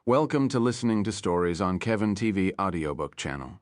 Welcome to listening to stories on Kevin TV audiobook channel.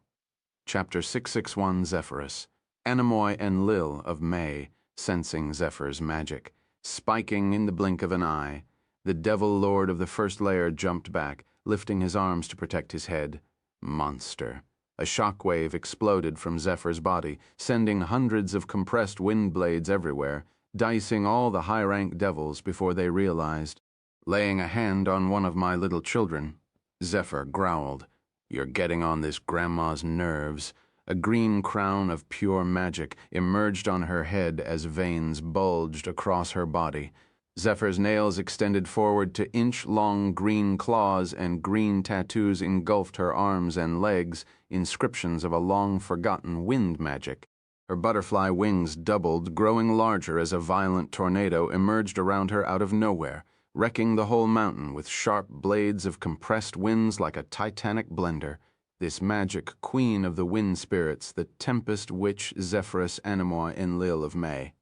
Chapter 661 Zephyrus. Anemoy and Lil of May, sensing Zephyr's magic. Spiking in the blink of an eye, the devil lord of the first layer jumped back, lifting his arms to protect his head. Monster. A shockwave exploded from Zephyr's body, sending hundreds of compressed wind blades everywhere, dicing all the high-rank devils before they realized. Laying a hand on one of my little children, Zephyr growled, "You're getting on this grandma's nerves." A green crown of pure magic emerged on her head as veins bulged across her body. Zephyr's nails extended forward to inch-long green claws, and green tattoos engulfed her arms and legs, inscriptions of a long-forgotten wind magic. Her butterfly wings doubled, growing larger as a violent tornado emerged around her out of nowhere, wrecking the whole mountain with sharp blades of compressed winds like a titanic blender. This magic queen of the wind spirits, the tempest witch Zephyrus, Anemoy, and Lil of May.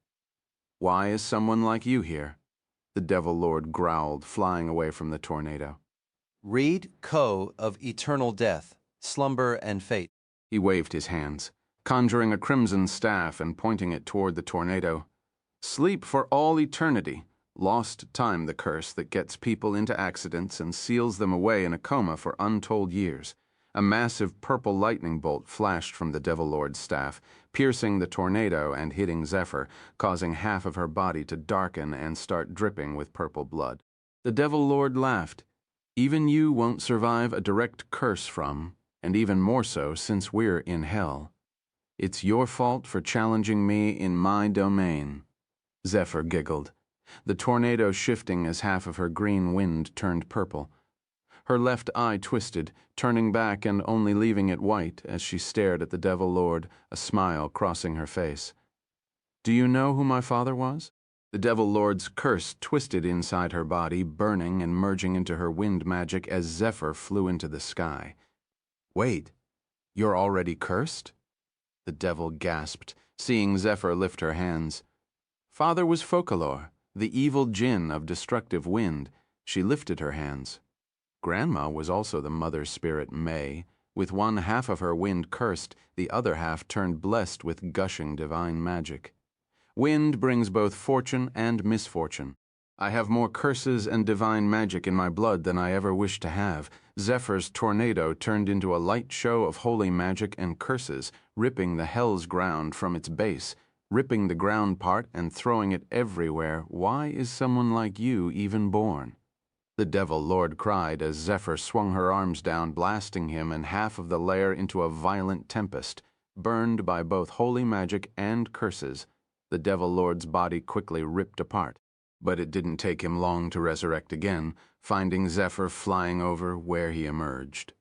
"Why is someone like you here?" the devil lord growled, flying away from the tornado. "Read Ko of Eternal Death, Slumber and Fate." He waved his hands, conjuring a crimson staff and pointing it toward the tornado. "Sleep for all eternity. Lost time, the curse that gets people into accidents and seals them away in a coma for untold years." A massive purple lightning bolt flashed from the devil lord's staff, piercing the tornado and hitting Zephyr, causing half of her body to darken and start dripping with purple blood. The devil lord laughed. "Even you won't survive a direct curse from, and even more so since we're in hell. It's your fault for challenging me in my domain." Zephyr giggled, the tornado shifting as half of her green wind turned purple. Her left eye twisted, turning back and only leaving it white as she stared at the devil lord, a smile crossing her face. "Do you know who my father was?" The devil lord's curse twisted inside her body, burning and merging into her wind magic as Zephyr flew into the sky. "Wait, you're already cursed?" the devil gasped, seeing Zephyr lift her hands. "Father was Focolor, the evil djinn of destructive wind." She lifted her hands. Grandma was also the mother spirit May. With one half of her wind cursed, the other half turned blessed with gushing divine magic. Wind brings both fortune and misfortune. I have more curses and divine magic in my blood than I ever wished to have. Zephyr's tornado turned into a light show of holy magic and curses, ripping the hell's ground from its base, ripping the ground part and throwing it everywhere. "Why is someone like you even born?" the devil lord cried as Zephyr swung her arms down, blasting him and half of the lair into a violent tempest. Burned by both holy magic and curses, the devil lord's body quickly ripped apart. But it didn't take him long to resurrect again, finding Zephyr flying over where he emerged.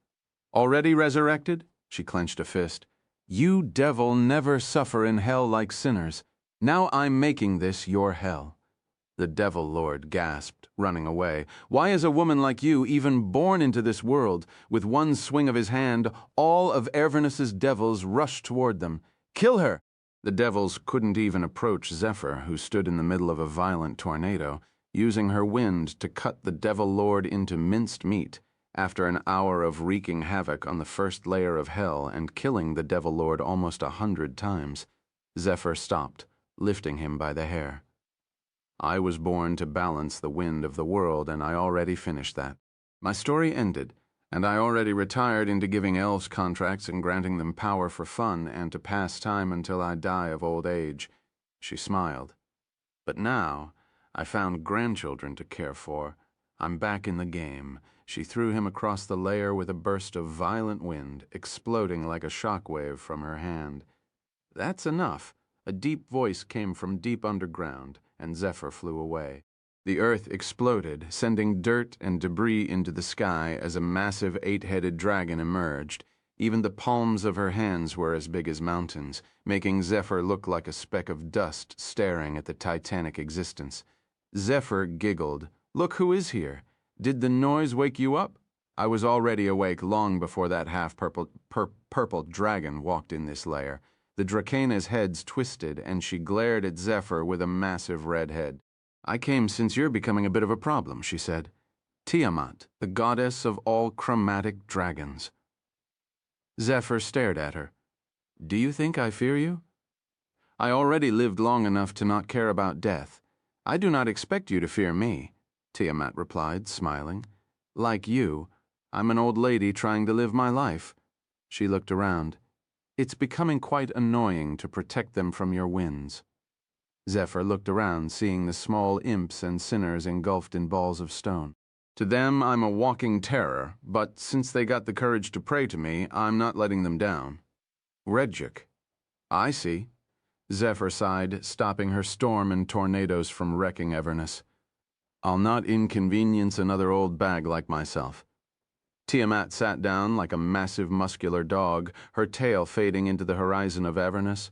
"Already resurrected?" She clenched a fist. "You devil never suffer in hell like sinners. Now I'm making this your hell." The devil lord gasped, running away. "Why is a woman like you even born into this world?" With one swing of his hand, all of Avernus's devils rushed toward them. "Kill her!" The devils couldn't even approach Zephyr, who stood in the middle of a violent tornado, using her wind to cut the devil lord into minced meat. After an hour of wreaking havoc on the first layer of hell and killing the devil lord almost 100 times, Zephyr stopped, lifting him by the hair. "I was born to balance the wind of the world, and I already finished that. My story ended, and I already retired into giving elves contracts and granting them power for fun and to pass time until I die of old age." She smiled. "But now, I found grandchildren to care for. I'm back in the game." She threw him across the layer with a burst of violent wind, exploding like a shockwave from her hand. "That's enough." A deep voice came from deep underground, and Zephyr flew away. The earth exploded, sending dirt and debris into the sky as a massive 8-headed dragon emerged. Even the palms of her hands were as big as mountains, making Zephyr look like a speck of dust staring at the titanic existence. Zephyr giggled. "Look who is here. Did the noise wake you up?" "I was already awake long before that half-purple dragon walked in this lair." The Dracaena's heads twisted, and she glared at Zephyr with a massive red head. "I came since you're becoming a bit of a problem," she said. Tiamat, the goddess of all chromatic dragons. Zephyr stared at her. Do you think I fear you? I already lived long enough to not care about death. I do not expect you to fear me, Tiamat replied, smiling. Like you, I'm an old lady trying to live my life. She looked around. It's becoming quite annoying to protect them from your winds. Zephyr looked around, seeing the small imps and sinners engulfed in balls of stone. To them, I'm a walking terror, but since they got the courage to pray to me, I'm not letting them down. Redjuk. I see. Zephyr sighed, stopping her storm and tornadoes from wrecking Everness. I'll not inconvenience another old bag like myself. Tiamat sat down like a massive muscular dog, her tail fading into the horizon of Everness.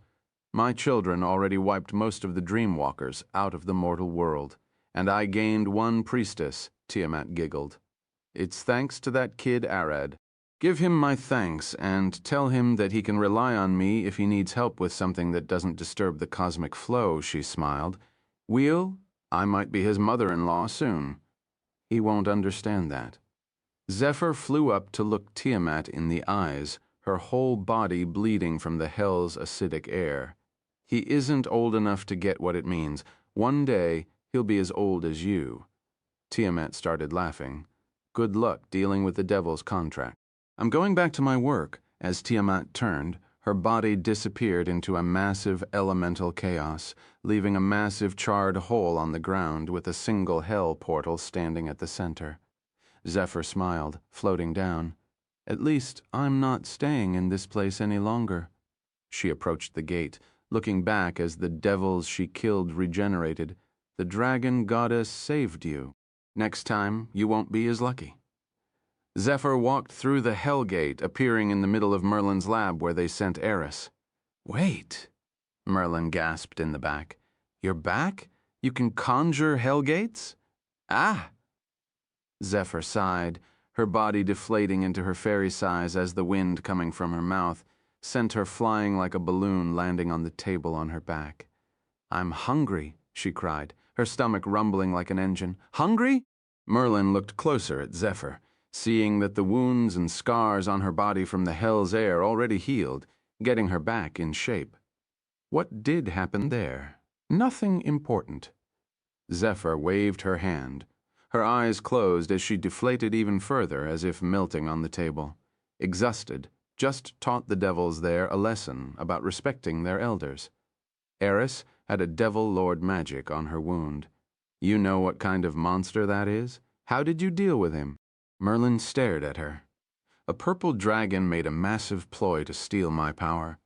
My children already wiped most of the Dreamwalkers out of the mortal world, and I gained one priestess, Tiamat giggled. It's thanks to that kid Arad. Give him my thanks and tell him that he can rely on me if he needs help with something that doesn't disturb the cosmic flow, she smiled. Wheel, I might be his mother-in-law soon. He won't understand that. Zephyr flew up to look Tiamat in the eyes, her whole body bleeding from the hell's acidic air. He isn't old enough to get what it means. One day, he'll be as old as you. Tiamat started laughing. Good luck dealing with the devil's contract. I'm going back to my work. As Tiamat turned, her body disappeared into a massive elemental chaos, leaving a massive charred hole on the ground with a single hell portal standing at the center. Zephyr smiled, floating down. At least I'm not staying in this place any longer. She approached the gate, looking back as the devils she killed regenerated. The dragon goddess saved you. Next time, you won't be as lucky. Zephyr walked through the Hell Gate, appearing in the middle of Merlin's lab where they sent Eris. Wait, Merlin gasped in the back. You're back? You can conjure Hell Gates? Ah! Zephyr sighed, her body deflating into her fairy size as the wind coming from her mouth sent her flying like a balloon landing on the table on her back. I'm hungry, she cried, her stomach rumbling like an engine. Hungry? Merlin looked closer at Zephyr, seeing that the wounds and scars on her body from the hell's air already healed, getting her back in shape. What did happen there? Nothing important. Zephyr waved her hand. Her eyes closed as she deflated even further, as if melting on the table. Exhausted, just taught the devils there a lesson about respecting their elders. Eris had a devil lord magic on her wound. You know what kind of monster that is? How did you deal with him? Merlin stared at her. A purple dragon made a massive ploy to steal my power.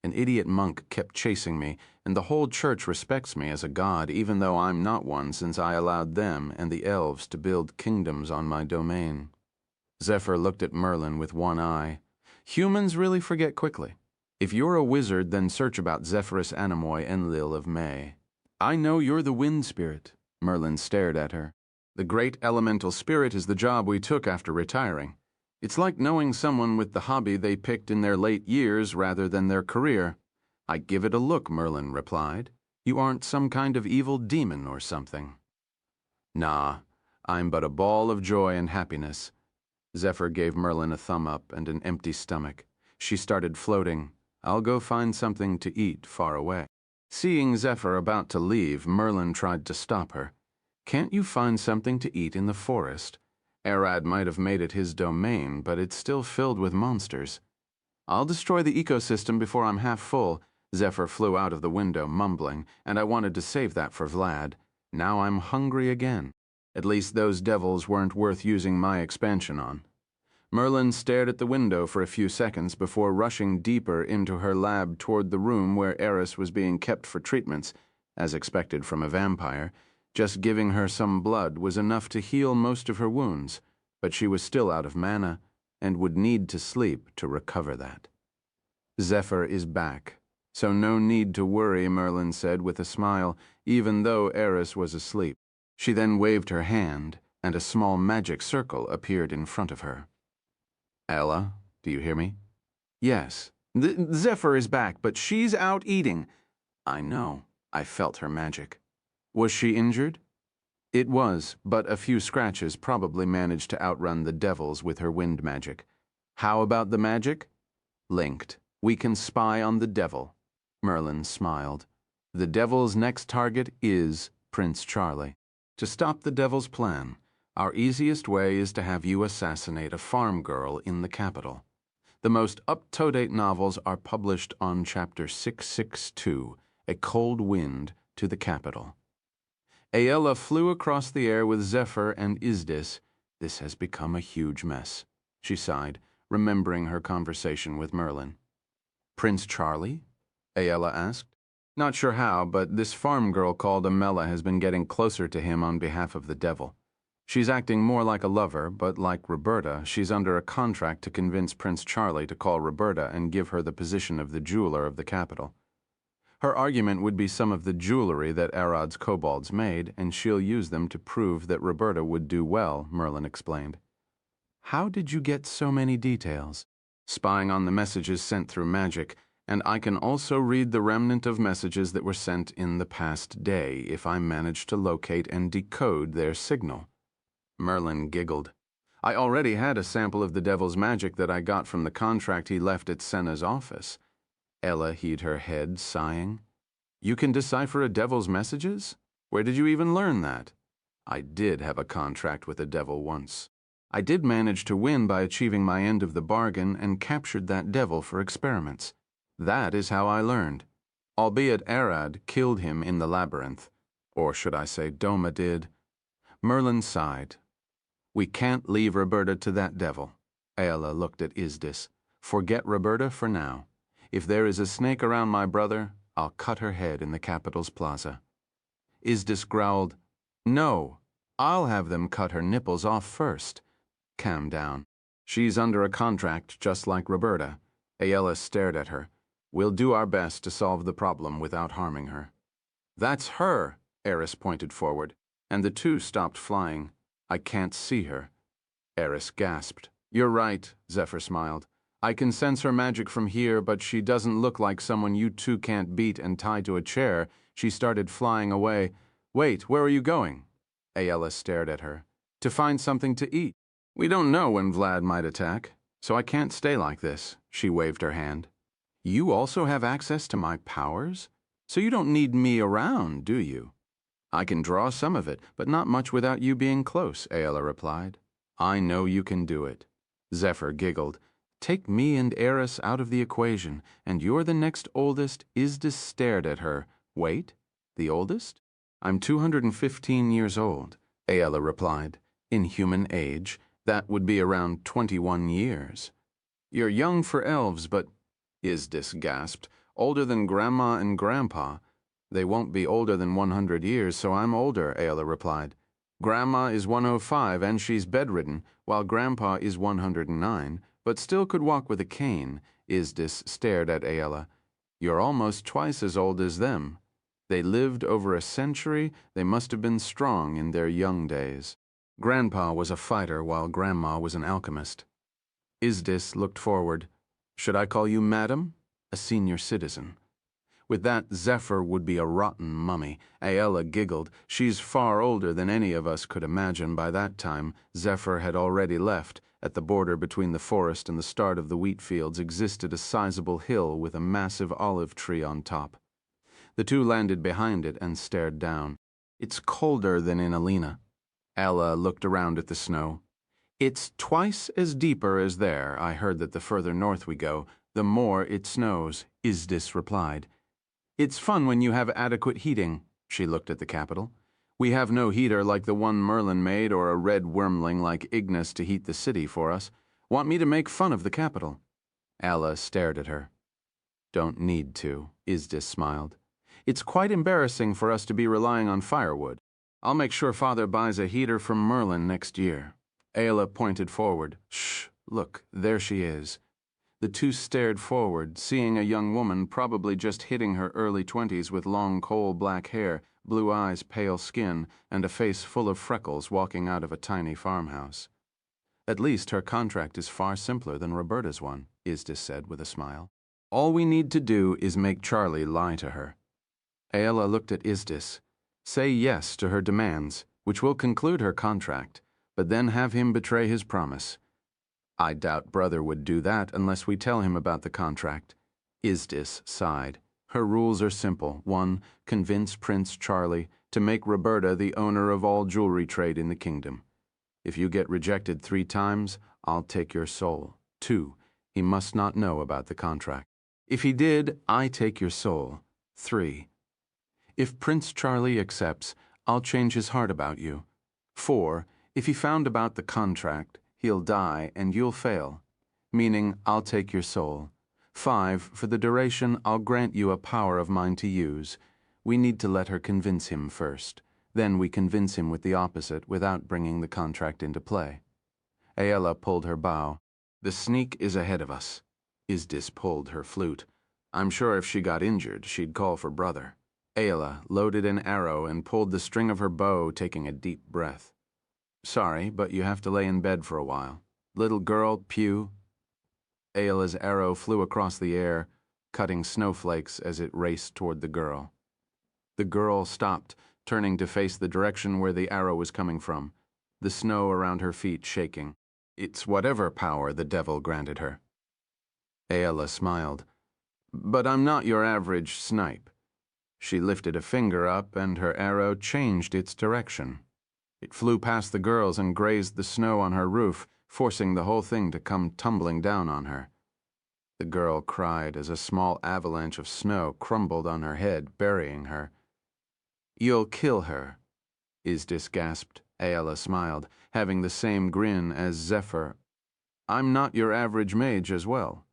An idiot monk kept chasing me, and the whole church respects me as a god, even though I'm not one, since I allowed them and the elves to build kingdoms on my domain. Zephyr looked at Merlin with one eye. Humans really forget quickly. If you're a wizard, then search about Zephyrus Anemoy Enlil of May. I know you're the wind spirit. Merlin stared at her. The great elemental spirit is the job we took after retiring. It's like knowing someone with the hobby they picked in their late years rather than their career. I give it a look, Merlin replied. You aren't some kind of evil demon or something. Nah, I'm but a ball of joy and happiness. Zephyr gave Merlin a thumb up and an empty stomach. She started floating. I'll go find something to eat far away. Seeing Zephyr about to leave, Merlin tried to stop her. Can't you find something to eat in the forest? Arad might have made it his domain, but it's still filled with monsters. I'll destroy the ecosystem before I'm half full. Zephyr flew out of the window, mumbling, and I wanted to save that for Vlad. Now I'm hungry again. At least those devils weren't worth using my expansion on. Merlin stared at the window for a few seconds before rushing deeper into her lab toward the room where Eris was being kept for treatments, as expected from a vampire. Just giving her some blood was enough to heal most of her wounds, but she was still out of mana and would need to sleep to recover that. Zephyr is back, so no need to worry, Merlin said with a smile, even though Eris was asleep. She then waved her hand, and a small magic circle appeared in front of her. Ella, do you hear me? Yes. Zephyr is back, but she's out eating. I know. I felt her magic. Was she injured? It was, but a few scratches probably managed to outrun the devils with her wind magic. How about the magic? Linked. We can spy on the devil. Merlin smiled. The devil's next target is Prince Charlie. To stop the devil's plan, our easiest way is to have you assassinate a farm girl in the capital. The most up-to-date novels are published on Chapter 662, A Cold Wind to the Capital. Aella flew across the air with Zephyr and Isdis. This has become a huge mess, she sighed, remembering her conversation with Merlin. Prince Charlie? Aella asked. Not sure how, but this farm girl called Amela has been getting closer to him on behalf of the devil. She's acting more like a lover, but like Roberta, she's under a contract to convince Prince Charlie to call Roberta and give her the position of the jeweler of the capital. Her argument would be some of the jewelry that Arad's kobolds made, and she'll use them to prove that Roberta would do well, Merlin explained. How did you get so many details? Spying on the messages sent through magic, and I can also read the remnant of messages that were sent in the past day if I manage to locate and decode their signal. Merlin giggled. I already had a sample of the devil's magic that I got from the contract he left at Senna's office. Ella hid her head, sighing. You can decipher a devil's messages? Where did you even learn that? I did have a contract with a devil once. I did manage to win by achieving my end of the bargain and captured that devil for experiments. That is how I learned. Albeit Arad killed him in the labyrinth. Or should I say Doma did. Merlin sighed. We can't leave Roberta to that devil. Aella looked at Isdis. Forget Roberta for now. If there is a snake around my brother, I'll cut her head in the capital's plaza. Isdis growled, No, I'll have them cut her nipples off first. Calm down. She's under a contract just like Roberta. Aella stared at her. We'll do our best to solve the problem without harming her. That's her, Eris pointed forward, and the two stopped flying. I can't see her. Eris gasped. You're right, Zephyr smiled. I can sense her magic from here, but she doesn't look like someone you two can't beat and tie to a chair. She started flying away. Wait, where are you going? Aella stared at her. To find something to eat. We don't know when Vlad might attack, so I can't stay like this. She waved her hand. You also have access to my powers? So you don't need me around, do you? I can draw some of it, but not much without you being close, Aella replied. I know you can do it. Zephyr giggled. Take me and Eris out of the equation, and you're the next oldest. Isdis stared at her. Wait, the oldest? I'm 215 years old, Aella replied. In human age, that would be around 21 years. You're young for elves, but... Isdis gasped. Older than Grandma and Grandpa. They won't be older than 100 years, so I'm older, Aella replied. Grandma is 105 and she's bedridden, while Grandpa is 109, but still could walk with a cane. Isdis stared at Aella. You're almost twice as old as them. They lived over a century. They must have been strong in their young days. Grandpa was a fighter while Grandma was an alchemist. Isdis looked forward. Should I call you Madam? A senior citizen. With that, Zephyr would be a rotten mummy. Aella giggled. She's far older than any of us could imagine by that time. Zephyr had already left. At the border between the forest and the start of the wheat fields existed a sizable hill with a massive olive tree on top. The two landed behind it and stared down. It's colder than in Alina. Ella looked around at the snow. It's twice as deeper as there. I heard that the further north we go, the more it snows, Isdis replied. It's fun when you have adequate heating. She looked at the capital. We have no heater like the one Merlin made or a red wormling like Ignis to heat the city for us. Want me to make fun of the capital? Alla stared at her. Don't need to, Isdis smiled. It's quite embarrassing for us to be relying on firewood. I'll make sure Father buys a heater from Merlin next year. Aella pointed forward. Shh, look, there she is. The two stared forward, seeing a young woman probably just hitting her early 20s with long coal-black hair, blue eyes, pale skin, and a face full of freckles walking out of a tiny farmhouse. At least her contract is far simpler than Roberta's one, Isdis said with a smile. All we need to do is make Charlie lie to her. Aella looked at Isdis. Say yes to her demands. which will conclude her contract, but then have him betray his promise. I doubt brother would do that unless we tell him about the contract. Isdis sighed. Her rules are simple. 1. Convince Prince Charlie to make Roberta the owner of all jewelry trade in the kingdom. If you get rejected 3 times, I'll take your soul. 2. He must not know about the contract. If he did, I take your soul. 3. If Prince Charlie accepts, I'll change his heart about you. 4. If he found about the contract, he'll die and you'll fail, meaning I'll take your soul. 5. For the duration, I'll grant you a power of mine to use. We need to let her convince him first. Then we convince him with the opposite without bringing the contract into play. Aella pulled her bow. The sneak is ahead of us. Isdis pulled her flute. I'm sure if she got injured, she'd call for brother. Aella loaded an arrow and pulled the string of her bow, taking a deep breath. Sorry, but you have to lay in bed for a while. Little girl, pew. Aella's arrow flew across the air, cutting snowflakes as it raced toward the girl. The girl stopped, turning to face the direction where the arrow was coming from, the snow around her feet shaking. It's whatever power the devil granted her. Aella smiled. But I'm not your average snipe. She lifted a finger up and her arrow changed its direction. It flew past the girls and grazed the snow on her roof, forcing the whole thing to come tumbling down on her. The girl cried as a small avalanche of snow crumbled on her head, burying her. You'll kill her, Isdis gasped. Aella smiled, having the same grin as Zephyr. I'm not your average mage as well.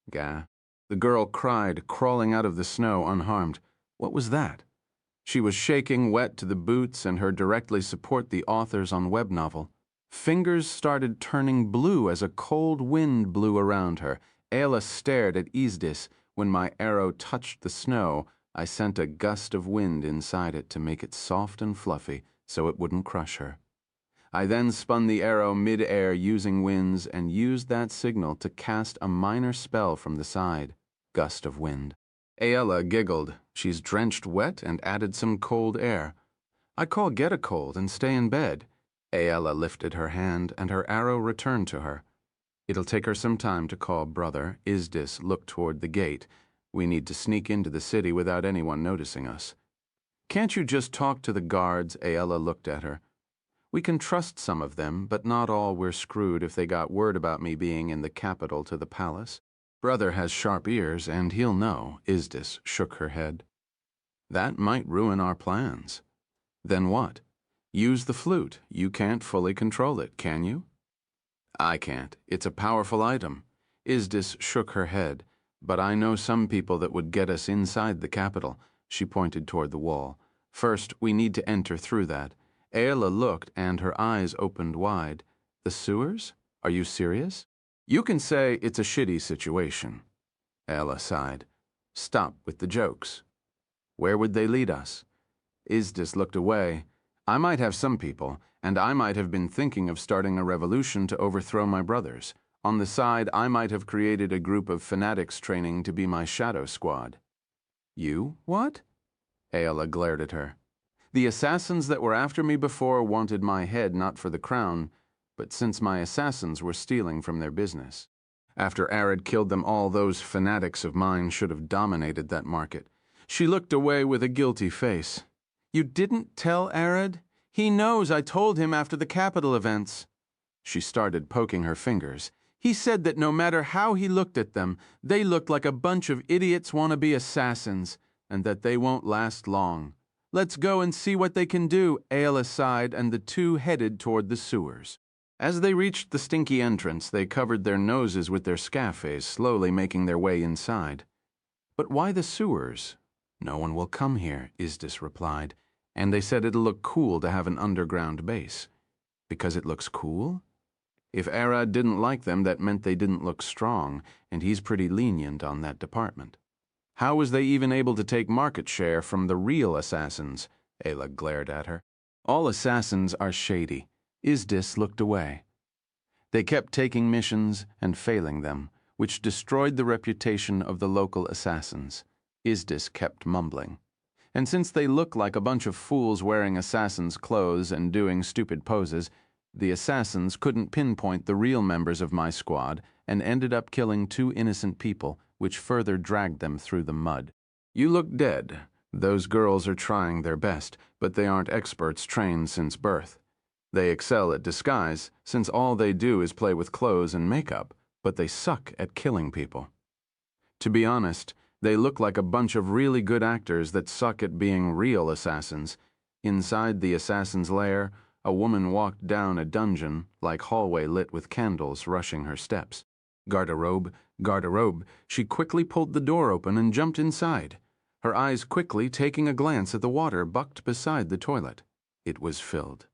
Gah. The girl cried, crawling out of the snow unharmed. What was that? She was shaking, wet to the boots, and her directly support the authors on web novel. Fingers started turning blue as a cold wind blew around her. Aella stared at Isdis. When my arrow touched the snow, I sent a gust of wind inside it to make it soft and fluffy so it wouldn't crush her. I then spun the arrow mid-air using winds and used that signal to cast a minor spell from the side. Gust of wind. Aella giggled. She's drenched wet and added some cold air. I call get a cold and stay in bed. Aella lifted her hand and her arrow returned to her. It'll take her some time to call brother. Isdis looked toward the gate. We need to sneak into the city without anyone noticing us. Can't you just talk to the guards? Aella looked at her. We can trust some of them, but not all. We're screwed if they got word about me being in the capital to the palace. Brother has sharp ears, and he'll know. Isdis shook her head. That might ruin our plans. Then what? Use the flute. You can't fully control it, can you? I can't. It's a powerful item. Isdis shook her head. But I know some people that would get us inside the capital. She pointed toward the wall. First, we need to enter through that. Aella looked, and her eyes opened wide. The sewers? Are you serious? You can say it's a shitty situation. Aella sighed. Stop with the jokes. Where would they lead us? Isdis looked away. I might have some people, and I might have been thinking of starting a revolution to overthrow my brothers. On the side, I might have created a group of fanatics training to be my shadow squad. You? What? Aella glared at her. The assassins that were after me before wanted my head not for the crown, but since my assassins were stealing from their business. After Arid killed them all, those fanatics of mine should have dominated that market. She looked away with a guilty face. You didn't tell Arid? He knows I told him after the capital events. She started poking her fingers. He said that no matter how he looked at them, they looked like a bunch of idiots wannabe assassins, and that they won't last long. Let's go and see what they can do. Aella sighed, and the two headed toward the sewers. As they reached the stinky entrance, they covered their noses with their scafes, slowly making their way inside. But why the sewers? No one will come here, Isdis replied, and they said it'll look cool to have an underground base. Because it looks cool? If Arad didn't like them, that meant they didn't look strong, and he's pretty lenient on that department. How was they even able to take market share from the real assassins? Aella glared at her. All assassins are shady. Isdis looked away. They kept taking missions and failing them, which destroyed the reputation of the local assassins. Isdis kept mumbling. And since they look like a bunch of fools wearing assassins' clothes and doing stupid poses, the assassins couldn't pinpoint the real members of my squad and ended up killing 2 innocent people, which further dragged them through the mud. You look dead. Those girls are trying their best, but they aren't experts trained since birth. They excel at disguise, since all they do is play with clothes and makeup, but they suck at killing people. To be honest, they look like a bunch of really good actors that suck at being real assassins. Inside the assassin's lair, a woman walked down a dungeon, like hallway lit with candles rushing her steps. Garderobe, garderobe. She quickly pulled the door open and jumped inside, her eyes quickly taking a glance at the water bucked beside the toilet. It was filled.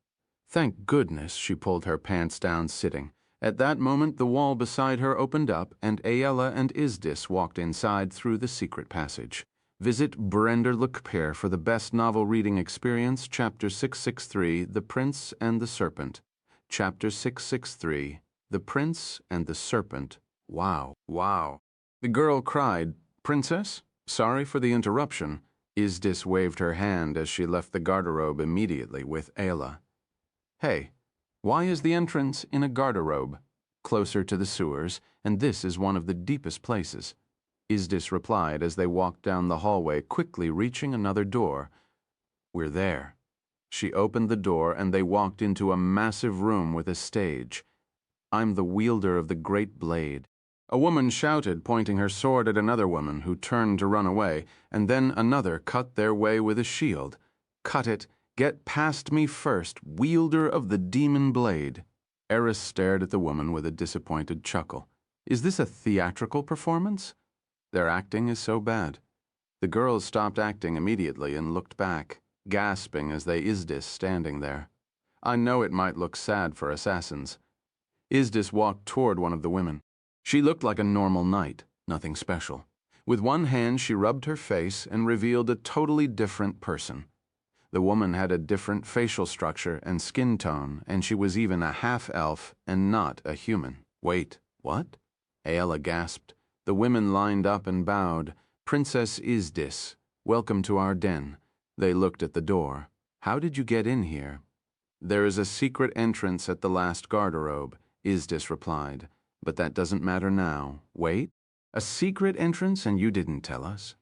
Thank goodness she pulled her pants down sitting. At that moment, the wall beside her opened up, and Aella and Isdis walked inside through the secret passage. Visit Brender Lookpair for the best novel reading experience, Chapter 663, The Prince and the Serpent. Chapter 663, The Prince and the Serpent. Wow, wow. The girl cried, "Princess? Sorry for the interruption." Isdis waved her hand as she left the garderobe immediately with Aella. Hey, why is the entrance in a garderobe? Closer to the sewers, and this is one of the deepest places. Isdis replied as they walked down the hallway, quickly reaching another door. We're there. She opened the door and they walked into a massive room with a stage. I'm the wielder of the great blade. A woman shouted, pointing her sword at another woman who turned to run away, and then another cut their way with a shield. Cut it. Get past me first, wielder of the demon blade. Eris stared at the woman with a disappointed chuckle. Is this a theatrical performance? Their acting is so bad. The girls stopped acting immediately and looked back, gasping as they Isdis standing there. I know it might look sad for assassins. Isdis walked toward one of the women. She looked like a normal knight, nothing special. With one hand she rubbed her face and revealed a totally different person. The woman had a different facial structure and skin tone, and she was even a half-elf and not a human. Wait, what? Aella gasped. The women lined up and bowed. Princess Isdis, welcome to our den. They looked at the door. How did you get in here? There is a secret entrance at the last garderobe, Isdis replied. But that doesn't matter now. Wait? A secret entrance and you didn't tell us?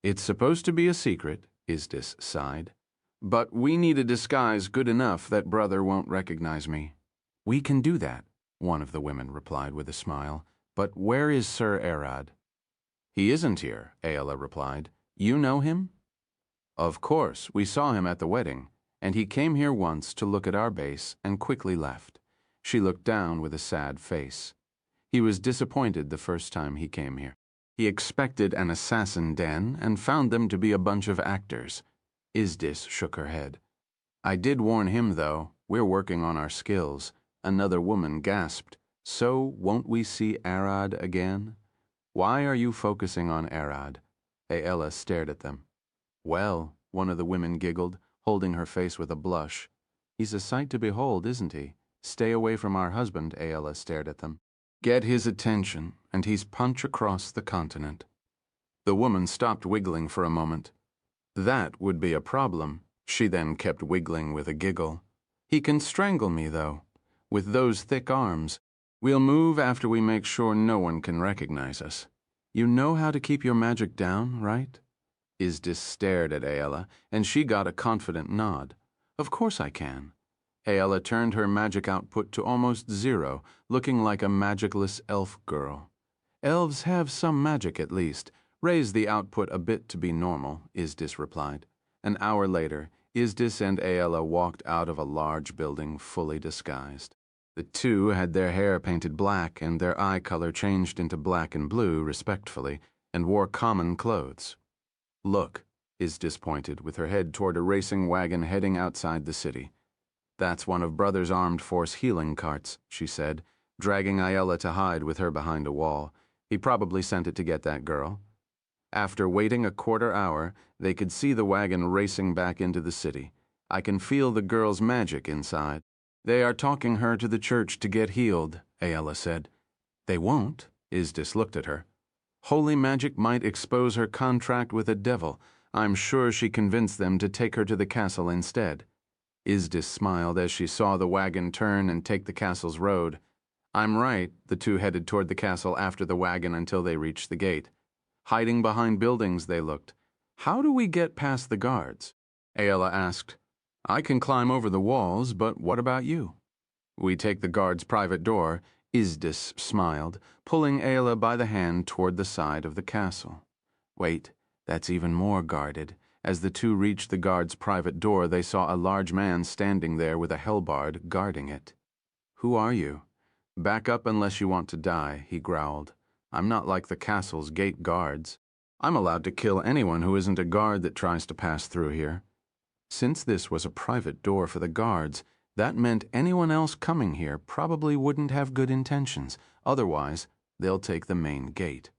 It's supposed to be a secret, Isdis sighed. But we need a disguise good enough that brother won't recognize me. We can do that, one of the women replied with a smile. But where is Sir Arad? He isn't here, Aella replied. You know him? Of course, we saw him at the wedding, and he came here once to look at our base and quickly left. She looked down with a sad face. He was disappointed the first time he came here. He expected an assassin den and found them to be a bunch of actors. Isdis shook her head. I did warn him, though. We're working on our skills. Another woman gasped. So, won't we see Arad again? Why are you focusing on Arad? Aella stared at them. Well, one of the women giggled, holding her face with a blush. He's a sight to behold, isn't he? Stay away from our husband, Aella stared at them. Get his attention, and he's punch across the continent. The woman stopped wiggling for a moment. That would be a problem. She then kept wiggling with a giggle. He can strangle me, though, with those thick arms. We'll move after we make sure no one can recognize us. You know how to keep your magic down, right? Isdis stared at Aella, and she got a confident nod. Of course I can. Aella turned her magic output to almost 0, looking like a magicless elf girl. Elves have some magic at least. Raise the output a bit to be normal, Isdis replied. An hour later, Isdis and Aella walked out of a large building fully disguised. The two had their hair painted black and their eye color changed into black and blue, respectfully, and wore common clothes. Look, Isdis pointed, with her head toward a racing wagon heading outside the city. That's one of Brother's armed force healing carts, she said, dragging Aella to hide with her behind a wall. He probably sent it to get that girl. After waiting a quarter hour, they could see the wagon racing back into the city. I can feel the girl's magic inside. They are talking her to the church to get healed, Aella said. They won't, Isdis looked at her. Holy magic might expose her contract with a devil. I'm sure she convinced them to take her to the castle instead. Isdis smiled as she saw the wagon turn and take the castle's road. I'm right, the two headed toward the castle after the wagon until they reached the gate. Hiding behind buildings they looked. How do we get past the guards? Aella asked. I can climb over the walls, but what about you? We take the guard's private door, Isdis smiled, pulling Aella by the hand toward the side of the castle. Wait, that's even more guarded. As the two reached the guard's private door, they saw a large man standing there with a hellbard guarding it. Who are you? Back up unless you want to die, he growled. I'm not like the castle's gate guards. I'm allowed to kill anyone who isn't a guard that tries to pass through here. Since this was a private door for the guards, that meant anyone else coming here probably wouldn't have good intentions. Otherwise, they'll take the main gate.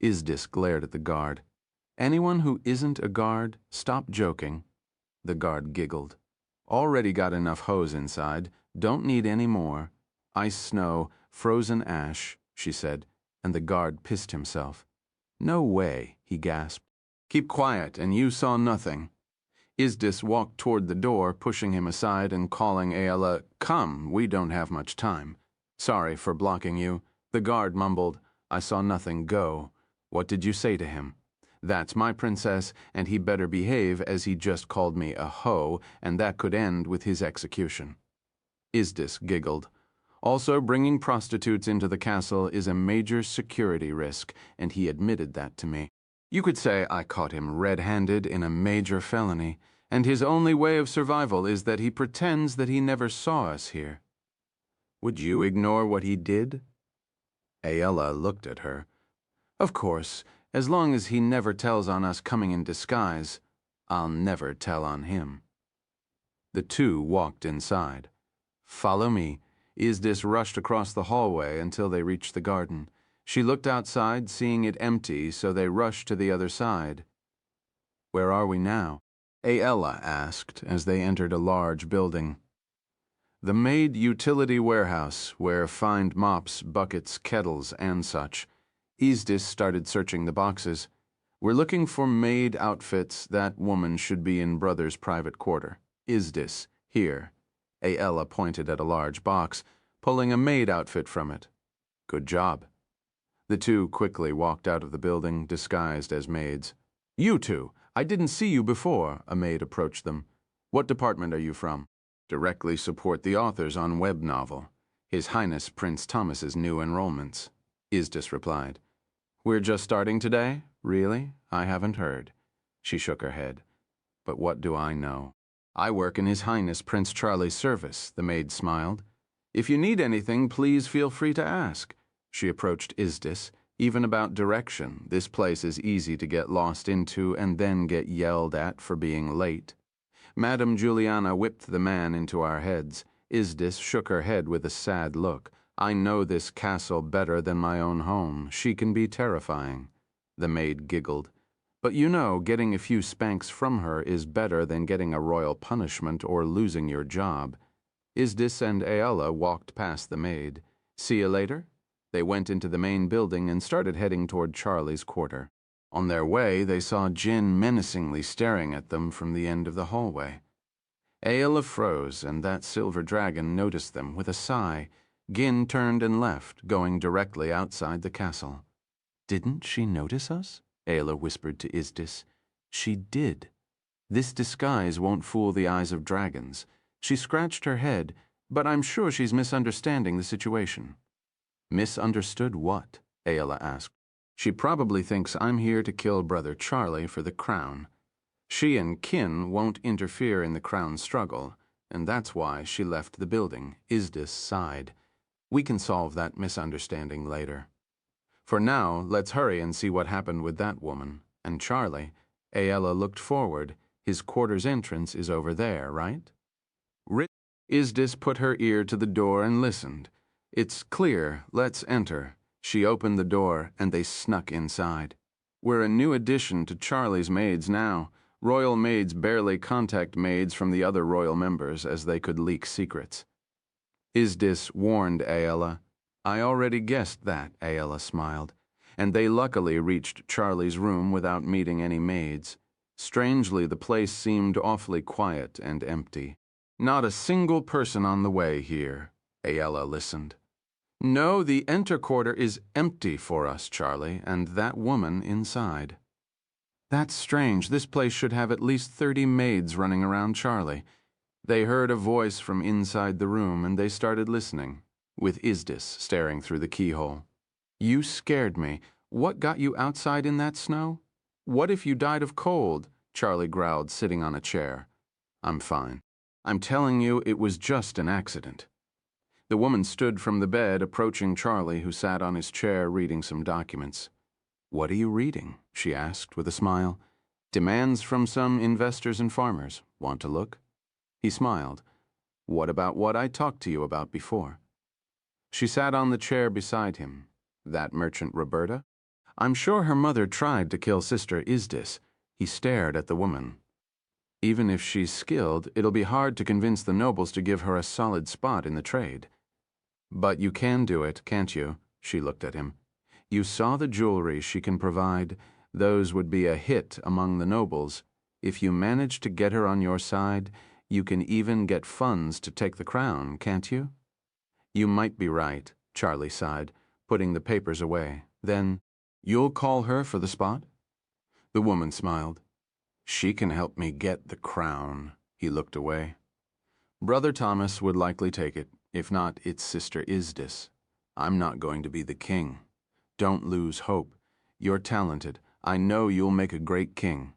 Isdis glared at the guard. Anyone who isn't a guard, stop joking. The guard giggled. Already got enough hose inside. Don't need any more. Ice snow, frozen ash, she said, and the guard pissed himself. No way, he gasped. Keep quiet, and you saw nothing. Isdis walked toward the door, pushing him aside and calling Aella, Come, we don't have much time. Sorry for blocking you. The guard mumbled, I saw nothing go. What did you say to him? That's my princess, and he better behave as he just called me a hoe, and that could end with his execution. Isdis giggled. Also, bringing prostitutes into the castle is a major security risk, and he admitted that to me. You could say I caught him red-handed in a major felony, and his only way of survival is that he pretends that he never saw us here. Would you ignore what he did? Aella looked at her. Of course, as long as he never tells on us coming in disguise, I'll never tell on him. The two walked inside. Follow me. Isdis rushed across the hallway until they reached the garden. She looked outside, seeing it empty, so they rushed to the other side. Where are we now? Aella asked as they entered a large building. The maid utility warehouse, where find mops, buckets, kettles, and such. Isdis started searching the boxes. We're looking for maid outfits. That woman should be in Brother's private quarter. Isdis, here. Aella pointed at a large box, pulling a maid outfit from it. Good job. The two quickly walked out of the building, disguised as maids. You two! I didn't see you before, a maid approached them. What department are you from? Directly support the authors on web novel. His Highness Prince Thomas's new enrollments. Isdis replied. We're just starting today? Really? I haven't heard. She shook her head. But what do I know? I work in His Highness Prince Charlie's service, the maid smiled. If you need anything, please feel free to ask. She approached Isdis. Even about direction, this place is easy to get lost into and then get yelled at for being late. Madame Juliana whipped the man into our heads. Isdis shook her head with a sad look. I know this castle better than my own home. She can be terrifying. The maid giggled. But you know, getting a few spanks from her is better than getting a royal punishment or losing your job. Isdis and Aella walked past the maid. See you later? They went into the main building and started heading toward Charlie's quarter. On their way, they saw Jin menacingly staring at them from the end of the hallway. Aella froze, and that silver dragon noticed them with a sigh. Gin turned and left, going directly outside the castle. Didn't she notice us? Aella whispered to Isdis. She did. This disguise won't fool the eyes of dragons. She scratched her head, but I'm sure she's misunderstanding the situation. Misunderstood what? Aella asked. She probably thinks I'm here to kill Brother Charlie for the crown. She and Kin won't interfere in the crown struggle, and that's why she left the building. Isdis sighed. We can solve that misunderstanding later. For now, let's hurry and see what happened with that woman. And Charlie, Aella looked forward. His quarters entrance is over there, right? Isdis put her ear to the door and listened. It's clear, let's enter. She opened the door, and they snuck inside. We're a new addition to Charlie's maids now. Royal maids barely contact maids from the other royal members, as they could leak secrets. Isdis warned Aella. I already guessed that, Aella smiled. And they luckily reached Charlie's room without meeting any maids. Strangely, the place seemed awfully quiet and empty. Not a single person on the way here, Ayala listened. No, the enter-quarter is empty for us, Charlie, and that woman inside. That's strange. This place should have at least 30 maids running around Charlie. They heard a voice from inside the room, and they started listening, with Isdis staring through the keyhole. You scared me. What got you outside in that snow? What if you died of cold? Charlie growled, sitting on a chair. I'm fine. I'm telling you, it was just an accident. The woman stood from the bed, approaching Charlie, who sat on his chair reading some documents. What are you reading? She asked with a smile. Demands from some investors and farmers. Want to look? He smiled. What about what I talked to you about before? She sat on the chair beside him. That merchant Roberta? I'm sure her mother tried to kill Sister Isdis. He stared at the woman. Even if she's skilled, it'll be hard to convince the nobles to give her a solid spot in the trade. But you can do it, can't you? She looked at him. You saw the jewelry she can provide. Those would be a hit among the nobles. If you manage to get her on your side, you can even get funds to take the crown, can't you? You might be right, Charlie sighed, putting the papers away. Then, you'll call her for the spot? The woman smiled. She can help me get the crown. He looked away. Brother Thomas would likely take it. If not, it's Sister Isdis. I'm not going to be the king. Don't lose hope. You're talented. I know you'll make a great king.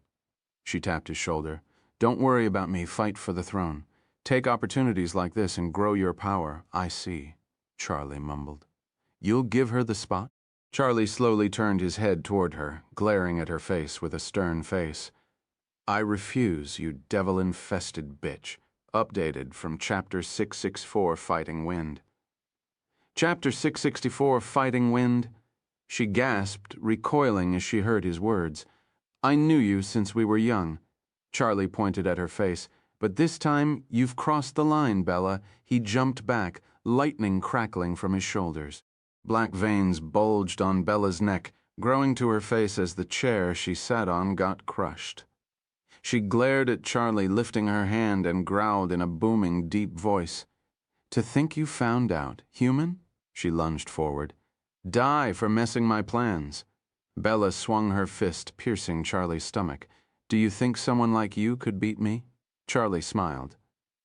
She tapped his shoulder. Don't worry about me. Fight for the throne. Take opportunities like this and grow your power. I see, Charlie mumbled. You'll give her the spot? Charlie slowly turned his head toward her, glaring at her face with a stern face. I refuse, you devil-infested bitch. Updated from Chapter 664, Fighting Wind. Chapter 664, Fighting Wind? She gasped, recoiling as she heard his words. I knew you since we were young. Charlie pointed at her face. But this time, you've crossed the line, Bella. He jumped back, lightning crackling from his shoulders. Black veins bulged on Bella's neck, growing to her face as the chair she sat on got crushed. She glared at Charlie, lifting her hand, and growled in a booming, deep voice. To think you found out. Human? She lunged forward. Die for messing my plans. Bella swung her fist, piercing Charlie's stomach. Do you think someone like you could beat me? Charlie smiled.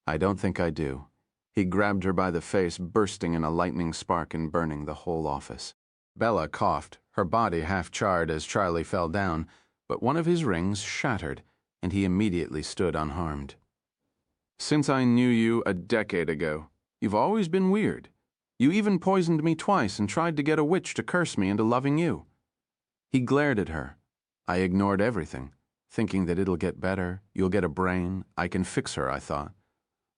I don't think I do. He grabbed her by the face, bursting in a lightning spark and burning the whole office. Bella coughed, her body half charred as Charlie fell down, but one of his rings shattered, and he immediately stood unharmed. Since I knew you a decade ago, you've always been weird. You even poisoned me twice and tried to get a witch to curse me into loving you. He glared at her. I ignored everything, thinking that it'll get better, you'll get a brain, I can fix her, I thought.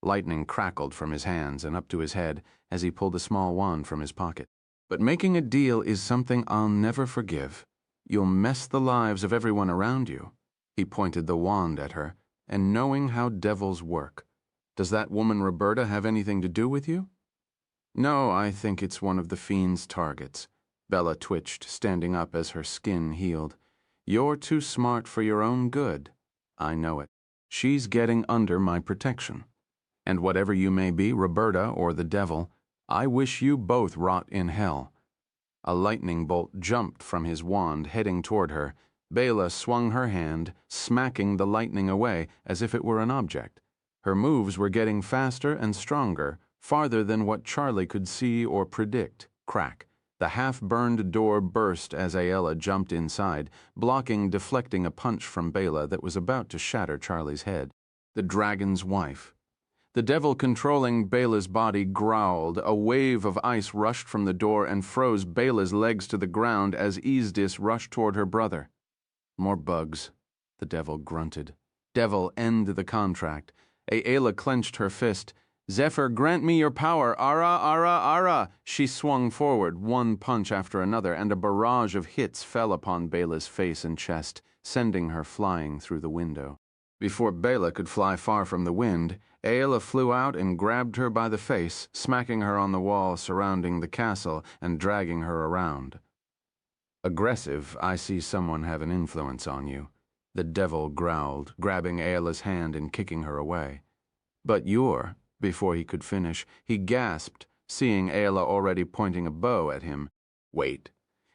Lightning crackled from his hands and up to his head as he pulled a small wand from his pocket. But making a deal is something I'll never forgive. You'll mess the lives of everyone around you. He pointed the wand at her, and knowing how devils work. Does that woman Roberta have anything to do with you? No, I think it's one of the fiend's targets. Bella twitched, standing up as her skin healed. You're too smart for your own good. I know it. She's getting under my protection. And whatever you may be, Roberta or the devil, I wish you both rot in hell. A lightning bolt jumped from his wand, heading toward her. Bela swung her hand, smacking the lightning away as if it were an object. Her moves were getting faster and stronger, farther than what Charlie could see or predict. Crack. The half-burned door burst as Ayala jumped inside, deflecting a punch from Bela that was about to shatter Charlie's head. The dragon's wife. The devil controlling Bela's body growled. A wave of ice rushed from the door and froze Bela's legs to the ground as Isdis rushed toward her brother. More bugs, the devil grunted. Devil, end the contract. Ayala clenched her fist. Zephyr, grant me your power. Ara, ara, ara. She swung forward, one punch after another, and a barrage of hits fell upon Bela's face and chest, sending her flying through the window. Before Bela could fly far from the wind, Ayala flew out and grabbed her by the face, smacking her on the wall surrounding the castle and dragging her around. Aggressive, I see someone have an influence on you. The devil growled, grabbing Ayla's hand and kicking her away. But you're, before he could finish, he gasped, seeing Ayla already pointing a bow at him. Wait.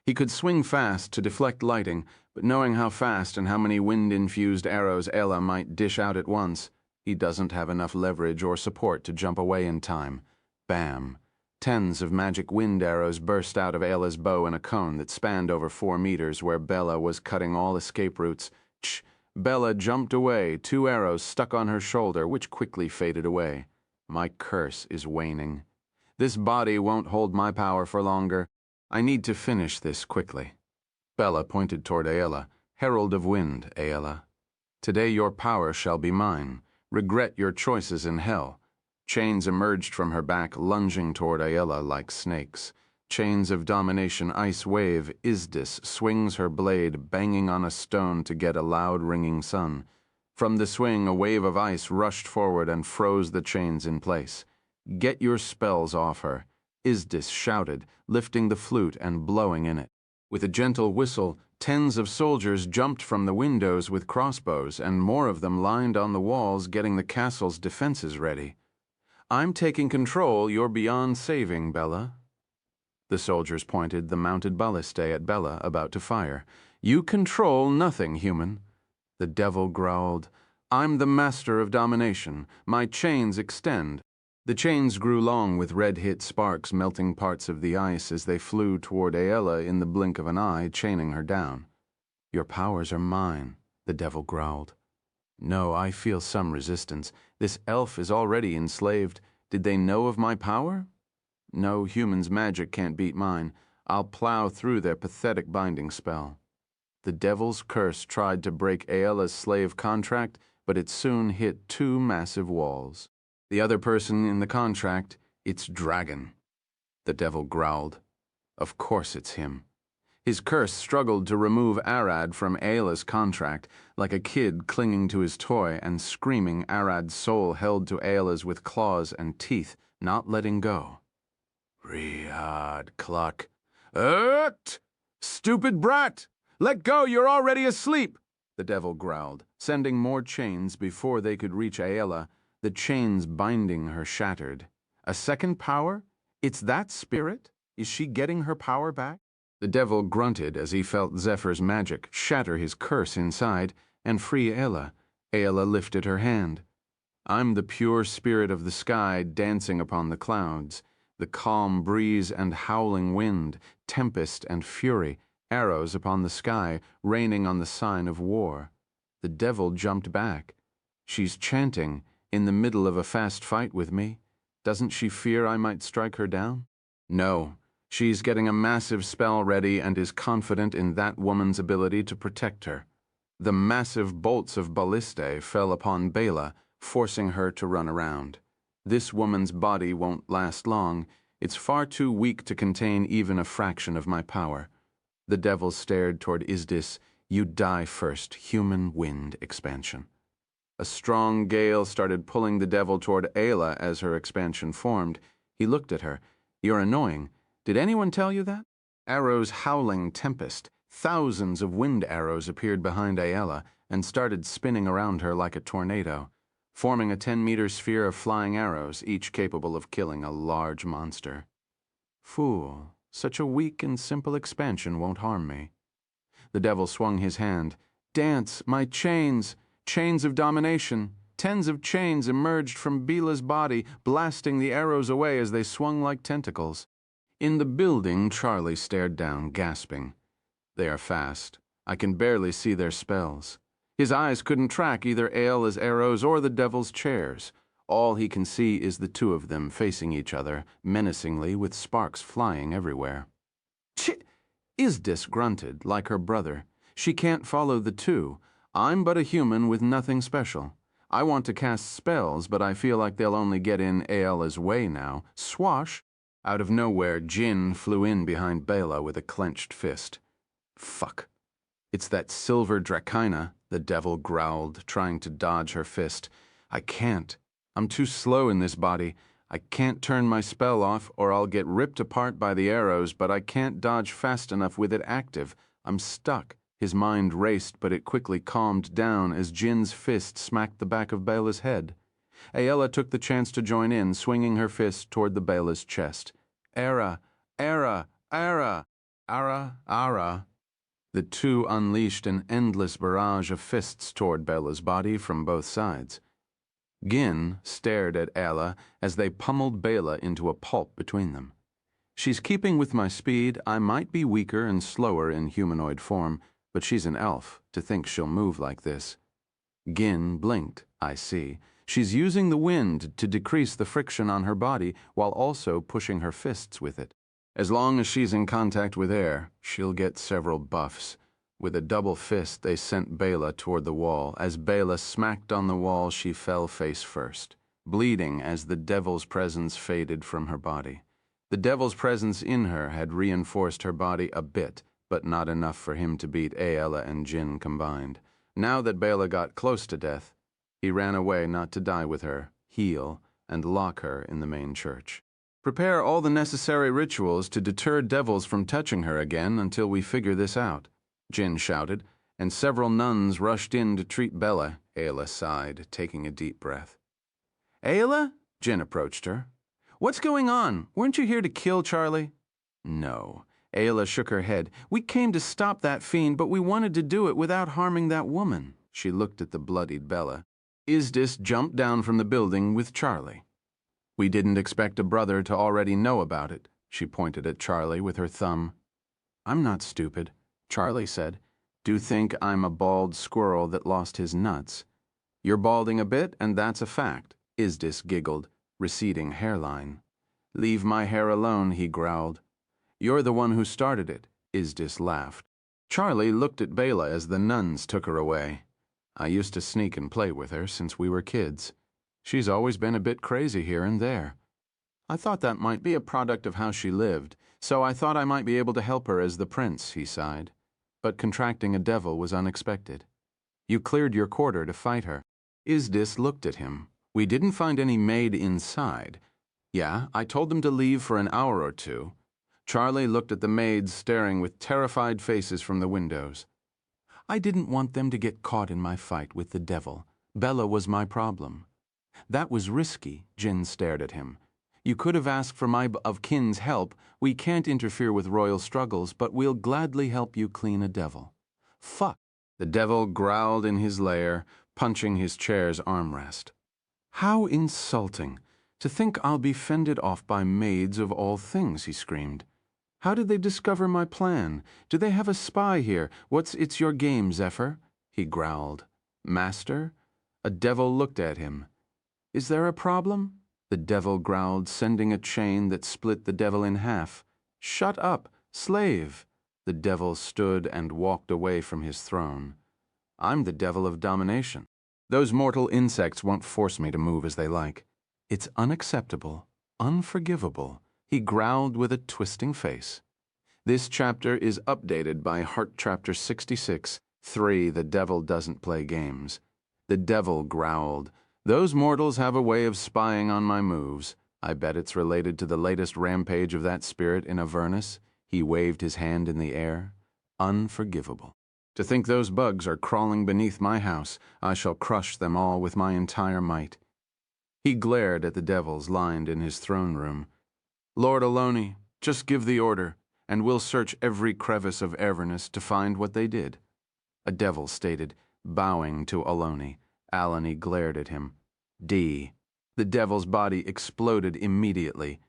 He could swing fast to deflect lighting, but knowing how fast and how many wind-infused arrows Ayla might dish out at once, he doesn't have enough leverage or support to jump away in time. Bam. Tens of magic wind arrows burst out of Ayla's bow in a cone that spanned over 4 meters where Bella was cutting all escape routes. Tch! Bella jumped away, 2 arrows stuck on her shoulder, which quickly faded away. My curse is waning. This body won't hold my power for longer. I need to finish this quickly. Bella pointed toward Ayla. Herald of Wind, Ayla. Today your power shall be mine. Regret your choices in hell. Chains emerged from her back, lunging toward Ayla like snakes. Chains of domination ice wave, Isdis swings her blade, banging on a stone to get a loud ringing sun. From the swing, a wave of ice rushed forward and froze the chains in place. Get your spells off her, Isdis shouted, lifting the flute and blowing in it. With a gentle whistle, tens of soldiers jumped from the windows with crossbows, and more of them lined on the walls, getting the castle's defenses ready. I'm taking control, you're beyond saving, Bella. The soldiers pointed the mounted ballistae at Bella, about to fire. You control nothing, human. The devil growled, I'm the master of domination. My chains extend. The chains grew long with red-hit sparks melting parts of the ice as they flew toward Ayla in the blink of an eye, chaining her down. Your powers are mine, the devil growled. No, I feel some resistance. This elf is already enslaved. Did they know of my power? No human's magic can't beat mine. I'll plow through their pathetic binding spell. The devil's curse tried to break Ayla's slave contract, but it soon hit 2 massive walls. The other person in the contract, it's Dragon. The devil growled. Of course it's him. His curse struggled to remove Arad from Ayla's contract, like a kid clinging to his toy and screaming. Arad's soul held to Ayla's with claws and teeth, not letting go. Riyad cluck. Stupid brat! Let go, you're already asleep! The devil growled, sending more chains before they could reach Ayla. The chains binding her shattered. A second power? It's that spirit? Is she getting her power back? The devil grunted as he felt Zephyr's magic shatter his curse inside and free Ayla. Ayla lifted her hand. I'm the pure spirit of the sky dancing upon the clouds. The calm breeze and howling wind, tempest and fury, arrows upon the sky, raining on the sign of war. The devil jumped back. She's chanting, in the middle of a fast fight with me. Doesn't she fear I might strike her down? No. She's getting a massive spell ready and is confident in that woman's ability to protect her. The massive bolts of ballistae fell upon Bela, forcing her to run around. This woman's body won't last long. It's far too weak to contain even a fraction of my power. The devil stared toward Isdis. You die first, human wind expansion. A strong gale started pulling the devil toward Ayla as her expansion formed. He looked at her. You're annoying. Did anyone tell you that? Arrows howling tempest. Thousands of wind arrows appeared behind Ayla and started spinning around her like a tornado, forming a 10-meter sphere of flying arrows, each capable of killing a large monster. Fool, such a weak and simple expansion won't harm me. The devil swung his hand. Dance, my chains, chains of domination. Tens of chains emerged from Bela's body, blasting the arrows away as they swung like tentacles. In the building, Charlie stared down, gasping. They are fast. I can barely see their spells. His eyes couldn't track either Ayla's arrows or the devil's chairs. All he can see is the 2 of them facing each other, menacingly, with sparks flying everywhere. Chit! Isdis grunted, like her brother. She can't follow the 2. I'm but a human with nothing special. I want to cast spells, but I feel like they'll only get in Ayla's way now. Swash! Out of nowhere, Jinn flew in behind Bela with a clenched fist. Fuck. It's that silver Dracina, the devil growled, trying to dodge her fist. I can't. I'm too slow in this body. I can't turn my spell off or I'll get ripped apart by the arrows, but I can't dodge fast enough with it active. I'm stuck. His mind raced, but it quickly calmed down as Jin's fist smacked the back of Bela's head. Aella took the chance to join in, swinging her fist toward the Bela's chest. Ara, Ara, Ara, Ara, Ara. The two unleashed an endless barrage of fists toward Bela's body from both sides. Gin stared at Aella as they pummeled Bela into a pulp between them. She's keeping with my speed. I might be weaker and slower in humanoid form, but she's an elf to think she'll move like this. Gin blinked. I see. She's using the wind to decrease the friction on her body while also pushing her fists with it. As long as she's in contact with air, she'll get several buffs. With a double fist, they sent Bela toward the wall. As Bela smacked on the wall, she fell face first, bleeding as the devil's presence faded from her body. The devil's presence in her had reinforced her body a bit, but not enough for him to beat Aella and Jin combined. Now that Bela got close to death, he ran away not to die with her, heal, and lock her in the main church. Prepare all the necessary rituals to deter devils from touching her again until we figure this out, Jin shouted, and several nuns rushed in to treat Bela. Aella sighed, taking a deep breath. Aella? Jin approached her. What's going on? Weren't you here to kill Charlie? No. Aella shook her head. We came to stop that fiend, but we wanted to do it without harming that woman. She looked at the bloodied Bela. Isdis jumped down from the building with Charlie. We didn't expect a brother to already know about it. She pointed at Charlie with her thumb. I'm not stupid, Charlie said. Do think I'm a bald squirrel that lost his nuts. You're balding a bit, and that's a fact, Isdis giggled, receding hairline. Leave my hair alone, he growled. You're the one who started it, Isdis laughed. Charlie looked at Bela as the nuns took her away. I used to sneak and play with her since we were kids. She's always been a bit crazy here and there. I thought that might be a product of how she lived, so I thought I might be able to help her as the prince, he sighed. But contracting a devil was unexpected. You cleared your quarter to fight her. Isdis looked at him. We didn't find any maid inside. Yeah, I told them to leave for an hour or two. Charlie looked at the maids staring with terrified faces from the windows. I didn't want them to get caught in my fight with the devil. Bela was my problem. That was risky, Jin stared at him. You could have asked for my of kin's help. We can't interfere with royal struggles, but we'll gladly help you clean a devil. Fuck. The devil growled in his lair, punching his chair's armrest. How insulting. To think I'll be fended off by maids of all things, he screamed. How did they discover my plan? Do they have a spy here? It's your game, Zephyr? He growled. Master? A devil looked at him. Is there a problem? The devil growled, sending a chain that split the devil in half. Shut up, slave. The devil stood and walked away from his throne. I'm the devil of domination. Those mortal insects won't force me to move as they like. It's unacceptable, unforgivable, he growled with a twisting face. This chapter is updated by Heart Chapter 66, 3, The Devil Doesn't Play Games. The devil growled. Those mortals have a way of spying on my moves. I bet it's related to the latest rampage of that spirit in Avernus. He waved his hand in the air. Unforgivable. To think those bugs are crawling beneath my house, I shall crush them all with my entire might. He glared at the devils lined in his throne room. Lord Aloni, just give the order, and we'll search every crevice of Avernus to find what they did. A devil stated, bowing to Aloni. Alani glared at him. D. The devil's body exploded immediately.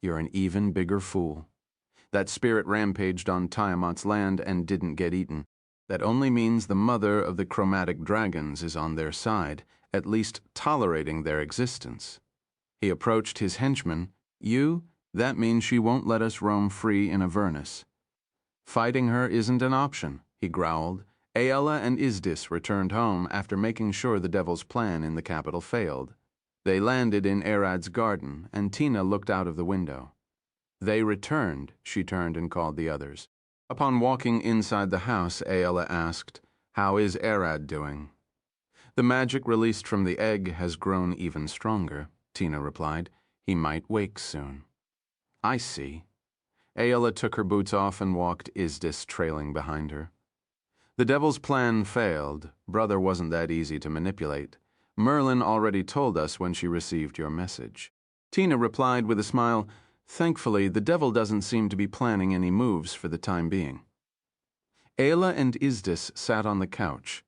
You're an even bigger fool. That spirit rampaged on Tiamat's land and didn't get eaten. That only means the mother of the chromatic dragons is on their side, at least tolerating their existence. He approached his henchman. That means she won't let us roam free in Avernus. Fighting her isn't an option, he growled. Aella and Isdis returned home after making sure the devil's plan in the capital failed. They landed in Erad's garden, and Tina looked out of the window. They returned, she turned and called the others. Upon walking inside the house, Aella asked, How is Erad doing? The magic released from the egg has grown even stronger, Tina replied. He might wake soon. I see. Aella took her boots off and walked, Isdis trailing behind her. The devil's plan failed. Brother wasn't that easy to manipulate. Merlin already told us when she received your message. Tina replied with a smile, "Thankfully, the devil doesn't seem to be planning any moves for the time being." Ayla and Isdis sat on the couch.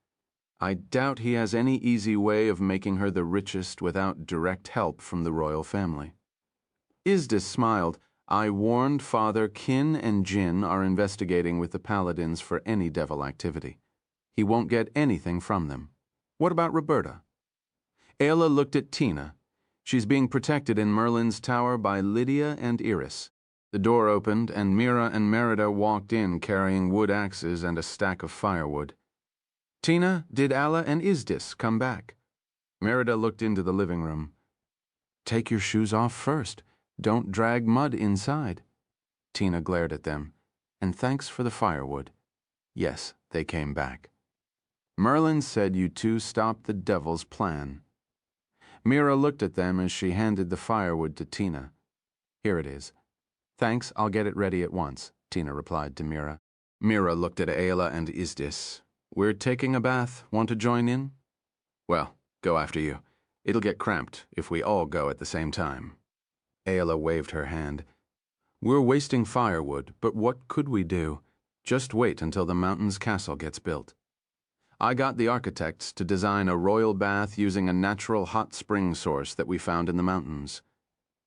I doubt he has any easy way of making her the richest without direct help from the royal family. Isdis smiled. I warned Father Kin and Jin are investigating with the paladins for any devil activity. He won't get anything from them. What about Roberta? Ayla looked at Tina. She's being protected in Merlin's tower by Lydia and Iris. The door opened, and Mira and Merida walked in carrying wood axes and a stack of firewood. Tina, did Alla and Isdis come back? Merida looked into the living room. Take your shoes off first. Don't drag mud inside. Tina glared at them. And thanks for the firewood. Yes, they came back. Merlin said you two stopped the devil's plan. Mira looked at them as she handed the firewood to Tina. Here it is. Thanks, I'll get it ready at once, Tina replied to Mira. Mira looked at Ayla and Isdis. We're taking a bath. Want to join in? Well, go after you. It'll get cramped if we all go at the same time. Ayla waved her hand. We're wasting firewood, but what could we do? Just wait until the mountain's castle gets built. I got the architects to design a royal bath using a natural hot spring source that we found in the mountains.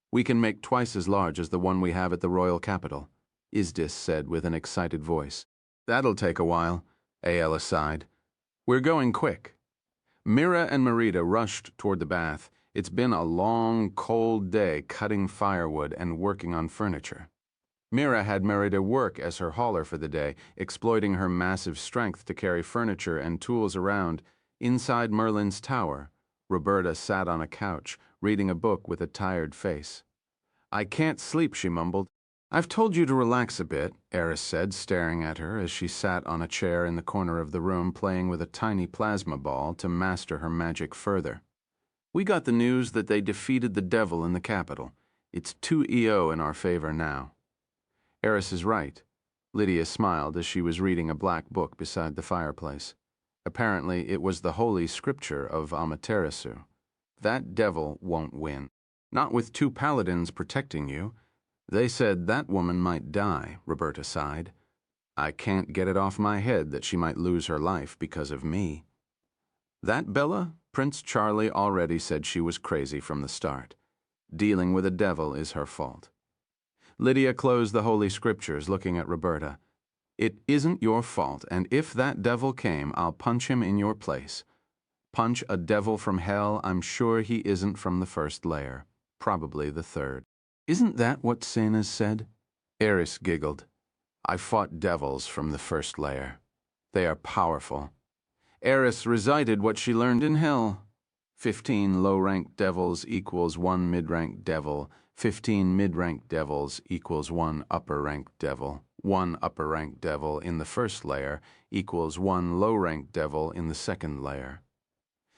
We can make twice as large as the one we have at the royal capital, Isdis said with an excited voice. That'll take a while, Ayla sighed. We're going quick. Mira and Merida rushed toward the bath. It's been a long, cold day cutting firewood and working on furniture. Mira had Merida work as her hauler for the day, exploiting her massive strength to carry furniture and tools around. Inside Merlin's tower, Roberta sat on a couch, reading a book with a tired face. I can't sleep, she mumbled. I've told you to relax a bit, Eris said, staring at her as she sat on a chair in the corner of the room playing with a tiny plasma ball to master her magic further. We got the news that they defeated the devil in the capital. It's 2-0 in our favor now. Eris is right. Lydia smiled as she was reading a black book beside the fireplace. Apparently, it was the holy scripture of Amaterasu. That devil won't win. Not with 2 paladins protecting you. They said that woman might die, Roberta sighed. I can't get it off my head that she might lose her life because of me. That Bella? Prince Charlie already said she was crazy from the start. Dealing with a devil is her fault. Lydia closed the Holy Scriptures, looking at Roberta. It isn't your fault, and if that devil came, I'll punch him in your place. Punch a devil from hell, I'm sure he isn't from the first layer. Probably the third. Isn't that what Cena's said? Eris giggled. I fought devils from the first layer. They are powerful. Eris recited what she learned in hell. 15 low-ranked devils equals 1 mid-ranked devil. 15 mid-ranked devils equals 1 upper-ranked devil. 1 upper-ranked devil in the first layer equals 1 low-ranked devil in the second layer.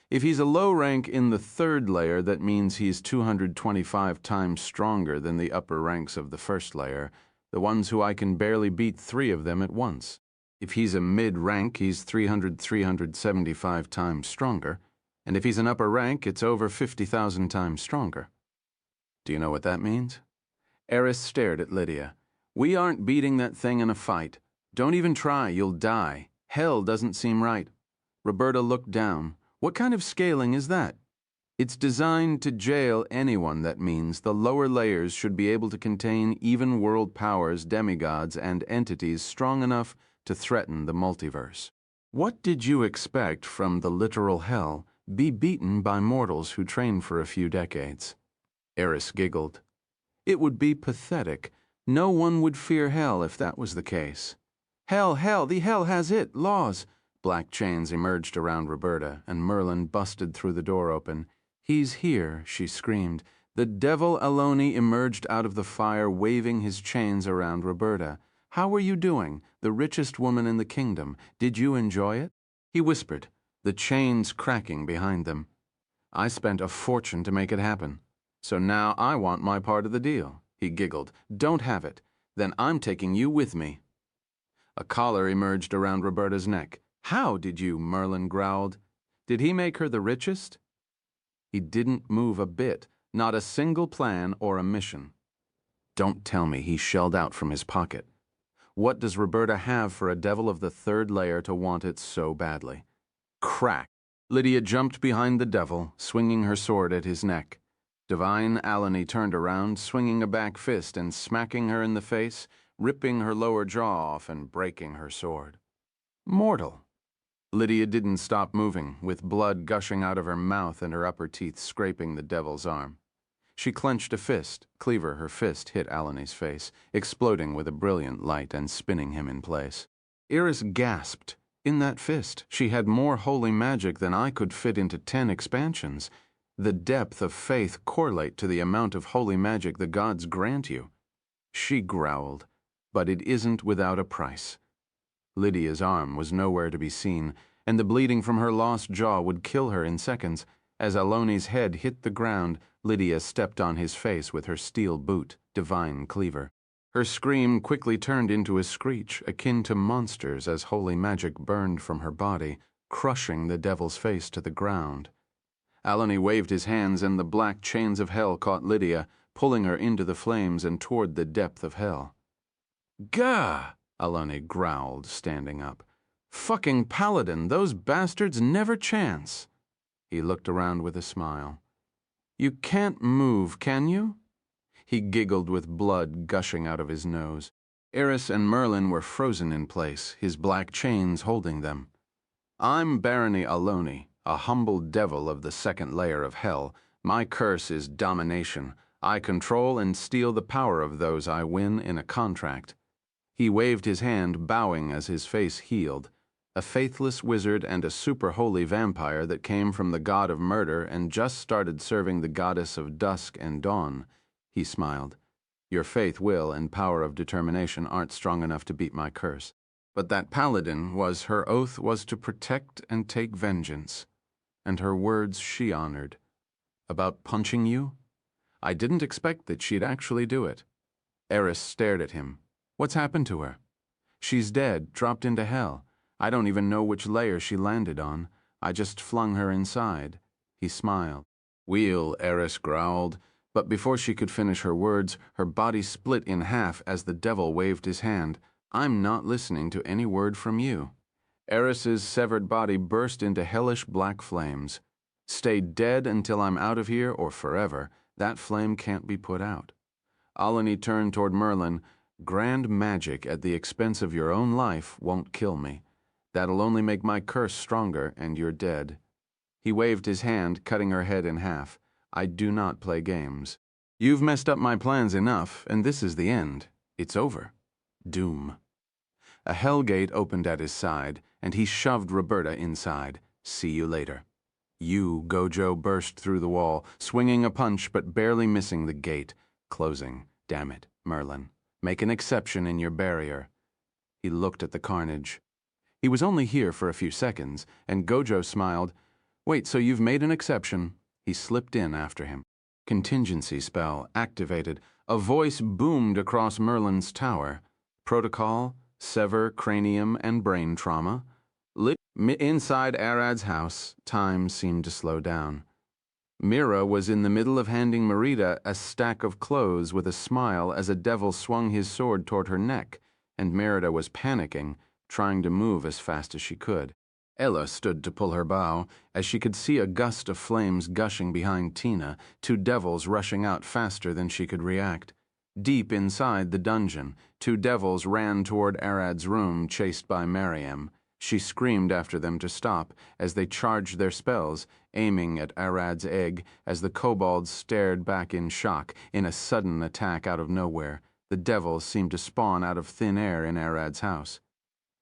If he's a low rank in the third layer, that means he's 225 times stronger than the upper ranks of the first layer, the ones who I can barely beat 3 of them at once. If he's a mid-rank, he's 375 times stronger, and if he's an upper rank, it's over 50,000 times stronger. Do you know what that means? Eris stared at Lydia. We aren't beating that thing in a fight. Don't even try, you'll die. Hell doesn't seem right. Roberta looked down. What kind of scaling is that? It's designed to jail anyone that means the lower layers should be able to contain even world powers, demigods, and entities strong enough to threaten the multiverse. What did you expect from the literal hell be beaten by mortals who train for a few decades? Eris giggled. It would be pathetic. No one would fear hell if that was the case. Hell, the hell has it, laws. Black chains emerged around Roberta, and Merlin busted through the door open. He's here, she screamed. The devil Aloni emerged out of the fire, waving his chains around Roberta. How are you doing, the richest woman in the kingdom? Did you enjoy it? He whispered, the chains cracking behind them. I spent a fortune to make it happen. So now I want my part of the deal. He giggled. Don't have it. Then I'm taking you with me. A collar emerged around Roberta's neck. How did you? Merlin growled. Did he make her the richest? He didn't move a bit, not a single plan or a mission. Don't tell me he shelled out from his pocket. What does Roberta have for a devil of the third layer to want it so badly? Crack! Lydia jumped behind the devil, swinging her sword at his neck. Divine Alani turned around, swinging a back fist and smacking her in the face, ripping her lower jaw off and breaking her sword. Mortal! Lydia didn't stop moving, with blood gushing out of her mouth and her upper teeth scraping the devil's arm. She clenched a fist. Cleaver, her fist, hit Alani's face, exploding with a brilliant light and spinning him in place. Iris gasped. In that fist, she had more holy magic than I could fit into 10 expansions. The depth of faith correlate to the amount of holy magic the gods grant you. She growled, but it isn't without a price. Lydia's arm was nowhere to be seen, and the bleeding from her lost jaw would kill her in seconds. As Aloni's head hit the ground, Lydia stepped on his face with her steel boot, Divine Cleaver. Her scream quickly turned into a screech akin to monsters as holy magic burned from her body, crushing the devil's face to the ground. Alani waved his hands and the black chains of hell caught Lydia, pulling her into the flames and toward the depth of hell. Gah! Alani growled, standing up. Fucking paladin, those bastards never chance. He looked around with a smile. You can't move, can you? He giggled with blood gushing out of his nose. Eris and Merlin were frozen in place, his black chains holding them. I'm Barony Aloni, a humble devil of the second layer of hell. My curse is domination. I control and steal the power of those I win in a contract. He waved his hand, bowing as his face healed. A faithless wizard and a super-holy vampire that came from the god of murder and just started serving the goddess of dusk and dawn. He smiled. Your faith, will, and power of determination aren't strong enough to beat my curse. But that paladin her oath was to protect and take vengeance. And her words she honored. About punching you? I didn't expect that she'd actually do it. Eris stared at him. What's happened to her? She's dead, dropped into hell. I don't even know which layer she landed on. I just flung her inside. He smiled. Wheel, Eris growled. But before she could finish her words, her body split in half as the devil waved his hand. I'm not listening to any word from you. Eris's severed body burst into hellish black flames. Stay dead until I'm out of here or forever. That flame can't be put out. Alani turned toward Merlin. Grand magic at the expense of your own life won't kill me. That'll only make my curse stronger, and you're dead. He waved his hand, cutting her head in half. I do not play games. You've messed up my plans enough, and this is the end. It's over. Doom. A hell gate opened at his side, and he shoved Roberta inside. See you later. You, Gojo, burst through the wall, swinging a punch but barely missing the gate. Closing. Damn it, Merlin. Make an exception in your barrier. He looked at the carnage. He was only here for a few seconds, and Gojo smiled. Wait, so you've made an exception? He slipped in after him. Contingency spell activated. A voice boomed across Merlin's tower. Protocol, sever cranium and brain trauma. Inside Arad's house, time seemed to slow down. Mira was in the middle of handing Merida a stack of clothes with a smile as a devil swung his sword toward her neck, and Merida was panicking, trying to move as fast as she could. Ella stood to pull her bow, as she could see a gust of flames gushing behind Tina, 2 devils rushing out faster than she could react. Deep inside the dungeon, 2 devils ran toward Arad's room, chased by Mariam. She screamed after them to stop as they charged their spells, aiming at Arad's egg as the kobolds stared back in shock in a sudden attack out of nowhere. The devils seemed to spawn out of thin air in Arad's house.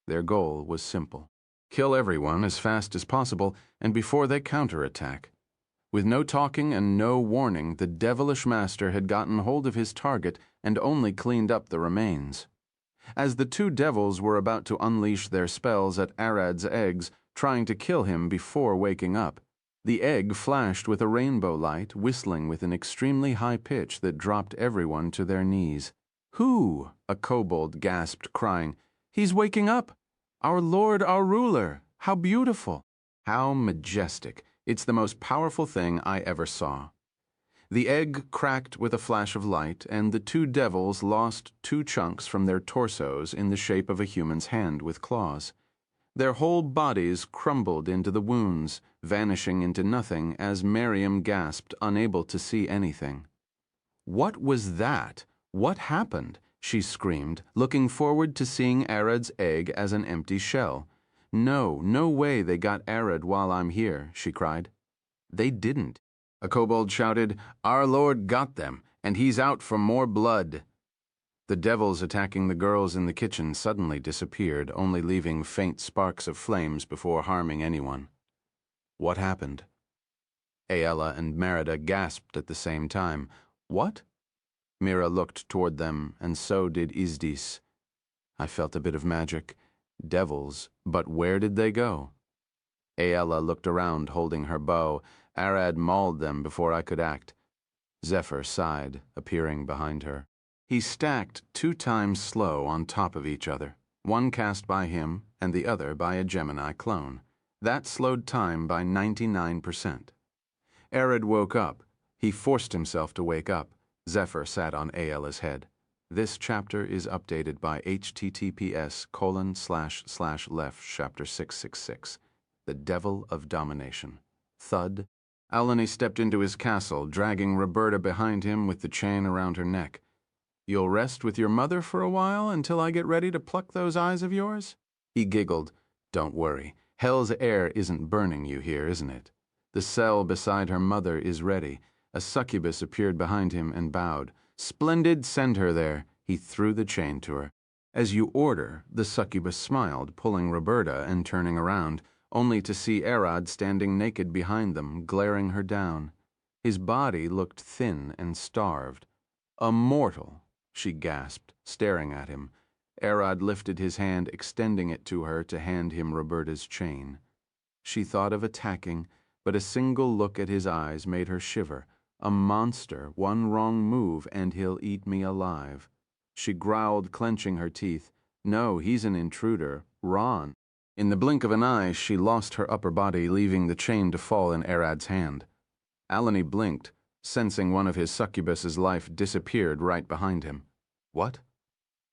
Their goal was simple. Kill everyone as fast as possible and before they counterattack. With no talking and no warning, the devilish master had gotten hold of his target and only cleaned up the remains. As the 2 devils were about to unleash their spells at Arad's eggs, trying to kill him before waking up, the egg flashed with a rainbow light, whistling with an extremely high pitch that dropped everyone to their knees. Who? A kobold gasped, crying. He's waking up! Our lord, our ruler! How beautiful! How majestic! It's the most powerful thing I ever saw. The egg cracked with a flash of light, and the two devils lost two chunks from their torsos in the shape of a human's hand with claws. Their whole bodies crumbled into the wounds, vanishing into nothing as Miriam gasped, unable to see anything. "What was that? What happened?" she screamed, looking forward to seeing Arad's egg as an empty shell. "No, no way they got Arad while I'm here," she cried. "They didn't." A kobold shouted, "Our Lord got them, and he's out for more blood." The devils attacking the girls in the kitchen suddenly disappeared, only leaving faint sparks of flames before harming anyone. What happened? Aella and Merida gasped at the same time. What? Mira looked toward them, and so did Izdis. I felt a bit of magic. Devils, but where did they go? Aella looked around, holding her bow. Arad mauled them before I could act. Zephyr sighed, appearing behind her. He stacked 2 times slow on top of each other, one cast by him and the other by a Gemini clone. That slowed time by 99%. Arad woke up. He forced himself to wake up. Zephyr sat on Aella's head. This chapter is updated by https://left chapter 666. The Devil of Domination. Thud. Alani stepped into his castle, dragging Roberta behind him with the chain around her neck. "You'll rest with your mother for a while until I get ready to pluck those eyes of yours?" He giggled. "Don't worry. Hell's air isn't burning you here, isn't it? The cell beside her mother is ready." A succubus appeared behind him and bowed. "Splendid, send her there." He threw the chain to her. "As you order," the succubus smiled, pulling Roberta and turning around, only to see Arad standing naked behind them, glaring her down. His body looked thin and starved. "A mortal," she gasped, staring at him. Arad lifted his hand, extending it to her to hand him Roberta's chain. She thought of attacking, but a single look at his eyes made her shiver. A monster, one wrong move, and he'll eat me alive. She growled, clenching her teeth. "No, he's an intruder. Ron." In the blink of an eye, she lost her upper body, leaving the chain to fall in Arad's hand. Alani blinked, sensing one of his succubus's life disappeared right behind him. What?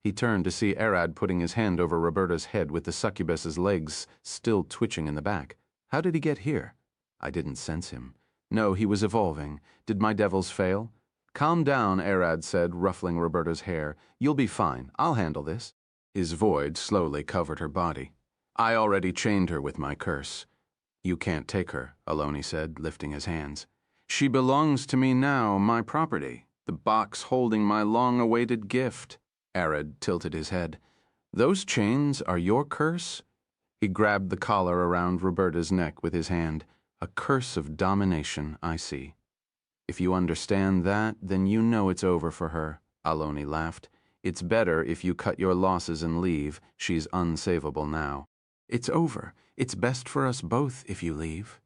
He turned to see Arad putting his hand over Roberta's head with the succubus's legs still twitching in the back. How did he get here? I didn't sense him. No, he was evolving. Did my devils fail? "Calm down," Arad said, ruffling Roberta's hair. "You'll be fine. I'll handle this." His void slowly covered her body. "I already chained her with my curse." "You can't take her," Aloni said, lifting his hands. "She belongs to me now, my property. The box holding my long-awaited gift." Arad tilted his head. "Those chains are your curse?" He grabbed the collar around Roberta's neck with his hand. "A curse of domination, I see. If you understand that, then you know it's over for her," Aloni laughed. "It's better if you cut your losses and leave. She's unsavable now." "It's over. It's best for us both if you leave.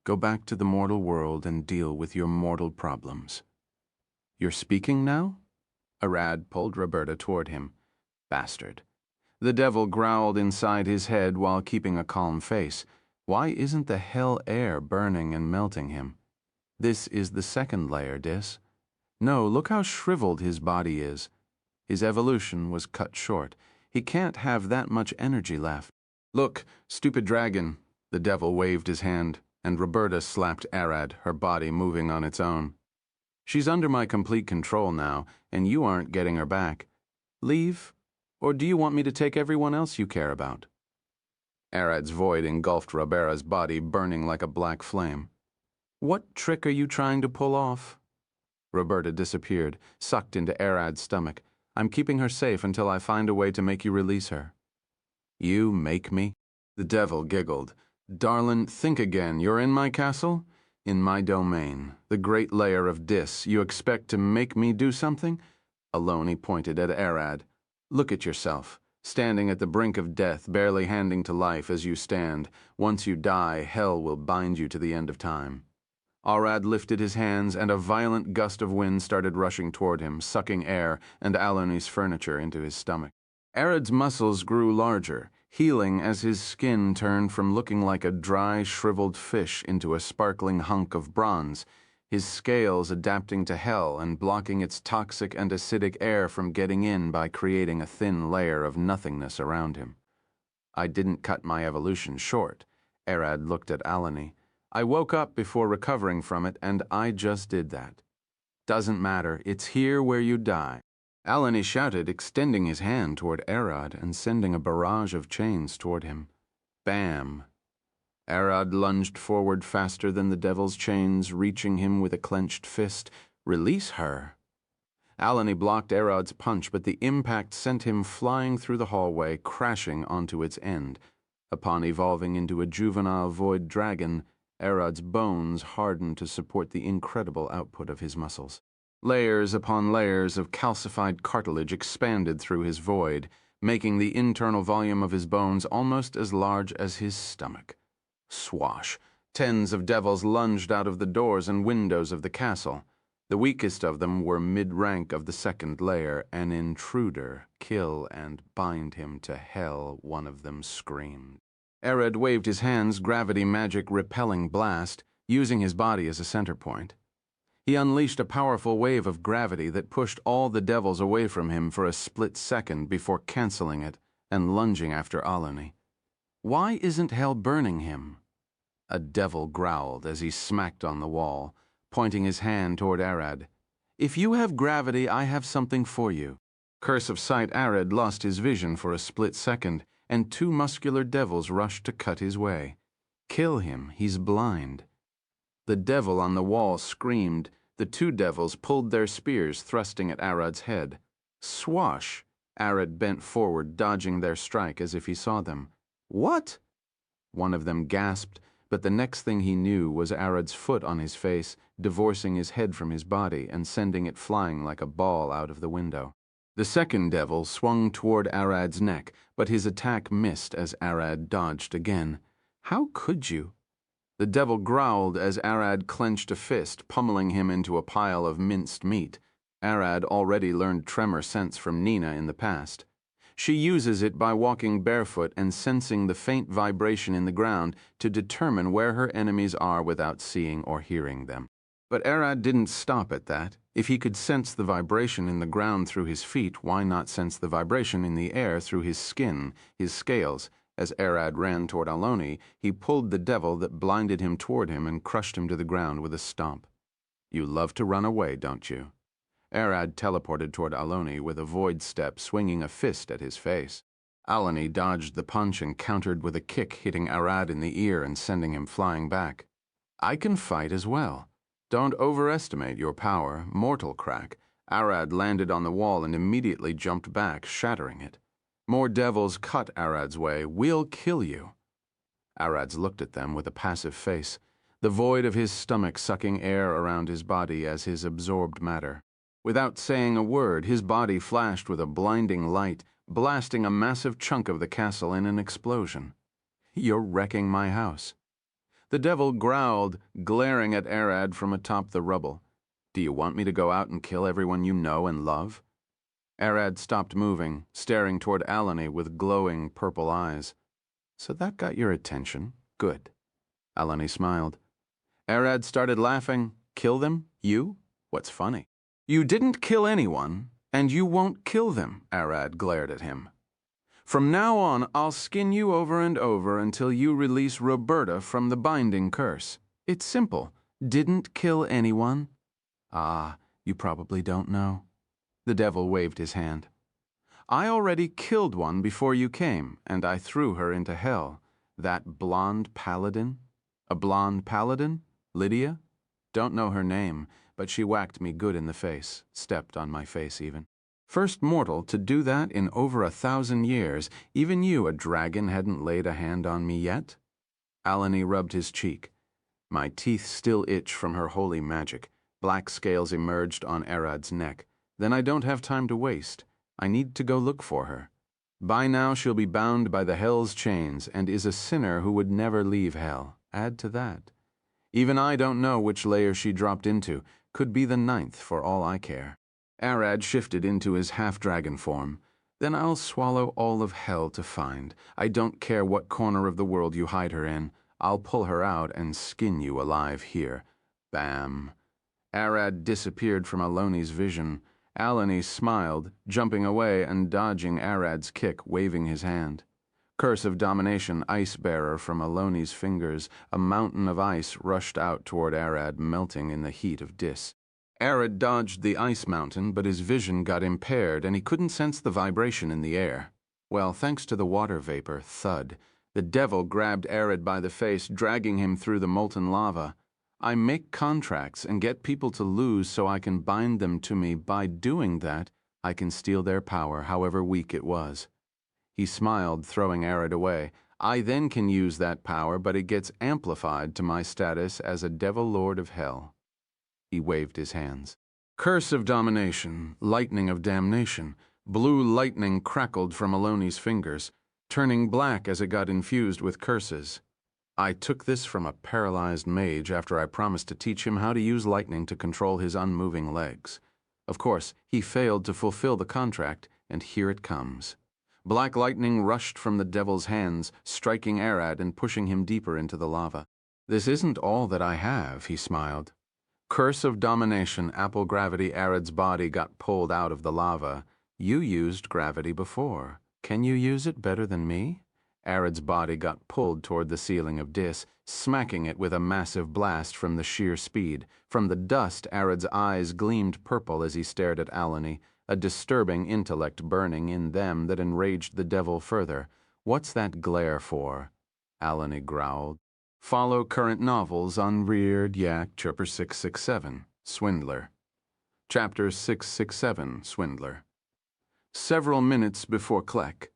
Go back to the mortal world and deal with your mortal problems." "You're speaking now?" Arad pulled Roberta toward him. Bastard. The devil growled inside his head while keeping a calm face. Why isn't the hell air burning and melting him? This is the second layer, Dis. No, look how shriveled his body is. His evolution was cut short. He can't have that much energy left. "Look, stupid dragon." The devil waved his hand, and Roberta slapped Arad, her body moving on its own. "She's under my complete control now, and you aren't getting her back. Leave? Or do you want me to take everyone else you care about?" Arad's void engulfed Roberta's body, burning like a black flame. "What trick are you trying to pull off?" Roberta disappeared, sucked into Arad's stomach. "I'm keeping her safe until I find a way to make you release her." "You make me?" The devil giggled. "Darlin', think again. You're in my castle? In my domain. The great layer of Dis. You expect to make me do something?" Aloni pointed at Arad. "Look at yourself. Standing at the brink of death, barely handing to life as you stand. Once you die, hell will bind you to the end of time." Arad lifted his hands, and a violent gust of wind started rushing toward him, sucking air and Aloni's furniture into his stomach. Arad's muscles grew larger. healing as his skin turned from looking like a dry, shriveled fish into a sparkling hunk of bronze, his scales adapting to hell and blocking its toxic and acidic air from getting in by creating a thin layer of nothingness around him. I didn't cut my evolution short. Arad looked at Alani. I woke up before recovering from it, and I just did that. Doesn't matter, it's here where you die. Alani shouted, extending his hand toward Arad and sending a barrage of chains toward him. Bam! Arad lunged forward faster than the devil's chains, reaching him with a clenched fist. Release her! Alani blocked Arad's punch, but the impact sent him flying through the hallway, crashing onto its end. Upon evolving into a juvenile void dragon, Arad's bones hardened to support the incredible output of his muscles. Layers upon layers of calcified cartilage expanded through his void, making the internal volume of his bones almost as large as his stomach. Swash! Tens of devils lunged out of the doors and windows of the castle. The weakest of them were mid-rank of the second layer. An intruder, kill and bind him to hell, one of them screamed. Arad waved his hands, gravity magic repelling blast, using his body as a center point. He unleashed a powerful wave of gravity that pushed all the devils away from him for a split second before canceling it and lunging after Alani. Why isn't hell burning him? A devil growled as he smacked on the wall, pointing his hand toward Arad. If you have gravity, I have something for you. Curse of Sight Arad lost his vision for a split second, and two muscular devils rushed to cut his way. Kill him, he's blind. The devil on the wall screamed. The two devils pulled their spears, thrusting at Arad's head. Swash! Arad bent forward, dodging their strike as if he saw them. What? One of them gasped, but the next thing he knew was Arad's foot on his face, divorcing his head from his body and sending it flying like a ball out of the window. The second devil swung toward Arad's neck, but his attack missed as Arad dodged again. How could you? The devil growled as Arad clenched a fist, pummeling him into a pile of minced meat. Arad already learned tremor sense from Nina in the past. She uses it by walking barefoot and sensing the faint vibration in the ground to determine where her enemies are without seeing or hearing them. But Arad didn't stop at that. If he could sense the vibration in the ground through his feet, why not sense the vibration in the air through his skin, his scales? As Arad ran toward Aloni, he pulled the devil that blinded him toward him and crushed him to the ground with a stomp. You love to run away, don't you? Arad teleported toward Aloni with a void step, swinging a fist at his face. Alani dodged the punch and countered with a kick, hitting Arad in the ear and sending him flying back. I can fight as well. Don't overestimate your power, mortal crack. Arad landed on the wall and immediately jumped back, shattering it. More devils cut Arad's way. We'll kill you. Arad looked at them with a passive face, the void of his stomach sucking air around his body as his absorbed matter. Without saying a word, his body flashed with a blinding light, blasting a massive chunk of the castle in an explosion. You're wrecking my house. The devil growled, glaring at Arad from atop the rubble. Do you want me to go out and kill everyone you know and love? Arad stopped moving, staring toward Alani with glowing purple eyes. So that got your attention. Good. Alani smiled. Arad started laughing. Kill them? You? What's funny? You didn't kill anyone, and you won't kill them, Arad glared at him. From now on, I'll skin you over and over until you release Roberta from the binding curse. It's simple. Didn't kill anyone. Ah, you probably don't know. The devil waved his hand. I already killed one before you came, and I threw her into hell. That blonde paladin? A blonde paladin? Lydia? Don't know her name, but she whacked me good in the face, stepped on my face even. First mortal to do that in over 1,000 years. Even you, a dragon, hadn't laid a hand on me yet? Alani rubbed his cheek. My teeth still itch from her holy magic. Black scales emerged on Arad's neck. Then I don't have time to waste. I need to go look for her. By now she'll be bound by the hell's chains and is a sinner who would never leave hell. Add to that. Even I don't know which layer she dropped into. Could be the 9th for all I care. Arad shifted into his half-dragon form. Then I'll swallow all of hell to find. I don't care what corner of the world you hide her in. I'll pull her out and skin you alive here. Bam. Arad disappeared from Aloni's vision. Alani smiled, jumping away and dodging Arad's kick, waving his hand. Curse of Domination, Ice Bearer from Aloni's fingers, a mountain of ice rushed out toward Arad, melting in the heat of Dis. Arad dodged the ice mountain, but his vision got impaired and he couldn't sense the vibration in the air. Well, thanks to the water vapor, thud, the devil grabbed Arad by the face, dragging him through the molten lava. I make contracts and get people to lose so I can bind them to me. By doing that, I can steal their power, however weak it was. He smiled, throwing Arad away. I then can use that power, but it gets amplified to my status as a devil lord of hell. He waved his hands. Curse of Domination, Lightning of Damnation. Blue lightning crackled from Aloni's fingers, turning black as it got infused with curses. I took this from a paralyzed mage after I promised to teach him how to use lightning to control his unmoving legs. Of course, he failed to fulfill the contract, and here it comes. Black lightning rushed from the devil's hands, striking Arad and pushing him deeper into the lava. This isn't all that I have, he smiled. Curse of Domination, Apple Gravity. Arad's body got pulled out of the lava. You used gravity before. Can you use it better than me? Arad's body got pulled toward the ceiling of Dis, smacking it with a massive blast from the sheer speed. From the dust, Arad's eyes gleamed purple as he stared at Alani, a disturbing intellect burning in them that enraged the devil further. What's that glare for? Alani growled. Follow current novels on Reared Yak Chirper 667, Swindler. Chapter 667, Swindler. Several minutes before Kleck,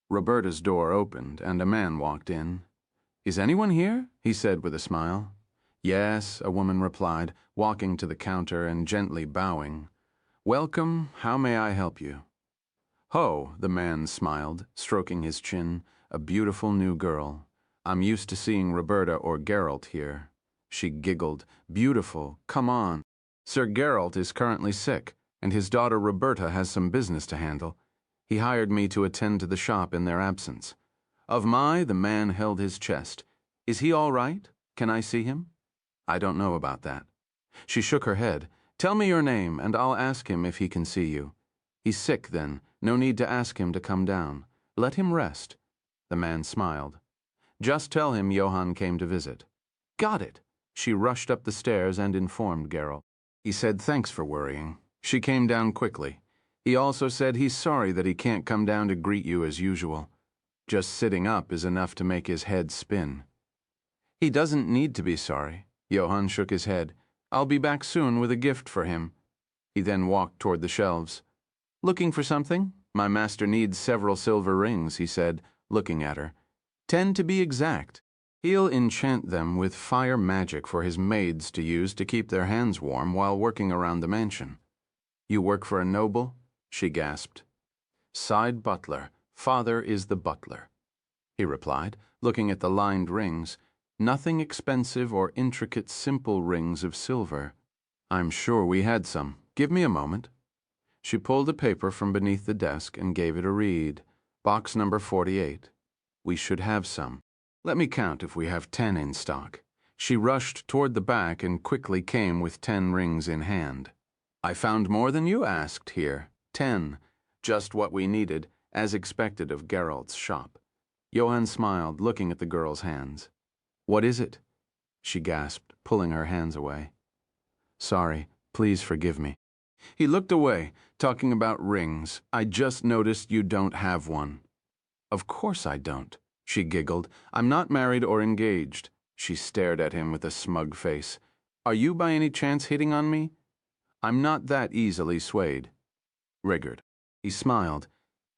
Roberta's door opened and a man walked in. Is anyone here? He said with a smile. Yes, a woman replied, walking to the counter and gently bowing. Welcome, how may I help you? Ho, the man smiled, stroking his chin, a beautiful new girl. I'm used to seeing Roberta or Geralt here. She giggled. Beautiful, come on. Sir Geralt is currently sick, and his daughter Roberta has some business to handle. He hired me to attend to the shop in their absence. The man held his chest. Is he all right? Can I see him? I don't know about that. She shook her head. Tell me your name, and I'll ask him if he can see you. He's sick, then. No need to ask him to come down. Let him rest. The man smiled. Just tell him Johann came to visit. Got it. She rushed up the stairs and informed Geralt. He said thanks for worrying. She came down quickly. He also said he's sorry that he can't come down to greet you as usual. Just sitting up is enough to make his head spin. He doesn't need to be sorry. Johann shook his head. I'll be back soon with a gift for him. He then walked toward the shelves. Looking for something? My master needs several silver rings, he said, looking at her. 10 to be exact. He'll enchant them with fire magic for his maids to use to keep their hands warm while working around the mansion. You work for a noble? She gasped. Side butler. Father is the butler, he replied, looking at the lined rings. Nothing expensive or intricate, simple rings of silver. I'm sure we had some. Give me a moment. She pulled a paper from beneath the desk and gave it a read. Box number 48. We should have some. Let me count if we have 10 in stock. She rushed toward the back and quickly came with 10 rings in hand. I found more than you asked here. 10. Just what we needed, as expected of Geralt's shop. Johann smiled, looking at the girl's hands. What is it? She gasped, pulling her hands away. Sorry, please forgive me. He looked away, talking about rings. I just noticed you don't have one. Of course I don't, she giggled. I'm not married or engaged. She stared at him with a smug face. Are you by any chance hitting on me? I'm not that easily swayed. Riggered. He smiled.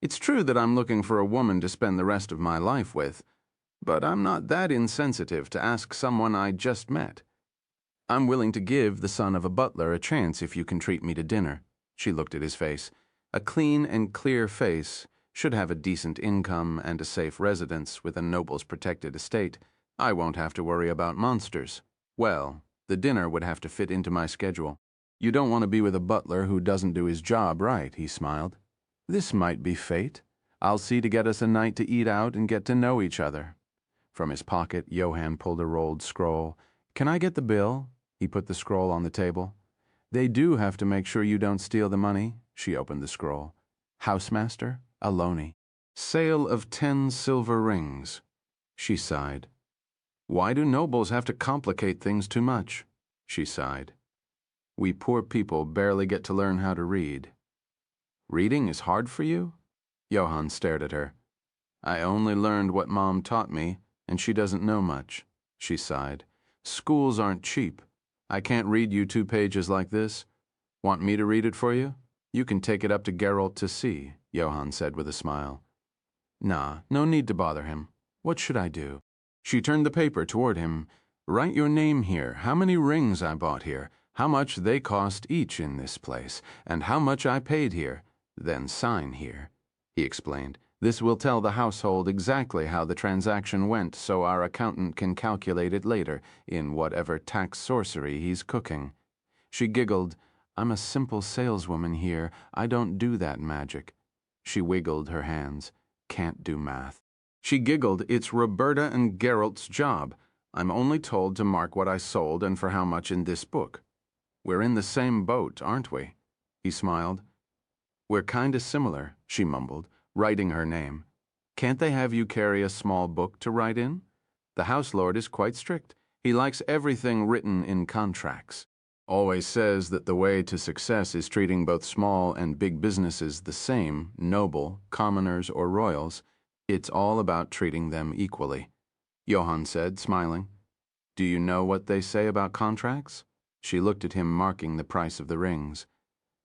It's true that I'm looking for a woman to spend the rest of my life with, but I'm not that insensitive to ask someone I just met. I'm willing to give the son of a butler a chance if you can treat me to dinner. She looked at his face. A clean and clear face, should have a decent income and a safe residence with a noble's protected estate. I won't have to worry about monsters. Well, the dinner would have to fit into my schedule. You don't want to be with a butler who doesn't do his job right, he smiled. This might be fate. I'll see to get us a night to eat out and get to know each other. From his pocket, Johann pulled a rolled scroll. Can I get the bill? He put the scroll on the table. They do have to make sure you don't steal the money. She opened the scroll. Housemaster, Aloni. Sale of 10 silver rings. She sighed. Why do nobles have to complicate things too much? She sighed. We poor people barely get to learn how to read. Reading is hard for you? Johann stared at her. I only learned what Mom taught me, and she doesn't know much. She sighed. Schools aren't cheap. I can't read you 2 pages like this. Want me to read it for you? You can take it up to Geralt to see, Johann said with a smile. Nah, no need to bother him. What should I do? She turned the paper toward him. Write your name here, how many rings I bought here, how much they cost each in this place, and how much I paid here. Then sign here, he explained. This will tell the household exactly how the transaction went so our accountant can calculate it later in whatever tax sorcery he's cooking. She giggled. I'm a simple saleswoman here. I don't do that magic. She wiggled her hands. Can't do math. She giggled. It's Roberta and Geralt's job. I'm only told to mark what I sold and for how much in this book. We're in the same boat, aren't we? He smiled. We're kinda similar, she mumbled, writing her name. Can't they have you carry a small book to write in? The house lord is quite strict. He likes everything written in contracts. Always says that the way to success is treating both small and big businesses the same, noble, commoners, or royals. It's all about treating them equally. Johann said, smiling. Do you know what they say about contracts? She looked at him, marking the price of the rings.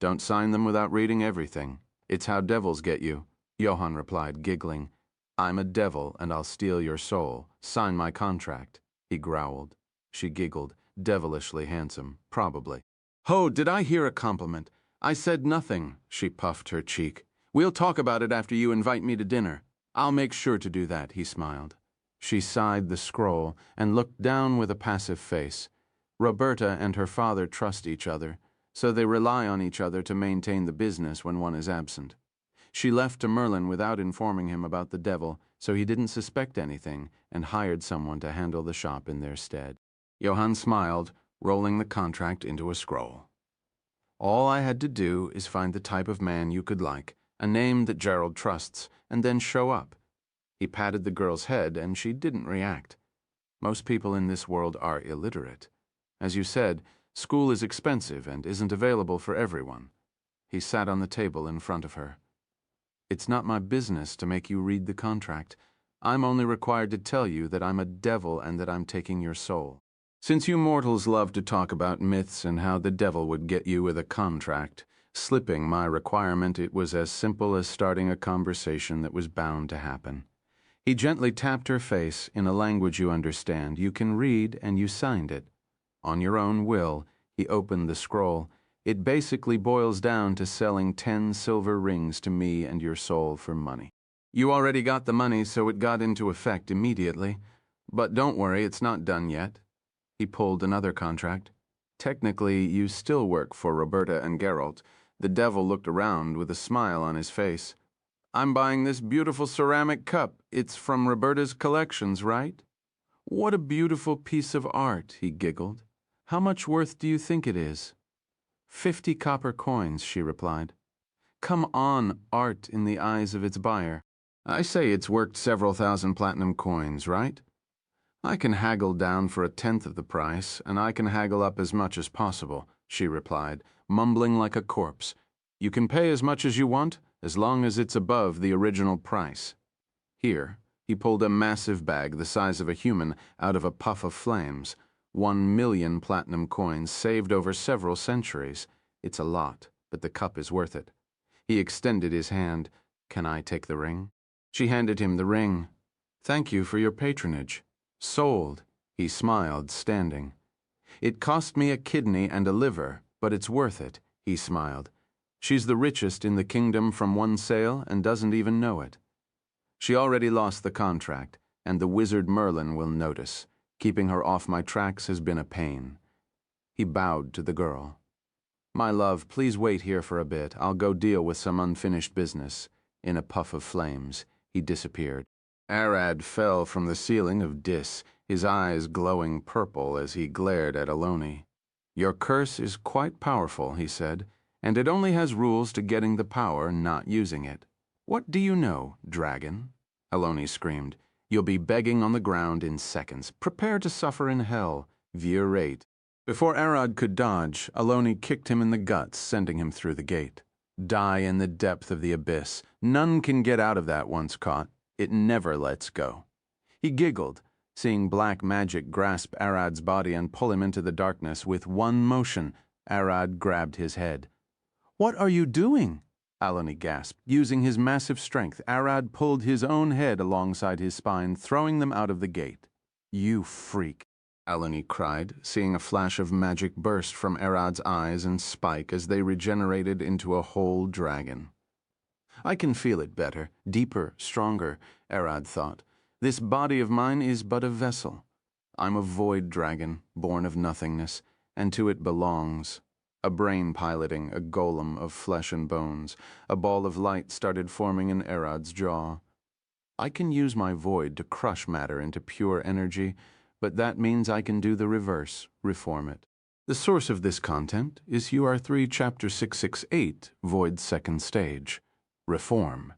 Don't sign them without reading everything. It's how devils get you, Johann replied, giggling. I'm a devil, and I'll steal your soul. Sign my contract, he growled. She giggled, devilishly handsome, probably. Ho, did I hear a compliment? I said nothing, she puffed her cheek. We'll talk about it after you invite me to dinner. I'll make sure to do that, he smiled. She sighed the scroll and looked down with a passive face. Roberta and her father trust each other, so they rely on each other to maintain the business when one is absent. She left to Merlin without informing him about the devil, so he didn't suspect anything and hired someone to handle the shop in their stead. Johann smiled, rolling the contract into a scroll. All I had to do is find the type of man you could like, a name that Gerald trusts, and then show up. He patted the girl's head, and she didn't react. Most people in this world are illiterate. As you said, school is expensive and isn't available for everyone. He sat on the table in front of her. It's not my business to make you read the contract. I'm only required to tell you that I'm a devil and that I'm taking your soul. Since you mortals love to talk about myths and how the devil would get you with a contract, slipping my requirement, it was as simple as starting a conversation that was bound to happen. He gently tapped her face in a language you understand. You can read, and you signed it. On your own will, he opened the scroll. It basically boils down to selling 10 silver rings to me and your soul for money. You already got the money, so it got into effect immediately. But don't worry, it's not done yet. He pulled another contract. Technically, you still work for Roberta and Geralt. The devil looked around with a smile on his face. I'm buying this beautiful ceramic cup. It's from Roberta's collections, right? What a beautiful piece of art, he giggled. How much worth do you think it is? 50 copper coins, she replied. Come on, art in the eyes of its buyer. I say it's worth several thousand platinum coins, right? I can haggle down for 1/10 of the price, and I can haggle up as much as possible, she replied, mumbling like a corpse. You can pay as much as you want, as long as it's above the original price. Here, he pulled a massive bag the size of a human out of a puff of flames. 1,000,000 platinum coins saved over several centuries. It's a lot, but the cup is worth it. He extended his hand. Can I take the ring? She handed him the ring. Thank you for your patronage. Sold. He smiled, standing. It cost me a kidney and a liver, but it's worth it, he smiled. She's the richest in the kingdom from one sale and doesn't even know it. She already lost the contract, and the wizard Merlin will notice. Keeping her off my tracks has been a pain. He bowed to the girl. My love, please wait here for a bit. I'll go deal with some unfinished business. In a puff of flames, he disappeared. Arad fell from the ceiling of Dis, his eyes glowing purple as he glared at Aloni. Your curse is quite powerful, he said, and it only has rules to getting the power, not using it. What do you know, dragon? Aloni screamed. You'll be begging on the ground in seconds. Prepare to suffer in hell. Veer rate. Before Arad could dodge, Aloni kicked him in the guts, sending him through the gate. Die in the depth of the abyss. None can get out of that once caught. It never lets go. He giggled, seeing black magic grasp Arad's body and pull him into the darkness with one motion. Arad grabbed his head. What are you doing? Aloni gasped. Using his massive strength, Arad pulled his own head alongside his spine, throwing them out of the gate. You freak, Aloni cried, seeing a flash of magic burst from Arad's eyes and spike as they regenerated into a whole dragon. I can feel it better, deeper, stronger, Arad thought. This body of mine is but a vessel. I'm a void dragon, born of nothingness, and to it belongs. A brain piloting a golem of flesh and bones, a ball of light started forming in Arad's jaw. I can use my void to crush matter into pure energy, but that means I can do the reverse, reform it. The source of this content is UR3 Chapter 668, Void's Second Stage, Reform.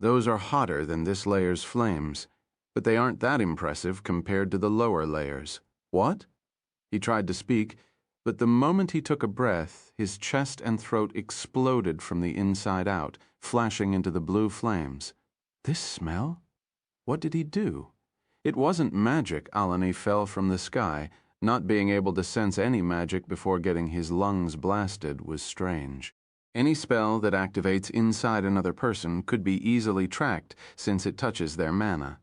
Those are hotter than this layer's flames, but they aren't that impressive compared to the lower layers. What? He tried to speak, but the moment he took a breath, his chest and throat exploded from the inside out, flashing into the blue flames. This smell? What did he do? It wasn't magic. Alani fell from the sky. Not being able to sense any magic before getting his lungs blasted was strange. Any spell that activates inside another person could be easily tracked since it touches their mana.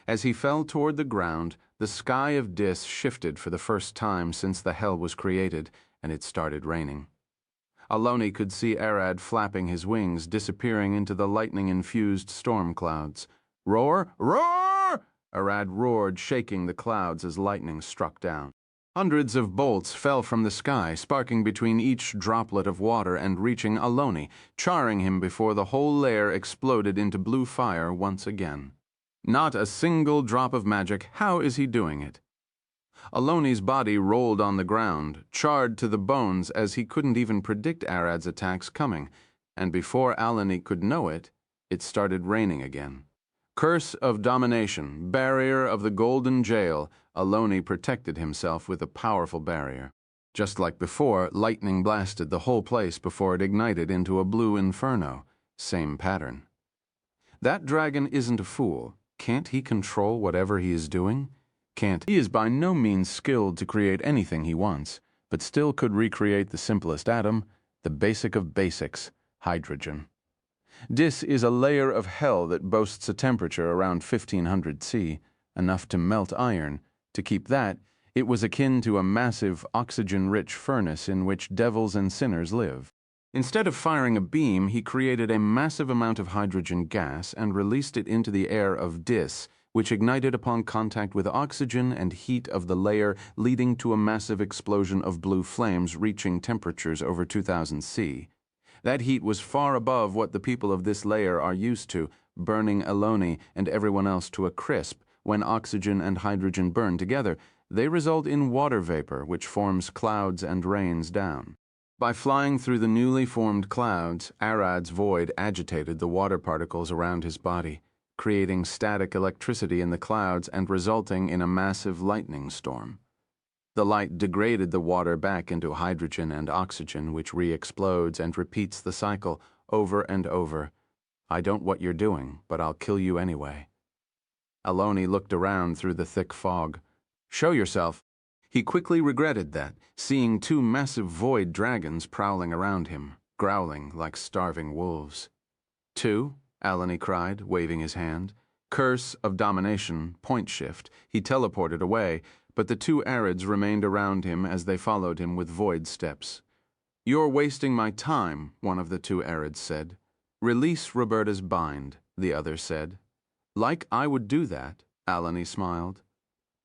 As he fell toward the ground, the sky of Dis shifted for the first time since the hell was created, and it started raining. Aloni could see Arad flapping his wings, disappearing into the lightning-infused storm clouds. Roar! Roar! Arad roared, shaking the clouds as lightning struck down. Hundreds of bolts fell from the sky, sparking between each droplet of water and reaching Aloni, charring him before the whole lair exploded into blue fire once again. Not a single drop of magic. How is he doing it? Aloni's body rolled on the ground, charred to the bones as he couldn't even predict Arad's attacks coming, and before Alani could know it, it started raining again. Curse of domination, barrier of the golden jail, Aloni protected himself with a powerful barrier. Just like before, lightning blasted the whole place before it ignited into a blue inferno. Same pattern. That dragon isn't a fool. Can't he control whatever he is doing? He is by no means skilled to create anything he wants, but still could recreate the simplest atom, the basic of basics, hydrogen. Dis is a layer of hell that boasts a temperature around 1500 C, enough to melt iron. To keep that, it was akin to a massive oxygen-rich furnace in which devils and sinners live. Instead of firing a beam, he created a massive amount of hydrogen gas and released it into the air of Dis, which ignited upon contact with oxygen and heat of the layer, leading to a massive explosion of blue flames reaching temperatures over 2000 C. That heat was far above what the people of this layer are used to, burning Aloni and everyone else to a crisp. When oxygen and hydrogen burn together, they result in water vapor, which forms clouds and rains down. By flying through the newly formed clouds, Arad's void agitated the water particles around his body, creating static electricity in the clouds and resulting in a massive lightning storm. The light degraded the water back into hydrogen and oxygen, which re-explodes and repeats the cycle over and over. I don't what you're doing, but I'll kill you anyway. Aloni looked around through the thick fog. Show yourself. He quickly regretted that, seeing two massive void dragons prowling around him, growling like starving wolves. Two? Alani cried, waving his hand. Curse of domination, point shift. He teleported away, but the two Arids remained around him as they followed him with void steps. You're wasting my time, one of the two Arids said. Release Roberta's bind, the other said. Like I would do that, Alani smiled.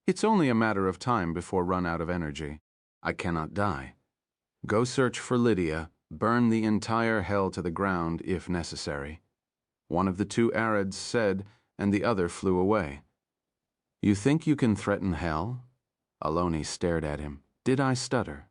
It's only a matter of time before run out of energy. I cannot die. Go search for Lydia, burn the entire hell to the ground if necessary. One of the two Arids said, and the other flew away. You think you can threaten hell? Aloni stared at him. Did I stutter?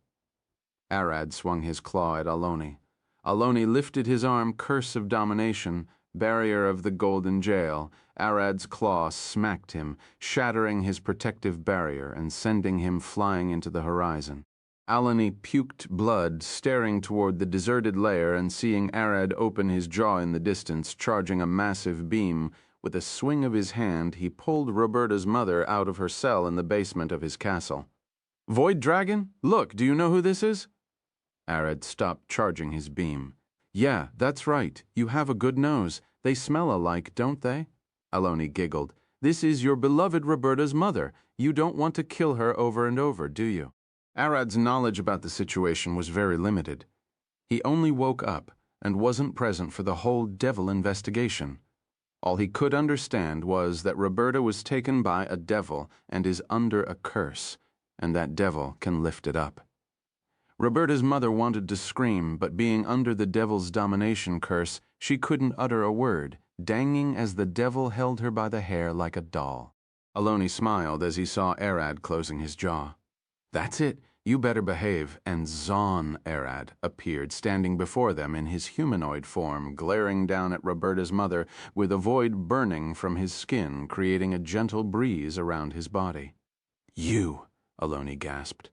Arad swung his claw at Aloni. Aloni lifted his arm, curse of domination, barrier of the golden jail. Arad's claw smacked him, shattering his protective barrier and sending him flying into the horizon. Alani puked blood, staring toward the deserted lair and seeing Arad open his jaw in the distance, charging a massive beam. With a swing of his hand, he pulled Roberta's mother out of her cell in the basement of his castle. Void Dragon? Look, do you know who this is? Arad stopped charging his beam. Yeah, that's right. You have a good nose. They smell alike, don't they? Aloni giggled. This is your beloved Roberta's mother. You don't want to kill her over and over, do you? Arad's knowledge about the situation was very limited. He only woke up and wasn't present for the whole devil investigation. All he could understand was that Roberta was taken by a devil and is under a curse, and that devil can lift it up. Roberta's mother wanted to scream, but being under the devil's domination curse, she couldn't utter a word, dangling as the devil held her by the hair like a doll. Aloni smiled as he saw Arad closing his jaw. That's it. You better behave, and Zon Arad appeared, standing before them in his humanoid form, glaring down at Roberta's mother, with a void burning from his skin, creating a gentle breeze around his body. You, Aloni gasped.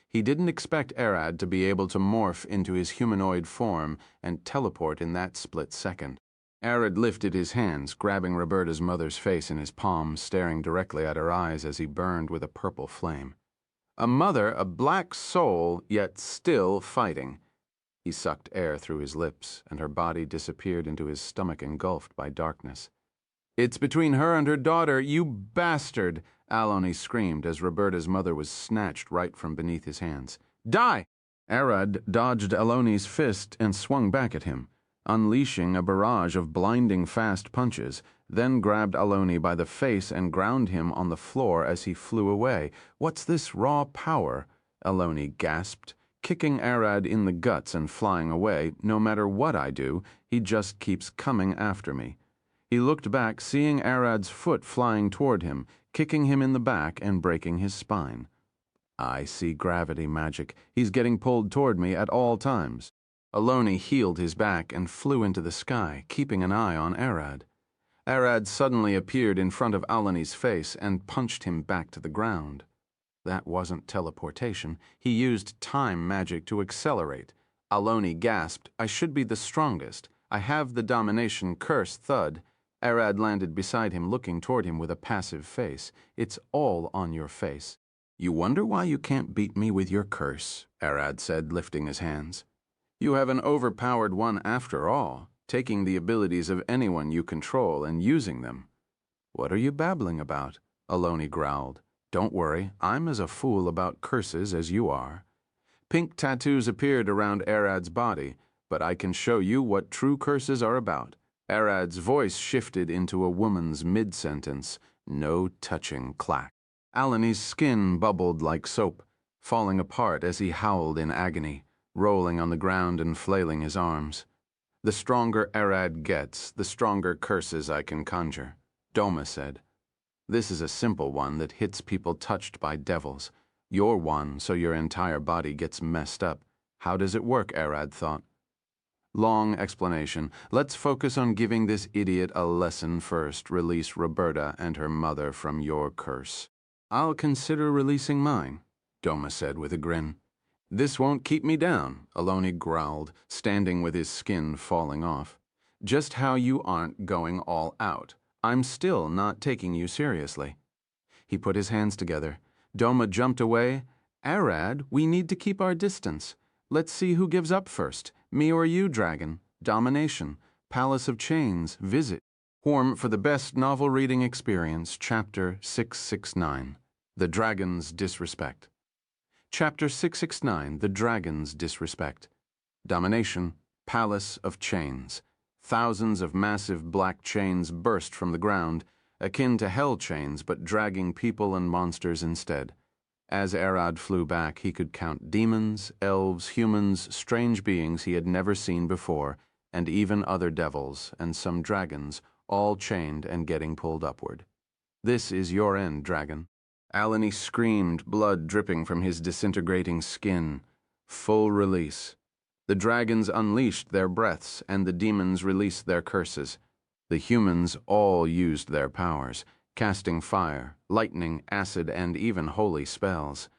He didn't expect Arad to be able to morph into his humanoid form and teleport in that split second. Arad lifted his hands, grabbing Roberta's mother's face in his palms, staring directly at her eyes as he burned with a purple flame. A mother, a black soul, yet still fighting. He sucked air through his lips, and her body disappeared into his stomach, engulfed by darkness. "It's between her and her daughter, you bastard!" Aloni screamed as Roberta's mother was snatched right from beneath his hands. "Die!" Arad dodged Aloni's fist and swung back at him, unleashing a barrage of blinding fast punches, then grabbed Aloni by the face and ground him on the floor as he flew away. "What's this raw power?" Aloni gasped, kicking Arad in the guts and flying away. "No matter what I do, he just keeps coming after me." He looked back, seeing Arad's foot flying toward him, kicking him in the back and breaking his spine. "I see gravity magic. He's getting pulled toward me at all times." Aloni heeled his back and flew into the sky, keeping an eye on Arad. Arad suddenly appeared in front of Aloni's face and punched him back to the ground. That wasn't teleportation. He used time magic to accelerate. Aloni gasped, "I should be the strongest. I have the domination curse, thud." Arad landed beside him, looking toward him with a passive face. "It's all on your face." "You wonder why you can't beat me with your curse," Arad said, lifting his hands. "You have an overpowered one after all, taking the abilities of anyone you control and using them." "What are you babbling about?" Aloni growled. "Don't worry, I'm as a fool about curses as you are." Pink tattoos appeared around Arad's body, but I can show you what true curses are about. Arad's voice shifted into a woman's mid-sentence. No touching clack. Aloni's skin bubbled like soap, falling apart as he howled in agony, rolling on the ground and flailing his arms. "The stronger Arad gets, the stronger curses I can conjure," Doma said. "This is a simple one that hits people touched by devils. You're one, so your entire body gets messed up. How does it work?" Arad thought. Long explanation. Let's focus on giving this idiot a lesson first. Release Roberta and her mother from your curse. "I'll consider releasing mine," Doma said with a grin. "This won't keep me down," Aloni growled, standing with his skin falling off. "Just how you aren't going all out. I'm still not taking you seriously." He put his hands together. Doma jumped away. "Arad, we need to keep our distance. Let's see who gives up first. Me or you, dragon? Domination. Palace of Chains. Visit." Horm for the best novel reading experience, Chapter 669. The Dragon's Disrespect. Chapter 669, The Dragon's Disrespect. Domination, Palace of Chains. Thousands of massive black chains burst from the ground, akin to hell chains, but dragging people and monsters instead. As Arad flew back, he could count demons, elves, humans, strange beings he had never seen before, and even other devils and some dragons, all chained and getting pulled upward. "This is your end, dragon." Aloni screamed, blood dripping from his disintegrating skin. Full release. The dragons unleashed their breaths, and the demons released their curses. The humans all used their powers, casting fire, lightning, acid, and even holy spells.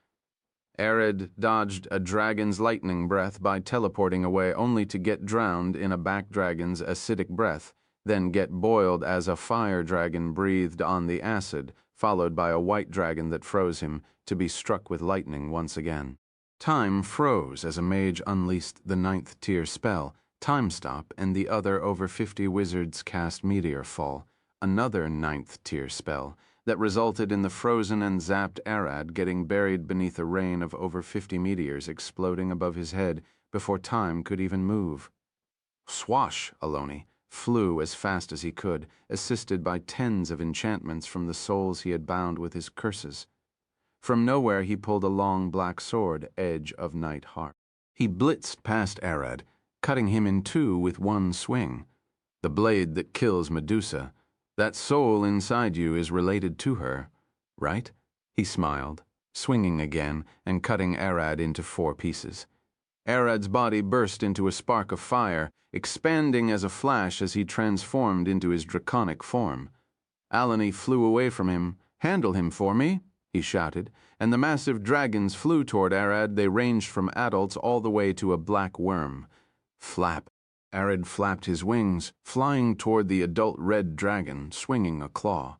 Arad dodged a dragon's lightning breath by teleporting away, only to get drowned in a back dragon's acidic breath, then get boiled as a fire dragon breathed on the acid, followed by a white dragon that froze him, to be struck with lightning once again. Time froze as a mage unleashed the 9th tier spell, Time Stop, and the other over 50 wizards cast Meteor Fall, another 9th tier spell, that resulted in the frozen and zapped Arad getting buried beneath a rain of over 50 meteors exploding above his head before Time could even move. Swash, Aloni flew as fast as he could, assisted by tens of enchantments from the souls he had bound with his curses. From nowhere he pulled a long black sword, edge of night harp. He blitzed past Arad, cutting him in two with one swing. The blade that kills Medusa. That soul inside you is related to her, right? He smiled. swinging again and cutting Arad into 4 pieces. Arad's body burst into a spark of fire, expanding as a flash as he transformed into his draconic form. Alani flew away from him. "Handle him for me," he shouted, and the massive dragons flew toward Arad. They ranged from adults all the way to a black worm. Flap. Arad flapped his wings, flying toward the adult red dragon, swinging a claw.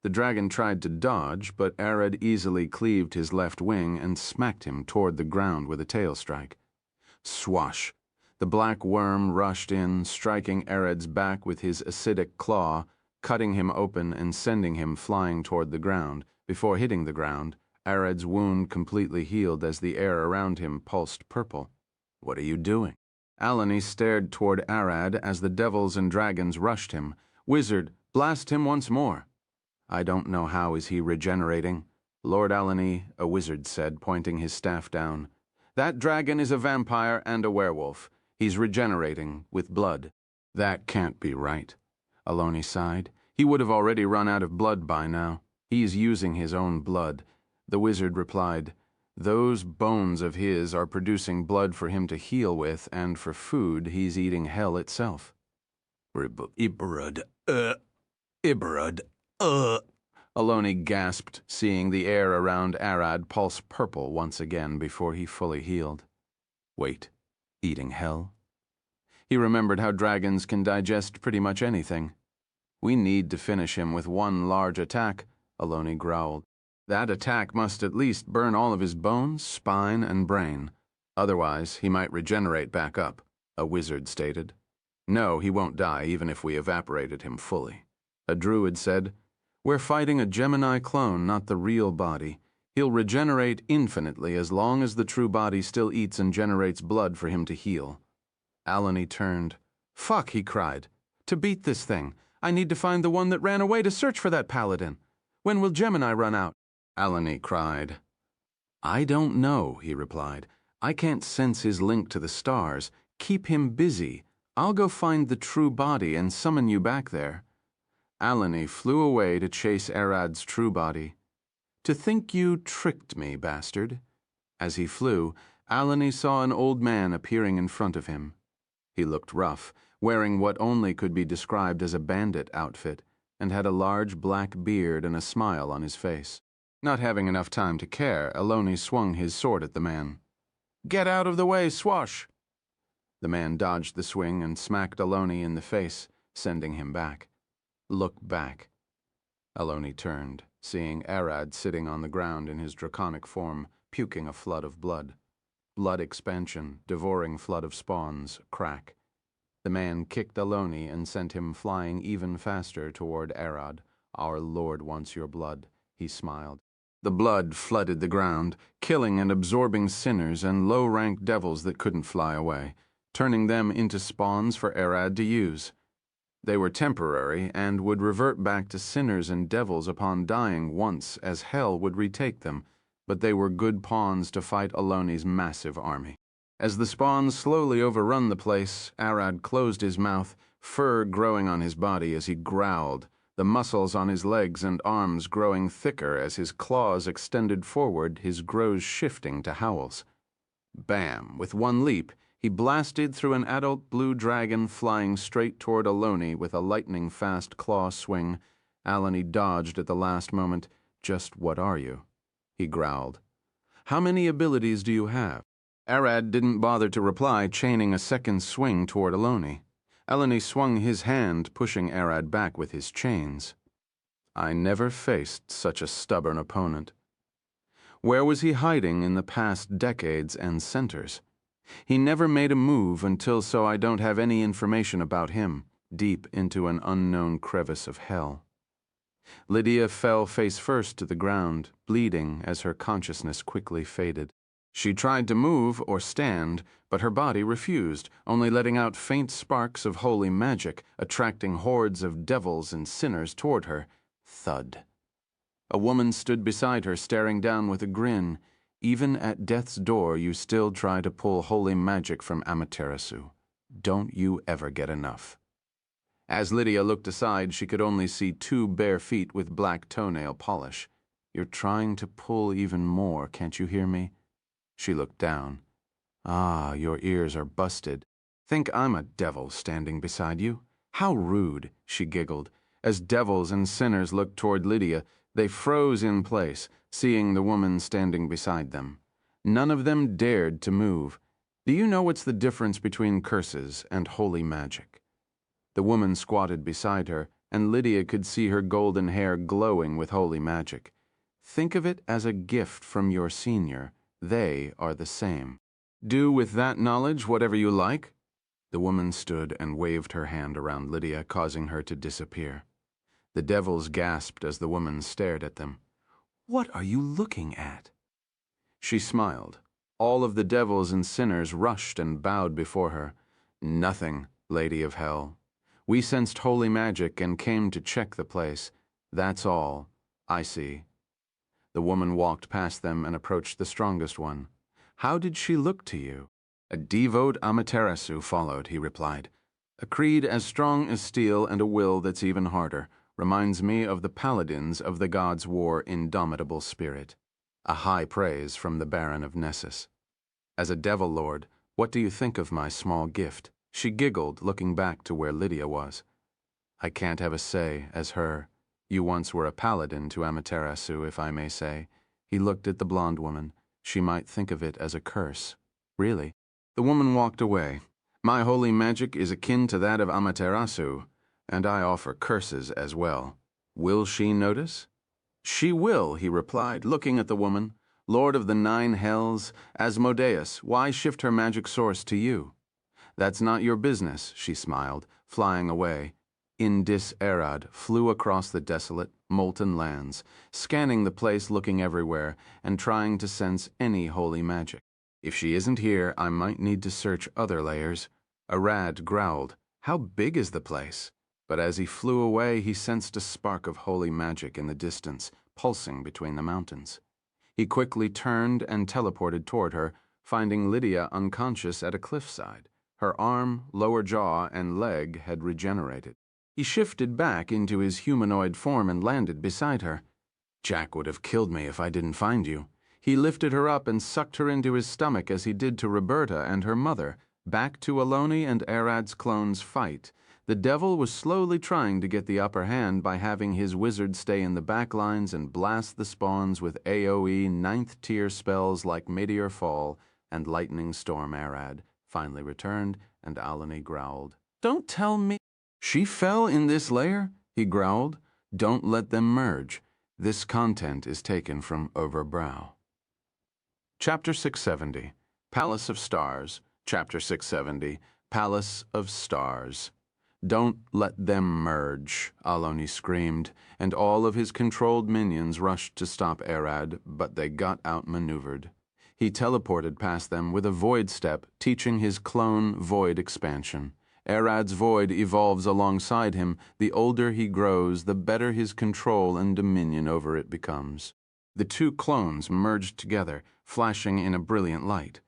The dragon tried to dodge, but Arad easily cleaved his left wing and smacked him toward the ground with a tail strike. Swash! The black worm rushed in, striking Arad's back with his acidic claw, cutting him open and sending him flying toward the ground. Before hitting the ground, Arad's wound completely healed as the air around him pulsed purple. "What are you doing?" Alani stared toward Arad as the devils and dragons rushed him. "Wizard, blast him once more." "I don't know how is he regenerating." Lord Alani, a wizard said, pointing his staff down. "That dragon is a vampire and a werewolf. He's regenerating with blood." "That can't be right." Alani sighed. "He would have already run out of blood by now. He's using his own blood." The wizard replied, "Those bones of his are producing blood for him to heal with, and for food he's eating hell itself." Ibrud, Alani gasped, seeing the air around Arad pulse purple once again before he fully healed. Wait, eating hell? He remembered how dragons can digest pretty much anything. "We need to finish him with one large attack," Alani growled. "That attack must at least burn all of his bones, spine, and brain. Otherwise, he might regenerate back up," a wizard stated. "No, he won't die even if we evaporated him fully." A druid said, "We're fighting a Gemini clone, not the real body. He'll regenerate infinitely as long as the true body still eats and generates blood for him to heal." Alani turned. "Fuck," he cried. "To beat this thing, I need to find the one that ran away to search for that paladin. When will Gemini run out?" Alani cried. "I don't know," he replied. "I can't sense his link to the stars. Keep him busy. I'll go find the true body and summon you back there." Alani flew away to chase Arad's true body. "To think you tricked me, bastard." As he flew, Alani saw an old man appearing in front of him. He looked rough, wearing what only could be described as a bandit outfit, and had a large black beard and a smile on his face. Not having enough time to care, Alani swung his sword at the man. "Get out of the way, Swash!" The man dodged the swing and smacked Alani in the face, sending him back. "Look back." Alani turned, seeing Arad sitting on the ground in his draconic form, puking a flood of blood. Blood expansion, devouring flood of spawns, crack. The man kicked Alani and sent him flying even faster toward Arad. "Our lord wants your blood," he smiled. The blood flooded the ground, killing and absorbing sinners and low-ranked devils that couldn't fly away, turning them into spawns for Arad to use. They were temporary and would revert back to sinners and devils upon dying once, as hell would retake them, but they were good pawns to fight Alani's massive army. As the spawns slowly overrun the place, Arad closed his mouth, fur growing on his body as he growled, the muscles on his legs and arms growing thicker as his claws extended forward, his grows shifting to howls. Bam! With one leap, he blasted through an adult blue dragon flying straight toward Alani with a lightning-fast claw swing. Alani dodged at the last moment. "Just what are you?" he growled. "How many abilities do you have?" Arad didn't bother to reply, chaining a second swing toward Alani. Alani swung his hand, pushing Arad back with his chains. I never faced such a stubborn opponent. Where was he hiding in the past decades and centers? He never made a move until so I don't have any information about him, deep into an unknown crevice of hell. Lydia fell face first to the ground, bleeding as her consciousness quickly faded. She tried to move or stand, but her body refused, only letting out faint sparks of holy magic, attracting hordes of devils and sinners toward her. Thud. A woman stood beside her, staring down with a grin. Even at death's door, you still try to pull holy magic from Amaterasu. Don't you ever get enough. As Lydia looked aside, she could only see 2 bare feet with black toenail polish. You're trying to pull even more, can't you hear me? She looked down. Ah, your ears are busted. Think I'm a devil standing beside you? How rude, she giggled. As devils and sinners looked toward Lydia, they froze in place, seeing the woman standing beside them. None of them dared to move. Do you know what's the difference between curses and holy magic? The woman squatted beside her, and Lydia could see her golden hair glowing with holy magic. Think of it as a gift from your senior. They are the same. Do with that knowledge whatever you like. The woman stood and waved her hand around Lydia, causing her to disappear. The devils gasped as the woman stared at them. What are you looking at? She smiled. All of the devils and sinners rushed and bowed before her. Nothing, Lady of Hell. We sensed holy magic and came to check the place. That's all. I see. The woman walked past them and approached the strongest one. How did she look to you? A devout Amaterasu followed, he replied. A creed as strong as steel and a will that's even harder. Reminds me of the paladins of the gods' war indomitable spirit. A high praise from the Baron of Nessus. As a devil lord, what do you think of my small gift? She giggled, looking back to where Lydia was. I can't have a say, as her. You once were a paladin to Amaterasu, if I may say. He looked at the blonde woman. She might think of it as a curse. Really? The woman walked away. My holy magic is akin to that of Amaterasu, and I offer curses as well. Will she notice? She will, he replied, looking at the woman. Lord of the 9 hells, Asmodeus, why shift her magic source to you? That's not your business, she smiled, flying away. Indis Erad flew across the desolate, molten lands, scanning the place, looking everywhere, and trying to sense any holy magic. If she isn't here, I might need to search other layers. Arad growled, How big is the place? But as he flew away, he sensed a spark of holy magic in the distance, pulsing between the mountains. He quickly turned and teleported toward her, finding Lydia unconscious at a cliffside. Her arm, lower jaw, and leg had regenerated. He shifted back into his humanoid form and landed beside her. Jack would have killed me if I didn't find you. He lifted her up and sucked her into his stomach as he did to Roberta and her mother. Back to Aloni and Arad's clones' fight. The devil was slowly trying to get the upper hand by having his wizard stay in the backlines and blast the spawns with AoE 9th tier spells like Meteor Fall and Lightning Storm. Arad finally returned, and Alani growled. Don't tell me. She fell in this layer? He growled. Don't let them merge. This content is taken from Overbrow. Chapter 670, Palace of Stars. Chapter 670, Palace of Stars. Don't let them merge, Aloni screamed, and all of his controlled minions rushed to stop Arad, but they got outmaneuvered. He teleported past them with a void step, teaching his clone void expansion. Arad's void evolves alongside him. The older he grows, the better his control and dominion over it becomes. The two clones merged together, flashing in a brilliant light.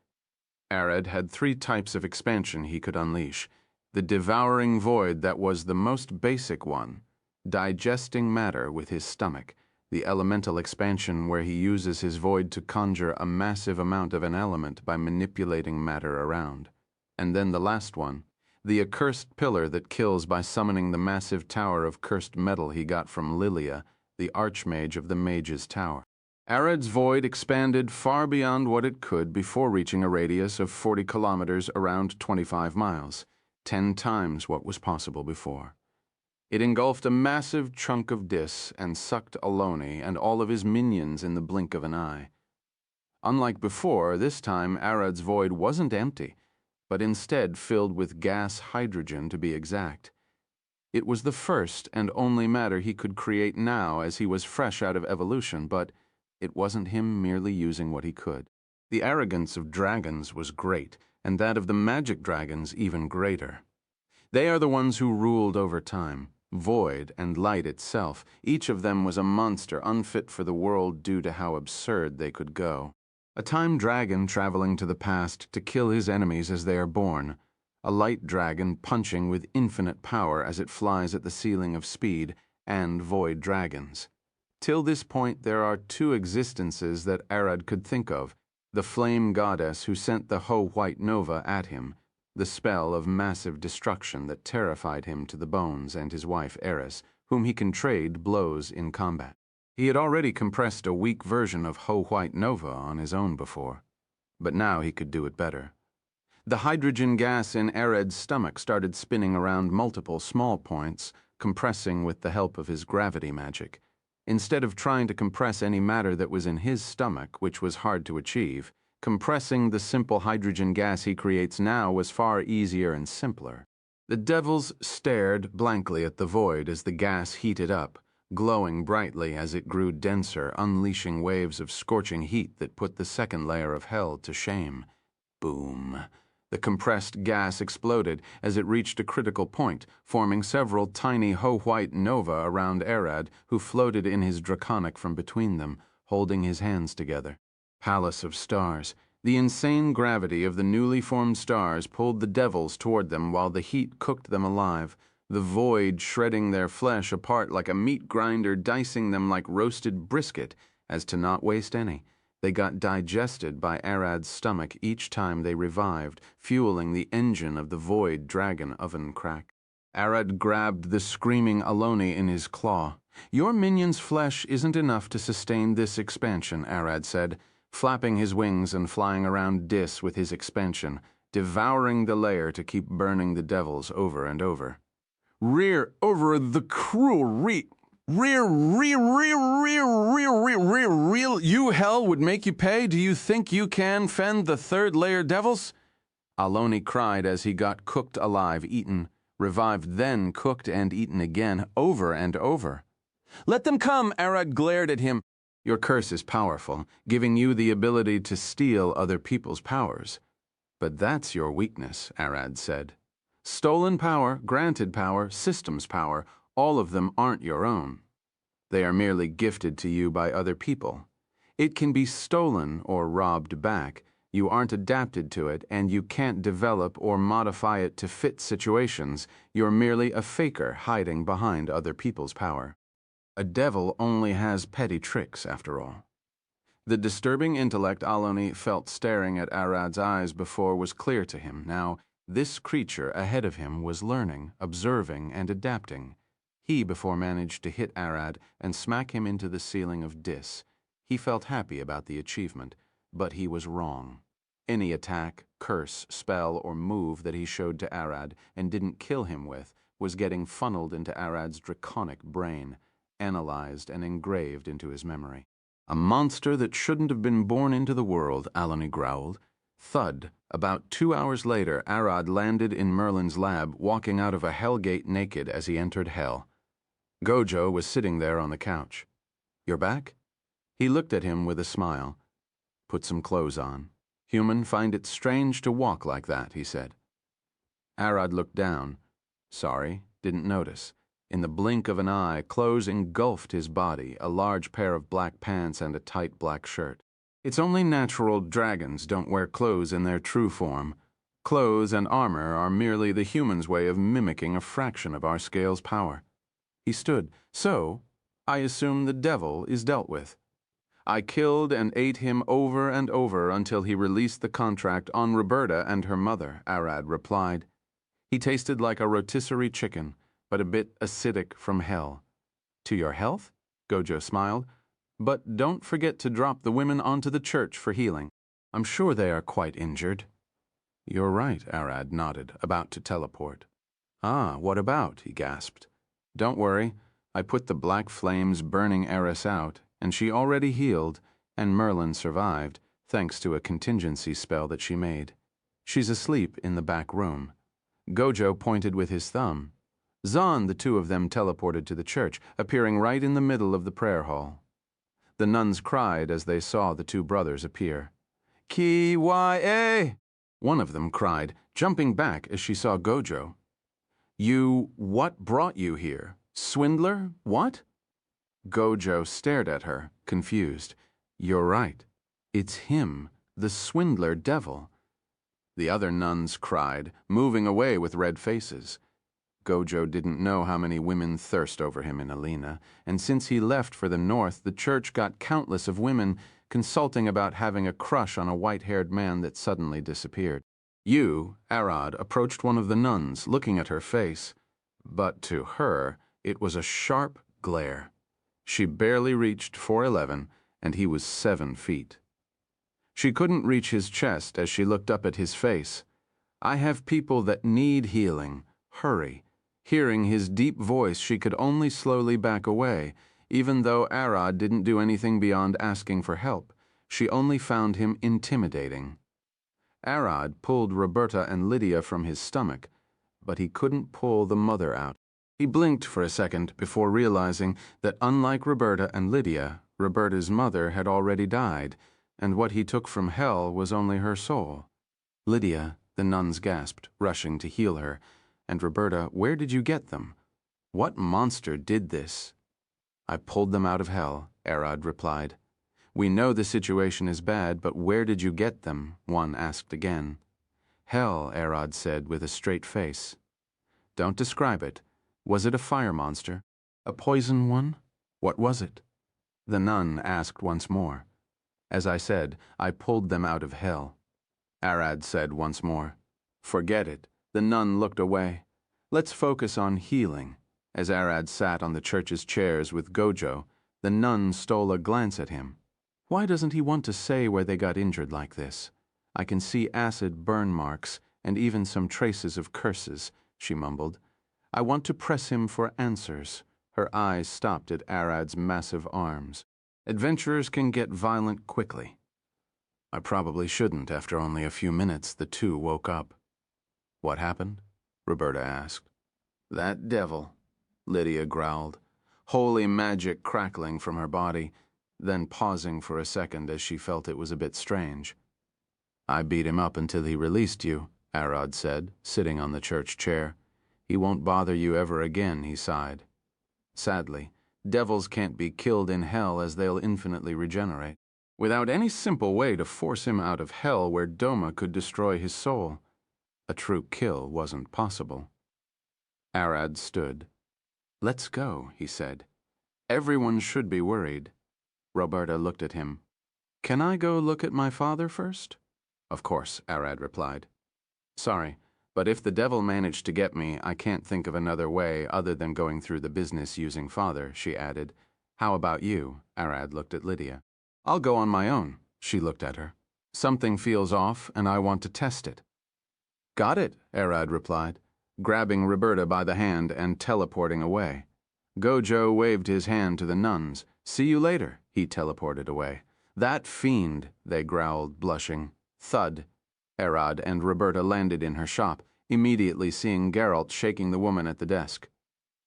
Arad had 3 types of expansion he could unleash. The devouring void that was the most basic one, digesting matter with his stomach, the elemental expansion where he uses his void to conjure a massive amount of an element by manipulating matter around. And then the last one, the accursed pillar that kills by summoning the massive tower of cursed metal he got from Lilia, the archmage of the Mage's Tower. Arad's void expanded far beyond what it could before reaching a radius of 40 kilometers around 25 miles, 10 times what was possible before. It engulfed a massive chunk of Dis and sucked Aloni and all of his minions in the blink of an eye. Unlike before, this time Arad's void wasn't empty, but instead filled with gas hydrogen to be exact. It was the first and only matter he could create now as he was fresh out of evolution, but it wasn't him merely using what he could. The arrogance of dragons was great, and that of the magic dragons even greater. They are the ones who ruled over time, void and light itself. Each of them was a monster unfit for the world due to how absurd they could go. A time dragon traveling to the past to kill his enemies as they are born. A light dragon punching with infinite power as it flies at the ceiling of speed, and void dragons. Till this point, there are two existences that Arad could think of: the flame goddess who sent the Ho-White Nova at him, the spell of massive destruction that terrified him to the bones, and his wife Eris, whom he can trade blows in combat. He had already compressed a weak version of Ho-White Nova on his own before, but now he could do it better. The hydrogen gas in Arad's stomach started spinning around multiple small points, compressing with the help of his gravity magic. Instead of trying to compress any matter that was in his stomach, which was hard to achieve, compressing the simple hydrogen gas he creates now was far easier and simpler. The devils stared blankly at the void as the gas heated up, glowing brightly as it grew denser, unleashing waves of scorching heat that put the second layer of hell to shame. Boom. The compressed gas exploded as it reached a critical point, forming several tiny Ho-White Nova around Arad, who floated in his draconic from between them, holding his hands together. Palace of stars. The insane gravity of the newly formed stars pulled the devils toward them while the heat cooked them alive, the void shredding their flesh apart like a meat grinder, dicing them like roasted brisket, as to not waste any. They got digested by Arad's stomach each time they revived, fueling the engine of the void dragon oven crack. Arad grabbed the screaming Aloni in his claw. "Your minion's flesh isn't enough to sustain this expansion," Arad said, flapping his wings and flying around Dis with his expansion, devouring the layer to keep burning the devils over and over. "Rear over the cruel Rear, you hell would make you pay? Do you think you can fend the third layer devils?" Aloni cried as he got cooked alive, eaten, revived, then cooked and eaten again, over and over. "Let them come," Arad glared at him. "Your curse is powerful, giving you the ability to steal other people's powers. But that's your weakness," Arad said. "Stolen power, granted power, systems power, all of them aren't your own. They are merely gifted to you by other people. It can be stolen or robbed back. You aren't adapted to it, and you can't develop or modify it to fit situations. You're merely a faker hiding behind other people's power. A devil only has petty tricks, after all." The disturbing intellect Aloni felt staring at Arad's eyes before was clear to him. Now, this creature ahead of him was learning, observing, and adapting. He before managed to hit Arad and smack him into the ceiling of Dis. He felt happy about the achievement, but he was wrong. Any attack, curse, spell, or move that he showed to Arad and didn't kill him with was getting funneled into Arad's draconic brain, analyzed and engraved into his memory. "A monster that shouldn't have been born into the world," Aloni growled. Thud. About 2 hours later, Arad landed in Merlin's lab, walking out of a hell gate naked as he entered hell. Gojo was sitting there on the couch. "You're back?" He looked at him with a smile. "Put some clothes on. Human find it strange to walk like that," he said. Arad looked down. "Sorry, didn't notice." In the blink of an eye, clothes engulfed his body, a large pair of black pants and a tight black shirt. "It's only natural dragons don't wear clothes in their true form. Clothes and armor are merely the human's way of mimicking a fraction of our scale's power." He stood. "So, I assume the devil is dealt with." "I killed and ate him over and over until he released the contract on Roberta and her mother," Arad replied. "He tasted like a rotisserie chicken, but a bit acidic from hell." "To your health?" Gojo smiled. "But don't forget to drop the women onto the church for healing. I'm sure they are quite injured." "You're right," Arad nodded, about to teleport. "Ah, what about?" he gasped. "Don't worry, I put the black flames burning Eris out, and she already healed, and Merlin survived, thanks to a contingency spell that she made. She's asleep in the back room." Gojo pointed with his thumb. Zahn, the two of them teleported to the church, appearing right in the middle of the prayer hall. The nuns cried as they saw the two brothers appear. "Ki-Y-A!" One of them cried, jumping back as she saw Gojo. What brought you here? Swindler? What?" Gojo stared at her, confused. "You're right. It's him, the swindler devil." The other nuns cried, moving away with red faces. Gojo didn't know how many women thirst over him in Alina, and since he left for the north, the church got countless of women consulting about having a crush on a white-haired man that suddenly disappeared. You, Arad, approached one of the nuns, looking at her face, but to her, it was a sharp glare. She barely reached 4'11", and he was 7 feet. She couldn't reach his chest as she looked up at his face. "I have people that need healing. Hurry." Hearing his deep voice, she could only slowly back away. Even though Arad didn't do anything beyond asking for help, she only found him intimidating. Arad pulled Roberta and Lydia from his stomach, but he couldn't pull the mother out. He blinked for a second before realizing that unlike Roberta and Lydia, Roberta's mother had already died, and what he took from hell was only her soul. "Lydia," the nuns gasped, rushing to heal her, and Roberta, "Where did you get them? What monster did this?" "I pulled them out of hell," Arad replied. "We know the situation is bad, but where did you get them?" one asked again. "Hell," Arad said with a straight face. "Don't describe it. Was it a fire monster? A poison one? What was it?" The nun asked once more. "As I said, I pulled them out of hell." Arad said once more. "Forget it." The nun looked away. "Let's focus on healing." As Arad sat on the church's chairs with Gojo, the nun stole a glance at him. "Why doesn't he want to say where they got injured like this? I can see acid burn marks and even some traces of curses," she mumbled. "I want to press him for answers." Her eyes stopped at Arad's massive arms. "Adventurers can get violent quickly." "I probably shouldn't." After only a few minutes, the two woke up. "What happened?" Roberta asked. "That devil," Lydia growled, holy magic crackling from her body, then pausing for a second as she felt it was a bit strange. "I beat him up until he released you," Arad said, sitting on the church chair. "He won't bother you ever again," he sighed. "Sadly, devils can't be killed in hell as they'll infinitely regenerate. Without any simple way to force him out of hell where Doma could destroy his soul, a true kill wasn't possible." Arad stood. "Let's go," he said. "Everyone should be worried." Roberta looked at him. "Can I go look at my father first?" "Of course," Arad replied. "Sorry, but if the devil managed to get me, I can't think of another way other than going through the business using father," she added. "How about you?" Arad looked at Lydia. "I'll go on my own." She looked at her. "Something feels off, and I want to test it." "Got it," Arad replied, grabbing Roberta by the hand and teleporting away. Gojo waved his hand to the nuns. "See you later." He teleported away. "That fiend," they growled, blushing. Thud. Arad and Roberta landed in her shop, immediately seeing Geralt shaking the woman at the desk.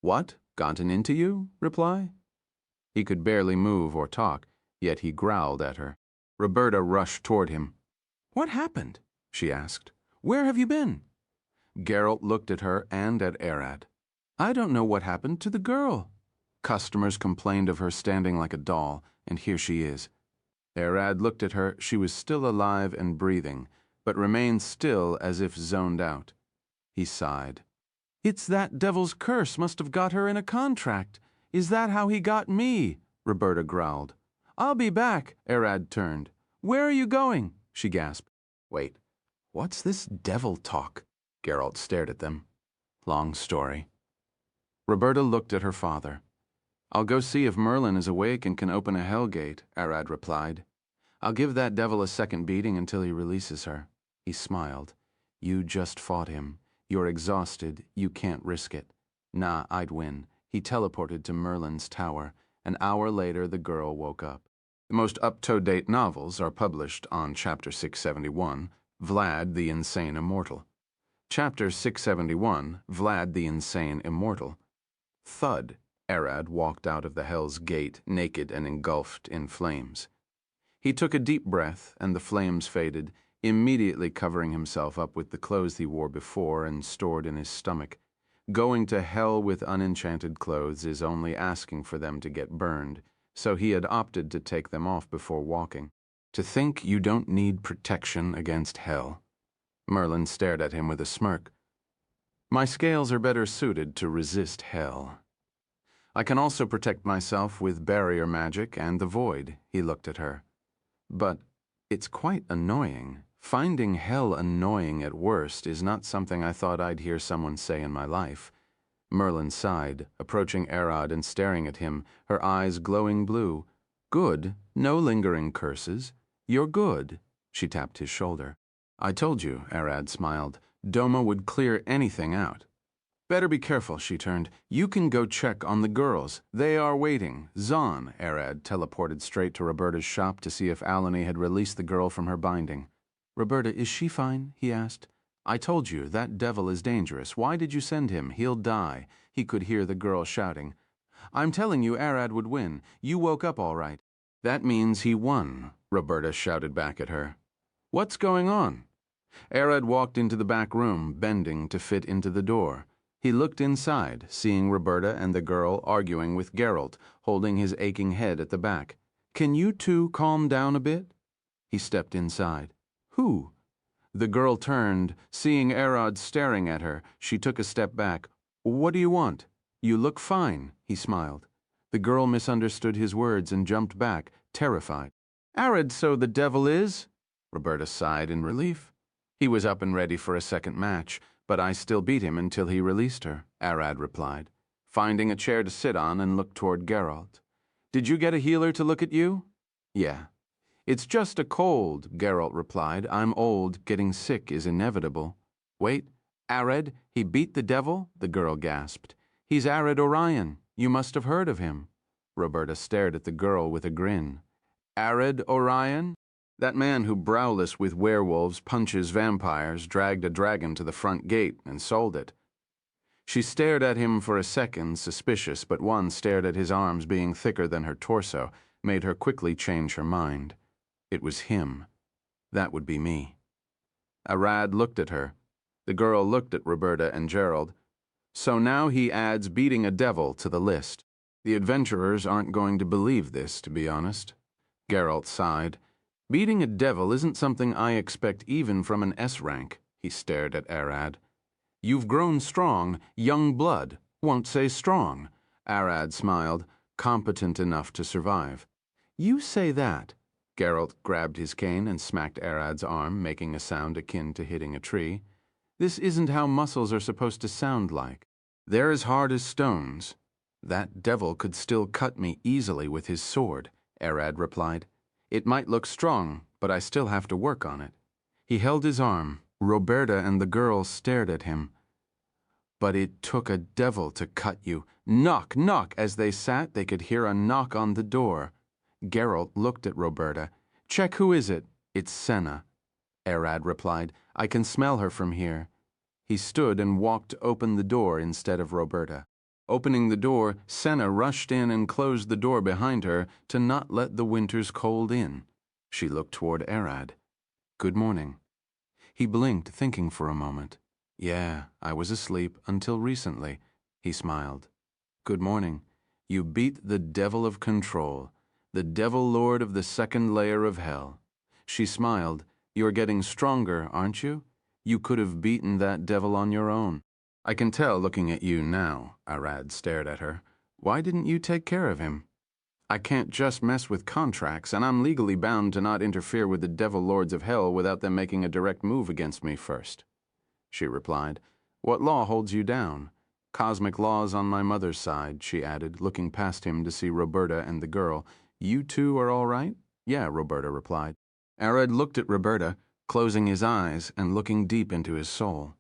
"What? Gotten into you?" reply. He could barely move or talk, yet he growled at her. Roberta rushed toward him. "What happened?" she asked. "Where have you been?" Geralt looked at her and at Arad. "I don't know what happened to the girl. Customers complained of her standing like a doll, and here she is." Arad looked at her. She was still alive and breathing, but remained still as if zoned out. He sighed. "It's that devil's curse must have got her in a contract. Is that how he got me?" Roberta growled. "I'll be back." Arad turned. "Where are you going?" she gasped. "Wait, what's this devil talk?" Geralt stared at them. "Long story." Roberta looked at her father. "I'll go see if Merlin is awake and can open a hell gate," Arad replied. "I'll give that devil a second beating until he releases her." He smiled. "You just fought him. You're exhausted. You can't risk it." "Nah, I'd win." He teleported to Merlin's tower. An hour later, the girl woke up. The most up-to-date novels are published on Chapter 671, Vlad the Insane Immortal. Chapter 671, Vlad the Insane Immortal. Thud. Arad walked out of the Hell's Gate, naked and engulfed in flames. He took a deep breath, and the flames faded, immediately covering himself up with the clothes he wore before and stored in his stomach. Going to hell with unenchanted clothes is only asking for them to get burned, so he had opted to take them off before walking. "To think you don't need protection against hell." Merlin stared at him with a smirk. My scales are better suited to resist hell. I can also protect myself with barrier magic and the void, he looked at her. But it's quite annoying. Finding hell annoying at worst is not something I thought I'd hear someone say in my life. Merlin sighed, approaching Arad and staring at him, her eyes glowing blue. Good, no lingering curses. You're good. She tapped his shoulder. I told you, Arad smiled. Doma would clear anything out. Better be careful, she turned. You can go check on the girls. They are waiting. Zahn, Arad teleported straight to Roberta's shop to see if Alani had released the girl from her binding. Roberta, is she fine? He asked. I told you, that devil is dangerous. Why did you send him? He'll die. He could hear the girl shouting. I'm telling you, Arad would win. You woke up all right. That means he won, Roberta shouted back at her. What's going on? Arad walked into the back room, bending to fit into the door. He looked inside, seeing Roberta and the girl arguing with Geralt, holding his aching head at the back. Can you two calm down a bit? He stepped inside. Who? The girl turned, seeing Arad staring at her. She took a step back. What do you want? You look fine, he smiled. The girl misunderstood his words and jumped back, terrified. Arad, so the devil is? Roberta sighed in relief. He was up and ready for a second match, but I still beat him until he released her, Arad replied, finding a chair to sit on and looked toward Geralt. Did you get a healer to look at you? Yeah. It's just a cold, Geralt replied. I'm old. Getting sick is inevitable. Wait, Arad, he beat the devil? The girl gasped. He's Arad Orion. You must have heard of him. Roberta stared at the girl with a grin. Arad Orion? That man who, browless with werewolves, punches vampires, dragged a dragon to the front gate and sold it. She stared at him for a second, suspicious, but one stared at his arms being thicker than her torso, made her quickly change her mind. It was him. That would be me. Arad looked at her. The girl looked at Roberta and Gerald. So now he adds beating a devil to the list. The adventurers aren't going to believe this, to be honest. Geralt sighed. Beating a devil isn't something I expect even from an S rank, he stared at Arad. You've grown strong, young blood. Won't say strong. Arad smiled, competent enough to survive. You say that. Geralt grabbed his cane and smacked Arad's arm, making a sound akin to hitting a tree. This isn't how muscles are supposed to sound like. They're as hard as stones. That devil could still cut me easily with his sword, Arad replied. It might look strong, but I still have to work on it. He held his arm. Roberta and the girl stared at him. But it took a devil to cut you. Knock, knock! As they sat, they could hear a knock on the door. Geralt looked at Roberta. Check who is it? It's Senna. Arad replied. I can smell her from here. He stood and walked to open the door instead of Roberta. Opening the door, Senna rushed in and closed the door behind her to not let the winter's cold in. She looked toward Arad. Good morning. He blinked, thinking for a moment. Yeah, I was asleep until recently. He smiled. Good morning. You beat the devil of control, the devil lord of the second layer of hell. She smiled. You're getting stronger, aren't you? You could have beaten that devil on your own. I can tell looking at you now, Arad stared at her. Why didn't you take care of him? I can't just mess with contracts, and I'm legally bound to not interfere with the devil lords of hell without them making a direct move against me first. She replied. What law holds you down? Cosmic laws on my mother's side, she added, looking past him to see Roberta and the girl. You two are all right? Yeah, Roberta replied. Arad looked at Roberta, closing his eyes and looking deep into his soul.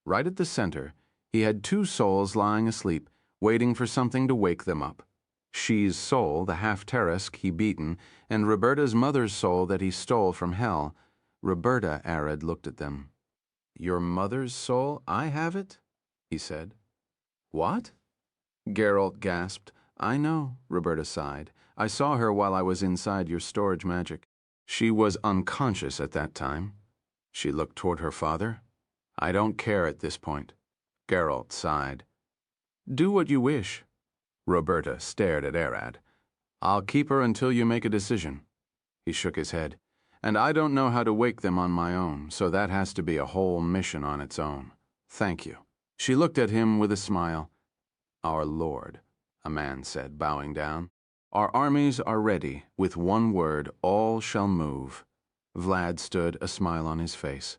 Right at the center, he had two souls lying asleep, waiting for something to wake them up. She's soul, the half-Teresk he beaten, and Roberta's mother's soul that he stole from hell. Roberta, Arad looked at them. Your mother's soul? I have it? He said. What? Geralt gasped. I know, Roberta sighed. I saw her while I was inside your storage magic. She was unconscious at that time. She looked toward her father. I don't care at this point. Geralt sighed. Do what you wish. Roberta stared at Arad. I'll keep her until you make a decision. He shook his head. And I don't know how to wake them on my own, so that has to be a whole mission on its own. Thank you. She looked at him with a smile. "Our lord," a man said, bowing down. "Our armies are ready. With one word, all shall move." Vlad stood, a smile on his face.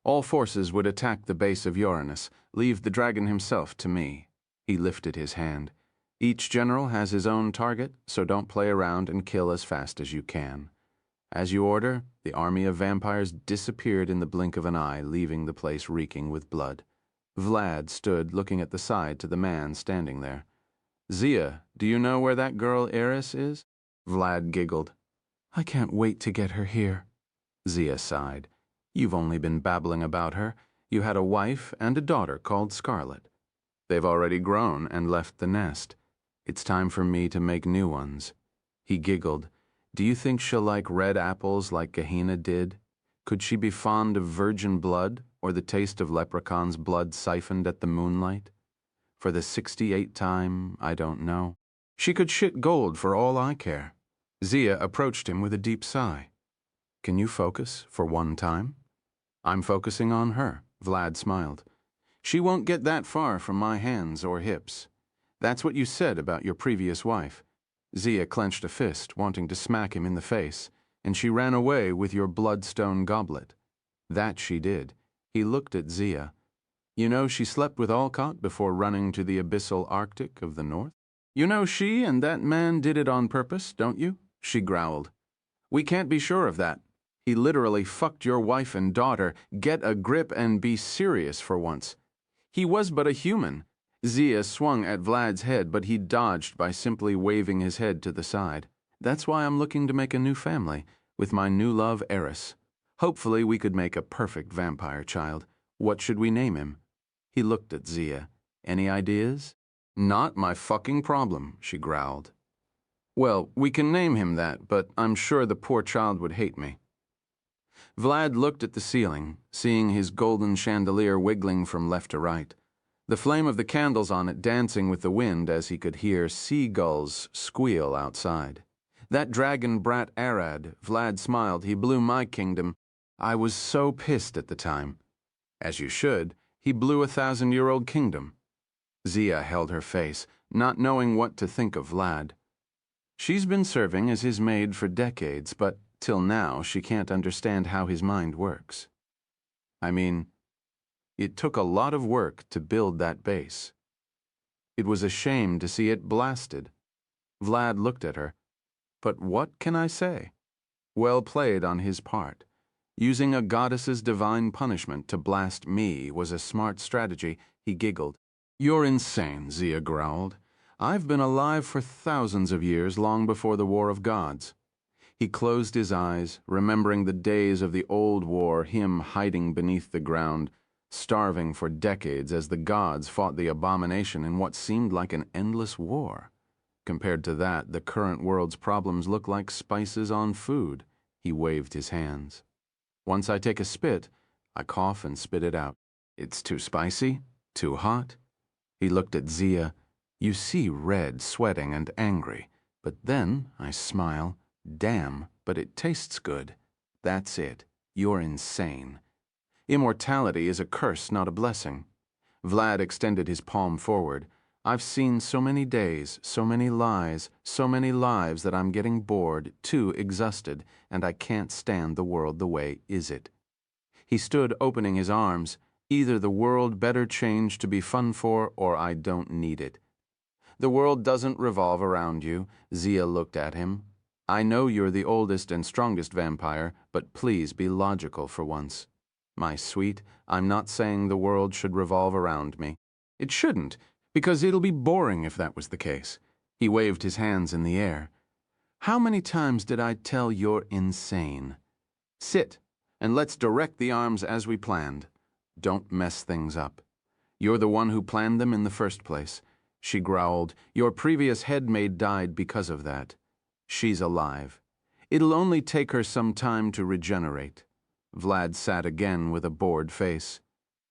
"All forces would attack the base of Uranus. Leave the dragon himself to me." He lifted his hand. "Each general has his own target, so don't play around and kill as fast as you can." As you order, the army of vampires disappeared in the blink of an eye, leaving the place reeking with blood. Vlad stood looking at the side to the man standing there. "Zia, do you know where that girl Eris is?" Vlad giggled. "I can't wait to get her here." Zia sighed. "You've only been babbling about her. You had a wife and a daughter called Scarlet. They've already grown and left the nest. It's time for me to make new ones." He giggled. "Do you think she'll like red apples like Gehenna did? Could she be fond of virgin blood, or the taste of leprechaun's blood siphoned at the moonlight? For the 68th time, I don't know. She could shit gold for all I care." Zia approached him with a deep sigh. "Can you focus for one time?" "I'm focusing on her," Vlad smiled. "She won't get that far from my hands or hips. That's what you said about your previous wife." Zia clenched a fist, wanting to smack him in the face, "and she ran away with your bloodstone goblet." "That she did." He looked at Zia. "You know she slept with Alcott before running to the abyssal Arctic of the North? You know she and that man did it on purpose, don't you?" She growled. "We can't be sure of that. He literally fucked your wife and daughter. Get a grip and be serious for once." "He was but a human." Zia swung at Vlad's head, but he dodged by simply waving his head to the side. "That's why I'm looking to make a new family, with my new love Eris. Hopefully we could make a perfect vampire child. What should we name him?" He looked at Zia. "Any ideas?" "Not my fucking problem," she growled. "Well, we can name him that, but I'm sure the poor child would hate me." Vlad looked at the ceiling, seeing his golden chandelier wiggling from left to right, the flame of the candles on it dancing with the wind as he could hear seagulls squeal outside. "That dragon brat Arad," Vlad smiled, "he blew my kingdom. I was so pissed at the time." "As you should. He blew a 1,000-year-old kingdom." Zia held her face, not knowing what to think of Vlad. She's been serving as his maid for decades, but till now she can't understand how his mind works. I mean, it took a lot of work to build that base. It was a shame to see it blasted. Vlad looked at her. But what can I say? Well played on his part. Using a goddess's divine punishment to blast me was a smart strategy. He giggled. "You're insane," Zia growled. "I've been alive for thousands of years, long before the War of Gods." He closed his eyes, remembering the days of the old war, him hiding beneath the ground, starving for decades as the gods fought the abomination in what seemed like an endless war. Compared to that, the current world's problems look like spices on food. He waved his hands. "Once I take a spit, I cough and spit it out. It's too spicy, too hot." He looked at Zia. "You see red, sweating, and angry. But then I smile. Damn, but it tastes good. That's it. You're insane. Immortality is a curse, not a blessing." Vlad extended his palm forward. "I've seen so many days, so many lies, so many lives that I'm getting bored, too exhausted, and I can't stand the world the way is it." He stood opening his arms. "Either the world better change to be fun for, or I don't need it." "The world doesn't revolve around you." Zia looked at him. "I know you're the oldest and strongest vampire, but please be logical for once." "My sweet, I'm not saying the world should revolve around me. It shouldn't, because it'll be boring if that was the case." He waved his hands in the air. "How many times did I tell you're insane? Sit, and let's direct the arms as we planned. Don't mess things up. You're the one who planned them in the first place." She growled. "Your previous headmaid died because of that. She's alive. It'll only take her some time to regenerate." Vlad sat again with a bored face.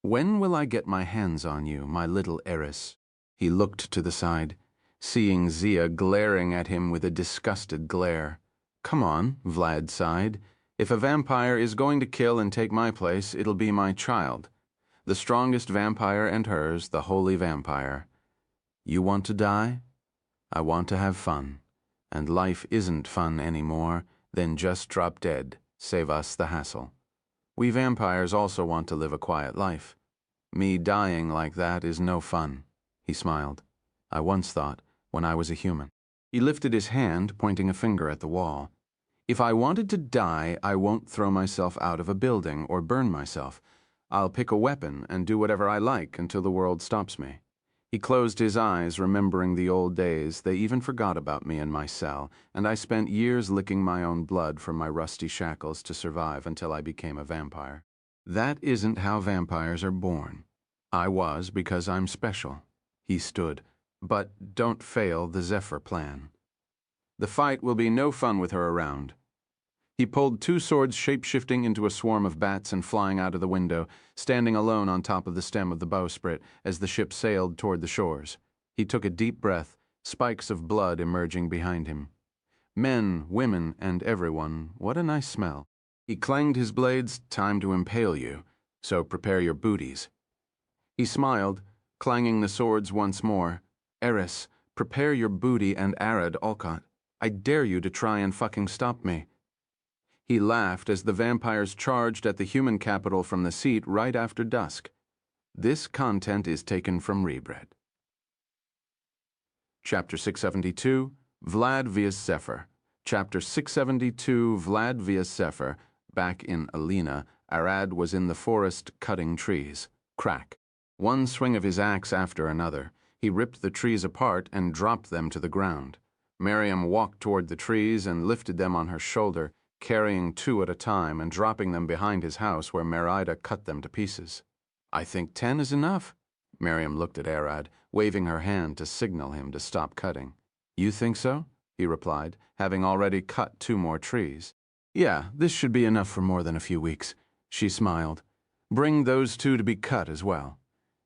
"When will I get my hands on you, my little Eris?" He looked to the side, seeing Zia glaring at him with a disgusted glare. "Come on," Vlad sighed. "If a vampire is going to kill and take my place, it'll be my child." the strongest vampire and hers, the holy vampire. You want to die? I want to have fun. And life isn't fun anymore, then just drop dead, save us the hassle. We vampires also want to live a quiet life. Me dying like that is no fun. He smiled. I once thought, when I was a human. He lifted his hand, pointing a finger at the wall. If I wanted to die, I won't throw myself out of a building or burn myself. I'll pick a weapon and do whatever I like until the world stops me. He closed his eyes, remembering the old days. They even forgot about me in my cell, and I spent years licking my own blood from my rusty shackles to survive until I became a vampire. That isn't how vampires are born. I was because I'm special. He stood. But don't fail the Zephyr plan. The fight will be no fun with her around. He pulled two swords, shape-shifting into a swarm of bats and flying out of the window, standing alone on top of the stem of the bowsprit as the ship sailed toward the shores. He took a deep breath, spikes of blood emerging behind him. Men, women, and everyone, what a nice smell. He clanged his blades, time to impale you, so prepare your booties. He smiled, clanging the swords once more. Eris, prepare your booty, and Arad Olcott. I dare you to try and fucking stop me. He laughed as the vampires charged at the human capital from the seat right after dusk. This content is taken from Reread. Chapter 672, Vlad vs. Zephyr. Chapter 672, Vlad vs. Zephyr. Back in Alina, Arad was in the forest cutting trees. Crack. One swing of his axe after another. He ripped the trees apart and dropped them to the ground. Miriam walked toward the trees and lifted them on her shoulder, carrying two at a time and dropping them behind his house where Merida cut them to pieces. I think 10 is enough. Miriam looked at Arad, waving her hand to signal him to stop cutting. You think so? He replied, having already cut 2 more trees. Yeah, this should be enough for more than a few weeks. She smiled. Bring those 2 to be cut as well.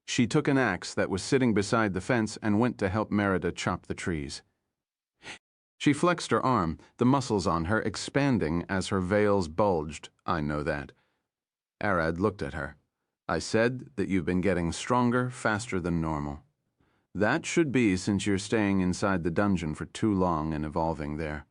She took an axe that was sitting beside the fence and went to help Merida chop the trees. She flexed her arm, the muscles on her expanding as her veils bulged. I know that. Arad looked at her. I said that you've been getting stronger, faster than normal. That should be since you're staying inside the dungeon for too long and evolving there.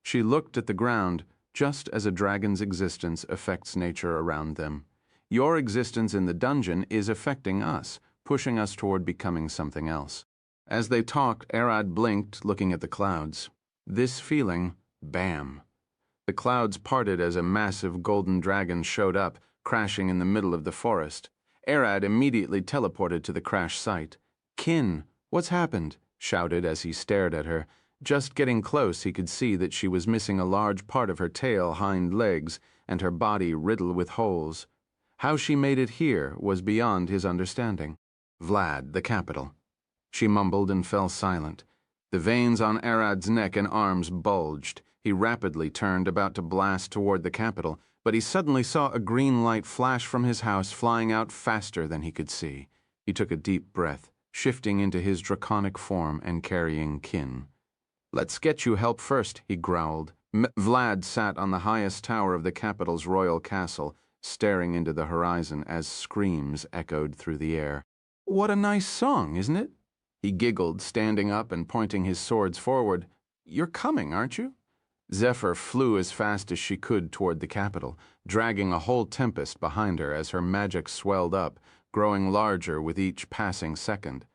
She looked at the ground, just as a dragon's existence affects nature around them. Your existence in the dungeon is affecting us, pushing us toward becoming something else. As they talked, Arad blinked, looking at the clouds. This feeling, bam. The clouds parted as a massive golden dragon showed up, crashing in the middle of the forest. Arad immediately teleported to the crash site. Kin, what's happened? Shouted as he stared at her. Just getting close, he could see that she was missing a large part of her tail, hind legs, and her body riddled with holes. How she made it here was beyond his understanding. Vlad, the capital. She mumbled and fell silent. The veins on Arad's neck and arms bulged. He rapidly turned, about to blast toward the capital, but he suddenly saw a green light flash from his house, flying out faster than he could see. He took a deep breath, shifting into his draconic form and carrying Kin. Let's get you help first, he growled. Vlad sat on the highest tower of the capital's royal castle, staring into the horizon as screams echoed through the air. What a nice song, isn't it? He giggled, standing up and pointing his swords forward. You're coming, aren't you? Zephyr flew as fast as she could toward the capital, dragging a whole tempest behind her as her magic swelled up, growing larger with each passing second.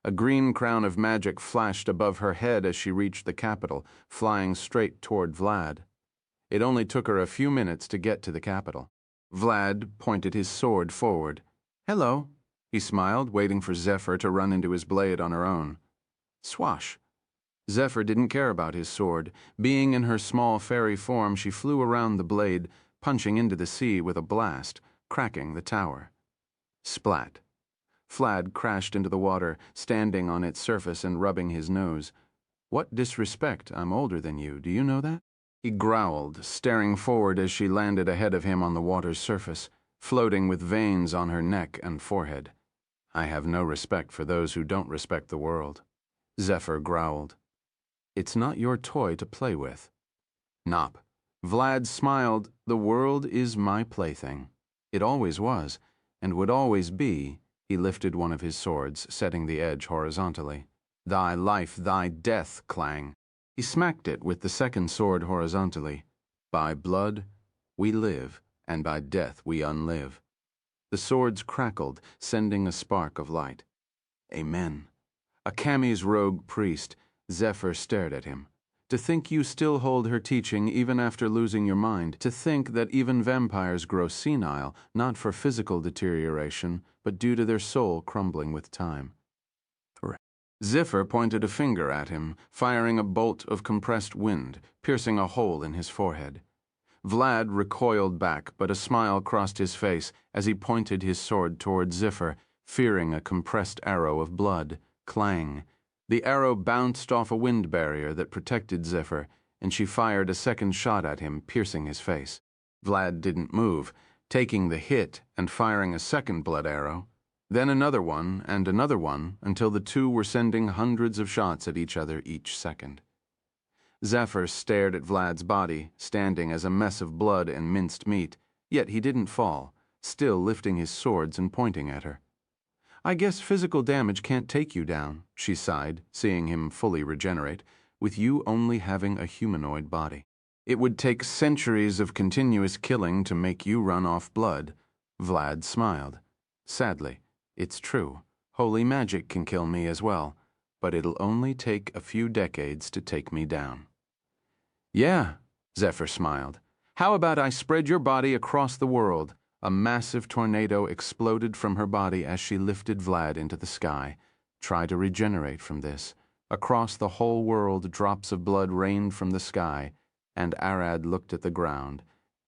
A green crown of magic flashed above her head as she reached the capital, flying straight toward Vlad. It only took her a few minutes to get to the capital. Vlad pointed his sword forward. Hello, he smiled, waiting for Zephyr to run into his blade on her own. Swash. Zephyr didn't care about his sword. Being in her small fairy form, she flew around the blade, punching into the sea with a blast, cracking the tower. Splat. Vlad crashed into the water, standing on its surface and rubbing his nose. What disrespect, I'm older than you, do you know that? He growled, staring forward as she landed ahead of him on the water's surface, floating with veins on her neck and forehead. I have no respect for those who don't respect the world. Zephyr growled. It's not your toy to play with. Nop. Vlad smiled. The world is my plaything. It always was, and would always be. He lifted one of his swords, setting the edge horizontally. Thy life, thy death, clang. He smacked it with the second sword horizontally. By blood we live, and by death we unlive. The swords crackled, sending a spark of light. Amen. A Kami's rogue priest, Zephyr stared at him. To think you still hold her teaching even after losing your mind. To think that even vampires grow senile, not for physical deterioration, but due to their soul crumbling with time. Zephyr pointed a finger at him, firing a bolt of compressed wind, piercing a hole in his forehead. Vlad recoiled back, but a smile crossed his face as he pointed his sword toward Zephyr, fearing a compressed arrow of blood. Clang. The arrow bounced off a wind barrier that protected Zephyr, and she fired a second shot at him, piercing his face. Vlad didn't move, taking the hit and firing a second blood arrow, then another one, until the two were sending hundreds of shots at each other each second. Zephyr stared at Vlad's body, standing as a mess of blood and minced meat, yet he didn't fall, still lifting his swords and pointing at her. I guess physical damage can't take you down, she sighed, seeing him fully regenerate, with you only having a humanoid body. It would take centuries of continuous killing to make you run off blood. Vlad smiled. Sadly, it's true. Holy magic can kill me as well, but it'll only take a few decades to take me down. Yeah, Zephyr smiled. How about I spread your body across the world? A massive tornado exploded from her body as she lifted Vlad into the sky. Try to regenerate from this. Across the whole world, drops of blood rained from the sky, and Arad looked at the ground.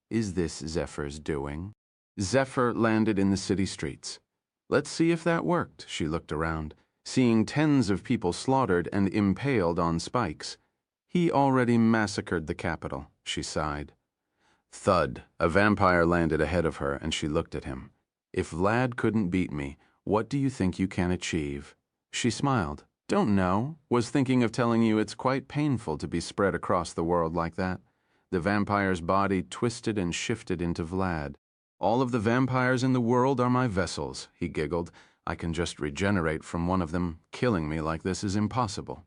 Is this Zephyr's doing? Zephyr landed in the city streets. Let's see if that worked, she looked around, seeing tens of people slaughtered and impaled on spikes. He already massacred the capital, she sighed. Thud, a vampire landed ahead of her, and she looked at him. If Vlad couldn't beat me, what do you think you can achieve? She smiled. Don't know. Was thinking of telling you it's quite painful to be spread across the world like that. The vampire's body twisted and shifted into Vlad. All of the vampires in the world are my vessels, he giggled. I can just regenerate from one of them. Killing me like this is impossible.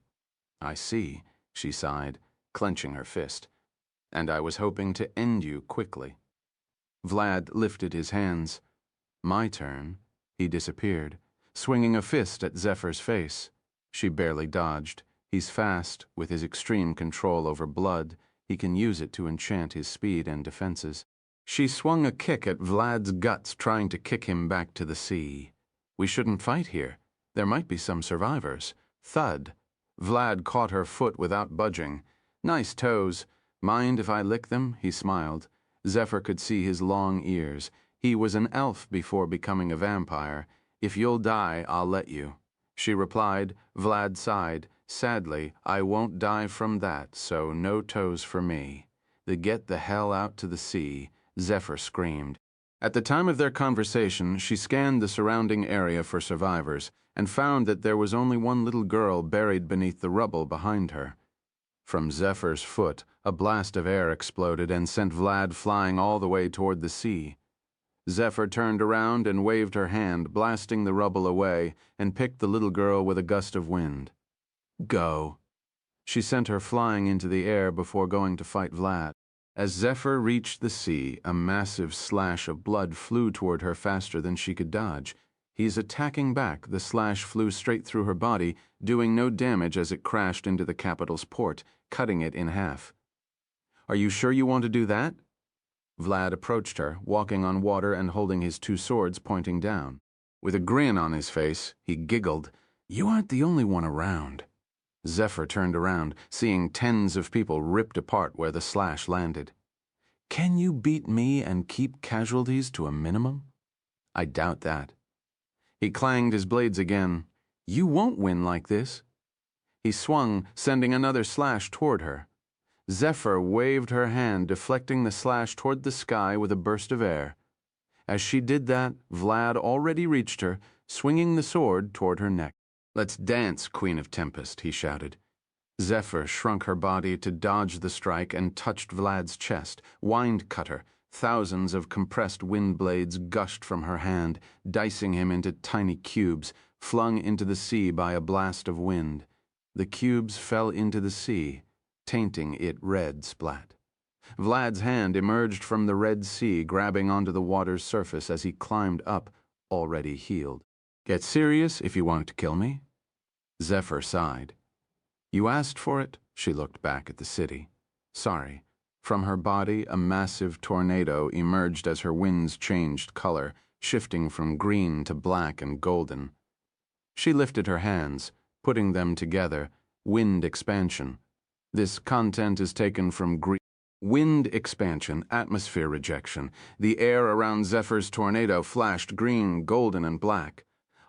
I see, she sighed, clenching her fist. And I was hoping to end you quickly. Vlad lifted his hands. My turn. He disappeared, swinging a fist at Zephyr's face. She barely dodged. He's fast. With his extreme control over blood, he can use it to enchant his speed and defenses. She swung a kick at Vlad's guts, trying to kick him back to the sea. We shouldn't fight here. There might be some survivors. Thud. Vlad caught her foot without budging. Nice toes. Mind if I lick them? He smiled. Zephyr could see his long ears. He was an elf before becoming a vampire. If you'll die, I'll let you. She replied. Vlad sighed. Sadly, I won't die from that, so no toes for me. Get the hell out to the sea, Zephyr screamed. At the time of their conversation, she scanned the surrounding area for survivors and found that there was only one little girl buried beneath the rubble behind her. From Zephyr's foot, a blast of air exploded and sent Vlad flying all the way toward the sea. Zephyr turned around and waved her hand, blasting the rubble away, and picked the little girl with a gust of wind. Go. She sent her flying into the air before going to fight Vlad. As Zephyr reached the sea, a massive slash of blood flew toward her faster than she could dodge. He's attacking back. The slash flew straight through her body, doing no damage as it crashed into the capital's port, cutting it in half. Are you sure you want to do that? Vlad approached her, walking on water and holding his two swords pointing down. With a grin on his face, he giggled. You aren't the only one around. Zephyr turned around, seeing tens of people ripped apart where the slash landed. Can you beat me and keep casualties to a minimum? I doubt that. He clanged his blades again. You won't win like this. He swung, sending another slash toward her. Zephyr waved her hand, deflecting the slash toward the sky with a burst of air. As she did that, Vlad already reached her, swinging the sword toward her neck. Let's dance, Queen of Tempest, he shouted. Zephyr shrunk her body to dodge the strike and touched Vlad's chest, wind cut her, Thousands of compressed wind blades gushed from her hand, dicing him into tiny cubes, flung into the sea by a blast of wind. The cubes fell into the sea, tainting it red splat. Vlad's hand emerged from the Red Sea, grabbing onto the water's surface as he climbed up, already healed. Get serious if you want to kill me? Zephyr sighed. You asked for it? She looked back at the city. Sorry. From her body, a massive tornado emerged as her winds changed color, shifting from green to black and golden. She lifted her hands, putting them together. Wind expansion. This content is taken from Greek. Wind expansion, atmosphere rejection. The air around Zephyr's tornado flashed green, golden, and black.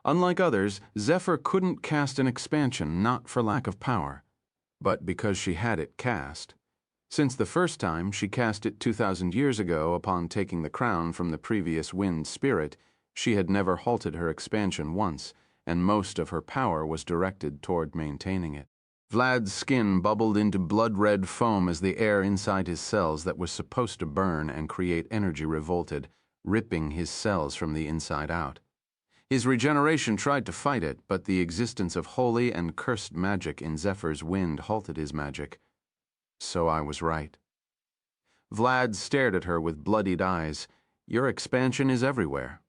Unlike others, Zephyr couldn't cast an expansion, not for lack of power, but because she had it cast. Since the first time she cast it 2,000 years ago upon taking the crown from the previous wind spirit, she had never halted her expansion once, and most of her power was directed toward maintaining it. Vlad's skin bubbled into blood-red foam as the air inside his cells that was supposed to burn and create energy revolted, ripping his cells from the inside out. His regeneration tried to fight it, but the existence of holy and cursed magic in Zephyr's wind halted his magic. So I was right. Vlad stared at her with bloodied eyes. Your expansion is everywhere.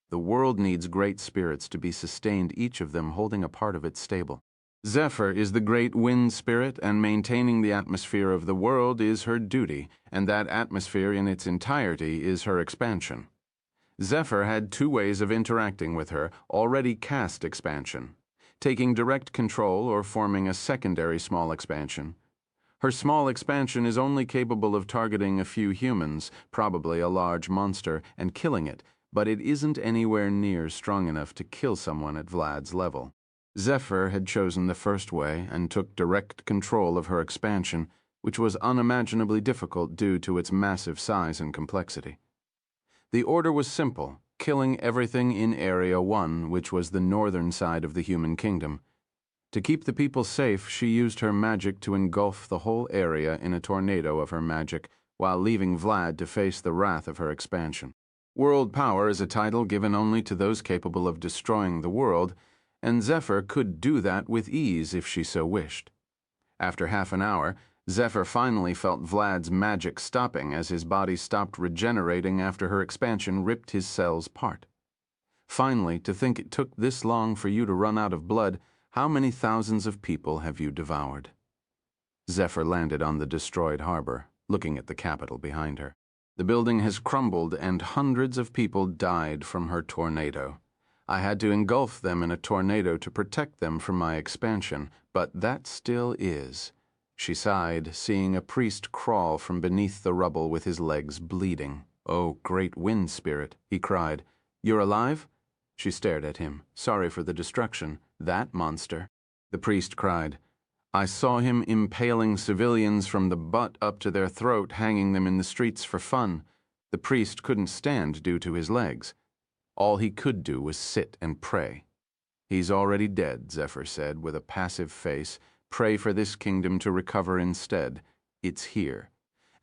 The world needs great spirits to be sustained, each of them holding a part of it stable. Zephyr is the great wind spirit, and maintaining the atmosphere of the world is her duty, and that atmosphere in its entirety is her expansion. Zephyr had two ways of interacting with her already cast expansion, taking direct control or forming a secondary small expansion. Her small expansion is only capable of targeting a few humans, probably a large monster, and killing it, but it isn't anywhere near strong enough to kill someone at Vlad's level. Zephyr had chosen the first way and took direct control of her expansion, which was unimaginably difficult due to its massive size and complexity. The order was simple, killing everything in Area 1, which was the northern side of the human kingdom. To keep the people safe, she used her magic to engulf the whole area in a tornado of her magic, while leaving Vlad to face the wrath of her expansion. World power is a title given only to those capable of destroying the world, and Zephyr could do that with ease if she so wished. After half an hour, Zephyr finally felt Vlad's magic stopping as his body stopped regenerating after her expansion ripped his cells apart. Finally, to think it took this long for you to run out of blood, how many thousands of people have you devoured? Zephyr landed on the destroyed harbor, looking at the capital behind her. The building has crumbled and hundreds of people died from her tornado. I had to engulf them in a tornado to protect them from my expansion, but that still is. She sighed, seeing a priest crawl from beneath the rubble with his legs bleeding. Oh, great wind spirit, he cried. You're alive? She stared at him, sorry for the destruction. That monster. The priest cried. I saw him impaling civilians from the butt up to their throat, hanging them in the streets for fun. The priest couldn't stand due to his legs. All he could do was sit and pray. He's already dead, Zephyr said with a passive face. Pray for this kingdom to recover instead. It's here.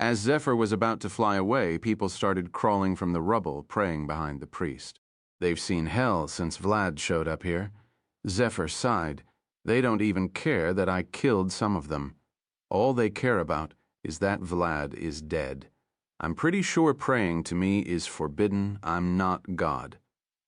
As Zephyr was about to fly away, people started crawling from the rubble, praying behind the priest. They've seen hell since Vlad showed up here. Zephyr sighed. They don't even care that I killed some of them. All they care about is that Vlad is dead. I'm pretty sure praying to me is forbidden. I'm not God.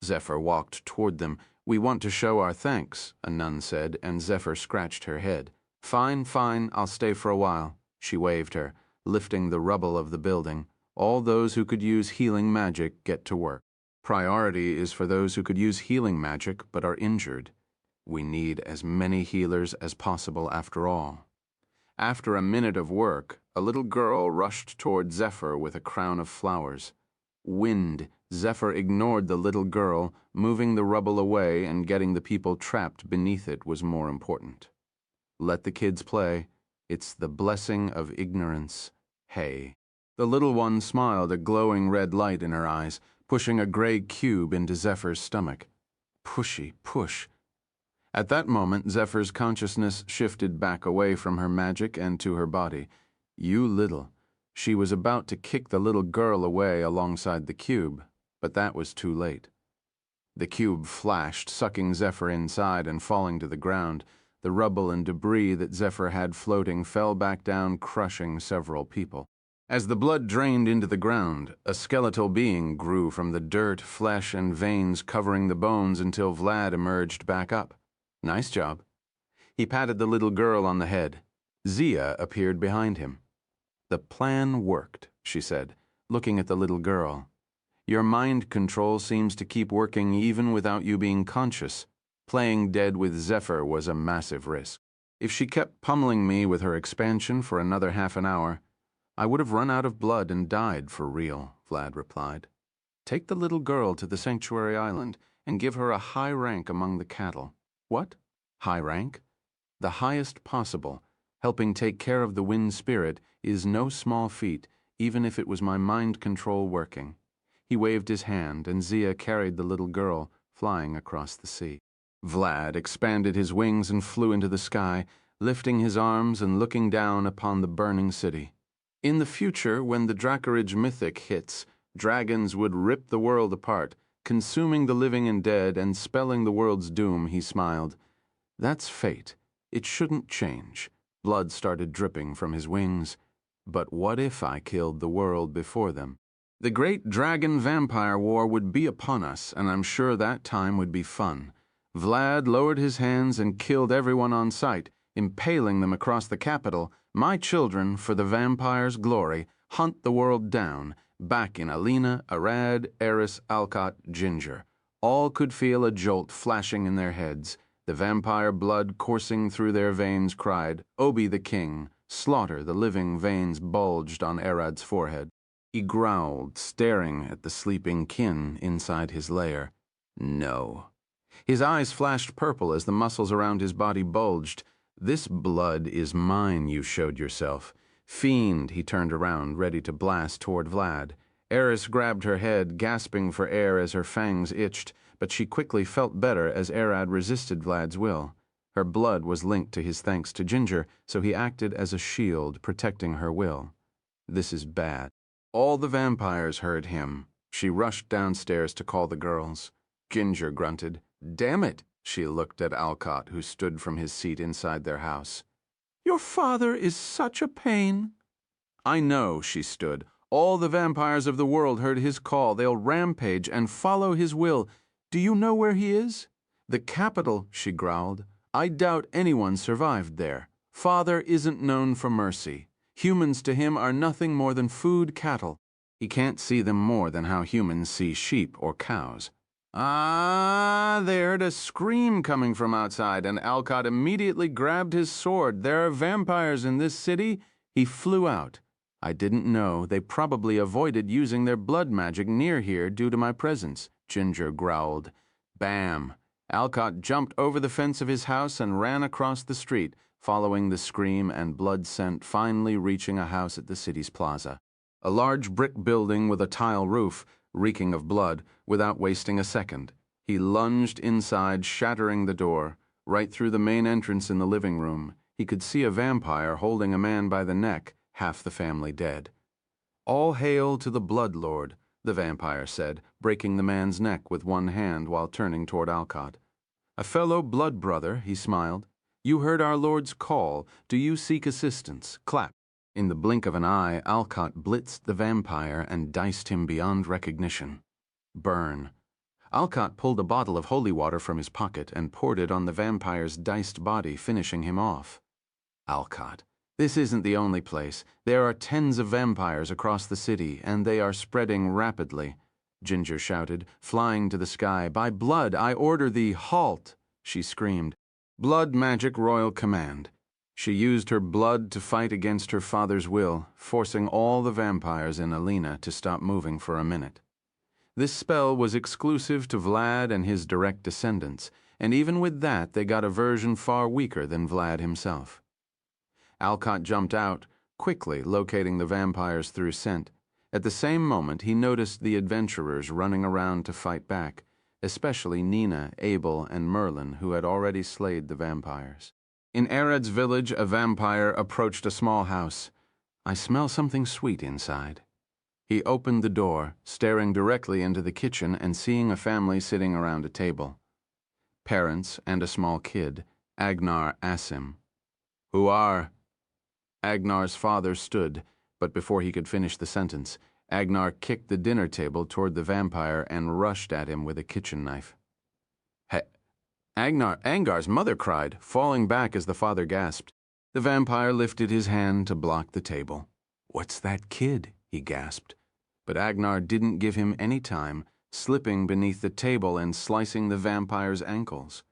Zephyr walked toward them. We want to show our thanks, a nun said, and Zephyr scratched her head. Fine, fine, I'll stay for a while. She waved her, lifting the rubble of the building. All those who could use healing magic get to work. Priority is for those who could use healing magic but are injured. We need as many healers as possible after all. After a minute of work, a little girl rushed toward Zephyr with a crown of flowers. Wind. Zephyr ignored the little girl. Moving the rubble away and getting the people trapped beneath it was more important. Let the kids play. It's the blessing of ignorance. Hey. The little one smiled, a glowing red light in her eyes, pushing a gray cube into Zephyr's stomach. Pushy, push. At that moment, Zephyr's consciousness shifted back away from her magic and to her body. You little. She was about to kick the little girl away alongside the cube, but that was too late. The cube flashed, sucking Zephyr inside and falling to the ground. The rubble and debris that Zephyr had floating fell back down, crushing several people. As the blood drained into the ground, a skeletal being grew from the dirt, flesh, and veins covering the bones until Vlad emerged back up. Nice job. He patted the little girl on the head. Zia appeared behind him. The plan worked, she said, looking at the little girl. Your mind control seems to keep working even without you being conscious. Playing dead with Zephyr was a massive risk. If she kept pummeling me with her expansion for another half an hour, I would have run out of blood and died for real, Vlad replied. Take the little girl to the sanctuary island and give her a high rank among the cattle. What? High rank? The highest possible. Helping take care of the wind spirit is no small feat, even if it was my mind control working. He waved his hand, and Zia carried the little girl, flying across the sea. Vlad expanded his wings and flew into the sky, lifting his arms and looking down upon the burning city. In the future, when the Dracarage mythic hits, dragons would rip the world apart, consuming the living and dead and spelling the world's doom, he smiled. That's fate. It shouldn't change. Blood started dripping from his wings. But what if I killed the world before them? The great dragon-vampire war would be upon us, and I'm sure that time would be fun. Vlad lowered his hands and killed everyone on sight, impaling them across the capital. My children, for the vampire's glory, hunt the world down, back in Alina, Arad, Eris, Alcott, Ginger. All could feel a jolt flashing in their heads. The vampire blood coursing through their veins cried, Obi the king, slaughter. The living veins bulged on Arad's forehead. He growled, staring at the sleeping kin inside his lair. No. His eyes flashed purple as the muscles around his body bulged. This blood is mine, you showed yourself. Fiend, he turned around, ready to blast toward Vlad. Eris grabbed her head, gasping for air as her fangs itched, but she quickly felt better as Arad resisted Vlad's will. Her blood was linked to his thanks to Ginger, so he acted as a shield, protecting her will. This is bad. All the vampires heard him. She rushed downstairs to call the girls. Ginger grunted. Damn it! She looked at Alcott, who stood from his seat inside their house. Your father is such a pain. I know, she stood. All the vampires of the world heard his call. They'll rampage and follow his will. Do you know where he is? The capital, she growled. I doubt anyone survived there. Father isn't known for mercy. Humans to him are nothing more than food cattle. He can't see them more than how humans see sheep or cows. Ah, they heard a scream coming from outside, and Alcott immediately grabbed his sword. There are vampires in this city. He flew out. I didn't know. They probably avoided using their blood magic near here due to my presence, Ginger growled. Bam! Alcott jumped over the fence of his house and ran across the street, following the scream and blood scent, finally reaching a house at the city's plaza. A large brick building with a tile roof, reeking of blood, without wasting a second. He lunged inside, shattering the door. Right through the main entrance in the living room, he could see a vampire holding a man by the neck, half the family dead. All hail to the Blood Lord, the vampire said, breaking the man's neck with one hand while turning toward Alcott. A fellow blood brother, he smiled. You heard our Lord's call. Do you seek assistance? Clap. In the blink of an eye, Alcott blitzed the vampire and diced him beyond recognition. Burn. Alcott pulled a bottle of holy water from his pocket and poured it on the vampire's diced body, finishing him off. Alcott. This isn't the only place. There are tens of vampires across the city, and they are spreading rapidly, Ginger shouted, flying to the sky. By blood, I order thee, halt! She screamed. Blood magic royal command. She used her blood to fight against her father's will, forcing all the vampires in Alina to stop moving for a minute. This spell was exclusive to Vlad and his direct descendants, and even with that they got a version far weaker than Vlad himself. Alcott jumped out, quickly locating the vampires through scent. At the same moment, he noticed the adventurers running around to fight back, especially Nina, Abel, and Merlin, who had already slayed the vampires. In Arad's village, a vampire approached a small house. I smell something sweet inside. He opened the door, staring directly into the kitchen and seeing a family sitting around a table. Parents and a small kid, Agnar Asim. Who are? Agnar's father stood, but before he could finish the sentence, Agnar kicked the dinner table toward the vampire and rushed at him with a kitchen knife. Angar's mother cried, falling back as the father gasped. The vampire lifted his hand to block the table. What's that kid? He gasped. But Agnar didn't give him any time, slipping beneath the table and slicing the vampire's ankles.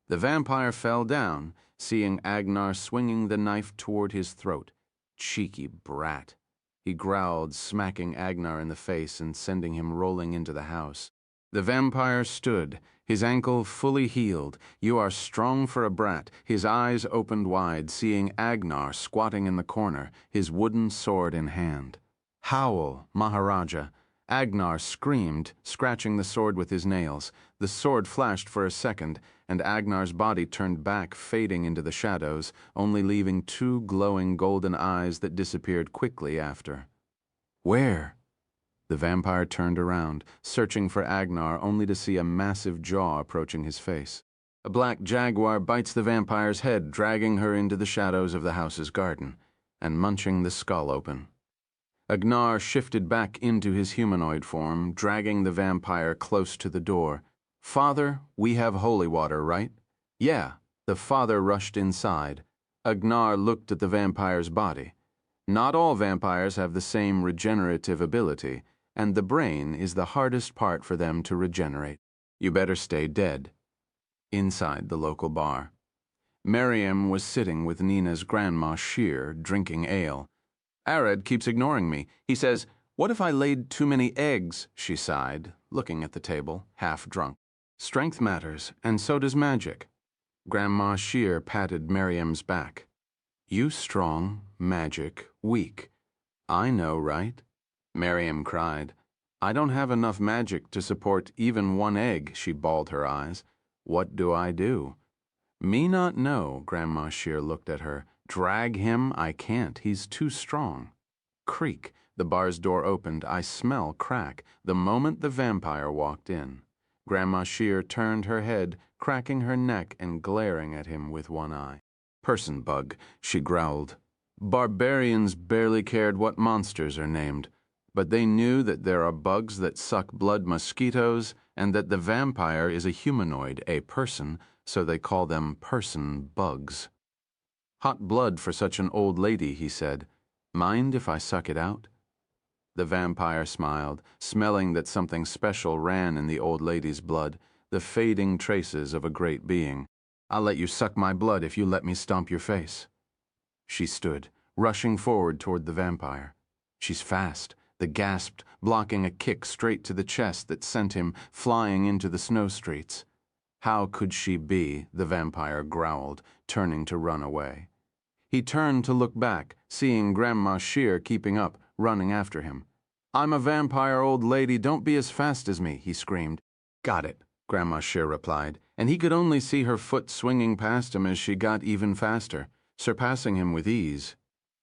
The vampire fell down, seeing Agnar swinging the knife toward his throat. Cheeky brat. He growled, smacking Agnar in the face and sending him rolling into the house. The vampire stood, his ankle fully healed. You are strong for a brat. His eyes opened wide, seeing Agnar squatting in the corner, his wooden sword in hand. Howl, Maharaja. Agnar screamed, scratching the sword with his nails. The sword flashed for a second, and Agnar's body turned back, fading into the shadows, only leaving two glowing golden eyes that disappeared quickly after. Where? The vampire turned around, searching for Agnar, only to see a massive jaw approaching his face. A black jaguar bites the vampire's head, dragging her into the shadows of the house's garden, and munching the skull open. Agnar shifted back into his humanoid form, dragging the vampire close to the door. Father, we have holy water, right? Yeah. The father rushed inside. Agnar looked at the vampire's body. Not all vampires have the same regenerative ability, and the brain is the hardest part for them to regenerate. You better stay dead. Inside the local bar. Miriam was sitting with Nina's grandma Shear, drinking ale. Arad keeps ignoring me. He says, "What if I laid too many eggs?" She sighed, looking at the table, half drunk. Strength matters, and so does magic. Grandma Shear patted Miriam's back. You strong, magic, weak. I know, right? Miriam cried. I don't have enough magic to support even one egg, she bawled her eyes. What do I do? Me not know, Grandma Shear looked at her. Drag him I can't, he's too strong. Creak, the bar's door opened. I smell crack the moment the vampire walked in. Grandma Shear turned her head, cracking her neck and glaring at him with one eye. Person bug, she growled. Barbarians barely cared what monsters are named, but they knew that there are bugs that suck blood mosquitoes and that the vampire is a humanoid, a person, so they call them person bugs. Hot blood for such an old lady, he said. Mind if I suck it out? The vampire smiled, smelling that something special ran in the old lady's blood, the fading traces of a great being. I'll let you suck my blood if you let me stomp your face. She stood, rushing forward toward the vampire. She's fast, the gasped, blocking a kick straight to the chest that sent him flying into the snow streets. How could she be, the vampire growled, turning to run away. He turned to look back, seeing Grandma Shear keeping up, running after him. I'm a vampire, old lady, don't be as fast as me, he screamed. Got it, Grandma Shear replied, and he could only see her foot swinging past him as she got even faster, surpassing him with ease.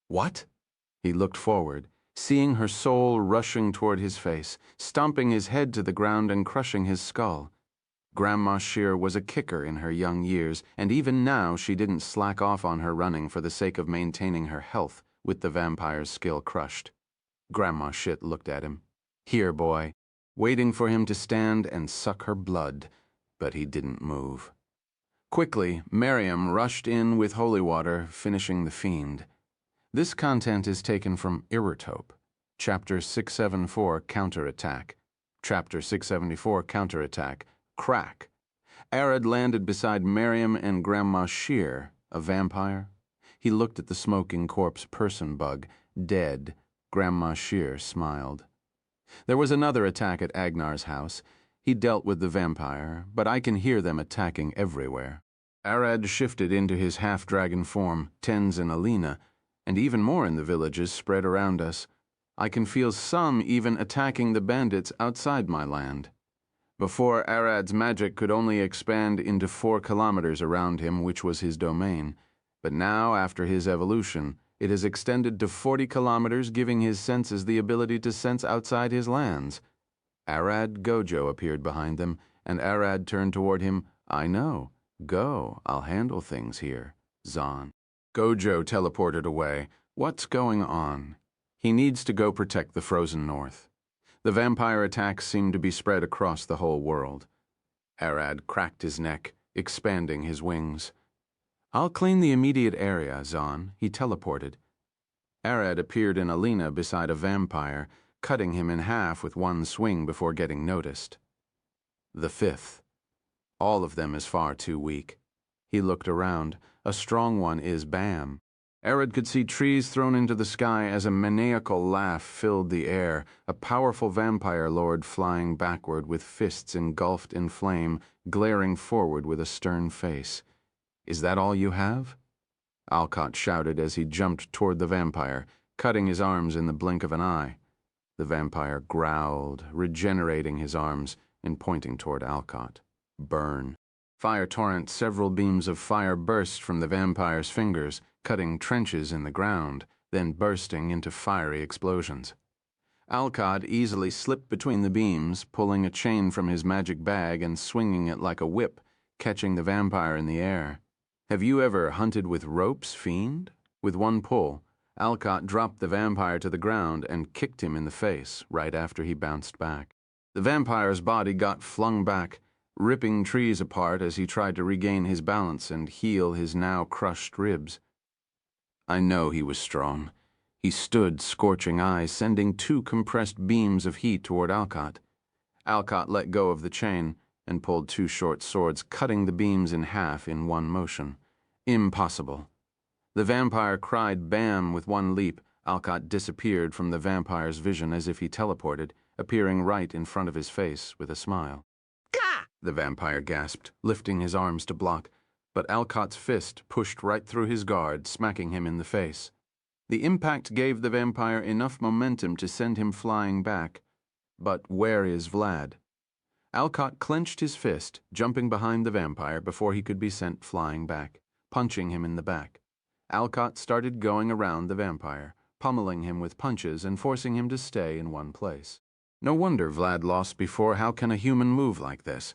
What? He looked forward, seeing her soul rushing toward his face, stomping his head to the ground and crushing his skull. Grandma Shear was a kicker in her young years, and even now she didn't slack off on her running for the sake of maintaining her health, with the vampire's skill crushed. Grandma Shit looked at him. Here, boy, waiting for him to stand and suck her blood, but he didn't move. Quickly, Miriam rushed in with holy water, finishing the fiend. This content is taken from Irritope, Chapter 674, Counterattack. Chapter 674, Counterattack. Crack. Arad landed beside Miriam and Grandma Shear, a vampire. He looked at the smoking corpse person bug, dead. Grandma Shear smiled. There was another attack at Agnar's house. He dealt with the vampire, but I can hear them attacking everywhere. Arad shifted into his half-dragon form, Tens and Alina, and even more in the villages spread around us. I can feel some even attacking the bandits outside my land. Before, Arad's magic could only expand into 4 kilometers around him, which was his domain. But now, after his evolution, It has extended to 40 kilometers, giving his senses the ability to sense outside his lands. Arad Gojo appeared behind them, and Arad turned toward him. I know. Go, I'll handle things here, Zahn. Gojo teleported away. What's going on? He needs to go protect the frozen north. The vampire attacks seem to be spread across the whole world. Arad cracked his neck, expanding his wings. I'll clean the immediate area, Zahn. He teleported. Arad appeared in Alina beside a vampire, cutting him in half with one swing before getting noticed. The fifth. All of them is far too weak. He looked around. A strong one is Bam. Arad could see trees thrown into the sky as a maniacal laugh filled the air, a powerful vampire lord flying backward with fists engulfed in flame, glaring forward with a stern face. Is that all you have? Alcott shouted as he jumped toward the vampire, cutting his arms in the blink of an eye. The vampire growled, regenerating his arms and pointing toward Alcott. Burn. Fire torrent, several beams of fire burst from the vampire's fingers, cutting trenches in the ground, then bursting into fiery explosions. Alcott easily slipped between the beams, pulling a chain from his magic bag and swinging it like a whip, catching the vampire in the air. Have you ever hunted with ropes, fiend? With one pull, Alcott dropped the vampire to the ground and kicked him in the face right after he bounced back. The vampire's body got flung back, ripping trees apart as he tried to regain his balance and heal his now crushed ribs. I know he was strong. He stood, scorching eyes, sending 2 compressed beams of heat toward Alcott. Alcott let go of the chain and pulled 2 short swords, cutting the beams in half in one motion. Impossible. The vampire cried bam with one leap. Alcott disappeared from the vampire's vision as if he teleported, appearing right in front of his face with a smile. Gah! The vampire gasped, lifting his arms to block, but Alcott's fist pushed right through his guard, smacking him in the face. The impact gave the vampire enough momentum to send him flying back. But where is Vlad? Alcott clenched his fist, jumping behind the vampire before he could be sent flying back, punching him in the back. Alcott started going around the vampire, pummeling him with punches and forcing him to stay in one place. No wonder Vlad lost before. How can a human move like this?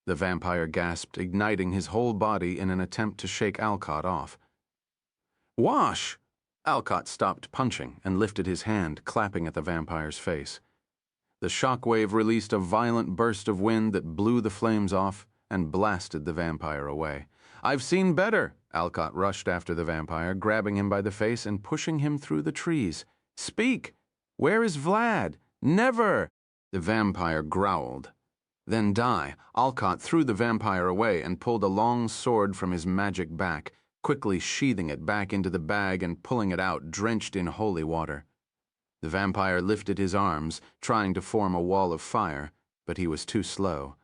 The vampire gasped, igniting his whole body in an attempt to shake Alcott off. Wash! Alcott stopped punching and lifted his hand, clapping at the vampire's face. The shockwave released a violent burst of wind that blew the flames off and blasted the vampire away. I've seen better! Alcott rushed after the vampire, grabbing him by the face and pushing him through the trees. Speak! Where is Vlad? Never! The vampire growled. Then die. Alcott threw the vampire away and pulled a long sword from his magic back, quickly sheathing it back into the bag and pulling it out, drenched in holy water. The vampire lifted his arms, trying to form a wall of fire, but he was too slow.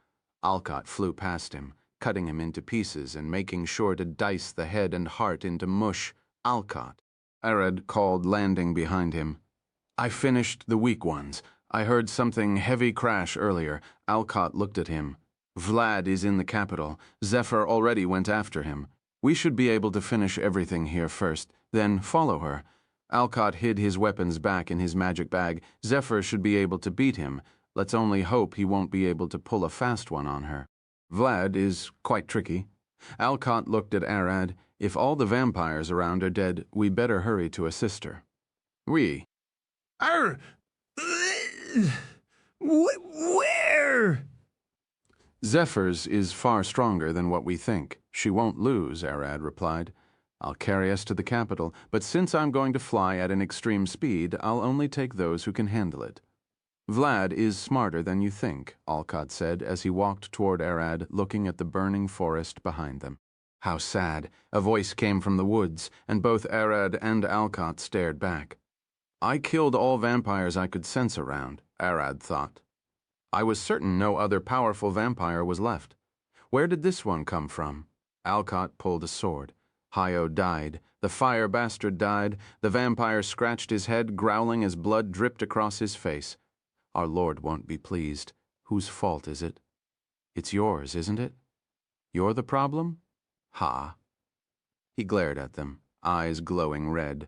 Alcott flew past him, cutting him into pieces and making sure to dice the head and heart into mush. Alcott. Arad called, landing behind him. I finished the weak ones. I heard something heavy crash earlier. Alcott looked at him. Vlad is in the capital. Zephyr already went after him. We should be able to finish everything here first, then follow her. Alcott hid his weapons back in his magic bag. Zephyr should be able to beat him. Let's only hope he won't be able to pull a fast one on her. Vlad is quite tricky. Alcott looked at Arad. If all the vampires around are dead, we better hurry to assist her. We. Arr! Where? Zephyr's is far stronger than what we think. She won't lose, Arad replied. I'll carry us to the capital, but since I'm going to fly at an extreme speed, I'll only take those who can handle it. Vlad is smarter than you think, Alcott said as he walked toward Arad, looking at the burning forest behind them. How sad. A voice came from the woods, and both Arad and Alcott stared back. I killed all vampires I could sense around, Arad thought. I was certain no other powerful vampire was left. Where did this one come from? Alcott pulled a sword. Hio died. The fire bastard died. The vampire scratched his head, growling as blood dripped across his face. Our Lord won't be pleased. Whose fault is it? It's yours, isn't it? You're the problem? Ha. He glared at them, eyes glowing red.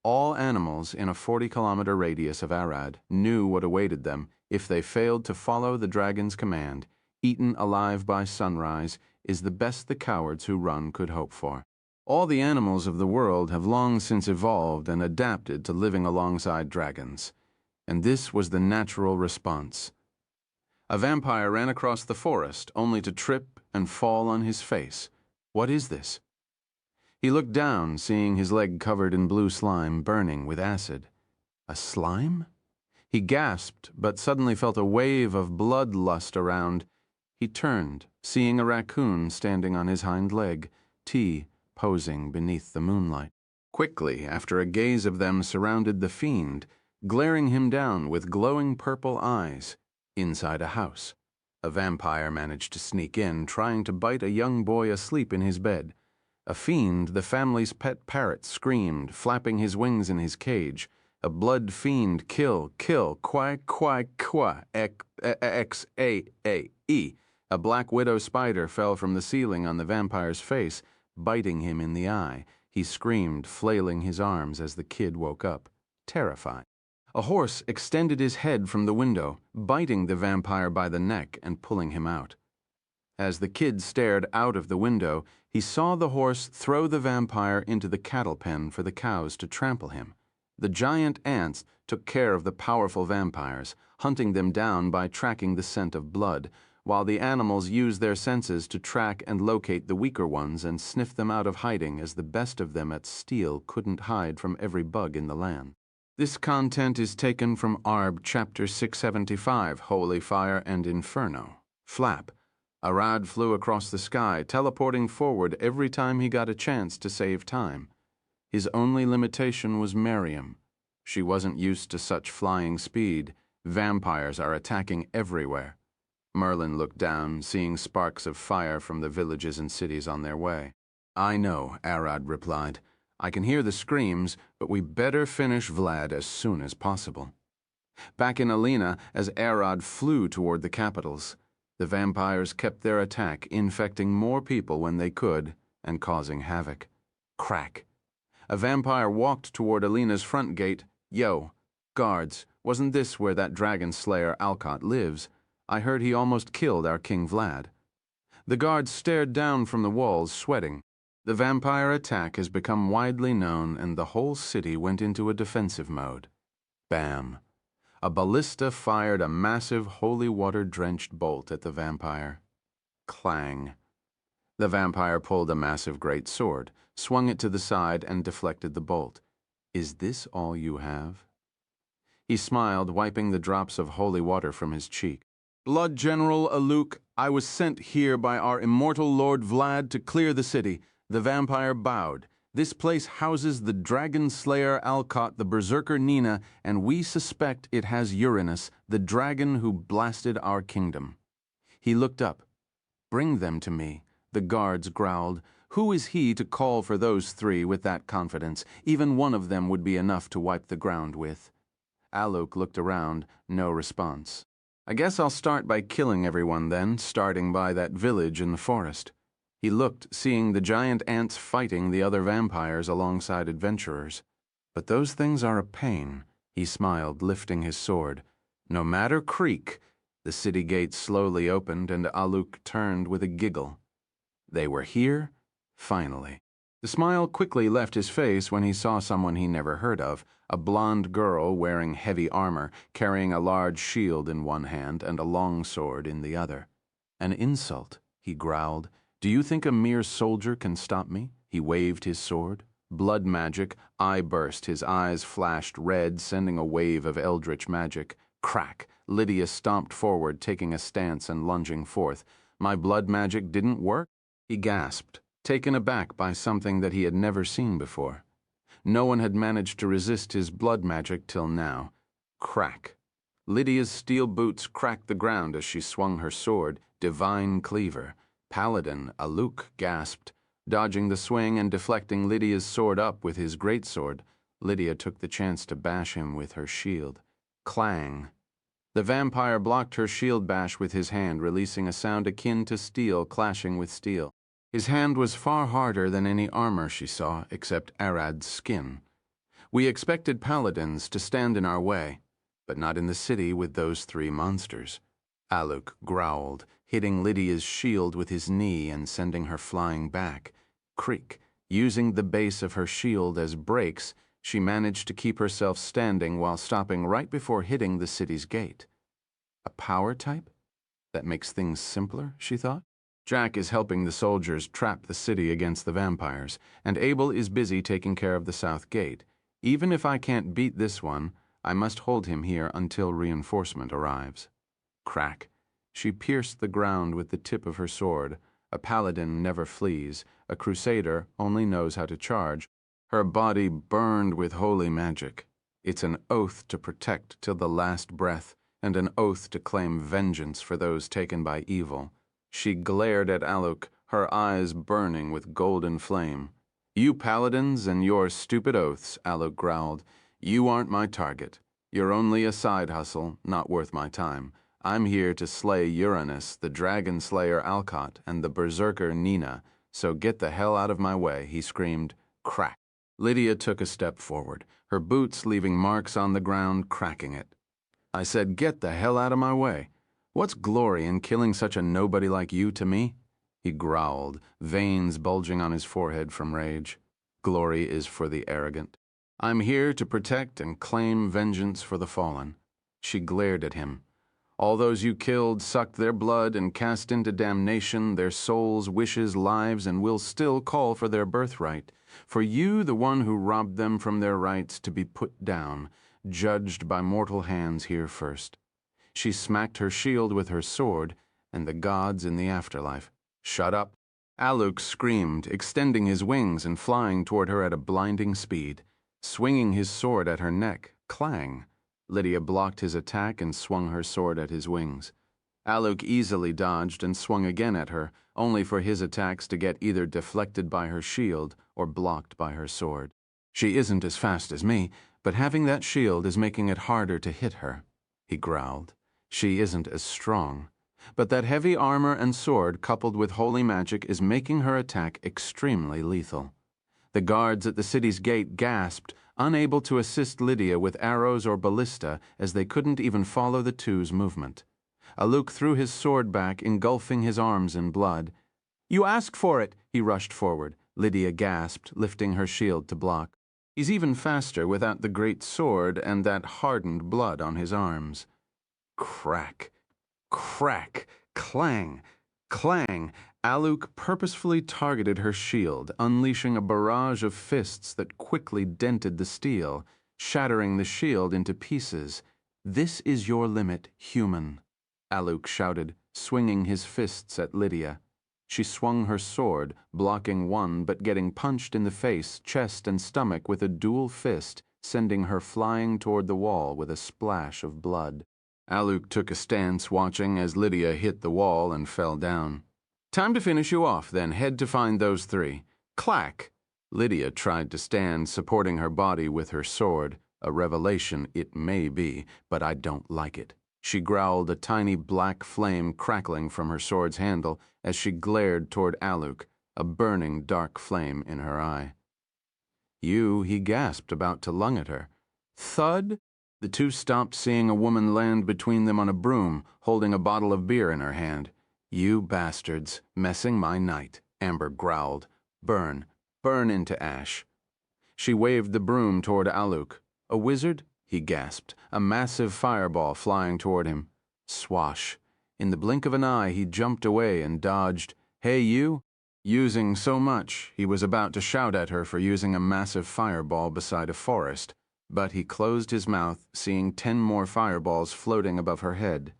All animals in a 40-kilometer radius of Arad knew what awaited them if they failed to follow the dragon's command. Eaten alive by sunrise is the best the cowards who run could hope for. All the animals of the world have long since evolved and adapted to living alongside dragons, and this was the natural response. A vampire ran across the forest, only to trip and fall on his face. What is this? He looked down, seeing his leg covered in blue slime, burning with acid. A slime? He gasped, but suddenly felt a wave of bloodlust around. He turned, seeing a raccoon standing on his hind leg, T posing beneath the moonlight. Quickly, after a gaze of them surrounded the fiend, glaring him down with glowing purple eyes. Inside a house, a vampire managed to sneak in, trying to bite a young boy asleep in his bed. A fiend, the family's pet parrot, screamed, flapping his wings in his cage. A blood fiend, kill, kill, quack, quack, quack, X-A-A-E. A black widow spider fell from the ceiling on the vampire's face, biting him in the eye. He screamed, flailing his arms as the kid woke up, terrified. A horse extended his head from the window, biting the vampire by the neck and pulling him out. As the kid stared out of the window, he saw the horse throw the vampire into the cattle pen for the cows to trample him. The giant ants took care of the powerful vampires, hunting them down by tracking the scent of blood, while the animals used their senses to track and locate the weaker ones and sniff them out of hiding, as the best of them at steal couldn't hide from every bug in the land. This content is taken from Arb chapter 675, Holy Fire and Inferno. Flap. Arad flew across the sky, teleporting forward every time he got a chance to save time. His only limitation was Miriam. She wasn't used to such flying speed. Vampires are attacking everywhere. Merlin looked down, seeing sparks of fire from the villages and cities on their way. I know, Arad replied. I can hear the screams, but we better finish Vlad as soon as possible. Back in Alina, as Arad flew toward the capitals, the vampires kept their attack, infecting more people when they could and causing havoc. Crack. A vampire walked toward Alina's front gate. Yo, guards, wasn't this where that dragon slayer Alcott lives? I heard he almost killed our King Vlad. The guards stared down from the walls, sweating. The vampire attack has become widely known, and the whole city went into a defensive mode. Bam. A ballista fired a massive holy water-drenched bolt at the vampire. Clang. The vampire pulled a massive great sword, swung it to the side, and deflected the bolt. Is this all you have? He smiled, wiping the drops of holy water from his cheek. Blood General Aluk, I was sent here by our immortal Lord Vlad to clear the city. The vampire bowed. This place houses the dragon slayer Alcott, the berserker Nina, and we suspect it has Uranus, the dragon who blasted our kingdom. He looked up. Bring them to me, the guards growled. Who is he to call for those three with that confidence? Even one of them would be enough to wipe the ground with. Aluk looked around, no response. I guess I'll start by killing everyone then, starting by that village in the forest. He looked, seeing the giant ants fighting the other vampires alongside adventurers. But those things are a pain, he smiled, lifting his sword. No matter creak. The city gates slowly opened, and Aluk turned with a giggle. They were here, finally. The smile quickly left his face when he saw someone he never heard of, a blonde girl wearing heavy armor, carrying a large shield in one hand and a long sword in the other. An insult, he growled. Do you think a mere soldier can stop me? He waved his sword. Blood magic, eye burst, his eyes flashed red, sending a wave of eldritch magic. Crack! Lydia stomped forward, taking a stance and lunging forth. My blood magic didn't work? He gasped, taken aback by something that he had never seen before. No one had managed to resist his blood magic till now. Crack! Lydia's steel boots cracked the ground as she swung her sword, divine cleaver. Paladin, Aluk, gasped. Dodging the swing and deflecting Lydia's sword up with his greatsword, Lydia took the chance to bash him with her shield. Clang. The vampire blocked her shield bash with his hand, releasing a sound akin to steel clashing with steel. His hand was far harder than any armor she saw, except Arad's skin. We expected paladins to stand in our way, but not in the city with those 3 monsters. Aluk growled, hitting Lydia's shield with his knee and sending her flying back. Creak. Using the base of her shield as brakes, she managed to keep herself standing while stopping right before hitting the city's gate. A power type? That makes things simpler, she thought. Jack is helping the soldiers trap the city against the vampires, and Abel is busy taking care of the south gate. Even if I can't beat this one, I must hold him here until reinforcement arrives. Crack. She pierced the ground with the tip of her sword. A paladin never flees. A crusader only knows how to charge. Her body burned with holy magic. It's an oath to protect till the last breath, and an oath to claim vengeance for those taken by evil. She glared at Aluk, her eyes burning with golden flame. You paladins and your stupid oaths, Aluk growled. You aren't my target. You're only a side hustle, not worth my time. I'm here to slay Uranus, the dragon slayer Alcott, and the berserker Nina, so get the hell out of my way, he screamed. Crack. Lydia took a step forward, her boots leaving marks on the ground, cracking it. I said, get the hell out of my way. What's glory in killing such a nobody like you to me? He growled, veins bulging on his forehead from rage. Glory is for the arrogant. I'm here to protect and claim vengeance for the fallen. She glared at him. All those you killed sucked their blood and cast into damnation their souls, wishes, lives, and will still call for their birthright. For you, the one who robbed them from their rights, to be put down, judged by mortal hands here first. She smacked her shield with her sword, and the gods in the afterlife. Shut up. Aluk screamed, extending his wings and flying toward her at a blinding speed. Swinging his sword at her neck, clang. Lydia blocked his attack and swung her sword at his wings. Aluk easily dodged and swung again at her, only for his attacks to get either deflected by her shield or blocked by her sword. She isn't as fast as me, but having that shield is making it harder to hit her, he growled. She isn't as strong. But that heavy armor and sword coupled with holy magic is making her attack extremely lethal. The guards at the city's gate gasped, unable to assist Lydia with arrows or ballista, as they couldn't even follow the two's movement. Aluk threw his sword back, engulfing his arms in blood. You asked for it, he rushed forward. Lydia gasped, lifting her shield to block. He's even faster without the great sword and that hardened blood on his arms. Crack, crack, clang, clang. Aluk purposefully targeted her shield, unleashing a barrage of fists that quickly dented the steel, shattering the shield into pieces. This is your limit, human, Aluk shouted, swinging his fists at Lydia. She swung her sword, blocking one but getting punched in the face, chest, and stomach with a dual fist, sending her flying toward the wall with a splash of blood. Aluk took a stance, watching as Lydia hit the wall and fell down. Time to finish you off, then head to find those 3. Clack! Lydia tried to stand, supporting her body with her sword. A revelation it may be, but I don't like it. She growled, a tiny black flame crackling from her sword's handle as she glared toward Aluk, a burning dark flame in her eye. You, he gasped, about to lung at her. Thud! The two stopped, seeing a woman land between them on a broom, holding a bottle of beer in her hand. You bastards, messing my night, Amber growled. Burn, burn into ash. She waved the broom toward Aluk. A wizard? He gasped, a massive fireball flying toward him. Swash. In the blink of an eye, he jumped away and dodged. Hey, you? Using so much, he was about to shout at her for using a massive fireball beside a forest, but he closed his mouth, seeing 10 more fireballs floating above her head.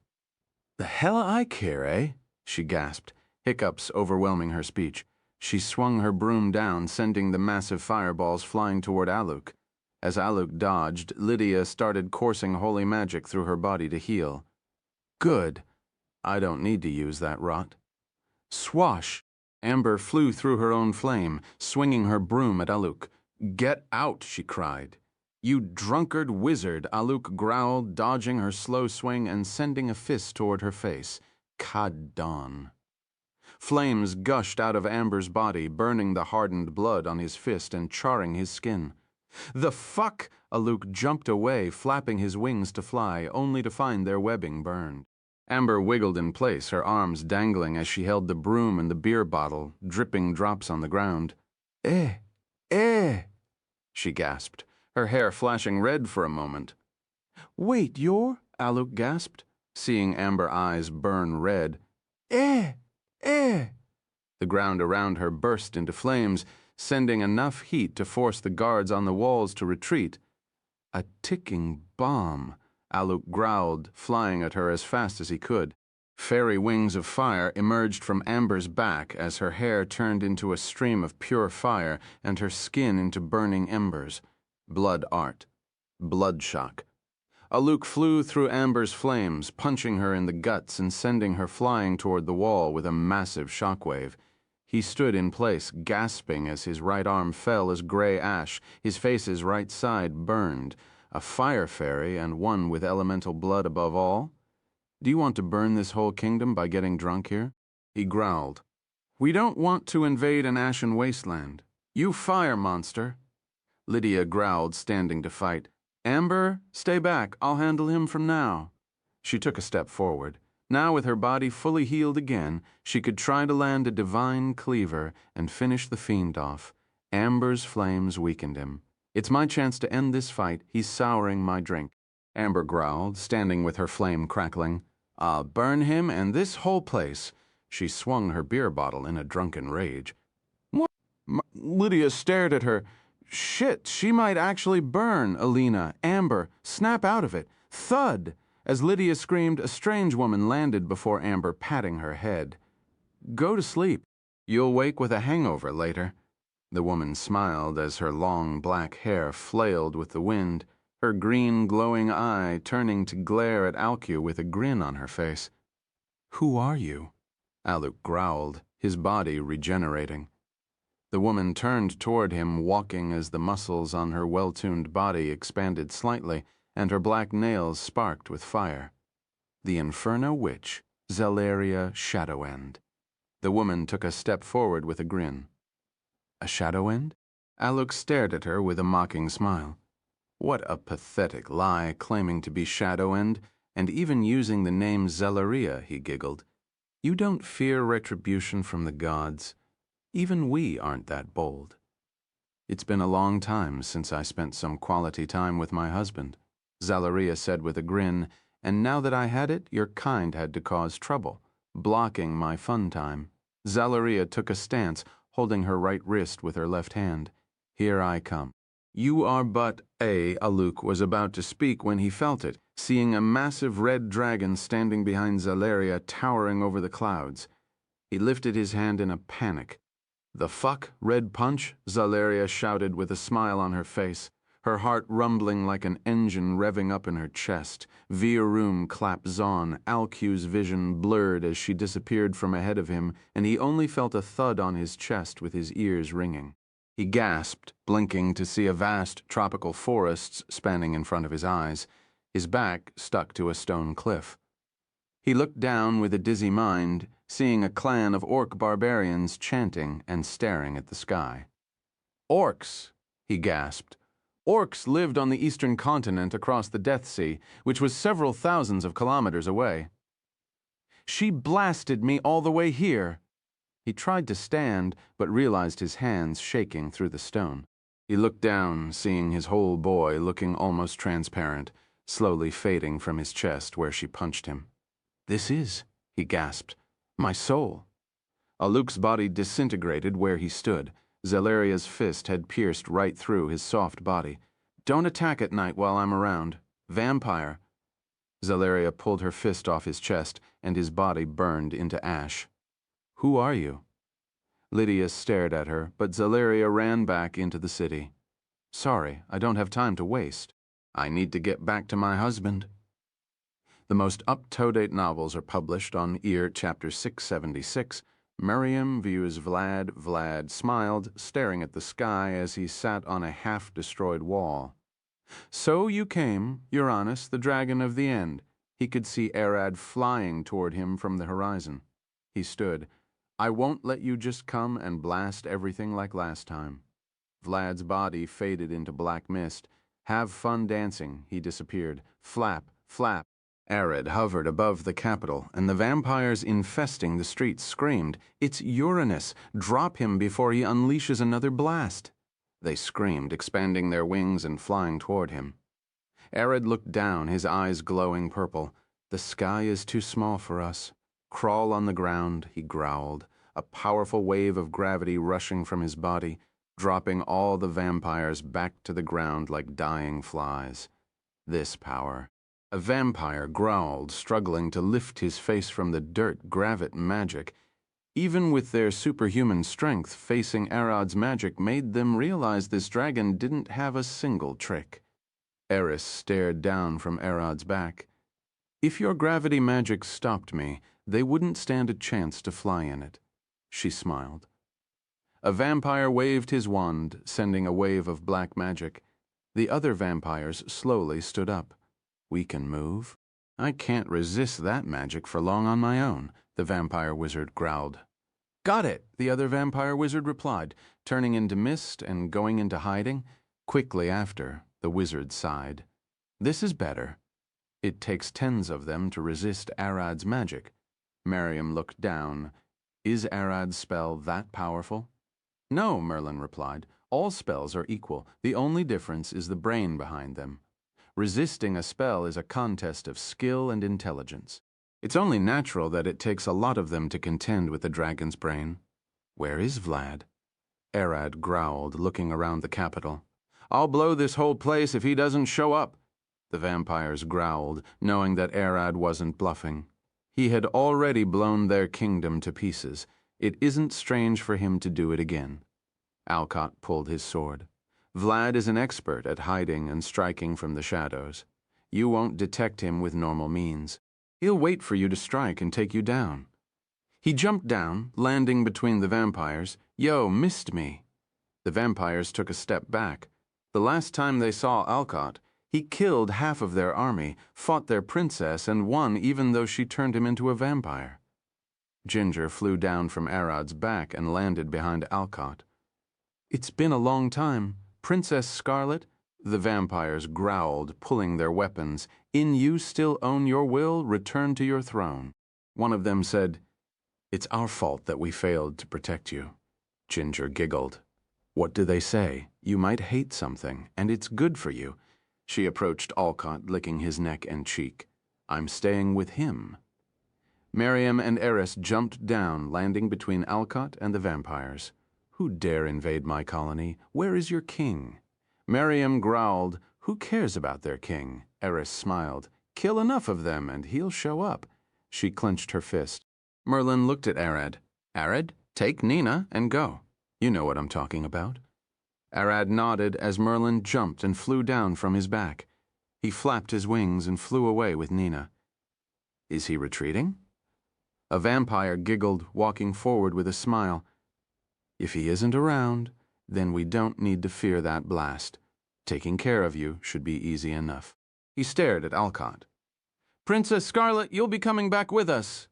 The hell I care, eh? She gasped, hiccups overwhelming her speech. She swung her broom down, sending the massive fireballs flying toward Aluk. As Aluk dodged, Lydia started coursing holy magic through her body to heal. Good. I don't need to use that rot. Swash! Amber flew through her own flame, swinging her broom at Aluk. Get out, she cried. You drunkard wizard, Aluk growled, dodging her slow swing and sending a fist toward her face. Kadon. Flames gushed out of Amber's body, burning the hardened blood on his fist and charring his skin. The fuck? Aluk jumped away, flapping his wings to fly, only to find their webbing burned. Amber wiggled in place, her arms dangling as she held the broom and the beer bottle, dripping drops on the ground. Eh, eh, she gasped, her hair flashing red for a moment. Wait, Aluk gasped, seeing Amber eyes burn red. Eh, eh. The ground around her burst into flames, sending enough heat to force the guards on the walls to retreat. A ticking bomb, Aluk growled, flying at her as fast as he could. Fairy wings of fire emerged from Amber's back as her hair turned into a stream of pure fire and her skin into burning embers. Blood art. Blood shock. Aluk flew through Amber's flames, punching her in the guts and sending her flying toward the wall with a massive shockwave. He stood in place, gasping as his right arm fell as gray ash, his face's right side burned. A fire fairy and one with elemental blood above all? Do you want to burn this whole kingdom by getting drunk here? He growled. We don't want to invade an ashen wasteland. You fire monster. Lydia growled, standing to fight. Amber, stay back. I'll handle him from now. She took a step forward. Now, with her body fully healed again, she could try to land a divine cleaver and finish the fiend off. Amber's flames weakened him. It's my chance to end this fight. He's souring my drink. Amber growled, standing with her flame crackling. I'll burn him and this whole place. She swung her beer bottle in a drunken rage. What? Lydia stared at her. Shit, she might actually burn, Alina. Amber, snap out of it. Thud! As Lydia screamed, a strange woman landed before Amber, patting her head. Go to sleep. You'll wake with a hangover later. The woman smiled as her long black hair flailed with the wind, her green glowing eye turning to glare at Alcu with a grin on her face. Who are you? Aluk growled, his body regenerating. The woman turned toward him, walking as the muscles on her well-tuned body expanded slightly, and her black nails sparked with fire. The Inferno Witch, Zelaria Shadowend. The woman took a step forward with a grin. A Shadowend? Aluk stared at her with a mocking smile. What a pathetic lie, claiming to be Shadowend, and even using the name Zelaria, he giggled. You don't fear retribution from the gods. Even we aren't that bold. It's been a long time since I spent some quality time with my husband, Zelaria said with a grin, and now that I had it, your kind had to cause trouble, blocking my fun time. Zelaria took a stance, holding her right wrist with her left hand. Here I come. You are but Aluk was about to speak when he felt it, seeing a massive red dragon standing behind Zelaria towering over the clouds. He lifted his hand in a panic. The fuck, Red Punch? Zelaria shouted with a smile on her face, her heart rumbling like an engine revving up in her chest. Viarum clapped Zon, Alcu's vision blurred as she disappeared from ahead of him, and he only felt a thud on his chest with his ears ringing. He gasped, blinking to see a vast tropical forests spanning in front of his eyes. His back stuck to a stone cliff. He looked down with a dizzy mind, seeing a clan of orc barbarians chanting and staring at the sky. Orcs, he gasped. Orcs lived on the eastern continent across the Death Sea, which was several thousands of kilometers away. She blasted me all the way here. He tried to stand, but realized his hands shaking through the stone. He looked down, seeing his whole boy looking almost transparent, slowly fading from his chest where she punched him. This is, he gasped, my soul. Aluk's body disintegrated where he stood. Zelaria's fist had pierced right through his soft body. Don't attack at night while I'm around. Vampire. Zelaria pulled her fist off his chest, and his body burned into ash. Who are you? Lydia stared at her, but Zelaria ran back into the city. Sorry, I don't have time to waste. I need to get back to my husband. The most up-to-date novels are published on Ear Chapter 676. Miriam views Vlad. Vlad smiled, staring at the sky as he sat on a half-destroyed wall. So you came, Uranus, the dragon of the end. He could see Arad flying toward him from the horizon. He stood. I won't let you just come and blast everything like last time. Vlad's body faded into black mist. Have fun dancing, he disappeared. Flap, flap. Arad hovered above the capital, and the vampires infesting the streets screamed, "It's Uranus! Drop him before he unleashes another blast!" They screamed, expanding their wings and flying toward him. Arad looked down, his eyes glowing purple. "The sky is too small for us. Crawl on the ground," he growled, a powerful wave of gravity rushing from his body, dropping all the vampires back to the ground like dying flies. This power. A vampire growled, struggling to lift his face from the dirt. Gravit magic. Even with their superhuman strength, facing Arad's magic made them realize this dragon didn't have a single trick. Eris stared down from Arad's back. "If your gravity magic stopped me, they wouldn't stand a chance to fly in it." She smiled. A vampire waved his wand, sending a wave of black magic. The other vampires slowly stood up. "We can move." "I can't resist that magic for long on my own," the vampire wizard growled. "Got it," the other vampire wizard replied, turning into mist and going into hiding. Quickly after, the wizard sighed. "This is better. It takes tens of them to resist Arad's magic." Miriam looked down. "Is Arad's spell that powerful?" "No," Merlin replied. "All spells are equal. The only difference is the brain behind them. Resisting a spell is a contest of skill and intelligence. It's only natural that it takes a lot of them to contend with the dragon's brain." "Where is Vlad?" Arad growled, looking around the capital. "I'll blow this whole place if he doesn't show up." The vampires growled, knowing that Arad wasn't bluffing. He had already blown their kingdom to pieces. It isn't strange for him to do it again. Alcott pulled his sword. "Vlad is an expert at hiding and striking from the shadows. You won't detect him with normal means. He'll wait for you to strike and take you down." He jumped down, landing between the vampires. "Yo, missed me." The vampires took a step back. The last time they saw Alcott, he killed half of their army, fought their princess, and won even though she turned him into a vampire. Ginger flew down from Arad's back and landed behind Alcott. "It's been a long time. Princess Scarlet," the vampires growled, pulling their weapons. "In you still own your will, return to your throne." One of them said, "It's our fault that we failed to protect you." Ginger giggled. "What do they say? You might hate something, and it's good for you." She approached Alcott, licking his neck and cheek. "I'm staying with him." Miriam and Eris jumped down, landing between Alcott and the vampires. "Who dare invade my colony? Where is your king?" Miriam growled, "Who cares about their king?" Eris smiled. "Kill enough of them and he'll show up." She clenched her fist. Merlin looked at Arad. "Arad, take Nina and go. You know what I'm talking about." Arad nodded as Merlin jumped and flew down from his back. He flapped his wings and flew away with Nina. "Is he retreating?" A vampire giggled, walking forward with a smile. "If he isn't around, then we don't need to fear that blast. Taking care of you should be easy enough." He stared at Alcott. "Princess Scarlet, you'll be coming back with us."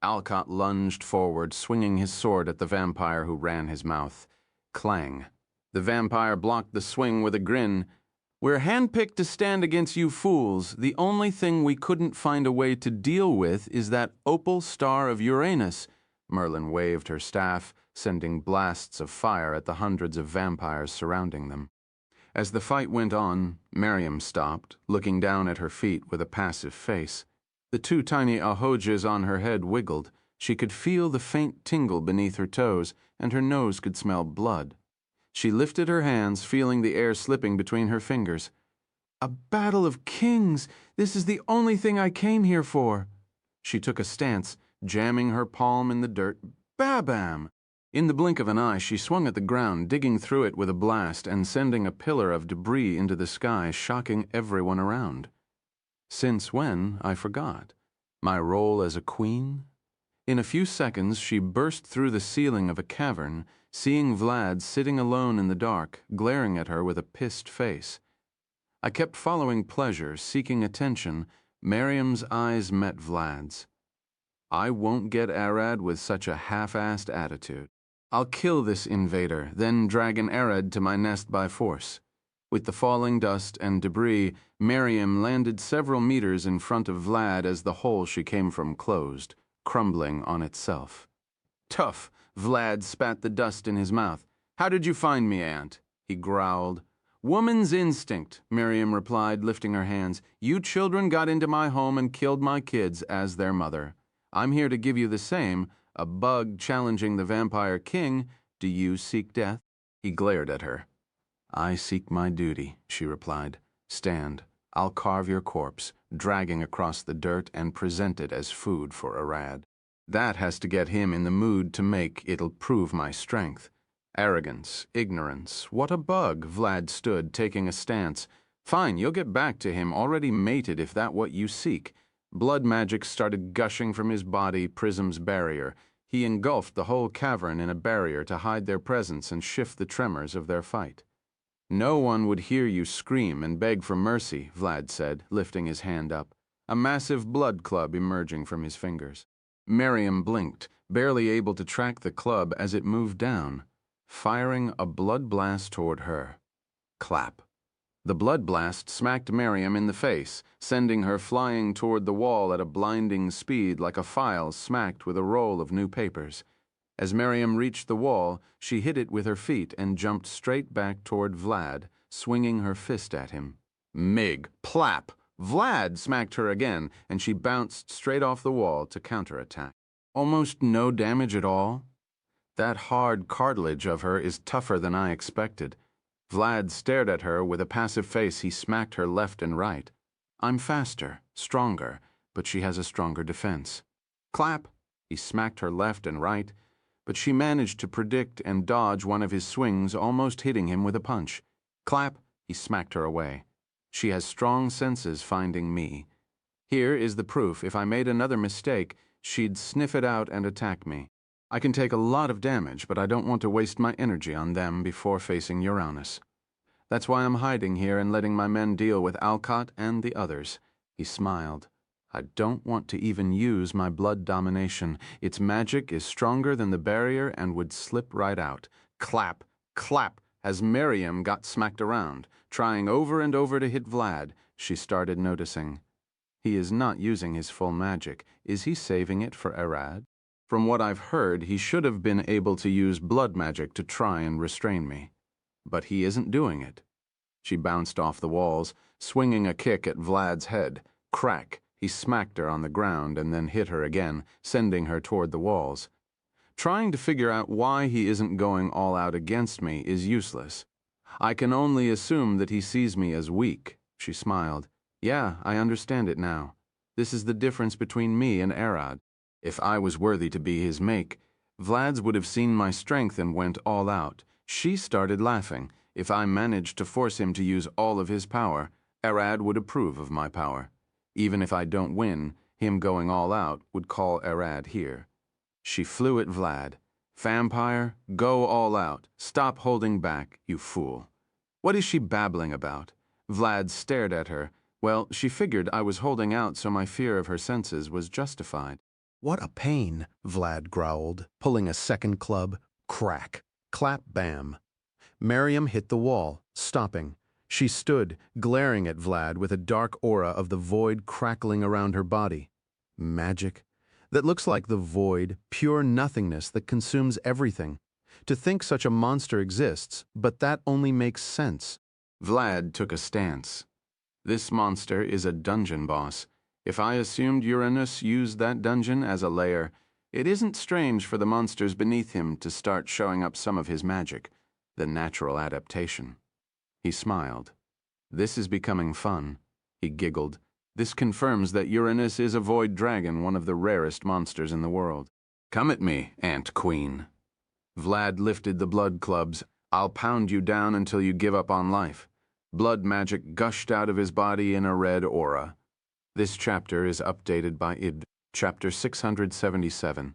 Alcott lunged forward, swinging his sword at the vampire who ran his mouth. Clang. The vampire blocked the swing with a grin. "We're handpicked to stand against you fools. The only thing we couldn't find a way to deal with is that opal star of Uranus." Merlin waved her staff, sending blasts of fire at the hundreds of vampires surrounding them. As the fight went on, Miriam stopped, looking down at her feet with a passive face. The two tiny ahojas on her head wiggled. She could feel the faint tingle beneath her toes, and her nose could smell blood. She lifted her hands, feeling the air slipping between her fingers. "A battle of kings! This is the only thing I came here for." She took a stance, jamming her palm in the dirt. Ba-bam! In the blink of an eye, she swung at the ground, digging through it with a blast and sending a pillar of debris into the sky, shocking everyone around. Since when, I forgot. My role as a queen? In a few seconds, she burst through the ceiling of a cavern, seeing Vlad sitting alone in the dark, glaring at her with a pissed face. I kept following pleasure, seeking attention. Miriam's eyes met Vlad's. I won't get Arad with such a half-assed attitude. I'll kill this invader, then drag an Arad to my nest by force. With the falling dust and debris, Miriam landed several meters in front of Vlad as the hole she came from closed, crumbling on itself. Tough, Vlad spat the dust in his mouth. How did you find me, Aunt? He growled. Woman's instinct, Miriam replied, lifting her hands. You children got into my home and killed my kids as their mother. I'm here to give you the same, a bug challenging the vampire king. Do you seek death? He glared at her. I seek my duty, she replied. Stand. I'll carve your corpse, dragging across the dirt and present it as food for Arad. That has to get him in the mood to make it'll prove my strength. Arrogance, ignorance, what a bug, Vlad stood, taking a stance. Fine, you'll get back to him, already mated if that what you seek. Blood magic started gushing from his body, Prism's barrier. He engulfed the whole cavern in a barrier to hide their presence and shift the tremors of their fight. No one would hear you scream and beg for mercy, Vlad said, lifting his hand up, a massive blood club emerging from his fingers. Miriam blinked, barely able to track the club as it moved down, firing a blood blast toward her. Clap. The blood blast smacked Miriam in the face, sending her flying toward the wall at a blinding speed like a file smacked with a roll of new papers. As Miriam reached the wall, she hit it with her feet and jumped straight back toward Vlad, swinging her fist at him. Mig, plap! Vlad smacked her again, and she bounced straight off the wall to counterattack. Almost no damage at all? That hard cartilage of her is tougher than I expected. Vlad stared at her with a passive face. He smacked her left and right. I'm faster, stronger, but she has a stronger defense. Clap! He smacked her left and right, but she managed to predict and dodge one of his swings, almost hitting him with a punch. Clap! He smacked her away. She has strong senses finding me. Here is the proof. If I made another mistake, she'd sniff it out and attack me. I can take a lot of damage, but I don't want to waste my energy on them before facing Uranus. That's why I'm hiding here and letting my men deal with Alcott and the others. He smiled. I don't want to even use my blood domination. Its magic is stronger than the barrier and would slip right out. Clap, clap, as Miriam got smacked around, trying over and over to hit Vlad. She started noticing. He is not using his full magic. Is he saving it for Arad? From what I've heard, he should have been able to use blood magic to try and restrain me. But he isn't doing it. She bounced off the walls, swinging a kick at Vlad's head. Crack! He smacked her on the ground and then hit her again, sending her toward the walls. Trying to figure out why he isn't going all out against me is useless. I can only assume that he sees me as weak. She smiled. Yeah, I understand it now. This is the difference between me and Arad. If I was worthy to be his make, Vlad's would have seen my strength and went all out. She started laughing. If I managed to force him to use all of his power, Arad would approve of my power. Even if I don't win, him going all out would call Arad here. She flew at Vlad. Vampire, go all out. Stop holding back, you fool. What is she babbling about? Vlad stared at her. Well, she figured I was holding out, so my fear of her senses was justified. What a pain, Vlad growled, pulling a second club. Crack. Clap, bam. Miriam hit the wall, stopping. She stood, glaring at Vlad with a dark aura of the void crackling around her body. Magic. That looks like the void, pure nothingness that consumes everything. To think such a monster exists, but that only makes sense. Vlad took a stance. This monster is a dungeon boss. If I assumed Uranus used that dungeon as a lair, it isn't strange for the monsters beneath him to start showing up some of his magic, the natural adaptation. He smiled. This is becoming fun. He giggled. This confirms that Uranus is a void dragon, one of the rarest monsters in the world. Come at me, Ant Queen. Vlad lifted the blood clubs. I'll pound you down until you give up on life. Blood magic gushed out of his body in a red aura. This chapter is updated by id. Chapter 677.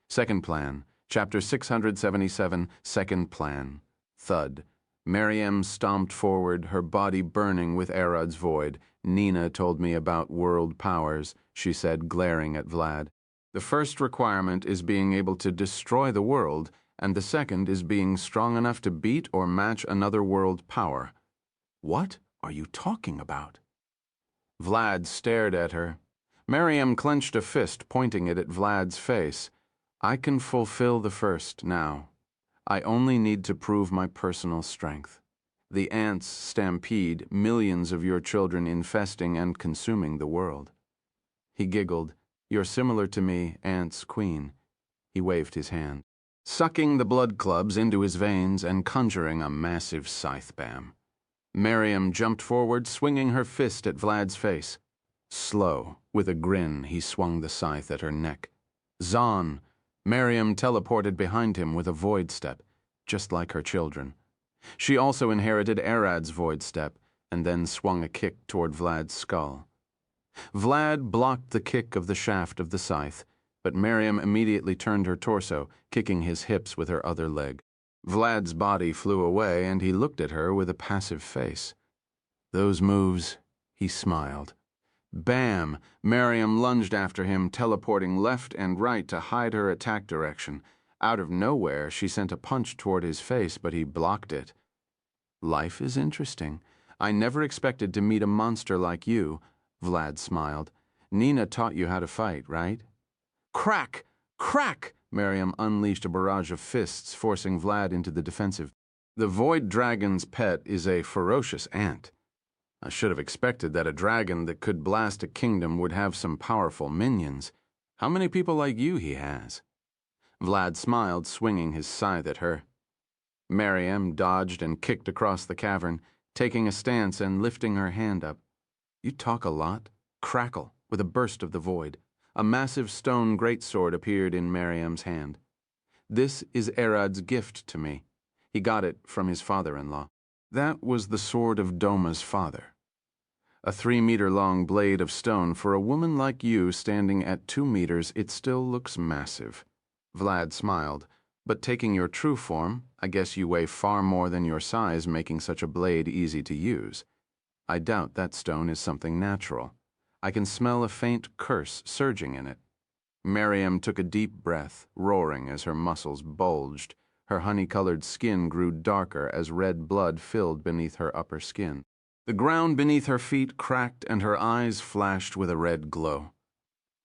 Second plan. Chapter 677, second plan. Thud. Miriam stomped forward, her body burning with Arad's void. Nina told me about world powers, she said, glaring at Vlad. The first requirement is being able to destroy the world, and the second is being strong enough to beat or match another world power. What are you talking about? Vlad stared at her. Miriam clenched a fist, pointing it at Vlad's face. I can fulfill the first now. I only need to prove my personal strength. The ants stampede millions of your children infesting and consuming the world. He giggled. You're similar to me, Ant's queen. He waved his hand, sucking the blood clubs into his veins and conjuring a massive scythe bam. Miriam jumped forward, swinging her fist at Vlad's face. Slow, with a grin, he swung the scythe at her neck. Zahn! Miriam teleported behind him with a void step, just like her children. She also inherited Arad's void step, and then swung a kick toward Vlad's skull. Vlad blocked the kick of the shaft of the scythe, but Miriam immediately turned her torso, kicking his hips with her other leg. Vlad's body flew away, and he looked at her with a passive face. Those moves, he smiled. Bam! Miriam lunged after him, teleporting left and right to hide her attack direction. Out of nowhere, she sent a punch toward his face, but he blocked it. Life is interesting. I never expected to meet a monster like you, Vlad smiled. Nina taught you how to fight, right? Crack! Crack! Miriam unleashed a barrage of fists, forcing Vlad into the defensive. The Void Dragon's pet is a ferocious ant. I should have expected that a dragon that could blast a kingdom would have some powerful minions. How many people like you he has? Vlad smiled, swinging his scythe at her. Miriam dodged and kicked across the cavern, taking a stance and lifting her hand up. You talk a lot. Crackle, with a burst of the void. A massive stone greatsword appeared in Miriam's hand. This is Arad's gift to me. He got it from his father-in-law. That was the sword of Doma's father. A 3-meter-long blade of stone. For a woman like you standing at 2 meters, it still looks massive. Vlad smiled. But taking your true form, I guess you weigh far more than your size, making such a blade easy to use. I doubt that stone is something natural. I can smell a faint curse surging in it. Miriam took a deep breath, roaring as her muscles bulged. Her honey-colored skin grew darker as red blood filled beneath her upper skin. The ground beneath her feet cracked and her eyes flashed with a red glow.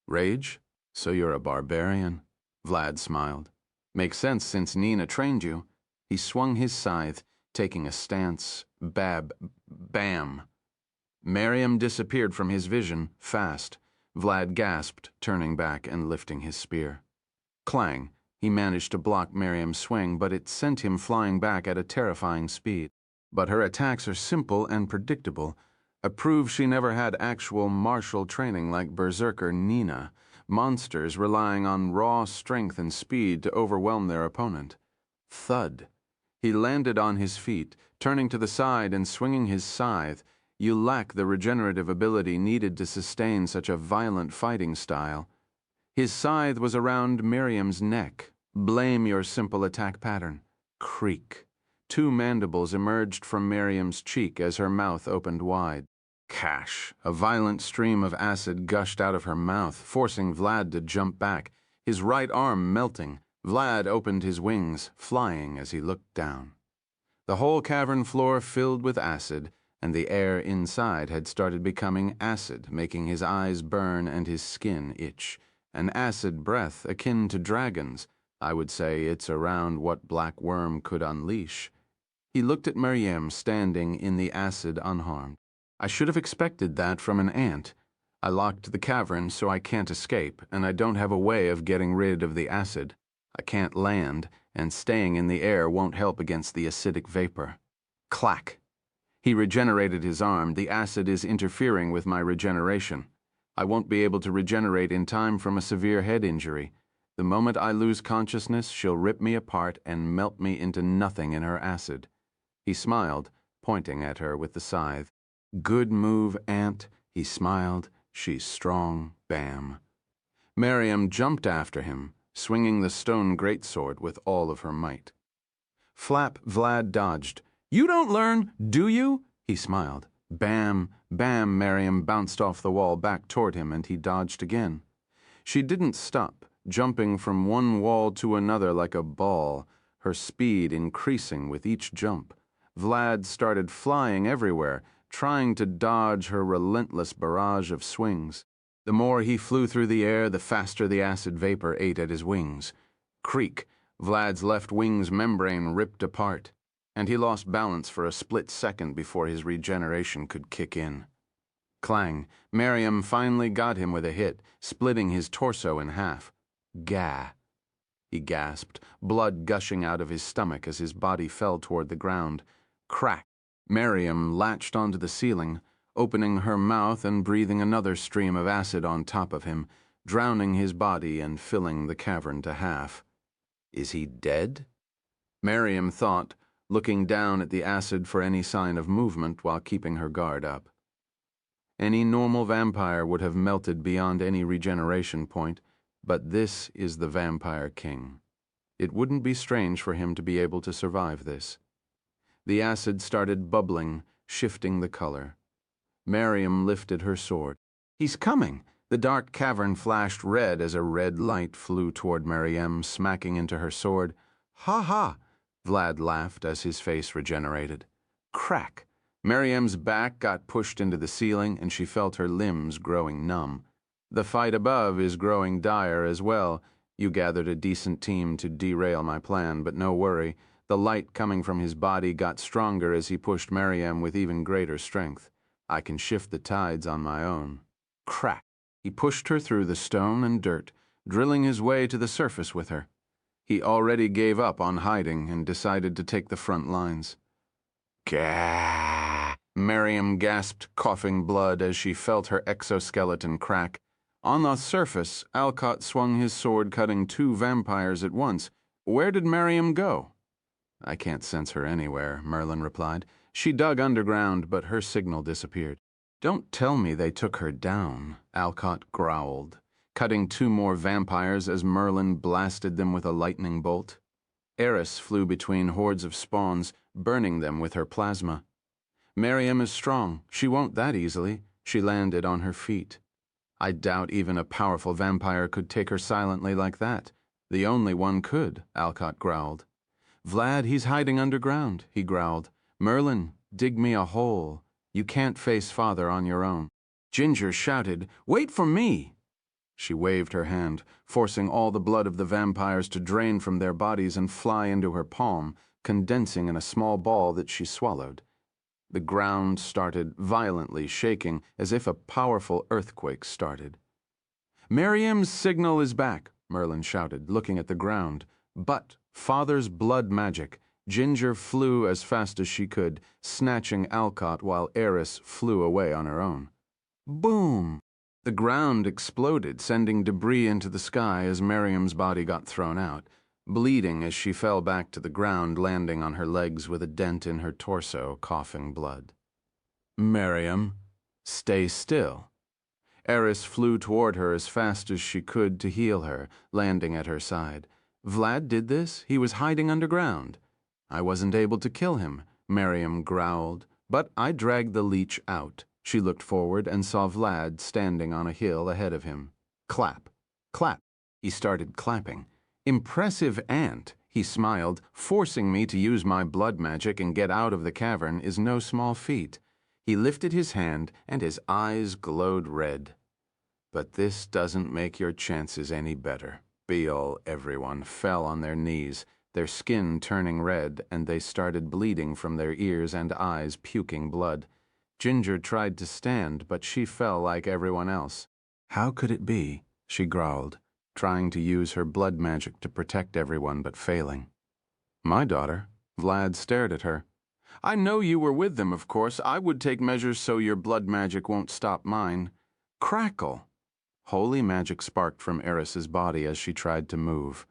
Rage? So you're a barbarian? Vlad smiled. Makes sense since Nina trained you. He swung his scythe, taking a stance. Bam. Miriam disappeared from his vision, fast. Vlad gasped, turning back and lifting his spear. Clang. He managed to block Miriam's swing, but it sent him flying back at a terrifying speed. But her attacks are simple and predictable, a proof she never had actual martial training like Berserker Nina, monsters relying on raw strength and speed to overwhelm their opponent. Thud. He landed on his feet, turning to the side and swinging his scythe. You lack the regenerative ability needed to sustain such a violent fighting style. His scythe was around Miriam's neck. Blame your simple attack pattern. Creak. 2 mandibles emerged from Miriam's cheek as her mouth opened wide. Cash. A violent stream of acid gushed out of her mouth, forcing Vlad to jump back, his right arm melting. Vlad opened his wings, flying as he looked down. The whole cavern floor filled with acid, and the air inside had started becoming acid, making his eyes burn and his skin itch. An acid breath akin to dragons. I would say it's around what Black Worm could unleash. He looked at Miriam standing in the acid unharmed. I should have expected that from an ant. I locked the cavern so I can't escape, and I don't have a way of getting rid of the acid. I can't land, and staying in the air won't help against the acidic vapor. Clack! He regenerated his arm. The acid is interfering with my regeneration. I won't be able to regenerate in time from a severe head injury. The moment I lose consciousness, she'll rip me apart and melt me into nothing in her acid. He smiled, pointing at her with the scythe. Good move, Ant. He smiled. She's strong. Bam. Miriam jumped after him, swinging the stone greatsword with all of her might. Flap Vlad dodged. You don't learn, do you? He smiled. Bam, bam, Miriam bounced off the wall back toward him, and he dodged again. She didn't stop, jumping from one wall to another like a ball. her speed increasing with each jump. Vlad started flying everywhere, trying to dodge her relentless barrage of swings. The more he flew through the air, the faster the acid vapor ate at his wings. Creak! Vlad's left wing's membrane ripped apart, and he lost balance for a split second before his regeneration could kick in. Clang! Miriam finally got him with a hit, splitting his torso in half. Gah! He gasped, blood gushing out of his stomach as his body fell toward the ground. Crack! Miriam latched onto the ceiling, opening her mouth and breathing another stream of acid on top of him, drowning his body and filling the cavern to half. Is he dead? Miriam thought, looking down at the acid for any sign of movement while keeping her guard up. Any normal vampire would have melted beyond any regeneration point, but this is the Vampire King. It wouldn't be strange for him to be able to survive this. The acid started bubbling, shifting the color. Miriam lifted her sword. He's coming! The dark cavern flashed red as a red light flew toward Miriam, smacking into her sword. Ha ha! Vlad laughed as his face regenerated. Crack! Miriam's back got pushed into the ceiling, and she felt her limbs growing numb. The fight above is growing dire as well. You gathered a decent team to derail my plan, but no worry. The light coming from his body got stronger as he pushed Miriam with even greater strength. I can shift the tides on my own. Crack! He pushed her through the stone and dirt, drilling his way to the surface with her. He already gave up on hiding and decided to take the front lines. Gah! Miriam gasped, coughing blood as she felt her exoskeleton crack. On the surface, Alcott swung his sword, cutting two vampires at once. Where did Miriam go? I can't sense her anywhere, Merlin replied. She dug underground, but her signal disappeared. Don't tell me they took her down, Alcott growled, cutting two more vampires as Merlin blasted them with a lightning bolt. Eris flew between hordes of spawns, burning them with her plasma. Miriam is strong. She won't that easily. She landed on her feet. I doubt even a powerful vampire could take her silently like that. The only one could, Alcott growled. Vlad, he's hiding underground, he growled. Merlin, dig me a hole. You can't face Father on your own. Ginger shouted, Wait for me! She waved her hand, forcing all the blood of the vampires to drain from their bodies and fly into her palm, condensing in a small ball that she swallowed. The ground started violently shaking, as if a powerful earthquake started. Miriam's signal is back, Merlin shouted, looking at the ground. But Father's blood magic. Ginger flew as fast as she could, snatching Alcott while Eris flew away on her own. Boom! The ground exploded, sending debris into the sky as Miriam's body got thrown out, bleeding as she fell back to the ground, landing on her legs with a dent in her torso, coughing blood. Miriam, stay still. Eris flew toward her as fast as she could to heal her, landing at her side. Vlad did this. He was hiding underground. I wasn't able to kill him, Miriam growled, but I dragged the leech out. She looked forward and saw Vlad standing on a hill ahead of him. Clap, clap. He started clapping. Impressive ant, he smiled. Forcing me to use my blood magic and get out of the cavern is no small feat. He lifted his hand and his eyes glowed red. But this doesn't make your chances any better. Everyone fell on their knees, their skin turning red, and they started bleeding from their ears and eyes, puking blood. Ginger tried to stand, but she fell like everyone else. How could it be? She growled, trying to use her blood magic to protect everyone but failing. My daughter. Vlad stared at her. I know you were with them, of course. I would take measures so your blood magic won't stop mine. Crackle! Holy magic sparked from Eris's body as she tried to move.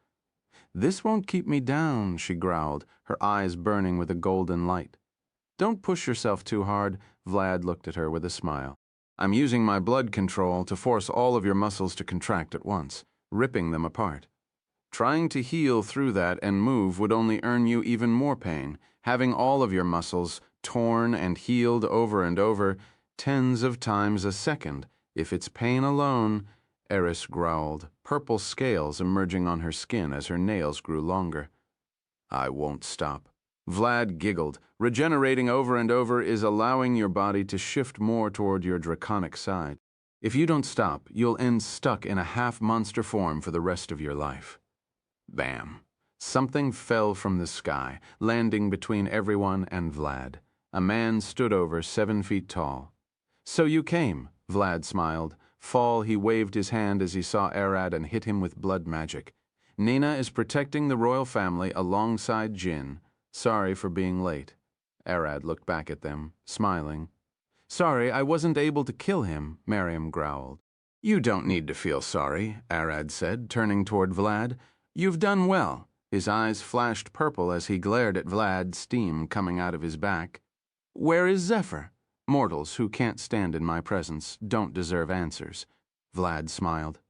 This won't keep me down, she growled, her eyes burning with a golden light. Don't push yourself too hard, Vlad looked at her with a smile. I'm using my blood control to force all of your muscles to contract at once, ripping them apart. Trying to heal through that and move would only earn you even more pain, having all of your muscles torn and healed over and over, tens of times a second. If it's pain alone, Eris growled, purple scales emerging on her skin as her nails grew longer. I won't stop. Vlad giggled. Regenerating over and over is allowing your body to shift more toward your draconic side. If you don't stop, you'll end stuck in a half-monster form for the rest of your life. Bam. Something fell from the sky, landing between everyone and Vlad. A man stood over 7 feet tall. So you came, Vlad smiled. Fall, he waved his hand as he saw Arad and hit him with blood magic. Nina is protecting the royal family alongside Jin. Sorry for being late. Arad looked back at them, smiling. Sorry, I wasn't able to kill him, Miriam growled. You don't need to feel sorry, Arad said, turning toward Vlad. You've done well. His eyes flashed purple as he glared at Vlad, steam coming out of his back. Where is Zephyr? Mortals who can't stand in my presence don't deserve answers. Vlad smiled.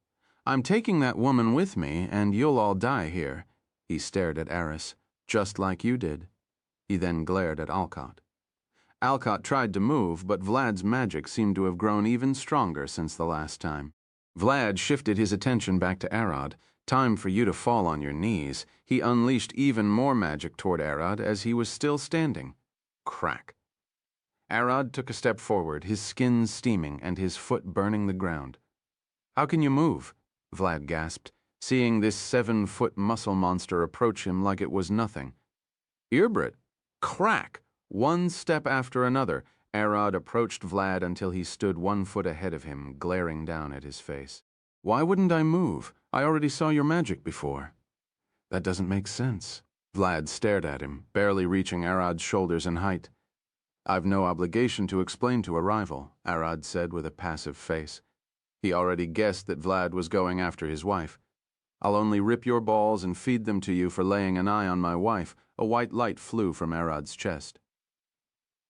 I'm taking that woman with me, and you'll all die here. He stared at Eris, just like you did. He then glared at Alcott. Alcott tried to move, but Vlad's magic seemed to have grown even stronger since the last time. Vlad shifted his attention back to Arad. Time for you to fall on your knees. He unleashed even more magic toward Arad as he was still standing. Crack. Arad took a step forward, his skin steaming and his foot burning the ground. How can you move? Vlad gasped, seeing this 7-foot muscle monster approach him like it was nothing. Earbrit. Crack. One step after another, Arad approached Vlad until he stood 1 foot ahead of him, glaring down at his face. Why wouldn't I move? I already saw your magic before. That doesn't make sense. Vlad stared at him, barely reaching Arad's shoulders in height. I've no obligation to explain to a rival, Arad said with a passive face. He already guessed that Vlad was going after his wife. I'll only rip your balls and feed them to you for laying an eye on my wife. A white light flew from Arad's chest.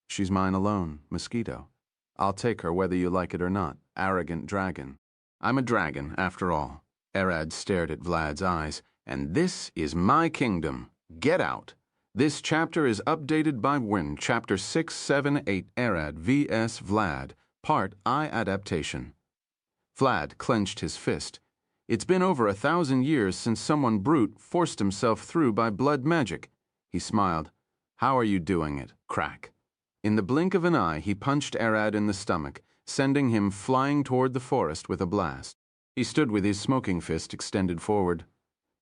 She's mine alone, Mosquito. I'll take her whether you like it or not, arrogant dragon. I'm a dragon, after all. Arad stared at Vlad's eyes. And this is my kingdom. Get out. This chapter is updated by Win, Chapter 678, Arad vs. Vlad, Part I adaptation. Vlad clenched his fist. It's been over 1,000 years since someone brute forced himself through by blood magic. He smiled. How are you doing it? Crack. In the blink of an eye, he punched Arad in the stomach, sending him flying toward the forest with a blast. He stood with his smoking fist extended forward.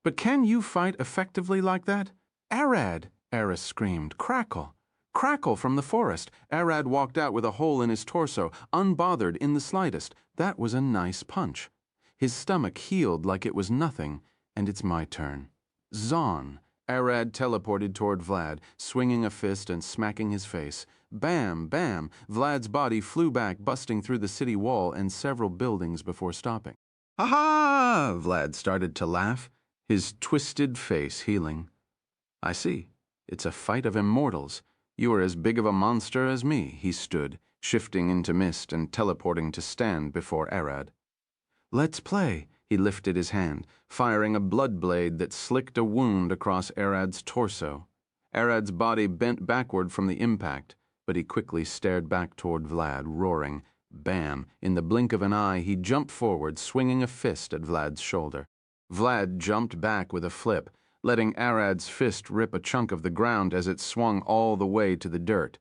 But can you fight effectively like that? Arad! Eris screamed. Crackle! Crackle from the forest. Arad walked out with a hole in his torso, unbothered in the slightest. That was a nice punch. His stomach healed like it was nothing, and it's my turn. Zon! Arad teleported toward Vlad, swinging a fist and smacking his face. Bam! Bam! Vlad's body flew back, busting through the city wall and several buildings before stopping. Ha-ha! Vlad started to laugh, his twisted face healing. I see. It's a fight of immortals. You are as big of a monster as me, he stood, shifting into mist and teleporting to stand before Arad. Let's play. He lifted his hand, firing a blood blade that slicked a wound across Arad's torso. Arad's body bent backward from the impact, but he quickly stared back toward Vlad, roaring. Bam! In the blink of an eye, he jumped forward, swinging a fist at Vlad's shoulder. Vlad jumped back with a flip, letting Arad's fist rip a chunk of the ground as it swung all the way to the dirt.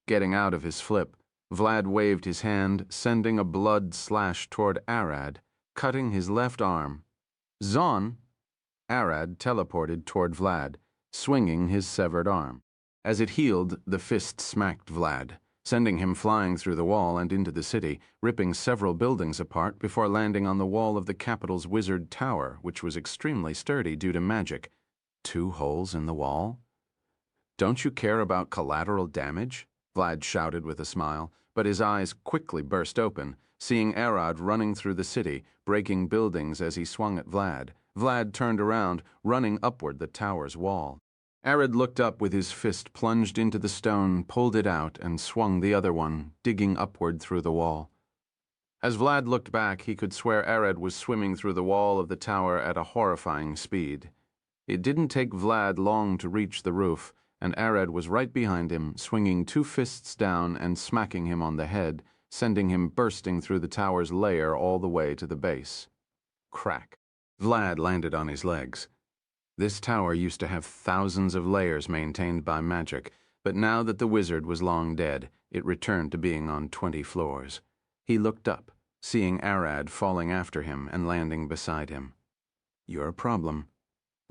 Getting out of his flip, Vlad waved his hand, sending a blood slash toward Arad, cutting his left arm. Zon! Arad teleported toward Vlad, swinging his severed arm. As it healed, the fist smacked Vlad, sending him flying through the wall and into the city, ripping several buildings apart before landing on the wall of the capital's wizard tower, which was extremely sturdy due to magic. 2 holes in the wall? Don't you care about collateral damage? Vlad shouted with a smile, but his eyes quickly burst open, seeing Arad running through the city, breaking buildings as he swung at Vlad. Vlad turned around, running upward the tower's wall. Arad looked up with his fist plunged into the stone, pulled it out, and swung the other one, digging upward through the wall. As Vlad looked back, he could swear Arad was swimming through the wall of the tower at a horrifying speed. It didn't take Vlad long to reach the roof, and Arad was right behind him, swinging 2 fists down and smacking him on the head, sending him bursting through the tower's layer all the way to the base. Crack. Vlad landed on his legs. This tower used to have thousands of layers maintained by magic, but now that the wizard was long dead, it returned to being on 20 floors. He looked up, seeing Arad falling after him and landing beside him. "You're a problem."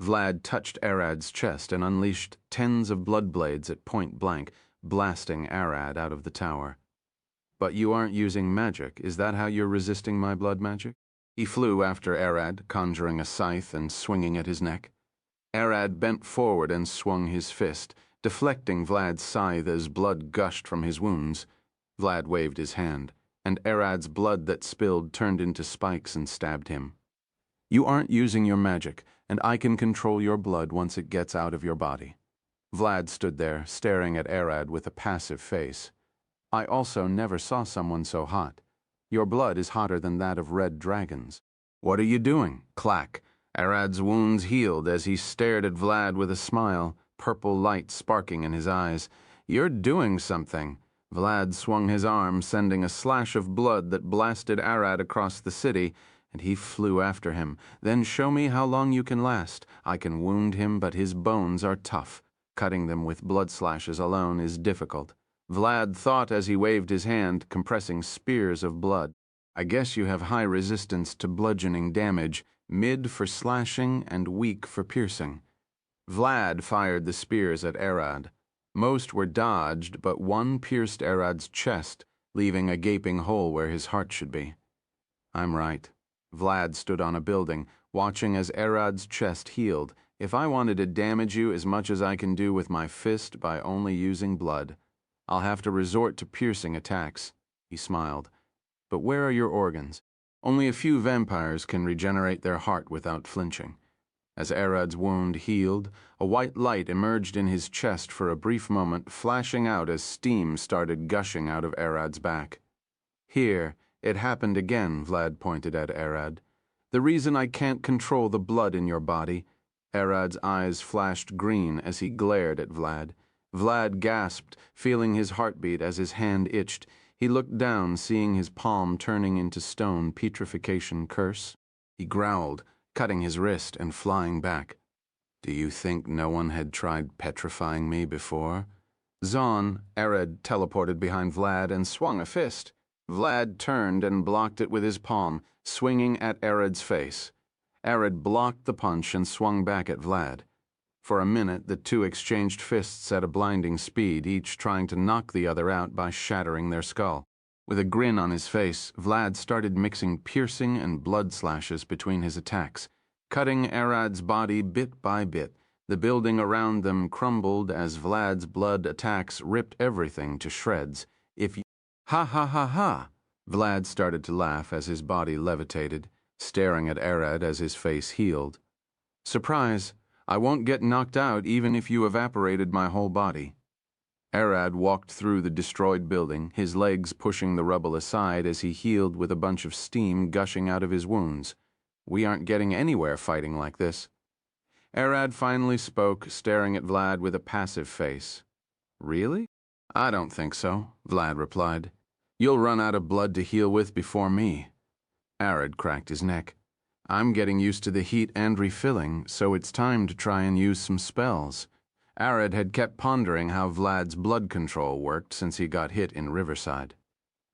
Vlad touched Arad's chest and unleashed tens of blood blades at point blank, blasting Arad out of the tower. "But you aren't using magic. Is that how you're resisting my blood magic?" He flew after Arad, conjuring a scythe and swinging at his neck. Arad bent forward and swung his fist, deflecting Vlad's scythe as blood gushed from his wounds. Vlad waved his hand, and Arad's blood that spilled turned into spikes and stabbed him. "You aren't using your magic, and I can control your blood once it gets out of your body." Vlad stood there, staring at Arad with a passive face. "I also never saw someone so hot. Your blood is hotter than that of red dragons." "What are you doing?" Clack. Arad's wounds healed as he stared at Vlad with a smile, purple light sparking in his eyes. "You're doing something." Vlad swung his arm, sending a slash of blood that blasted Arad across the city, and he flew after him. "Then show me how long you can last. I can wound him, but his bones are tough. Cutting them with blood slashes alone is difficult." Vlad thought as he waved his hand, compressing spears of blood. "I guess you have high resistance to bludgeoning damage, mid for slashing and weak for piercing." Vlad fired the spears at Arad. Most were dodged, but one pierced Arad's chest, leaving a gaping hole where his heart should be. "I'm right." Vlad stood on a building, watching as Arad's chest healed. "If I wanted to damage you as much as I can do with my fist by only using blood, I'll have to resort to piercing attacks." He smiled. "But where are your organs?" "Only a few vampires can regenerate their heart without flinching." As Arad's wound healed, a white light emerged in his chest for a brief moment, flashing out as steam started gushing out of Arad's back. "Here, it happened again," Vlad pointed at Arad. "The reason I can't control the blood in your body." Arad's eyes flashed green as he glared at Vlad. Vlad gasped, feeling his heartbeat as his hand itched. He looked down, seeing his palm turning into stone petrification curse. He growled, cutting his wrist and flying back. "Do you think no one had tried petrifying me before?" Zon, Arad teleported behind Vlad and swung a fist. Vlad turned and blocked it with his palm, swinging at Arad's face. Arad blocked the punch and swung back at Vlad. For a minute, the two exchanged fists at a blinding speed, each trying to knock the other out by shattering their skull. With a grin on his face, Vlad started mixing piercing and blood slashes between his attacks, cutting Arad's body bit by bit. The building around them crumbled as Vlad's blood attacks ripped everything to shreds. "Ha ha ha ha!" Vlad started to laugh as his body levitated, staring at Arad as his face healed. "Surprise! I won't get knocked out even if you evaporated my whole body." Arad walked through the destroyed building, his legs pushing the rubble aside as he healed with a bunch of steam gushing out of his wounds. "We aren't getting anywhere fighting like this." Arad finally spoke, staring at Vlad with a passive face. "Really?" "I don't think so," Vlad replied. "You'll run out of blood to heal with before me." Arad cracked his neck. "I'm getting used to the heat and refilling, so it's time to try and use some spells." Arad had kept pondering how Vlad's blood control worked since he got hit in Riverside.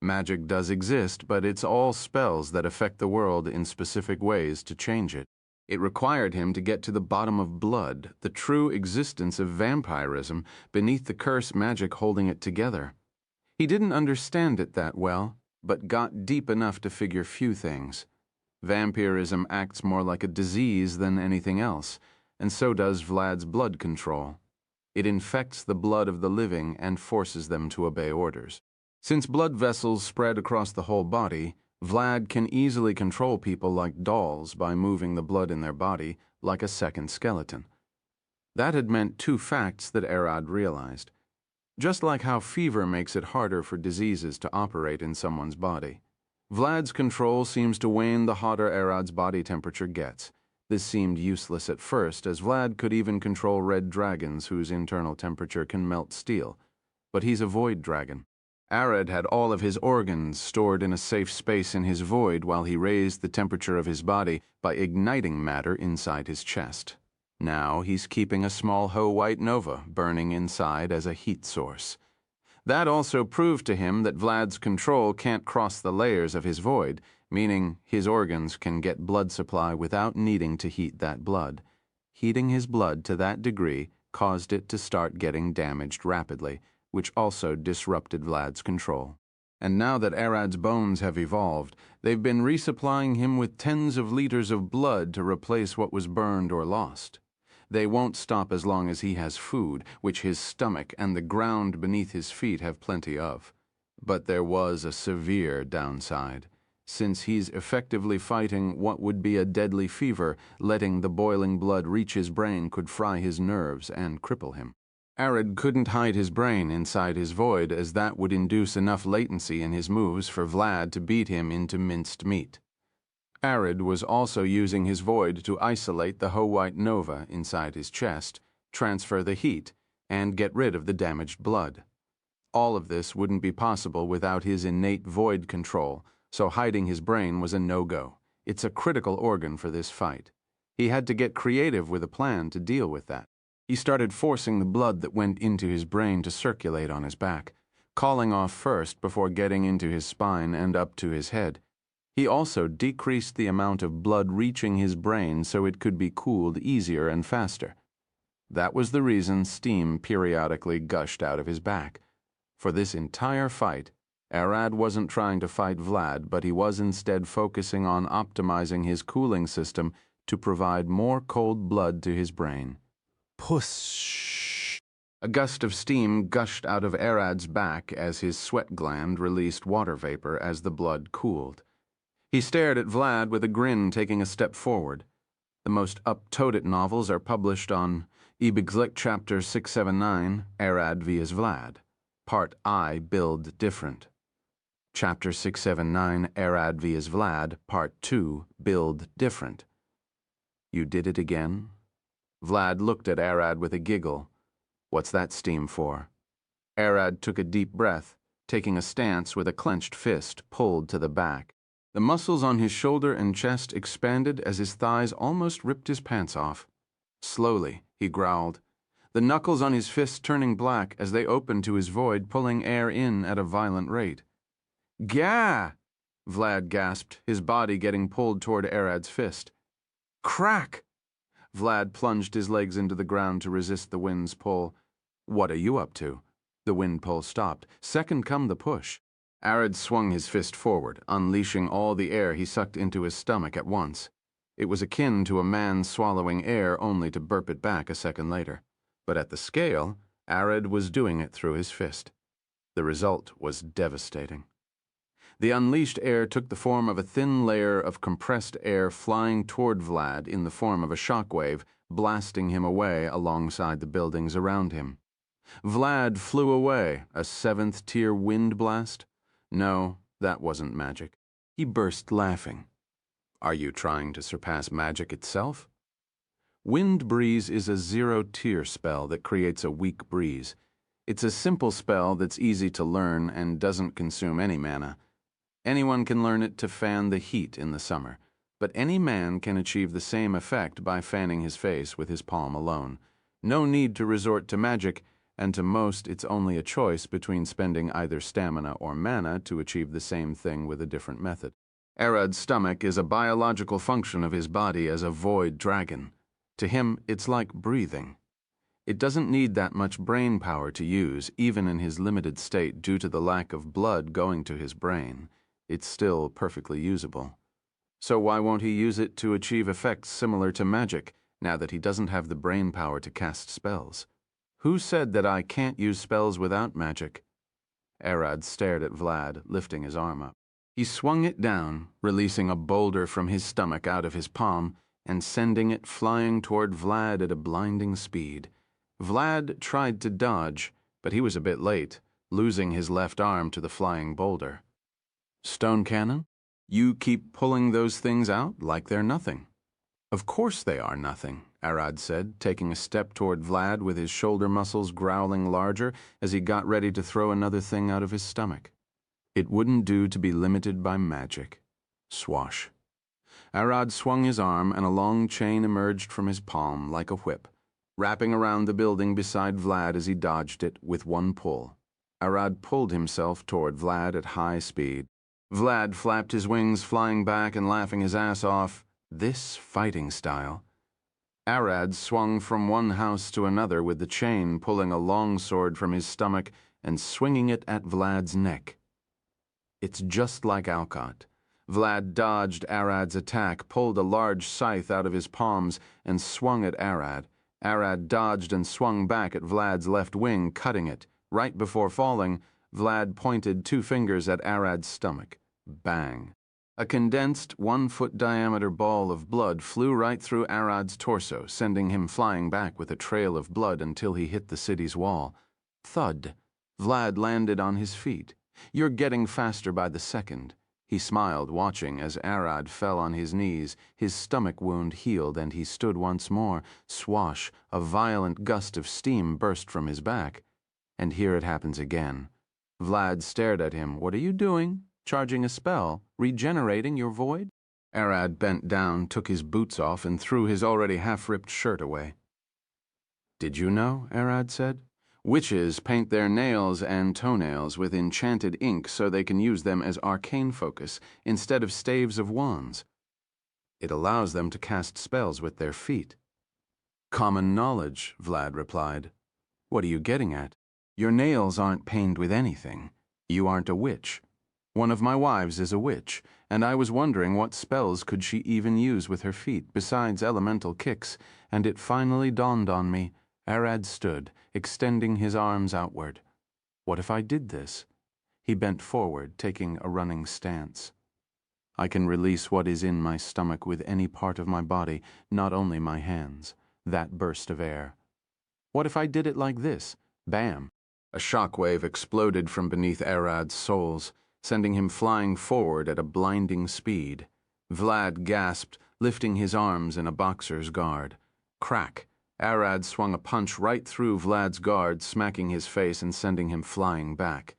Magic does exist, but it's all spells that affect the world in specific ways to change it. It required him to get to the bottom of blood, the true existence of vampirism, beneath the curse magic holding it together. He didn't understand it that well, but got deep enough to figure few things. Vampirism acts more like a disease than anything else, and so does Vlad's blood control. It infects the blood of the living and forces them to obey orders. Since blood vessels spread across the whole body, Vlad can easily control people like dolls by moving the blood in their body like a second skeleton. That had meant two facts that Arad realized. Just like how fever makes it harder for diseases to operate in someone's body, Vlad's control seems to wane the hotter Arad's body temperature gets. This seemed useless at first, as Vlad could even control red dragons whose internal temperature can melt steel. But he's a void dragon. Arad had all of his organs stored in a safe space in his void while he raised the temperature of his body by igniting matter inside his chest. Now he's keeping a small white nova burning inside as a heat source. That also proved to him that Vlad's control can't cross the layers of his void, meaning his organs can get blood supply without needing to heat that blood. Heating his blood to that degree caused it to start getting damaged rapidly, which also disrupted Vlad's control. And now that Arad's bones have evolved, they've been resupplying him with tens of liters of blood to replace what was burned or lost. They won't stop as long as he has food, which his stomach and the ground beneath his feet have plenty of. But there was a severe downside. Since he's effectively fighting what would be a deadly fever, letting the boiling blood reach his brain could fry his nerves and cripple him. Arad couldn't hide his brain inside his void, as that would induce enough latency in his moves for Vlad to beat him into minced meat. Arad was also using his void to isolate the white nova inside his chest, transfer the heat, and get rid of the damaged blood. All of this wouldn't be possible without his innate void control, so hiding his brain was a no-go. It's a critical organ for this fight. He had to get creative with a plan to deal with that. He started forcing the blood that went into his brain to circulate on his back, calling off first before getting into his spine and up to his head. He also decreased the amount of blood reaching his brain so it could be cooled easier and faster. That was the reason steam periodically gushed out of his back. For this entire fight, Arad wasn't trying to fight Vlad, but he was instead focusing on optimizing his cooling system to provide more cold blood to his brain. Push. A gust of steam gushed out of Arad's back as his sweat gland released water vapor as the blood cooled. He stared at Vlad with a grin, taking a step forward. The most up-to-date novels are published on eBigzlik Chapter 679, Arad vs. Vlad. Part I, Build Different. Chapter 679, Arad vs. Vlad. Part 2, Build Different. You did it again? Vlad looked at Arad with a giggle. What's that steam for? Arad took a deep breath, taking a stance with a clenched fist pulled to the back. The muscles on his shoulder and chest expanded as his thighs almost ripped his pants off. Slowly, he growled, the knuckles on his fists turning black as they opened to his void, pulling air in at a violent rate. Gah! Vlad gasped, his body getting pulled toward Arad's fist. Crack! Vlad plunged his legs into the ground to resist the wind's pull. What are you up to? The wind pull stopped. Second come the push. Arad swung his fist forward, unleashing all the air he sucked into his stomach at once. It was akin to a man swallowing air only to burp it back a second later. But at the scale, Arad was doing it through his fist. The result was devastating. The unleashed air took the form of a thin layer of compressed air flying toward Vlad in the form of a shockwave, blasting him away alongside the buildings around him. Vlad flew away, a seventh-tier wind blast. No, that wasn't magic. He burst laughing. Are you trying to surpass magic itself? Wind Breeze is a zero-tier spell that creates a weak breeze. It's a simple spell that's easy to learn and doesn't consume any mana. Anyone can learn it to fan the heat in the summer, but any man can achieve the same effect by fanning his face with his palm alone. No need to resort to magic, and to most it's only a choice between spending either stamina or mana to achieve the same thing with a different method. Arad's stomach is a biological function of his body as a void dragon. To him, it's like breathing. It doesn't need that much brain power to use, even in his limited state due to the lack of blood going to his brain. It's still perfectly usable. So why won't he use it to achieve effects similar to magic, now that he doesn't have the brain power to cast spells? Who said that I can't use spells without magic? Arad stared at Vlad, lifting his arm up. He swung it down, releasing a boulder from his stomach out of his palm and sending it flying toward Vlad at a blinding speed. Vlad tried to dodge, but he was a bit late, losing his left arm to the flying boulder. Stone cannon? You keep pulling those things out like they're nothing. Of course they are nothing, Arad said, taking a step toward Vlad with his shoulder muscles growling larger as he got ready to throw another thing out of his stomach. It wouldn't do to be limited by magic. Swash. Arad swung his arm, and a long chain emerged from his palm like a whip, wrapping around the building beside Vlad as he dodged it with one pull. Arad pulled himself toward Vlad at high speed. Vlad flapped his wings, flying back and laughing his ass off. This fighting style. Arad swung from one house to another with the chain, pulling a long sword from his stomach and swinging it at Vlad's neck. It's just like Alcott. Vlad dodged Arad's attack, pulled a large scythe out of his palms, and swung at Arad. Arad dodged and swung back at Vlad's left wing, cutting it. Right before falling, Vlad pointed 2 fingers at Arad's stomach. Bang. A condensed, 1-foot diameter ball of blood flew right through Arad's torso, sending him flying back with a trail of blood until he hit the city's wall. Thud. Vlad landed on his feet. You're getting faster by the second. He smiled, watching as Arad fell on his knees. His stomach wound healed, and he stood once more. Swash, a violent gust of steam burst from his back. And here it happens again. Vlad stared at him. What are you doing? Charging a spell? Regenerating your void? Arad bent down, took his boots off, and threw his already half-ripped shirt away. Did you know? Arad said. Witches paint their nails and toenails with enchanted ink so they can use them as arcane focus instead of staves of wands. It allows them to cast spells with their feet. Common knowledge, Vlad replied. What are you getting at? Your nails aren't painted with anything. You aren't a witch. One of my wives is a witch, and I was wondering what spells could she even use with her feet besides elemental kicks, and it finally dawned on me. Arad stood, extending his arms outward. What if I did this? He bent forward, taking a running stance. I can release what is in my stomach with any part of my body, not only my hands. That burst of air. What if I did it like this? Bam! A shockwave exploded from beneath Arad's soles, sending him flying forward at a blinding speed. Vlad gasped, lifting his arms in a boxer's guard. Crack! Arad swung a punch right through Vlad's guard, smacking his face and sending him flying back.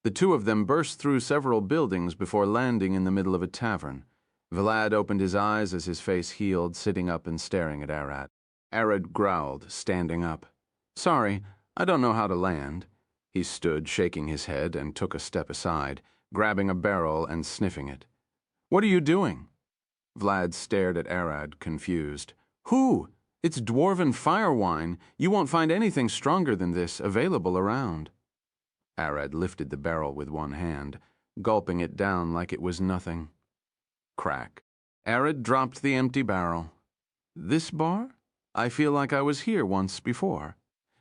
The 2 of them burst through several buildings before landing in the middle of a tavern. Vlad opened his eyes as his face healed, sitting up and staring at Arad. Arad growled, standing up. Sorry, I don't know how to land. He stood, shaking his head, and took a step aside, grabbing a barrel and sniffing it. What are you doing? Vlad stared at Arad, confused. Who? It's dwarven fire wine. You won't find anything stronger than this available around. Arad lifted the barrel with one hand, gulping it down like it was nothing. Crack. Arad dropped the empty barrel. This bar? I feel like I was here once before.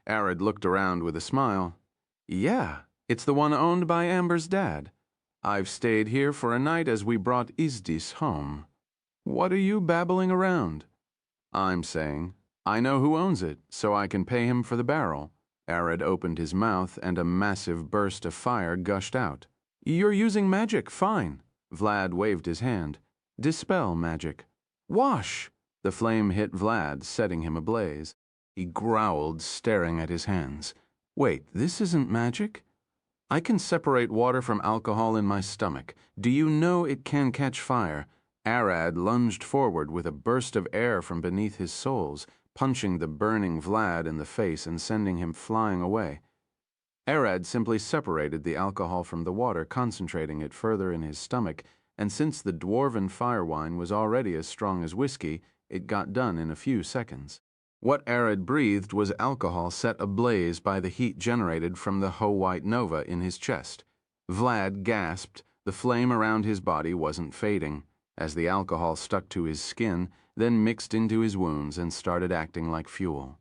Arad looked around with a smile. Yeah, it's the one owned by Amber's dad. I've stayed here for a night as we brought Izdis home. What are you babbling around? I'm saying, I know who owns it, so I can pay him for the barrel. Arad opened his mouth, and a massive burst of fire gushed out. You're using magic, fine. Vlad waved his hand. Dispel magic. Wash! The flame hit Vlad, setting him ablaze. He growled, staring at his hands. Wait, this isn't magic? I can separate water from alcohol in my stomach. Do you know it can catch fire? Arad lunged forward with a burst of air from beneath his soles, punching the burning Vlad in the face and sending him flying away. Arad simply separated the alcohol from the water, concentrating it further in his stomach, and since the dwarven fire wine was already as strong as whiskey, it got done in a few seconds. What Arad breathed was alcohol set ablaze by the heat generated from the Ho-White Nova in his chest. Vlad gasped. The flame around his body wasn't fading, as the alcohol stuck to his skin, then mixed into his wounds and started acting like fuel.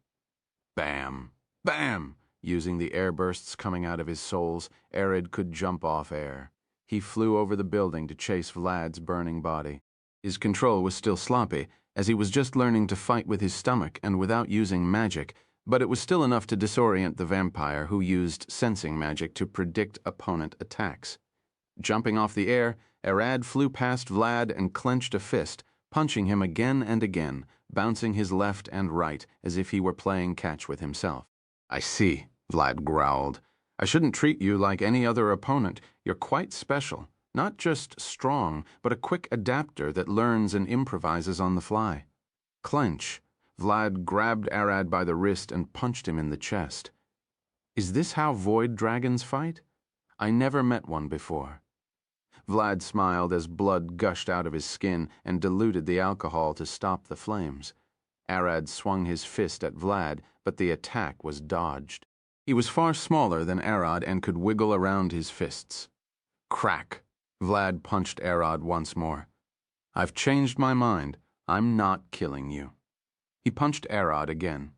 Bam! Bam! Using the air bursts coming out of his soles, Arad could jump off air. He flew over the building to chase Vlad's burning body. His control was still sloppy, as he was just learning to fight with his stomach and without using magic, but it was still enough to disorient the vampire, who used sensing magic to predict opponent attacks. Jumping off the air, Arad flew past Vlad and clenched a fist, punching him again and again, bouncing his left and right as if he were playing catch with himself. I see, Vlad growled. I shouldn't treat you like any other opponent. You're quite special. Not just strong, but a quick adapter that learns and improvises on the fly. Clench. Vlad grabbed Arad by the wrist and punched him in the chest. Is this how void dragons fight? I never met one before. Vlad smiled as blood gushed out of his skin and diluted the alcohol to stop the flames. Arad swung his fist at Vlad, but the attack was dodged. He was far smaller than Arad and could wiggle around his fists. Crack! Vlad punched Arad once more. I've changed my mind. I'm not killing you. He punched Arad again.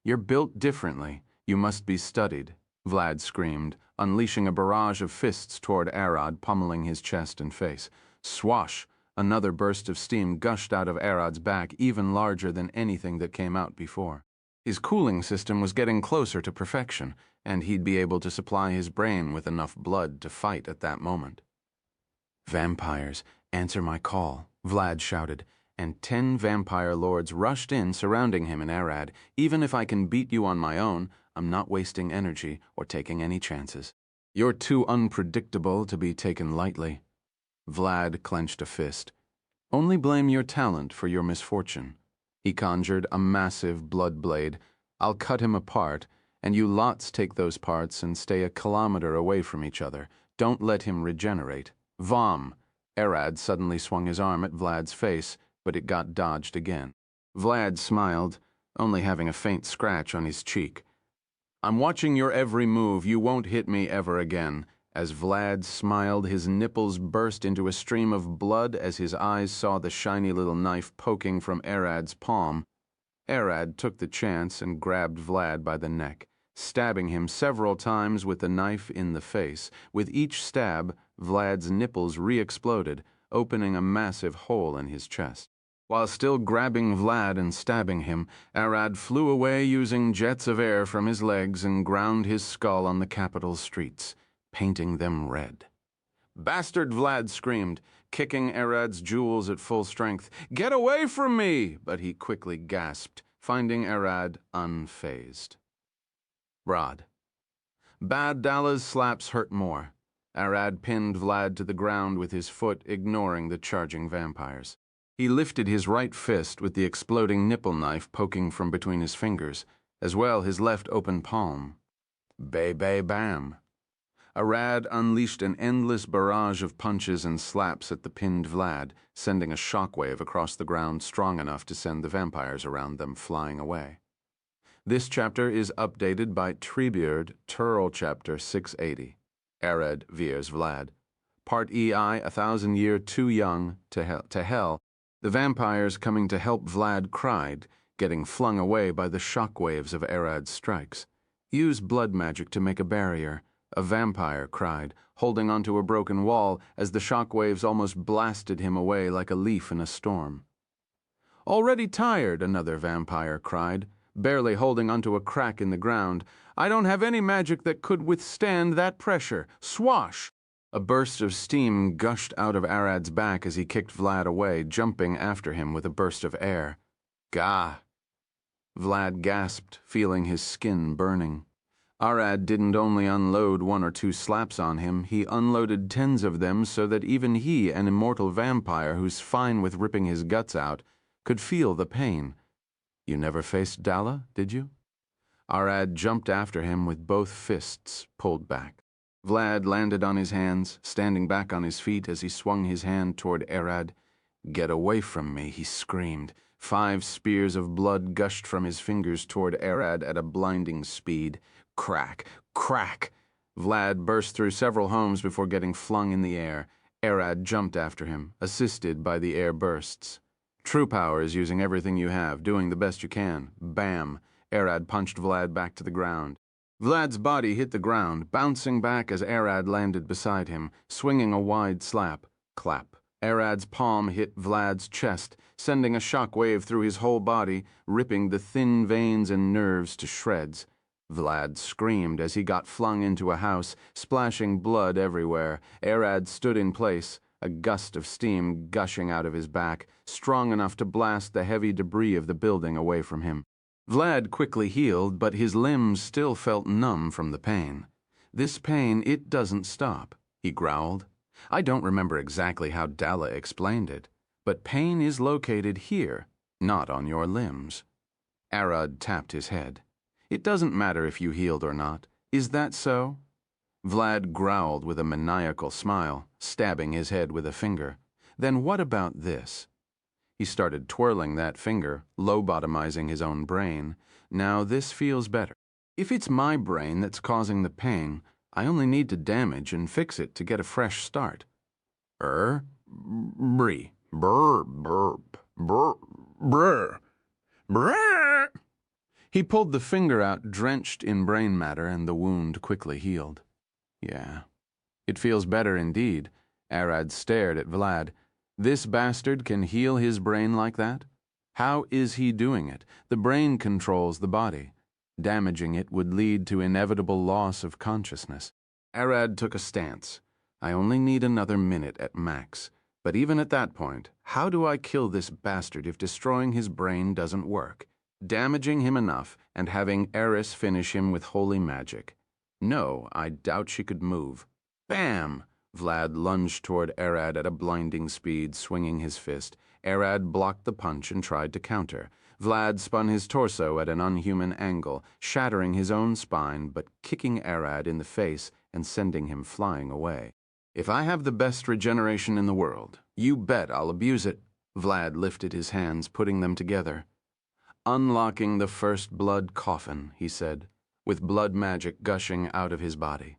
You're built differently. You must be studied, Vlad screamed, unleashing a barrage of fists toward Arad, pummeling his chest and face. Swash! Another burst of steam gushed out of Arad's back, even larger than anything that came out before. His cooling system was getting closer to perfection, and he'd be able to supply his brain with enough blood to fight at that moment. Vampires, answer my call, Vlad shouted, and 10 vampire lords rushed in, surrounding him and Arad. Even if I can beat you on my own, I'm not wasting energy or taking any chances. You're too unpredictable to be taken lightly. Vlad clenched a fist. Only blame your talent for your misfortune. He conjured a massive blood blade. I'll cut him apart, and you lots take those parts and stay a kilometer away from each other. Don't let him regenerate. Vom! Arad suddenly swung his arm at Vlad's face, but it got dodged again. Vlad smiled, only having a faint scratch on his cheek. I'm watching your every move. You won't hit me ever again. As Vlad smiled, his nipples burst into a stream of blood as his eyes saw the shiny little knife poking from Arad's palm. Arad took the chance and grabbed Vlad by the neck, stabbing him several times with the knife in the face. With each stab, Vlad's nipples re-exploded, opening a massive hole in his chest. While still grabbing Vlad and stabbing him, Arad flew away using jets of air from his legs and ground his skull on the capital streets, painting them red. Bastard, Vlad screamed, kicking Arad's jewels at full strength. Get away from me! But he quickly gasped, finding Arad unfazed. Rod. Bad Dalla's slaps hurt more. Arad pinned Vlad to the ground with his foot, ignoring the charging vampires. He lifted his right fist with the exploding nipple knife poking from between his fingers, as well his left open palm. Bay-bay-bam. Arad unleashed an endless barrage of punches and slaps at the pinned Vlad, sending a shockwave across the ground strong enough to send the vampires around them flying away. This chapter is updated by Trebeard, Turl Chapter 680. Arad veers Vlad. Part EI, 1,000 year too young to hell. The vampires coming to help Vlad cried, getting flung away by the shockwaves of Arad's strikes. Use blood magic to make a barrier, a vampire cried, holding onto a broken wall as the shockwaves almost blasted him away like a leaf in a storm. Already tired, another vampire cried, barely holding onto a crack in the ground. I don't have any magic that could withstand that pressure. Swash! A burst of steam gushed out of Arad's back as he kicked Vlad away, jumping after him with a burst of air. Gah! Vlad gasped, feeling his skin burning. Arad didn't only unload 1 or 2 slaps on him, he unloaded 10s of them so that even he, an immortal vampire who's fine with ripping his guts out, could feel the pain. You never faced Dalla, did you? Arad jumped after him with both fists pulled back. Vlad landed on his hands, standing back on his feet as he swung his hand toward Arad. Get away from me, he screamed. 5 spears of blood gushed from his fingers toward Arad at a blinding speed. Crack! Crack! Vlad burst through several homes before getting flung in the air. Arad jumped after him, assisted by the air bursts. True power is using everything you have, doing the best you can. Bam! Arad punched Vlad back to the ground. Vlad's body hit the ground, bouncing back as Arad landed beside him, swinging a wide slap. Clap. Arad's palm hit Vlad's chest, sending a shock wave through his whole body, ripping the thin veins and nerves to shreds. Vlad screamed as he got flung into a house, splashing blood everywhere. Arad stood in place, a gust of steam gushing out of his back, strong enough to blast the heavy debris of the building away from him. Vlad quickly healed, but his limbs still felt numb from the pain. This pain, it doesn't stop, he growled. I don't remember exactly how Dalla explained it, but pain is located here, not on your limbs. Arad tapped his head. It doesn't matter if you healed or not. Is that so? Vlad growled with a maniacal smile, stabbing his head with a finger. Then what about this? He started twirling that finger, lobotomizing his own brain. Now this feels better. If it's my brain that's causing the pain, I only need to damage and fix it to get a fresh start. Brr, burp, brr. Brr. He pulled the finger out, drenched in brain matter, and the wound quickly healed. Yeah, it feels better indeed. Arad stared at Vlad. This bastard can heal his brain like that? How is he doing it? The brain controls the body. Damaging it would lead to inevitable loss of consciousness. Arad took a stance. I only need another minute at max. But even at that point, how do I kill this bastard if destroying his brain doesn't work? Damaging him enough and having Eris finish him with holy magic. No, I doubt she could move. Bam! Vlad lunged toward Arad at a blinding speed, swinging his fist. Arad blocked the punch and tried to counter. Vlad spun his torso at an unhuman angle, shattering his own spine but kicking Arad in the face and sending him flying away. If I have the best regeneration in the world, you bet I'll abuse it. Vlad lifted his hands, putting them together. Unlocking the first blood coffin, he said, with blood magic gushing out of his body.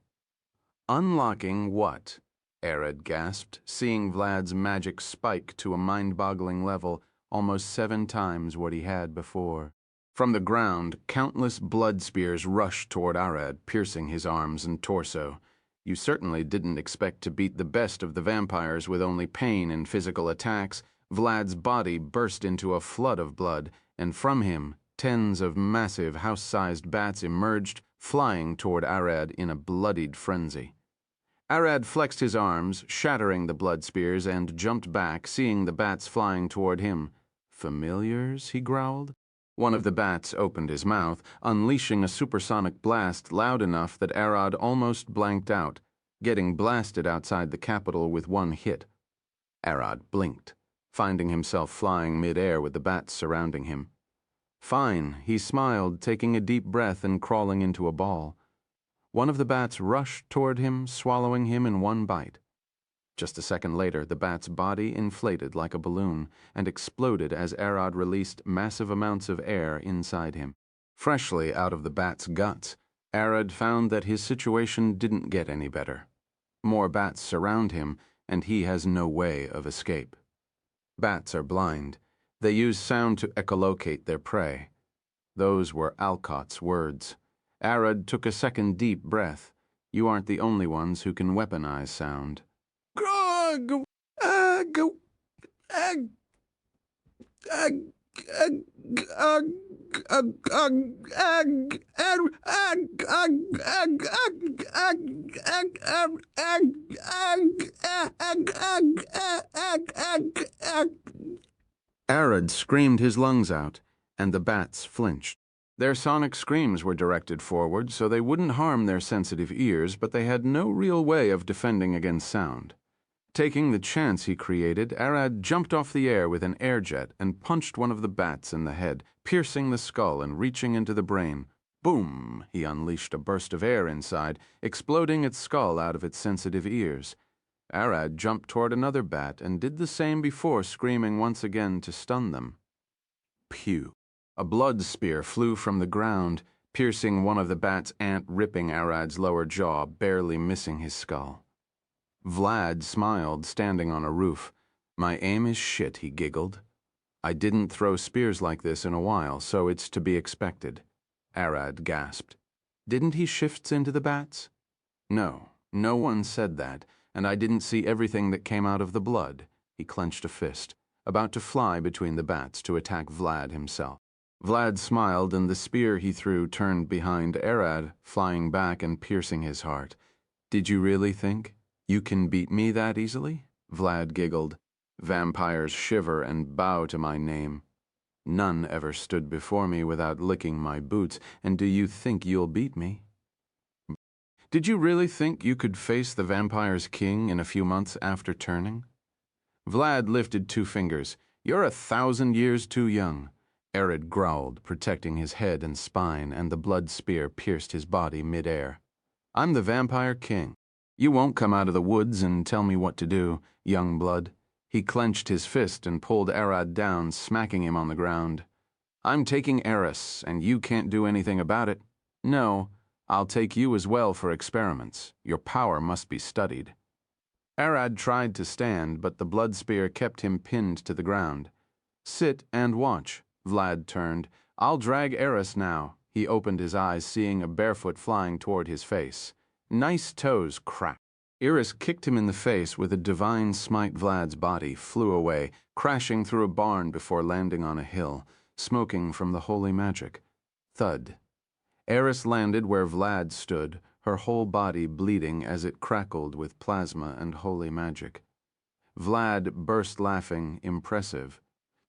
Unlocking what? Arad gasped, seeing Vlad's magic spike to a mind-boggling level, almost 7 times what he had before. From the ground, countless blood spears rushed toward Arad, piercing his arms and torso. You certainly didn't expect to beat the best of the vampires with only pain and physical attacks. Vlad's body burst into a flood of blood, and from him, tens of massive house-sized bats emerged, flying toward Arad in a bloodied frenzy. Arad flexed his arms, shattering the blood spears, and jumped back, seeing the bats flying toward him. Familiars, he growled. One of the bats opened his mouth, unleashing a supersonic blast loud enough that Arad almost blanked out, getting blasted outside the capital with one hit. Arad blinked, finding himself flying mid-air with the bats surrounding him. Fine, he smiled, taking a deep breath and crawling into a ball. One of the bats rushed toward him, swallowing him in one bite. Just a second later, the bat's body inflated like a balloon and exploded as Arad released massive amounts of air inside him. Freshly out of the bat's guts, Arad found that his situation didn't get any better. More bats surround him, and he has no way of escape. Bats are blind. They use sound to echolocate their prey. Those were Alcott's words. Arad took a second deep breath. You aren't the only ones who can weaponize sound. Arad screamed his lungs out, and the bats flinched. Their sonic screams were directed forward so they wouldn't harm their sensitive ears, but they had no real way of defending against sound. Taking the chance he created, Arad jumped off the air with an air jet and punched one of the bats in the head, piercing the skull and reaching into the brain. Boom! He unleashed a burst of air inside, exploding its skull out of its sensitive ears. Arad jumped toward another bat and did the same before screaming once again to stun them. Pew! A blood spear flew from the ground, piercing one of the bats and ripping Arad's lower jaw, barely missing his skull. Vlad smiled, standing on a roof. My aim is shit, he giggled. I didn't throw spears like this in a while, so it's to be expected. Arad gasped. Didn't he shift into the bats? No, no one said that, and I didn't see everything that came out of the blood. He clenched a fist, about to fly between the bats to attack Vlad himself. Vlad smiled, and the spear he threw turned behind Arad, flying back and piercing his heart. Did you really think you can beat me that easily? Vlad giggled. Vampires shiver and bow to my name. None ever stood before me without licking my boots, and do you think you'll beat me? Did you really think you could face the vampire's king in a few months after turning? Vlad lifted 2 fingers. You're 1,000 years too young. Arid growled, protecting his head and spine, and the blood spear pierced his body mid-air. I'm the vampire king. You won't come out of the woods and tell me what to do, young blood. He clenched his fist and pulled Arad down, smacking him on the ground. I'm taking Eris, and you can't do anything about it. No, I'll take you as well for experiments. Your power must be studied. Arad tried to stand, but the blood spear kept him pinned to the ground. Sit and watch. Vlad turned. I'll drag Eris now. He opened his eyes, seeing a barefoot flying toward his face. Nice toes, crack. Eris kicked him in the face with a divine smite. Vlad's body flew away, crashing through a barn before landing on a hill, smoking from the holy magic. Thud. Eris landed where Vlad stood, her whole body bleeding as it crackled with plasma and holy magic. Vlad burst laughing, impressive.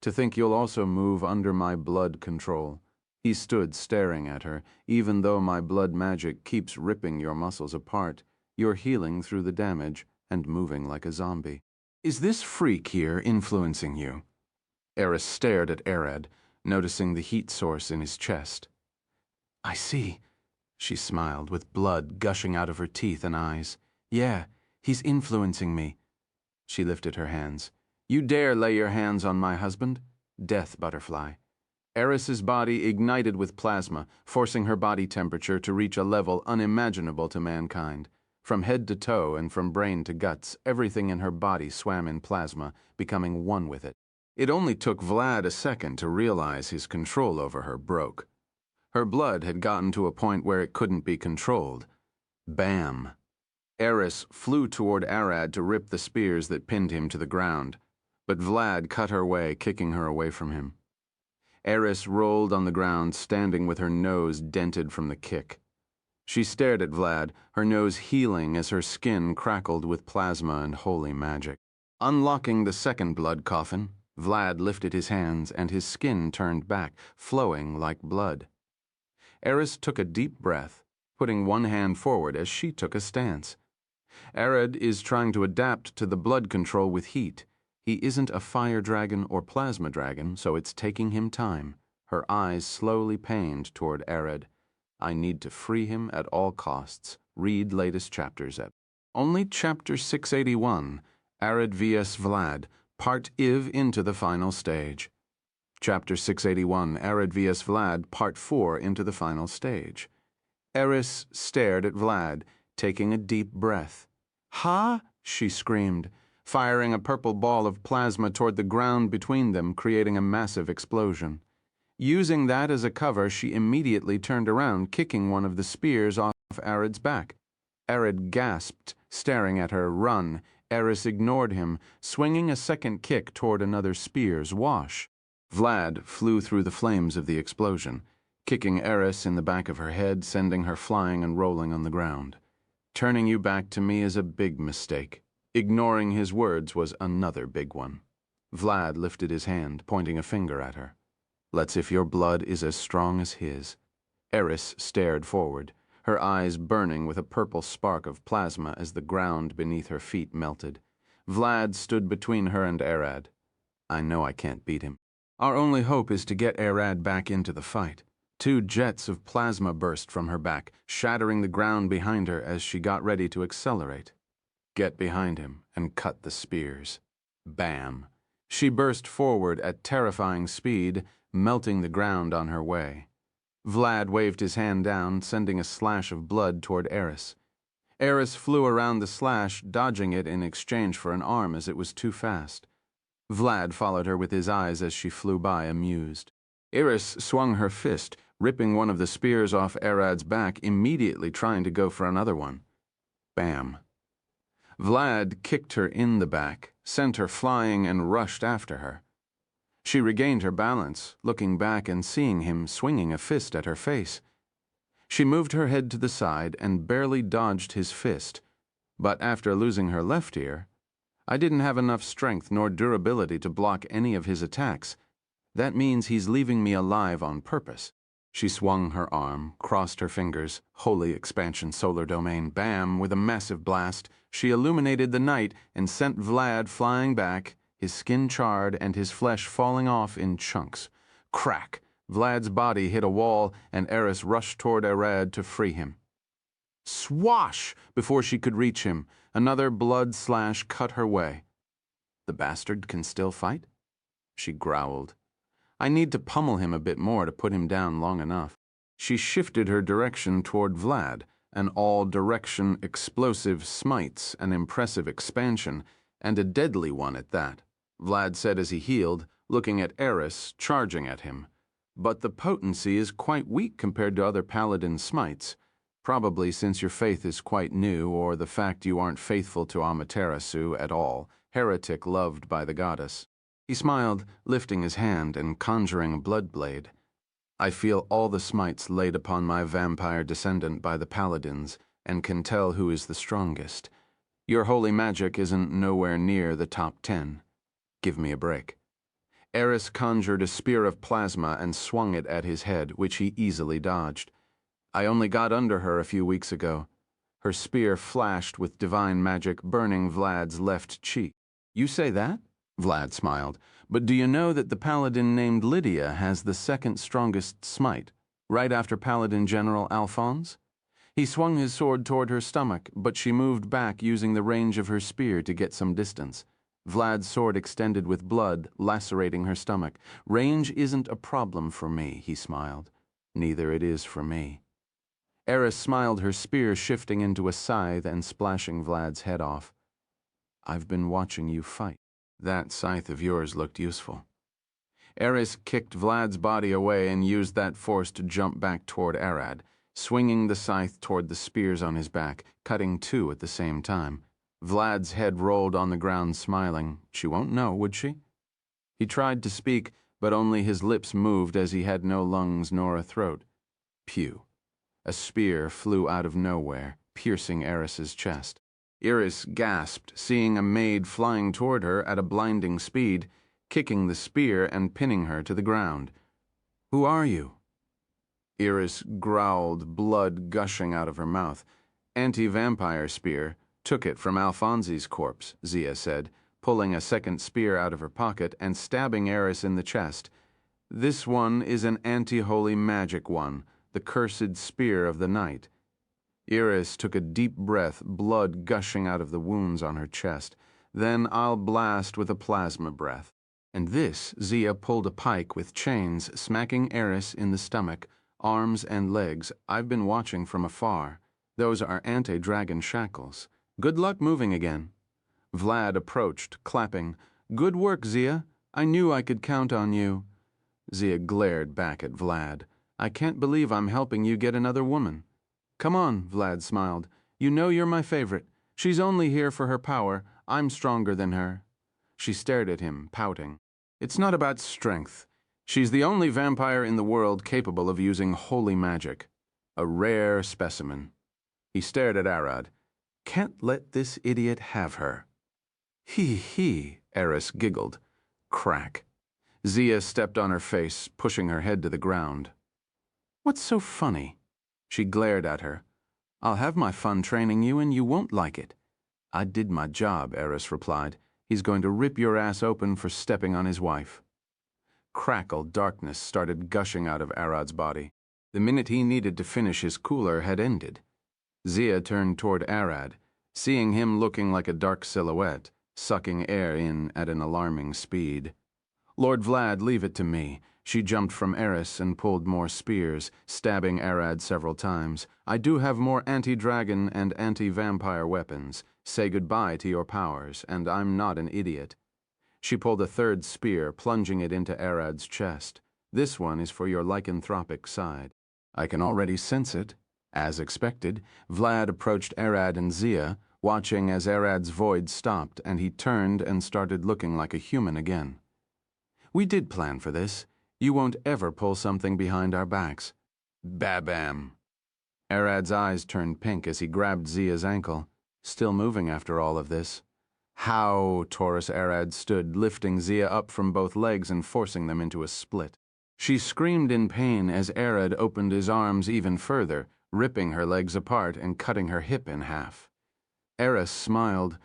To think you'll also move under my blood control. He stood staring at her. Even though my blood magic keeps ripping your muscles apart, you're healing through the damage and moving like a zombie. Is this freak here influencing you? Eris stared at Arad, noticing the heat source in his chest. I see, she smiled, with blood gushing out of her teeth and eyes. Yeah, he's influencing me. She lifted her hands. You dare lay your hands on my husband? Death butterfly. Eris's body ignited with plasma, forcing her body temperature to reach a level unimaginable to mankind. From head to toe and from brain to guts, everything in her body swam in plasma, becoming one with it. It only took Vlad a second to realize his control over her broke. Her blood had gotten to a point where it couldn't be controlled. Bam! Eris flew toward Arad to rip the spears that pinned him to the ground, but Vlad cut her way, kicking her away from him. Eris rolled on the ground, standing with her nose dented from the kick. She stared at Vlad, her nose healing as her skin crackled with plasma and holy magic. Unlocking the second blood coffin, Vlad lifted his hands and his skin turned back, flowing like blood. Eris took a deep breath, putting one hand forward as she took a stance. Arad is trying to adapt to the blood control with heat. He isn't a fire dragon or plasma dragon, so it's taking him time. Her eyes slowly paned toward Arad. I need to free him at all costs. Read latest chapters at only chapter 681, Arad vs. Vlad, part IV into the final stage. Chapter 681, Arad vs. Vlad, part 4 into the final stage. Eris stared at Vlad, taking a deep breath. Ha! She screamed, firing a purple ball of plasma toward the ground between them, creating a massive explosion. Using that as a cover, she immediately turned around, kicking one of the spears off Arad's back. Arad gasped, staring at her. Run. Eris ignored him, swinging a second kick toward another spear's wash. Vlad flew through the flames of the explosion, kicking Eris in the back of her head, sending her flying and rolling on the ground. Turning you back to me is a big mistake. Ignoring his words was another big one. Vlad lifted his hand, pointing a finger at her. Let's if your blood is as strong as his. Eris stared forward, her eyes burning with a purple spark of plasma as the ground beneath her feet melted. Vlad stood between her and Arad. I know I can't beat him. Our only hope is to get Arad back into the fight. 2 jets of plasma burst from her back, shattering the ground behind her as she got ready to accelerate. Get behind him and cut the spears. Bam! She burst forward at terrifying speed, melting the ground on her way. Vlad waved his hand down, sending a slash of blood toward Eris. Eris flew around the slash, dodging it in exchange for an arm as it was too fast. Vlad followed her with his eyes as she flew by, amused. Eris swung her fist, ripping one of the spears off Arad's back, immediately trying to go for another one. Bam. Vlad kicked her in the back, sent her flying, and rushed after her. She regained her balance, looking back and seeing him swinging a fist at her face. She moved her head to the side and barely dodged his fist, but after losing her left ear, I didn't have enough strength nor durability to block any of his attacks. That means he's leaving me alive on purpose. She swung her arm, crossed her fingers, holy expansion solar domain, bam, with a massive blast, she illuminated the night and sent Vlad flying back, his skin charred and his flesh falling off in chunks. Crack! Vlad's body hit a wall and Eris rushed toward Arad to free him. Swash! Before she could reach him, another blood slash cut her way. The bastard can still fight? She growled. I need to pummel him a bit more to put him down long enough. She shifted her direction toward Vlad, an all-direction explosive smites, an impressive expansion, and a deadly one at that, Vlad said as he healed, looking at Eris, charging at him. But the potency is quite weak compared to other paladin smites, probably since your faith is quite new or the fact you aren't faithful to Amaterasu at all, heretic loved by the goddess. He smiled, lifting his hand and conjuring a blood blade. I feel all the smites laid upon my vampire descendant by the paladins, and can tell who is the strongest. Your holy magic isn't nowhere near the top 10. Give me a break. Eris conjured a spear of plasma and swung it at his head, which he easily dodged. I only got under her a few weeks ago. Her spear flashed with divine magic, burning Vlad's left cheek. You say that? Vlad smiled. But do you know that the paladin named Lydia has the second strongest smite, right after Paladin General Alphonse? He swung his sword toward her stomach, but she moved back using the range of her spear to get some distance. Vlad's sword extended with blood, lacerating her stomach. Range isn't a problem for me, he smiled. Neither it is for me. Eris smiled, her spear shifting into a scythe and splashing Vlad's head off. I've been watching you fight. That scythe of yours looked useful. Eris kicked Vlad's body away and used that force to jump back toward Arad, swinging the scythe toward the spears on his back, cutting two at the same time. Vlad's head rolled on the ground, smiling. She won't know, would she? He tried to speak, but only his lips moved as he had no lungs nor a throat. Pew. A spear flew out of nowhere, piercing Eris's chest. Iris gasped, seeing a maid flying toward her at a blinding speed, kicking the spear and pinning her to the ground. Who are you? Iris growled, blood gushing out of her mouth. Anti-vampire spear. Took it from Alphonse's corpse, Zia said, pulling a second spear out of her pocket and stabbing Eris in the chest. This one is an anti-holy magic one, the cursed spear of the night. Iris took a deep breath, blood gushing out of the wounds on her chest. Then I'll blast with a plasma breath. And this, Zia pulled a pike with chains, smacking Eris in the stomach, arms and legs. I've been watching from afar. Those are anti-dragon shackles. Good luck moving again. Vlad approached, clapping. Good work, Zia. I knew I could count on you. Zia glared back at Vlad. I can't believe I'm helping you get another woman. Come on, Vlad smiled. You know you're my favorite. She's only here for her power. I'm stronger than her. She stared at him, pouting. It's not about strength. She's the only vampire in the world capable of using holy magic. A rare specimen. He stared at Arad. Can't let this idiot have her. He, Eris giggled. Crack. Zia stepped on her face, pushing her head to the ground. What's so funny? She glared at her. I'll have my fun training you and you won't like it. I did my job, Eris replied. He's going to rip your ass open for stepping on his wife. Crackle darkness started gushing out of Arad's body. The minute he needed to finish his cooler had ended. Zia turned toward Arad, seeing him looking like a dark silhouette, sucking air in at an alarming speed. Lord Vlad, leave it to me. She jumped from Eris and pulled more spears, stabbing Arad several times. I do have more anti-dragon and anti-vampire weapons. Say goodbye to your powers, and I'm not an idiot. She pulled a third spear, plunging it into Arad's chest. This one is for your lycanthropic side. I can already sense it. As expected, Vlad approached Arad and Zia, watching as Arad's void stopped, and he turned and started looking like a human again. We did plan for this. You won't ever pull something behind our backs. Babam. Arad's eyes turned pink as he grabbed Zia's ankle. Still moving after all of this. How, Taurus Arad stood, lifting Zia up from both legs and forcing them into a split. She screamed in pain as Arad opened his arms even further, ripping her legs apart and cutting her hip in half. Eris smiled.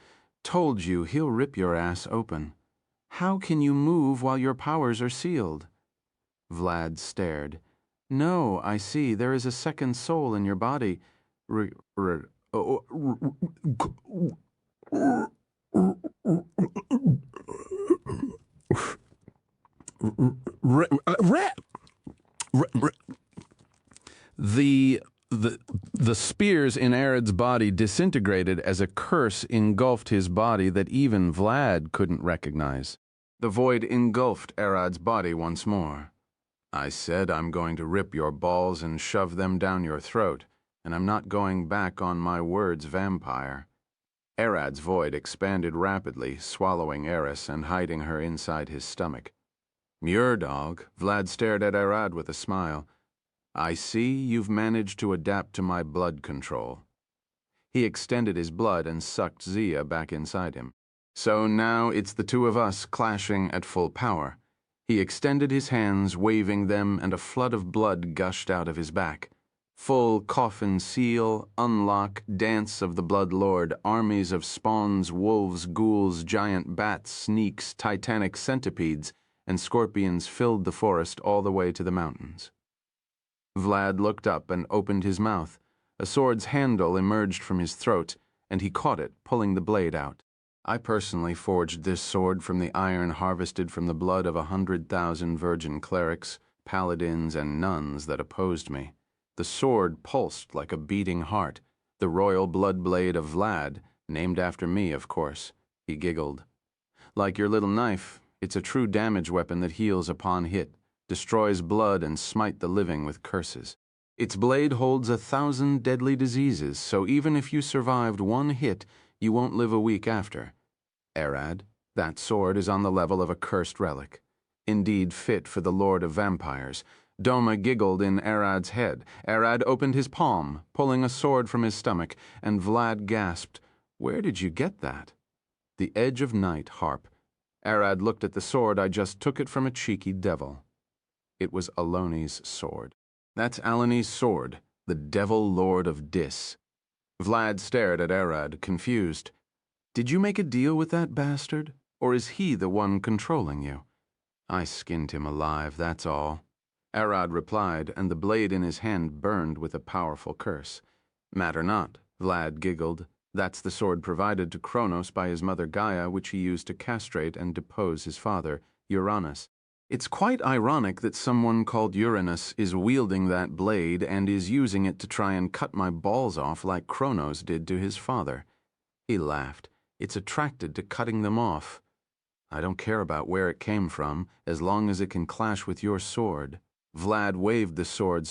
Told you he'll rip your ass open. How can you move while your powers are sealed? Vlad stared. No, I see. There is a second soul in your body. The spears in Arad's body disintegrated as a curse engulfed his body that even Vlad couldn't recognize. The void engulfed Arad's body once more. I said I'm going to rip your balls and shove them down your throat, and I'm not going back on my words, vampire. Arad's void expanded rapidly, swallowing Eris and hiding her inside his stomach. Muir-dog, Vlad stared at Arad with a smile. I see you've managed to adapt to my blood control. He extended his blood and sucked Zia back inside him. So now it's the two of us clashing at full power. He extended his hands, waving them, and a flood of blood gushed out of his back. Full coffin seal, unlock, dance of the Blood Lord, armies of spawns, wolves, ghouls, giant bats, sneaks, titanic centipedes, and scorpions filled the forest all the way to the mountains. Vlad looked up and opened his mouth. A sword's handle emerged from his throat, and he caught it, pulling the blade out. I personally forged this sword from the iron harvested from the blood of 100,000 virgin clerics, paladins, and nuns that opposed me. The sword pulsed like a beating heart, the royal blood blade of Vlad, named after me, of course. He giggled. Like your little knife, it's a true damage weapon that heals upon hit, destroys blood, and smite the living with curses. Its blade holds 1,000 deadly diseases, so even if you survived one hit, you won't live a week after. Arad, that sword is on the level of a cursed relic. Indeed fit for the Lord of Vampires. Doma giggled in Arad's head. Arad opened his palm, pulling a sword from his stomach, and Vlad gasped, Where did you get that? The Edge of Night harp. Arad looked at the sword. I just took it from a cheeky devil. It was Aloni's sword. That's Alani's sword, the Devil Lord of Dis. Vlad stared at Arad, confused. Did you make a deal with that bastard, or is he the one controlling you? I skinned him alive, that's all. Arad replied, and the blade in his hand burned with a powerful curse. Matter not, Vlad giggled. That's the sword provided to Kronos by his mother Gaia, which he used to castrate and depose his father, Uranus. It's quite ironic that someone called Uranus is wielding that blade and is using it to try and cut my balls off like Kronos did to his father. He laughed. It's attracted to cutting them off. I don't care about where it came from, as long as it can clash with your sword. Vlad waved the sword.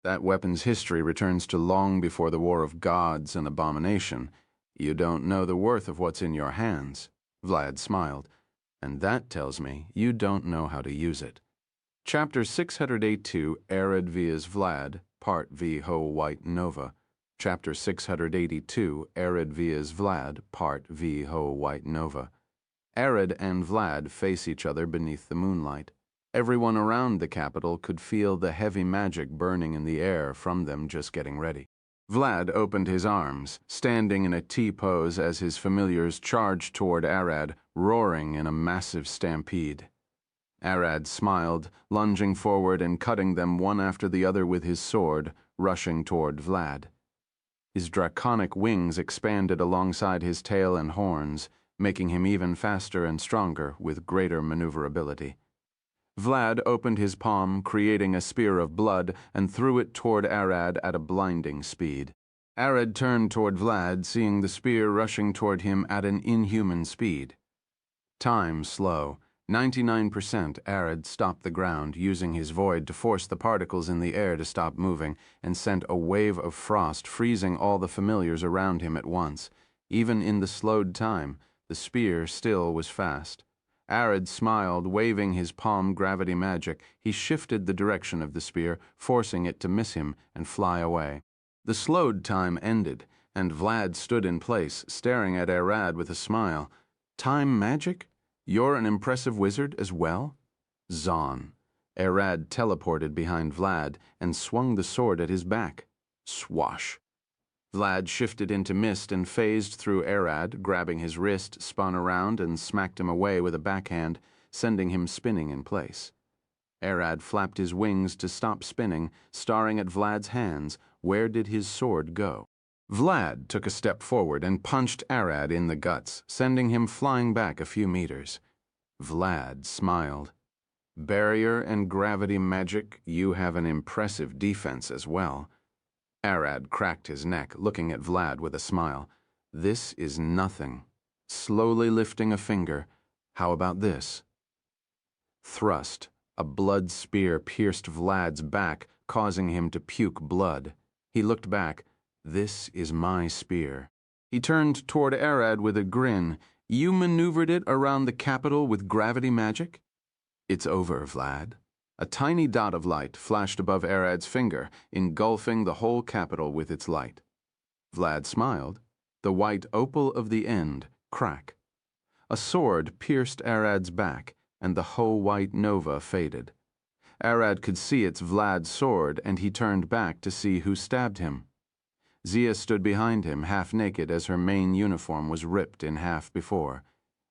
That weapon's history returns to long before the War of Gods and Abomination. You don't know the worth of what's in your hands. Vlad smiled. And that tells me you don't know how to use it. Chapter 682, Arad vs. Vlad, Part V Ho White Nova. Chapter 682, Arad vs. Vlad, Part V Ho White Nova. Arad and Vlad face each other beneath the moonlight. Everyone around the capital could feel the heavy magic burning in the air from them just getting ready. Vlad opened his arms, standing in a T-pose as his familiars charged toward Arad, roaring in a massive stampede. Arad smiled, lunging forward and cutting them one after the other with his sword, rushing toward Vlad. His draconic wings expanded alongside his tail and horns, making him even faster and stronger with greater maneuverability. Vlad opened his palm, creating a spear of blood, and threw it toward Arad at a blinding speed. Arad turned toward Vlad, seeing the spear rushing toward him at an inhuman speed. Time slow. 99%. Arad stopped the ground, using his void to force the particles in the air to stop moving, and sent a wave of frost, freezing all the familiars around him at once. Even in the slowed time, the spear still was fast. Arad smiled, waving his palm gravity magic. He shifted the direction of the spear, forcing it to miss him and fly away. The slowed time ended, and Vlad stood in place, staring at Arad with a smile. Time magic? You're an impressive wizard as well? Zon. Arad teleported behind Vlad and swung the sword at his back. Swash. Vlad shifted into mist and phased through Arad, grabbing his wrist, spun around, and smacked him away with a backhand, sending him spinning in place. Arad flapped his wings to stop spinning, staring at Vlad's hands. Where did his sword go? Vlad took a step forward and punched Arad in the guts, sending him flying back a few meters. Vlad smiled. Barrier and gravity magic, you have an impressive defense as well. Arad cracked his neck, looking at Vlad with a smile. This is nothing. Slowly lifting a finger. How about this? Thrust. A blood spear pierced Vlad's back, causing him to puke blood. He looked back. This is my spear. He turned toward Arad with a grin. You maneuvered it around the capital with gravity magic? It's over, Vlad. A tiny dot of light flashed above Arad's finger, engulfing the whole capital with its light. Vlad smiled. The white opal of the end, crack. A sword pierced Arad's back, and the whole white nova faded. Arad could see it's Vlad's sword, and he turned back to see who stabbed him. Zia stood behind him, half naked as her main uniform was ripped in half before.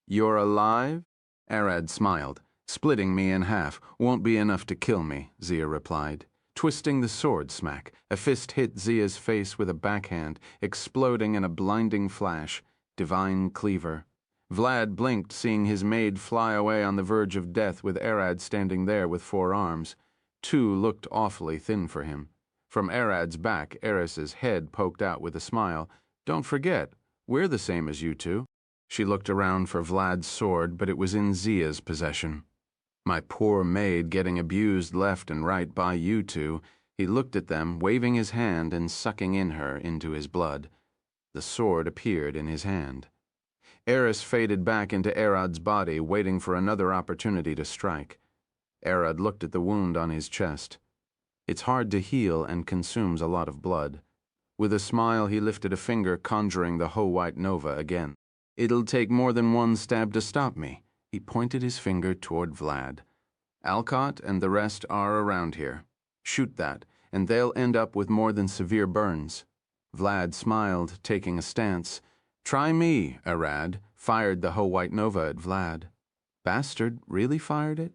You're alive? Arad smiled. Splitting me in half won't be enough to kill me, Zia replied. Twisting the sword smack, a fist hit Zia's face with a backhand, exploding in a blinding flash. Divine cleaver. Vlad blinked, seeing his maid fly away on the verge of death with Arad standing there with 4 arms. 2 looked awfully thin for him. From Arad's back, Eris's head poked out with a smile. Don't forget, we're the same as you 2. She looked around for Vlad's sword, but it was in Zia's possession. My poor maid getting abused left and right by you 2. He looked at them, waving his hand and sucking in her into his blood. The sword appeared in his hand. Eris faded back into Arad's body, waiting for another opportunity to strike. Arad looked at the wound on his chest. It's hard to heal and consumes a lot of blood. With a smile, he lifted a finger, conjuring the whole white nova again. It'll take more than 1 stab to stop me. He pointed his finger toward Vlad. Alcott and the rest are around here. Shoot that, and they'll end up with more than severe burns. Vlad smiled, taking a stance. Try me, Arad. Fired the whole white nova at Vlad. Bastard really fired it?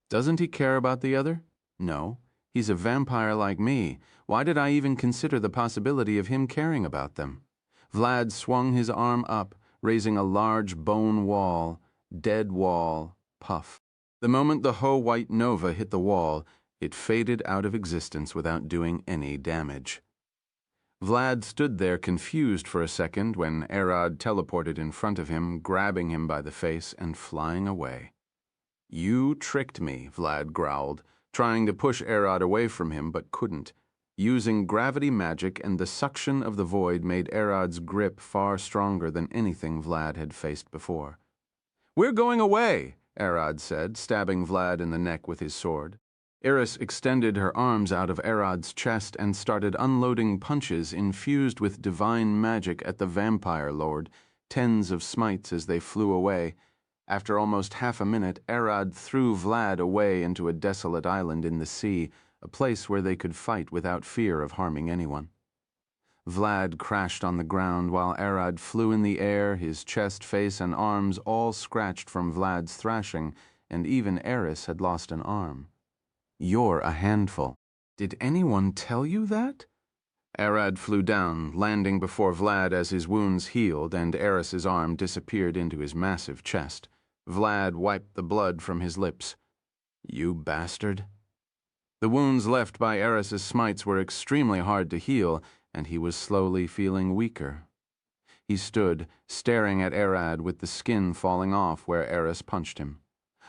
Doesn't he care about the other? No. He's a vampire like me. Why did I even consider the possibility of him caring about them? Vlad swung his arm up, raising a large bone wall. Dead wall. Puff. The moment the whole white nova hit the wall, it faded out of existence without doing any damage. Vlad stood there confused for a second when Arad teleported in front of him, grabbing him by the face and flying away. You tricked me, Vlad growled, trying to push Arad away from him but couldn't. Using gravity magic and the suction of the void made Arad's grip far stronger than anything Vlad had faced before. We're going away, Arad said, stabbing Vlad in the neck with his sword. Eris extended her arms out of Arad's chest and started unloading punches infused with divine magic at the vampire lord, 10s of smites as they flew away. After almost half a minute, Arad threw Vlad away into a desolate island in the sea, a place where they could fight without fear of harming anyone. Vlad crashed on the ground while Arad flew in the air, his chest, face, and arms all scratched from Vlad's thrashing, and even Eris had lost an arm. You're a handful. Did anyone tell you that? Arad flew down, landing before Vlad as his wounds healed and Eris's arm disappeared into his massive chest. Vlad wiped the blood from his lips. You bastard. The wounds left by Eris's smites were extremely hard to heal, and he was slowly feeling weaker. He stood, staring at Arad with the skin falling off where Eris punched him.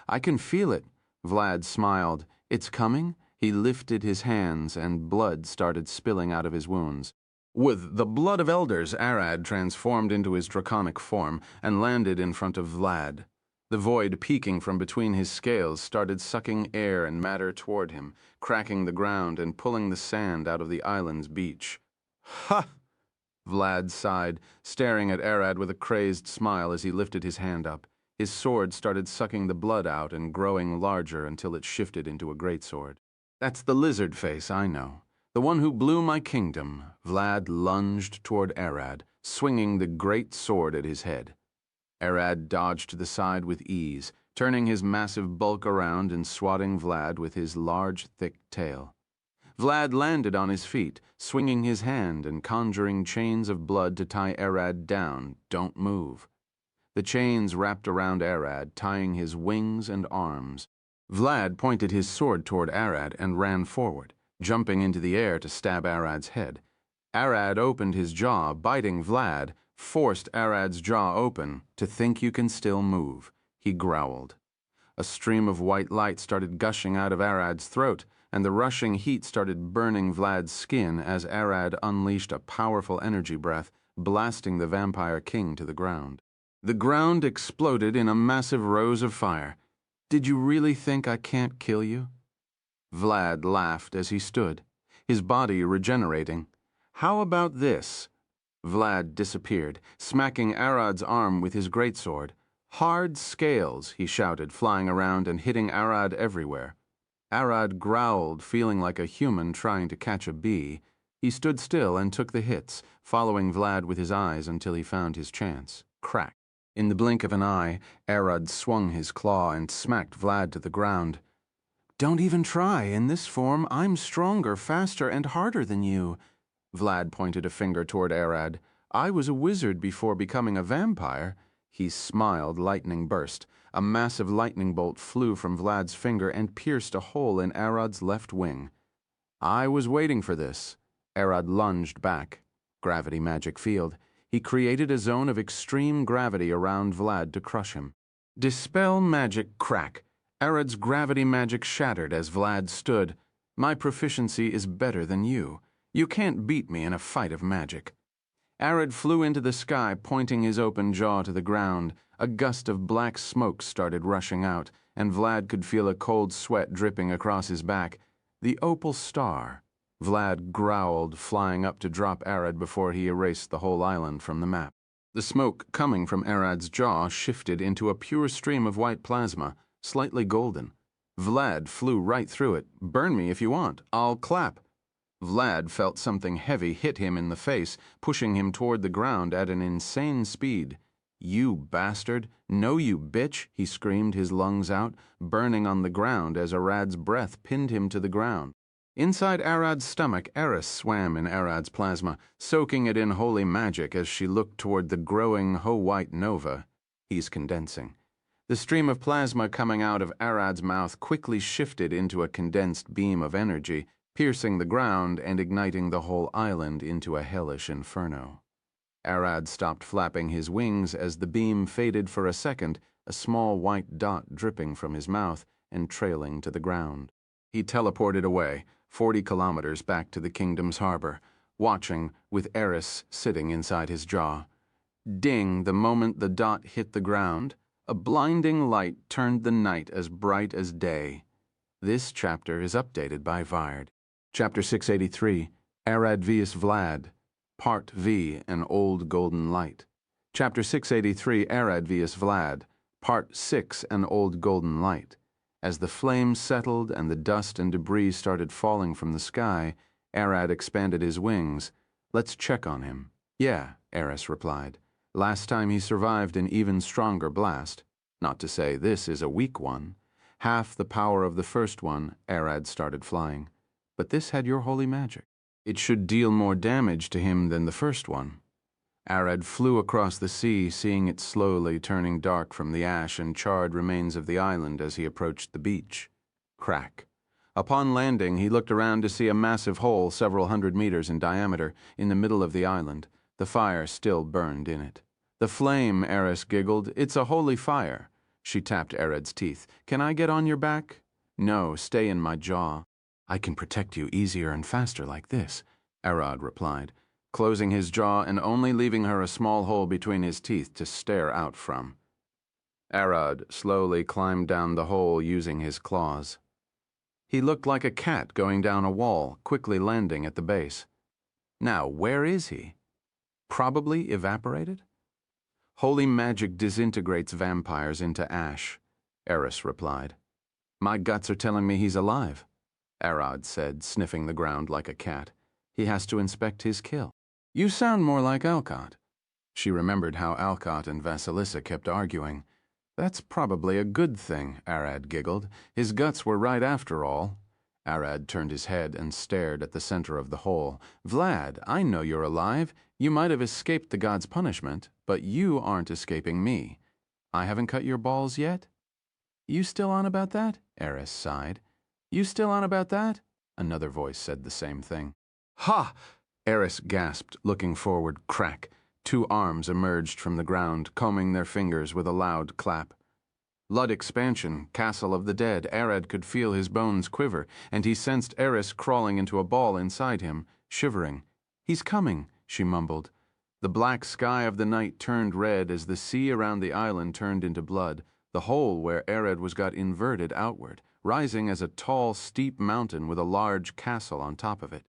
I can feel it. Vlad smiled. It's coming? He lifted his hands, and blood started spilling out of his wounds. With the blood of elders, Arad transformed into his draconic form and landed in front of Vlad. The void peeking from between his scales started sucking air and matter toward him, cracking the ground and pulling the sand out of the island's beach. Ha! Vlad sighed, staring at Arad with a crazed smile as he lifted his hand up. His sword started sucking the blood out and growing larger until it shifted into a greatsword. That's the lizard face, I know. The one who blew my kingdom. Vlad lunged toward Arad, swinging the great sword at his head. Arad dodged to the side with ease, turning his massive bulk around and swatting Vlad with his large, thick tail. Vlad landed on his feet, swinging his hand and conjuring chains of blood to tie Arad down. Don't move. The chains wrapped around Arad, tying his wings and arms. Vlad pointed his sword toward Arad and ran forward, jumping into the air to stab Arad's head. Arad opened his jaw, biting Vlad, forced Arad's jaw open. To think you can still move, he growled. A stream of white light started gushing out of Arad's throat, and the rushing heat started burning Vlad's skin as Arad unleashed a powerful energy breath, blasting the vampire king to the ground. The ground exploded in a massive rose of fire. Did you really think I can't kill you? Vlad laughed as he stood, his body regenerating. How about this? Vlad disappeared, smacking Arad's arm with his greatsword. Hard scales, he shouted, flying around and hitting Arad everywhere. Arad growled, feeling like a human trying to catch a bee. He stood still and took the hits, following Vlad with his eyes until he found his chance. Crack. In the blink of an eye, Arad swung his claw and smacked Vlad to the ground. Don't even try. In this form, I'm stronger, faster, and harder than you. Vlad pointed a finger toward Arad. I was a wizard before becoming a vampire. He smiled. Lightning burst. A massive lightning bolt flew from Vlad's finger and pierced a hole in Arad's left wing. I was waiting for this. Arad lunged back. Gravity magic field. He created a zone of extreme gravity around Vlad to crush him. Dispel magic. Crack. Arad's gravity magic shattered as Vlad stood. My proficiency is better than you. You can't beat me in a fight of magic. Arad flew into the sky, pointing his open jaw to the ground. A gust of black smoke started rushing out, and Vlad could feel a cold sweat dripping across his back. The opal star. Vlad growled, flying up to drop Arad before he erased the whole island from the map. The smoke coming from Arad's jaw shifted into a pure stream of white plasma, slightly golden. Vlad flew right through it. Burn me if you want. I'll clap. Vlad felt something heavy hit him in the face, pushing him toward the ground at an insane speed. You bastard! No, you bitch! He screamed, his lungs out, burning on the ground as Arad's breath pinned him to the ground. Inside Arad's stomach, Eris swam in Arad's plasma, soaking it in holy magic as she looked toward the growing Ho-White nova. He's condensing. The stream of plasma coming out of Arad's mouth quickly shifted into a condensed beam of energy, piercing the ground and igniting the whole island into a hellish inferno. Arad stopped flapping his wings as the beam faded for a second, a small white dot dripping from his mouth and trailing to the ground. He teleported away, 40 kilometers back to the kingdom's harbor, watching with Eris sitting inside his jaw. Ding, the moment the dot hit the ground, a blinding light turned the night as bright as day. This chapter is updated by Vard. Chapter 683, Arad vs. Vlad. Part V, An Old Golden Light. Chapter 683, Arad vs. Vlad. Part 6, An Old Golden Light. As the flames settled and the dust and debris started falling from the sky, Arad expanded his wings. Let's check on him. Yeah, Eris replied. Last time he survived an even stronger blast. Not to say this is a weak one. Half the power of the first one, Arad started flying. But this had your holy magic. It should deal more damage to him than the first one. Arad flew across the sea, seeing it slowly turning dark from the ash and charred remains of the island as he approached the beach. Crack. Upon landing, he looked around to see a massive hole several hundred meters in diameter in the middle of the island. The fire still burned in it. The flame, Eris giggled. It's a holy fire. She tapped Arad's teeth. Can I get on your back? No, stay in my jaw. I can protect you easier and faster like this, Arad replied, closing his jaw and only leaving her a small hole between his teeth to stare out from. Arad slowly climbed down the hole using his claws. He looked like a cat going down a wall, quickly landing at the base. Now, where is he? Probably evaporated? Holy magic disintegrates vampires into ash, Eris replied. My guts are telling me he's alive, Arad said, sniffing the ground like a cat. He has to inspect his kill. You sound more like Alcott. She remembered how Alcott and Vasilissa kept arguing. That's probably a good thing, Arad giggled. His guts were right after all. Arad turned his head and stared at the center of the hole. Vlad, I know you're alive. You might have escaped the god's punishment, but you aren't escaping me. I haven't cut your balls yet? You still on about that? Eris sighed. You still on about that? Another voice said the same thing. Ha! Eris gasped, looking forward. Crack. 2 arms emerged from the ground, combing their fingers with a loud clap. Blood expansion, Castle of the Dead. Arad could feel his bones quiver, and he sensed Eris crawling into a ball inside him, shivering. He's coming, she mumbled. The black sky of the night turned red as the sea around the island turned into blood. The hole where Arad was got inverted outward, rising as a tall, steep mountain with a large castle on top of it.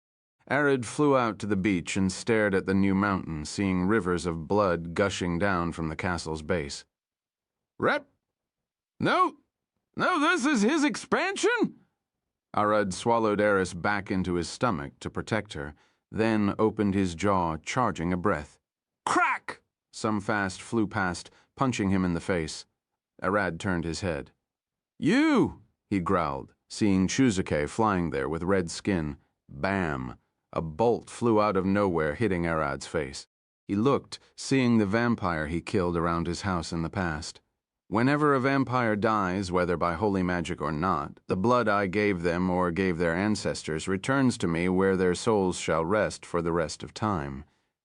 Arad flew out to the beach and stared at the new mountain, seeing rivers of blood gushing down from the castle's base. Rep? No, this is his expansion? Arad swallowed Eris back into his stomach to protect her, then opened his jaw, charging a breath. Crack! Some fast flew past, punching him in the face. Arad turned his head. You! He growled, seeing Chuzuke flying there with red skin. Bam! A bolt flew out of nowhere, hitting Arad's face. He looked, seeing the vampire he killed around his house in the past. Whenever a vampire dies, whether by holy magic or not, the blood I gave them or gave their ancestors returns to me where their souls shall rest for the rest of time,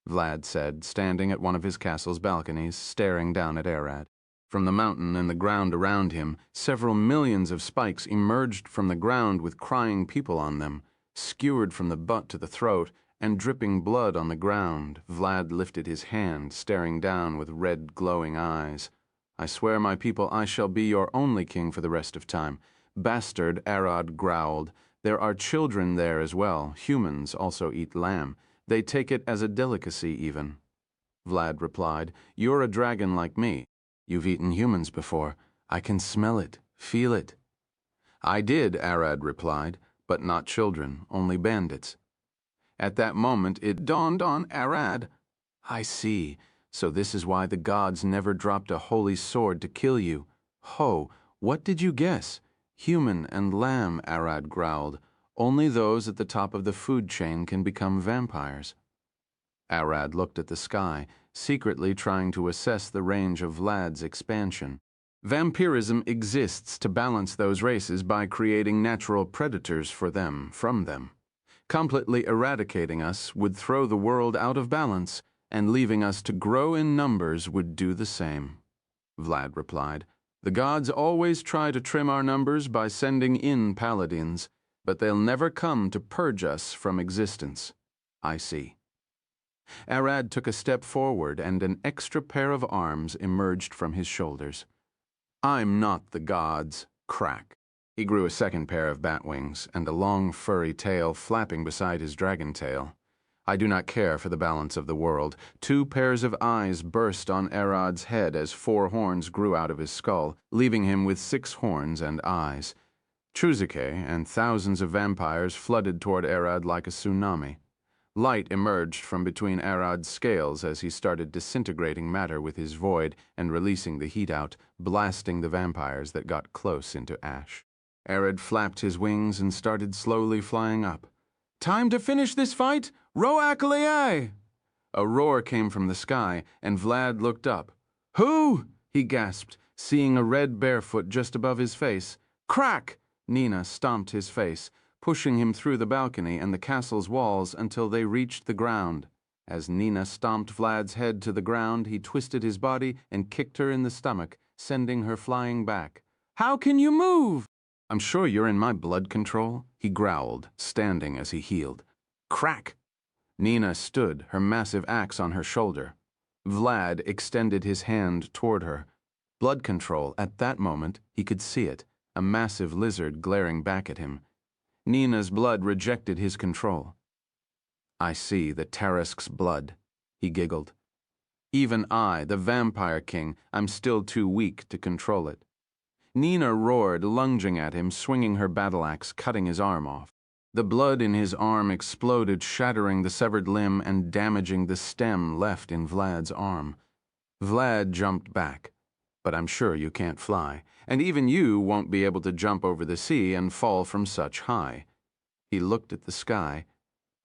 Vlad said, standing at one of his castle's balconies, staring down at Arad. From the mountain and the ground around him, several millions of spikes emerged from the ground with crying people on them, skewered from the butt to the throat, and dripping blood on the ground. Vlad lifted his hand, staring down with red, glowing eyes. I swear, my people, I shall be your only king for the rest of time. Bastard, Arad growled. There are children there as well. Humans also eat lamb. They take it as a delicacy, even. Vlad replied, You're a dragon like me. You've eaten humans before. I can smell it, feel it. I did, Arad replied, but not children, only bandits. At that moment, it dawned on Arad. I see. So this is why the gods never dropped a holy sword to kill you. Ho, what did you guess? Human and lamb, Arad growled. Only those at the top of the food chain can become vampires. Arad looked at the sky, secretly trying to assess the range of Vlad's expansion. Vampirism exists to balance those races by creating natural predators for them, from them. Completely eradicating us would throw the world out of balance, and leaving us to grow in numbers would do the same. Vlad replied, The gods always try to trim our numbers by sending in paladins, but they'll never come to purge us from existence. I see. Arad took a step forward, and an extra pair of arms emerged from his shoulders. I'm not the gods. Crack. He grew a second pair of bat wings, and a long furry tail flapping beside his dragon tail. I do not care for the balance of the world. 2 pairs of eyes burst on Arad's head as 4 horns grew out of his skull, leaving him with 6 horns and eyes. Chuzuke and thousands of vampires flooded toward Arad like a tsunami. Light emerged from between Arad's scales as he started disintegrating matter with his void and releasing the heat out, blasting the vampires that got close into ash. Arad flapped his wings and started slowly flying up. Time to finish this fight? Roak Leai! A roar came from the sky, and Vlad looked up. Who? He gasped, seeing a red barefoot just above his face. Crack! Nina stomped his face, pushing him through the balcony and the castle's walls until they reached the ground. As Nina stomped Vlad's head to the ground, he twisted his body and kicked her in the stomach, sending her flying back. How can you move? I'm sure you're in my blood control, he growled, standing as he healed. Crack! Nina stood, her massive axe on her shoulder. Vlad extended his hand toward her. Blood control, at that moment, he could see it, a massive lizard glaring back at him. Nina's blood rejected his control. I see the Tarask's blood, he giggled. Even I, the Vampire King, I'm still too weak to control it. Nina roared, lunging at him, swinging her battle axe, cutting his arm off. The blood in his arm exploded, shattering the severed limb and damaging the stem left in Vlad's arm. Vlad jumped back. But I'm sure you can't fly, and even you won't be able to jump over the sea and fall from such high. He looked at the sky.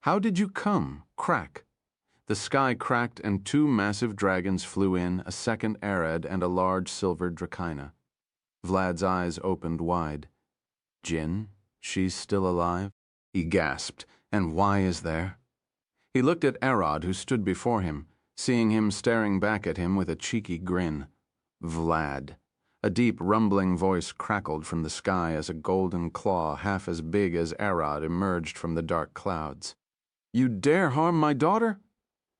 How did you come? Crack. The sky cracked and two massive dragons flew in, a second Arad and a large silver Dracaena. Vlad's eyes opened wide. Jinn? She's still alive? He gasped. And why is there? He looked at Arad, who stood before him, seeing him staring back at him with a cheeky grin. Vlad. A deep, rumbling voice crackled from the sky as a golden claw half as big as Arad emerged from the dark clouds. You dare harm my daughter?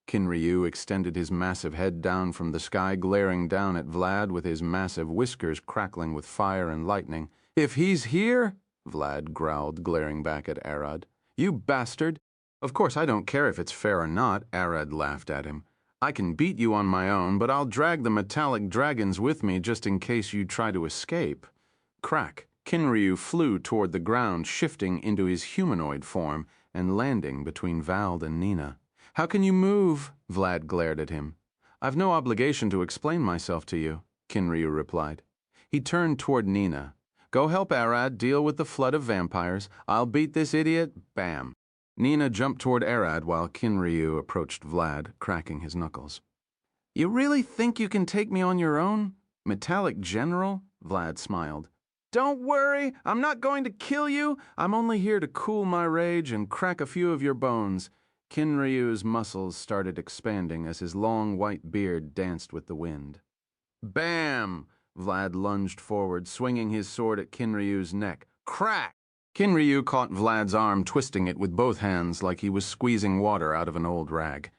Kinryu extended his massive head down from the sky, glaring down at Vlad with his massive whiskers crackling with fire and lightning. If he's here, Vlad growled, glaring back at Arad. You bastard! Of course I don't care if it's fair or not, Arad laughed at him. I can beat you on my own, but I'll drag the metallic dragons with me just in case you try to escape. Crack! Kinryu flew toward the ground, shifting into his humanoid form and landing between Vald and Nina. How can you move? Vlad glared at him. I've no obligation to explain myself to you, Kinryu replied. He turned toward Nina. Go help Arad deal with the flood of vampires. I'll beat this idiot. Bam. Nina jumped toward Arad while Kinryu approached Vlad, cracking his knuckles. You really think you can take me on your own? Metallic General? Vlad smiled. Don't worry, I'm not going to kill you. I'm only here to cool my rage and crack a few of your bones. Kinryu's muscles started expanding as his long white beard danced with the wind. Bam! Vlad lunged forward, swinging his sword at Kinryu's neck. Crack! Kinryu caught Vlad's arm, twisting it with both hands like he was squeezing water out of an old rag.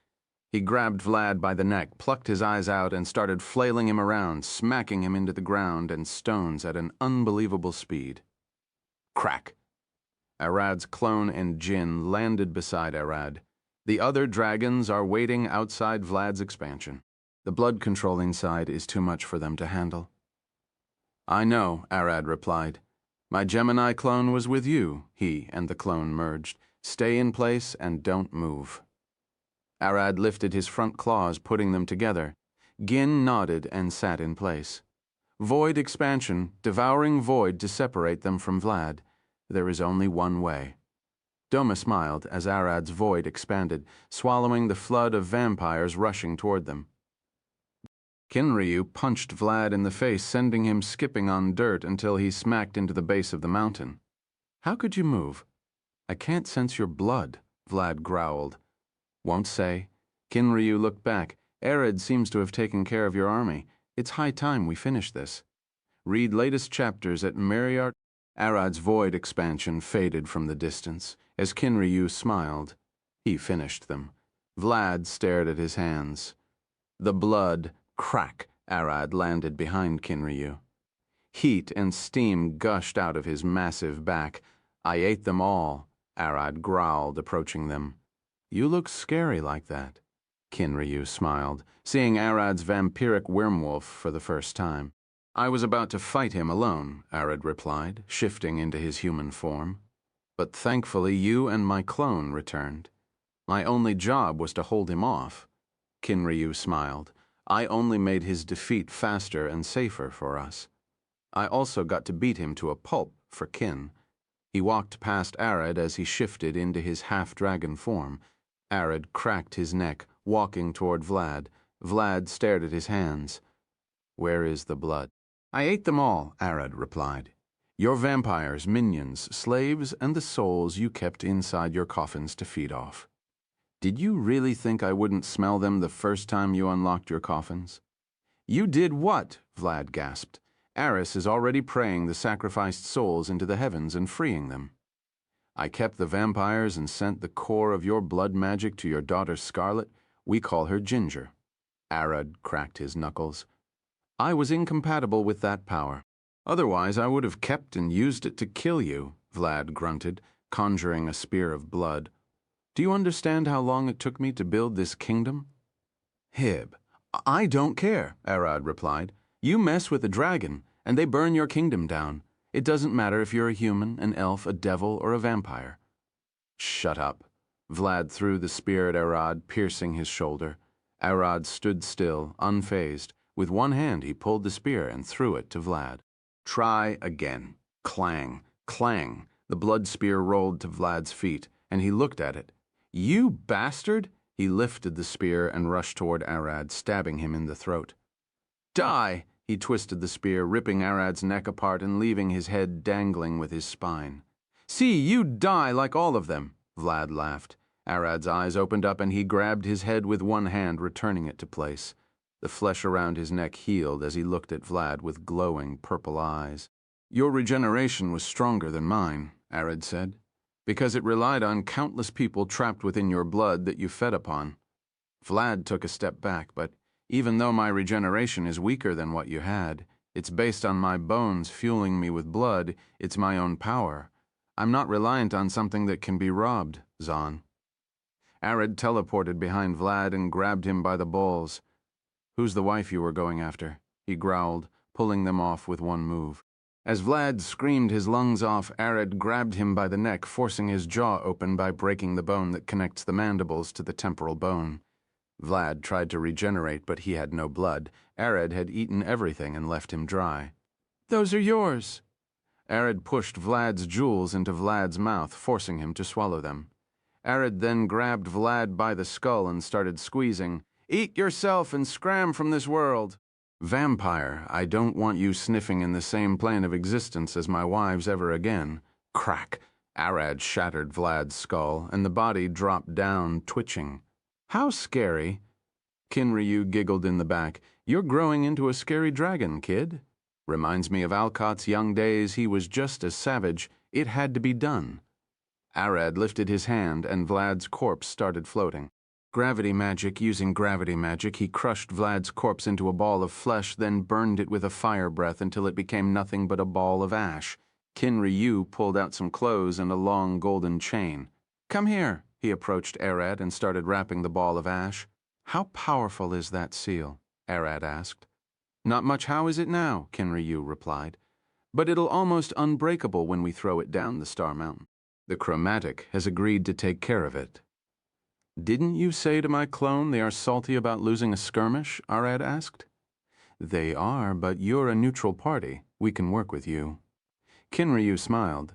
He grabbed Vlad by the neck, plucked his eyes out, and started flailing him around, smacking him into the ground and stones at an unbelievable speed. Crack! Arad's clone and Jinn landed beside Arad. The other dragons are waiting outside Vlad's expansion. The blood-controlling side is too much for them to handle. I know, Arad replied. My Gemini clone was with you, he and the clone merged. Stay in place and don't move. Arad lifted his front claws, putting them together. Gin nodded and sat in place. Void expansion, devouring void to separate them from Vlad. There is only one way. Doma smiled as Arad's void expanded, swallowing the flood of vampires rushing toward them. Kinryu punched Vlad in the face, sending him skipping on dirt until he smacked into the base of the mountain. How could you move? I can't sense your blood, Vlad growled. Won't say. Kinryu looked back. Arad seems to have taken care of your army. It's high time we finish this. Read latest chapters at Mariart. Arad's void expansion faded from the distance. As Kinryu smiled, he finished them. Vlad stared at his hands. The blood, crack, Arad landed behind Kinryu. Heat and steam gushed out of his massive back. I ate them all, Arad growled, approaching them. You look scary like that. Kinryu smiled, seeing Arad's vampiric wormwolf for the first time. I was about to fight him alone, Arad replied, shifting into his human form. But thankfully you and my clone returned. My only job was to hold him off. Kinryu smiled. I only made his defeat faster and safer for us. I also got to beat him to a pulp for Kin. He walked past Arad as he shifted into his half-dragon form. Arad cracked his neck, walking toward Vlad. Vlad stared at his hands. Where is the blood? I ate them all, Arad replied. Your vampires, minions, slaves, and the souls you kept inside your coffins to feed off. Did you really think I wouldn't smell them the first time you unlocked your coffins? You did what? Vlad gasped. Aris is already praying the sacrificed souls into the heavens and freeing them. I kept the vampires and sent the core of your blood magic to your daughter Scarlet. We call her Ginger. Arad cracked his knuckles. I was incompatible with that power. Otherwise, I would have kept and used it to kill you, Vlad grunted, conjuring a spear of blood. Do you understand how long it took me to build this kingdom? Hib, I don't care, Arad replied. You mess with a dragon, and they burn your kingdom down. It doesn't matter if you're a human, an elf, a devil, or a vampire. Shut up. Vlad threw the spear at Arad, piercing his shoulder. Arad stood still, unfazed. With one hand he pulled the spear and threw it to Vlad. Try again. Clang, clang. The blood spear rolled to Vlad's feet, and he looked at it. You bastard! He lifted the spear and rushed toward Arad, stabbing him in the throat. Die! He twisted the spear, ripping Arad's neck apart and leaving his head dangling with his spine. See, you die like all of them, Vlad laughed. Arad's eyes opened up and he grabbed his head with one hand, returning it to place. The flesh around his neck healed as he looked at Vlad with glowing purple eyes. Your regeneration was stronger than mine, Arad said, because it relied on countless people trapped within your blood that you fed upon. Vlad took a step back, but even though my regeneration is weaker than what you had, it's based on my bones fueling me with blood, it's my own power. I'm not reliant on something that can be robbed, Zahn. Arad teleported behind Vlad and grabbed him by the balls. Who's the wife you were going after? He growled, pulling them off with one move. As Vlad screamed his lungs off, Arad grabbed him by the neck, forcing his jaw open by breaking the bone that connects the mandibles to the temporal bone. Vlad tried to regenerate, but he had no blood. Arad had eaten everything and left him dry. Those are yours. Arad pushed Vlad's jewels into Vlad's mouth, forcing him to swallow them. Arad then grabbed Vlad by the skull and started squeezing. Eat yourself and scram from this world. Vampire, I don't want you sniffing in the same plane of existence as my wives ever again. Crack! Arad shattered Vlad's skull, and the body dropped down, twitching. How scary! Kinryu giggled in the back. You're growing into a scary dragon, kid. Reminds me of Alcott's young days. He was just as savage. It had to be done. Arad lifted his hand, and Vlad's corpse started floating. Gravity magic, using gravity magic, he crushed Vlad's corpse into a ball of flesh, then burned it with a fire breath until it became nothing but a ball of ash. Kinryu pulled out some clothes and a long golden chain. Come here, he approached Arad and started wrapping the ball of ash. How powerful is that seal? Arad asked. Not much. How is it now? Kinryu replied. But it'll almost unbreakable when we throw it down the Star Mountain. The Chromatic has agreed to take care of it. Didn't you say to my clone they are salty about losing a skirmish? Arad asked. They are, but you're a neutral party. We can work with you. Kinryu smiled.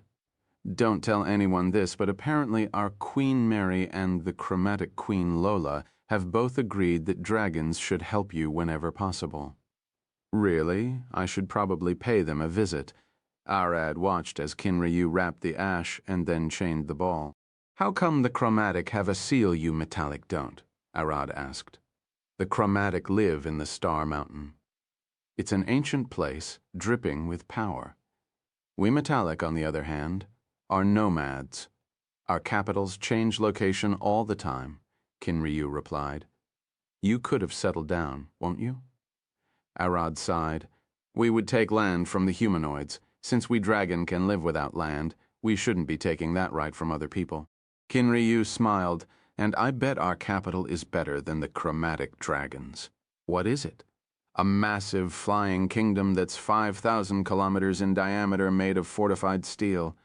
Don't tell anyone this, but apparently our Queen Mary and the Chromatic Queen Lola have both agreed that dragons should help you whenever possible. Really? I should probably pay them a visit. Arad watched as Kinryu wrapped the ash and then chained the ball. How come the Chromatic have a seal you Metallic don't? Arad asked. The Chromatic live in the Star Mountain. It's an ancient place, dripping with power. We Metallic, on the other hand, are nomads. Our capitals change location all the time, Kinryu replied. You could have settled down, won't you? Arad sighed. We would take land from the humanoids. Since we dragon can live without land, we shouldn't be taking that right from other people. Kinryu smiled, and I bet our capital is better than the Chromatic dragons. What is it? A massive flying kingdom that's 5,000 kilometers in diameter made of fortified steel.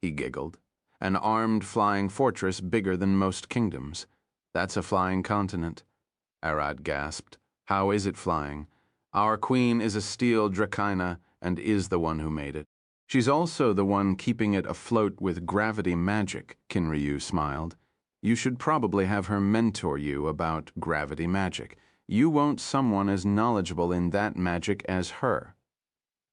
He giggled. An armed flying fortress bigger than most kingdoms. That's a flying continent. Arad gasped. How is it flying? Our queen is a steel Dracaina and is the one who made it. She's also the one keeping it afloat with gravity magic, Kinryu smiled. You should probably have her mentor you about gravity magic. You want someone as knowledgeable in that magic as her.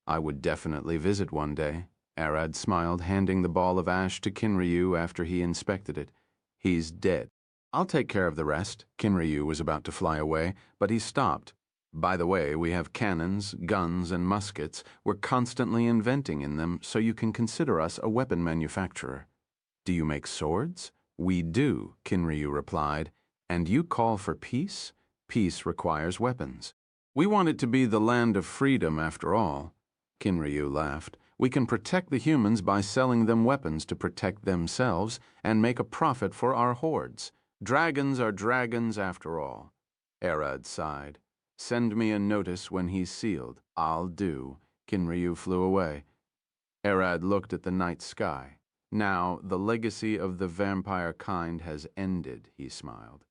I would definitely visit one day. Arad smiled, handing the ball of ash to Kinryu after he inspected it. He's dead. I'll take care of the rest. Kinryu was about to fly away, but he stopped. By the way, we have cannons, guns, and muskets. We're constantly inventing in them, so you can consider us a weapon manufacturer. Do you make swords? We do, Kinryu replied. And you call for peace? Peace requires weapons. We want it to be the land of freedom, after all. Kinryu laughed. We can protect the humans by selling them weapons to protect themselves and make a profit for our hordes. Dragons are dragons, after all. Arad sighed. Send me a notice when he's sealed. I'll do. Kinryu flew away. Arad looked at the night sky. Now, the legacy of the vampire kind has ended, he smiled.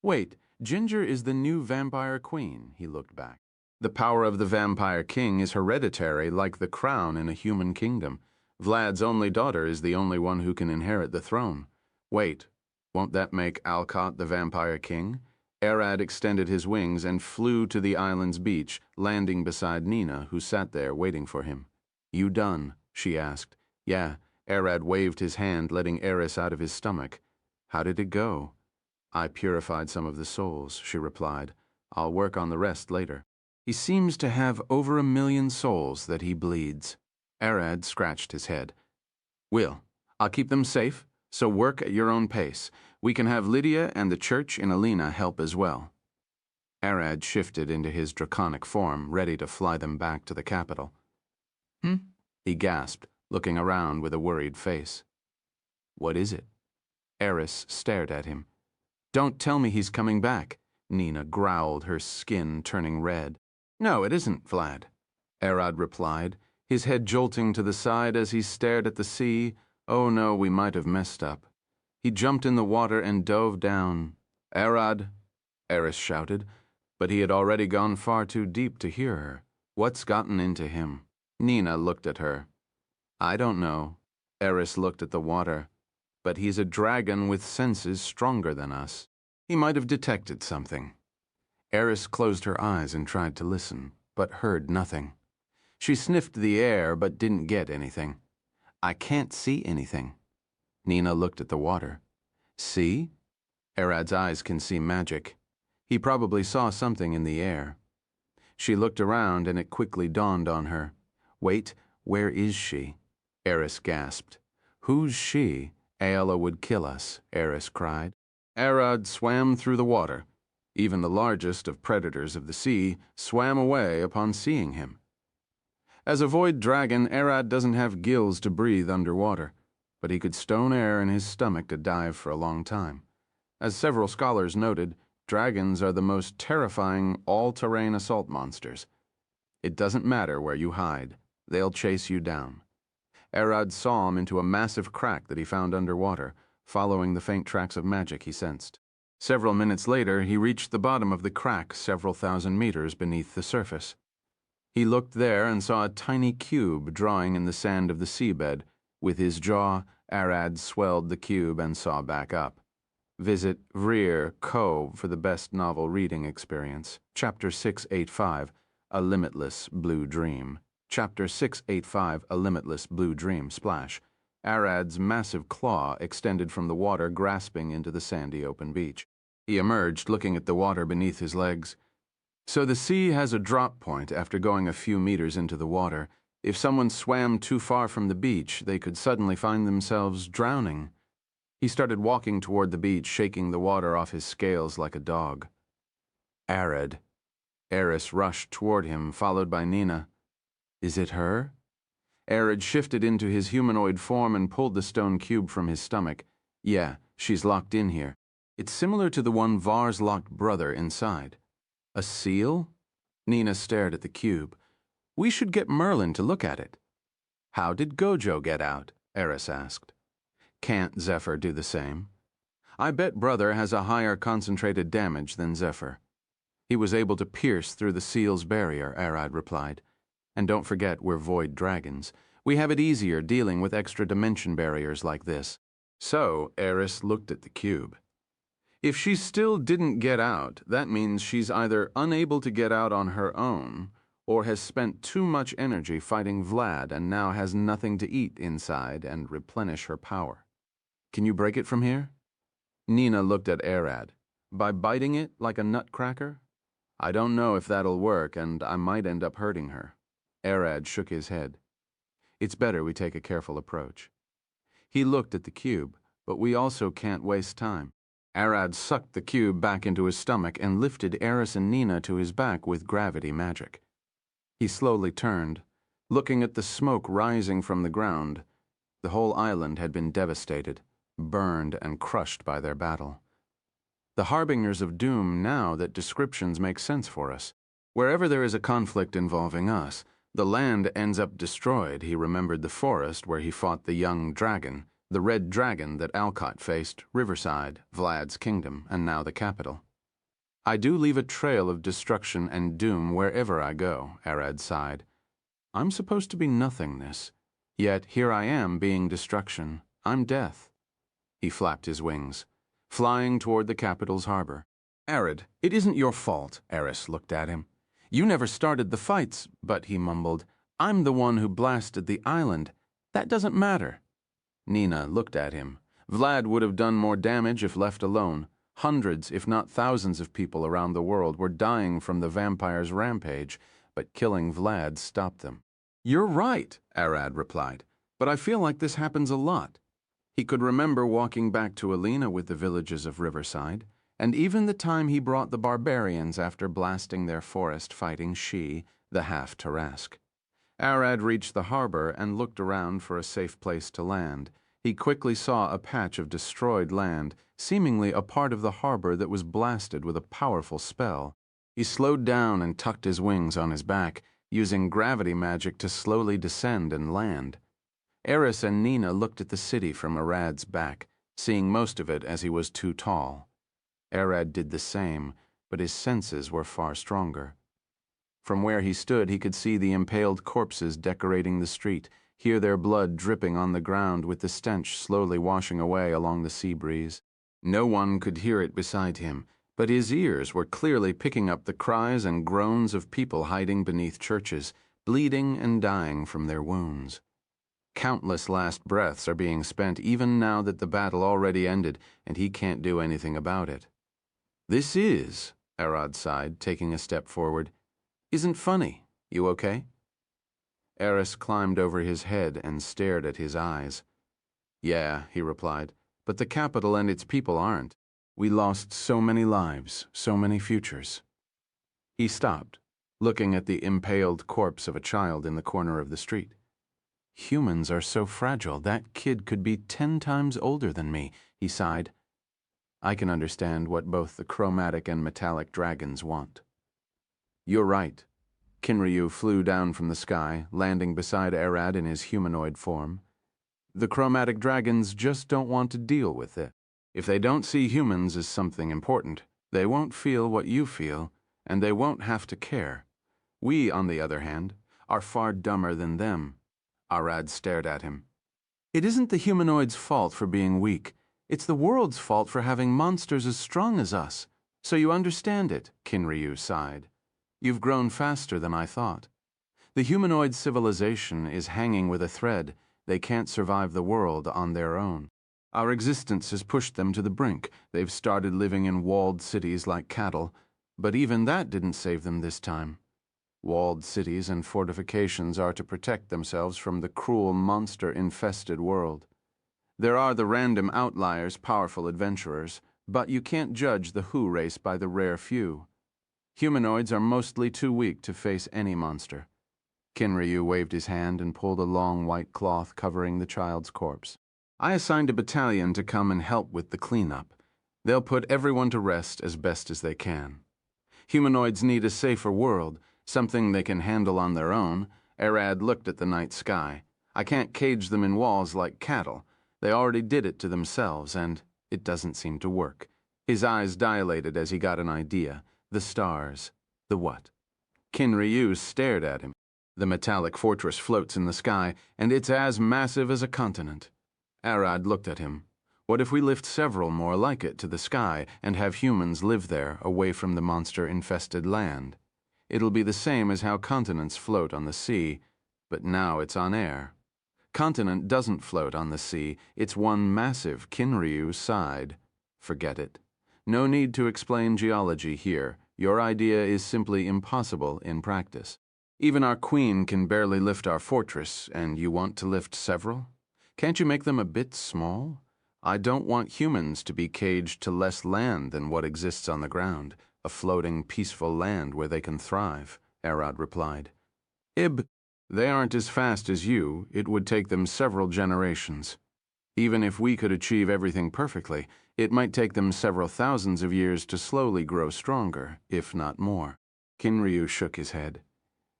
Wait, Ginger is the new vampire queen, he looked back. The power of the vampire king is hereditary like the crown in a human kingdom. Vlad's only daughter is the only one who can inherit the throne. Wait, won't that make Alcott the vampire king? Arad extended his wings and flew to the island's beach, landing beside Nina, who sat there waiting for him. You done? She asked. Yeah, Arad waved his hand, letting Eris out of his stomach. How did it go? I purified some of the souls, she replied. I'll work on the rest later. He seems to have over 1 million souls that he bleeds. Arad scratched his head. Will, I'll keep them safe, so work at your own pace. We can have Lydia and the church in Alina help as well. Arad shifted into his draconic form, ready to fly them back to the capital. He gasped, looking around with a worried face. What is it? Eris stared at him. Don't tell me he's coming back, Nina growled, her skin turning red. No, it isn't, Vlad, Arad replied, his head jolting to the side as he stared at the sea. Oh no, we might have messed up. He jumped in the water and dove down. Arad, Eris shouted, but he had already gone far too deep to hear her. What's gotten into him? Nina looked at her. I don't know. Eris looked at the water. But he's a dragon with senses stronger than us. He might have detected something. Eris closed her eyes and tried to listen, but heard nothing. She sniffed the air, but didn't get anything. I can't see anything. Nina looked at the water. See? Arad's eyes can see magic. He probably saw something in the air. She looked around, and it quickly dawned on her. Wait, where is she? Eris gasped. Who's she? Aella would kill us, Eris cried. Arad swam through the water. Even the largest of predators of the sea swam away upon seeing him. As a void dragon, Arad doesn't have gills to breathe underwater, but he could stone air in his stomach to dive for a long time. As several scholars noted, dragons are the most terrifying all-terrain assault monsters. It doesn't matter where you hide. They'll chase you down. Arad saw him into a massive crack that he found underwater, following the faint tracks of magic he sensed. Several minutes later, he reached the bottom of the crack several thousand meters beneath the surface. He looked there and saw a tiny cube drawing in the sand of the seabed. With his jaw, Arad swelled the cube and saw back up. Visit Vrir Co. for the best novel reading experience. Chapter 685, A Limitless Blue Dream. Chapter 685, A Limitless Blue Dream, splash. Arad's massive claw extended from the water, grasping into the sandy open beach. He emerged, looking at the water beneath his legs. So the sea has a drop point after going a few meters into the water. If someone swam too far from the beach, they could suddenly find themselves drowning. He started walking toward the beach, shaking the water off his scales like a dog. Arad. Eris rushed toward him, followed by Nina. Is it her? Arad shifted into his humanoid form and pulled the stone cube from his stomach. Yeah, she's locked in here. It's similar to the one Var's locked brother inside. A seal? Nina stared at the cube. We should get Merlin to look at it. How did Gojo get out? Eris asked. Can't Zephyr do the same? I bet brother has a higher concentrated damage than Zephyr. He was able to pierce through the seal's barrier, Arad replied. And don't forget we're void dragons. We have it easier dealing with extra dimension barriers like this. So, Eris looked at the cube. If she still didn't get out, that means she's either unable to get out on her own, or has spent too much energy fighting Vlad and now has nothing to eat inside and replenish her power. Can you break it from here? Nina looked at Arad. By biting it like a nutcracker? I don't know if that'll work, and I might end up hurting her. Arad shook his head. It's better we take a careful approach. He looked at the cube, but we also can't waste time. Arad sucked the cube back into his stomach and lifted Eris and Nina to his back with gravity magic. He slowly turned, looking at the smoke rising from the ground. The whole island had been devastated, burned and crushed by their battle. The harbingers of doom now that descriptions make sense for us. Wherever there is a conflict involving us, the land ends up destroyed. He remembered the forest where he fought the young dragon, the red dragon that Alcott faced, Riverside, Vlad's kingdom, and now the capital. I do leave a trail of destruction and doom wherever I go, Arad sighed. I'm supposed to be nothingness, yet here I am being destruction. I'm death. He flapped his wings, flying toward the capital's harbor. Arad, it isn't your fault, Eris looked at him. You never started the fights, but he mumbled, I'm the one who blasted the island. That doesn't matter. Nina looked at him. Vlad would have done more damage if left alone. Hundreds, if not thousands of people around the world were dying from the vampire's rampage, but killing Vlad stopped them. You're right, Arad replied, but I feel like this happens a lot. He could remember walking back to Alina with the villages of Riverside, and even the time he brought the barbarians after blasting their forest fighting she, the half-Tarask. Arad reached the harbor and looked around for a safe place to land. He quickly saw a patch of destroyed land, seemingly a part of the harbor that was blasted with a powerful spell. He slowed down and tucked his wings on his back, using gravity magic to slowly descend and land. Eris and Nina looked at the city from Arad's back, seeing most of it as he was too tall. Arad did the same, but his senses were far stronger. From where he stood, he could see the impaled corpses decorating the street, hear their blood dripping on the ground with the stench slowly washing away along the sea breeze. No one could hear it beside him, but his ears were clearly picking up the cries and groans of people hiding beneath churches, bleeding and dying from their wounds. Countless last breaths are being spent even now that the battle already ended and he can't do anything about it. This is, Arad sighed, taking a step forward, isn't funny. You okay? Eris climbed over his head and stared at his eyes. Yeah, he replied, but the capital and its people aren't. We lost so many lives, so many futures. He stopped, looking at the impaled corpse of a child in the corner of the street. Humans are so fragile. That kid could be 10 times older than me, he sighed. I can understand what both the chromatic and metallic dragons want. You're right. Kinryu flew down from the sky, landing beside Arad in his humanoid form. The chromatic dragons just don't want to deal with it. If they don't see humans as something important, they won't feel what you feel, and they won't have to care. We, on the other hand, are far dumber than them. Arad stared at him. It isn't the humanoids' fault for being weak. It's the world's fault for having monsters as strong as us. So you understand it, Kinryu sighed. You've grown faster than I thought. The humanoid civilization is hanging with a thread. They can't survive the world on their own. Our existence has pushed them to the brink. They've started living in walled cities like cattle, but even that didn't save them this time. Walled cities and fortifications are to protect themselves from the cruel monster-infested world. There are the random outliers, powerful adventurers, but you can't judge the Who race by the rare few. Humanoids are mostly too weak to face any monster. Kinryu waved his hand and pulled a long white cloth covering the child's corpse. I assigned a battalion to come and help with the cleanup. They'll put everyone to rest as best as they can. Humanoids need a safer world, something they can handle on their own. Arad looked at the night sky. I can't cage them in walls like cattle. They already did it to themselves, and it doesn't seem to work. His eyes dilated as he got an idea. The stars. The what? Kinryu stared at him. The metallic fortress floats in the sky, and it's as massive as a continent. Arad looked at him. What if we lift several more like it to the sky and have humans live there, away from the monster-infested land? It'll be the same as how continents float on the sea, but now it's on air. Continent doesn't float on the sea. It's one massive Kinryu side. Forget it. No need to explain geology here. Your idea is simply impossible in practice. Even our queen can barely lift our fortress, and you want to lift several? Can't you make them a bit small? I don't want humans to be caged to less land than what exists on the ground, a floating, peaceful land where they can thrive, Arad replied. They aren't as fast as you. It would take them several generations. Even if we could achieve everything perfectly, it might take them several thousands of years to slowly grow stronger, if not more. Kinryu shook his head.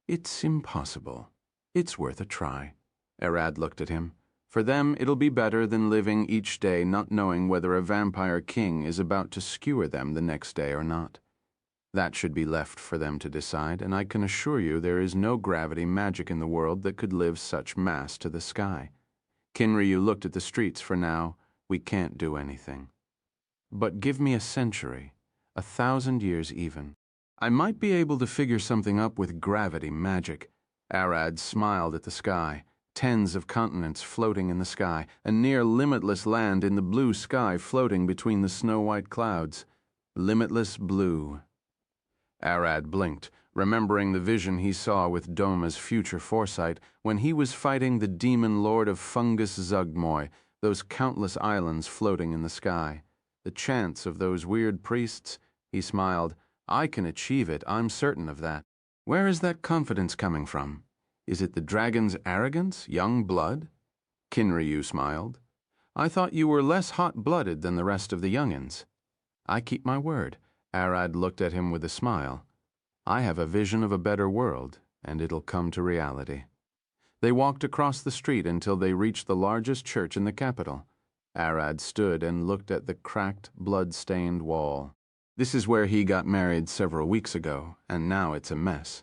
It's impossible. It's worth a try. Arad looked at him. For them, it'll be better than living each day not knowing whether a vampire king is about to skewer them the next day or not. That should be left for them to decide, and I can assure you there is no gravity magic in the world that could live such mass to the sky. Kinryu looked at the streets. For now, we can't do anything. But give me a century, 1,000 years even. I might be able to figure something up with gravity magic. Arad smiled at the sky. Tens of continents floating in the sky, a near limitless land in the blue sky floating between the snow-white clouds. Limitless blue. Arad blinked, remembering the vision he saw with Doma's future foresight when he was fighting the demon lord of Fungus Zugmoy, those countless islands floating in the sky. The chants of those weird priests. He smiled. I can achieve it, I'm certain of that. Where is that confidence coming from? Is it the dragon's arrogance, young blood? Kinryu smiled. I thought you were less hot-blooded than the rest of the youngins. I keep my word. Arad looked at him with a smile. I have a vision of a better world, and it'll come to reality. They walked across the street until they reached the largest church in the capital. Arad stood and looked at the cracked, blood-stained wall. This is where he got married several weeks ago, and now it's a mess.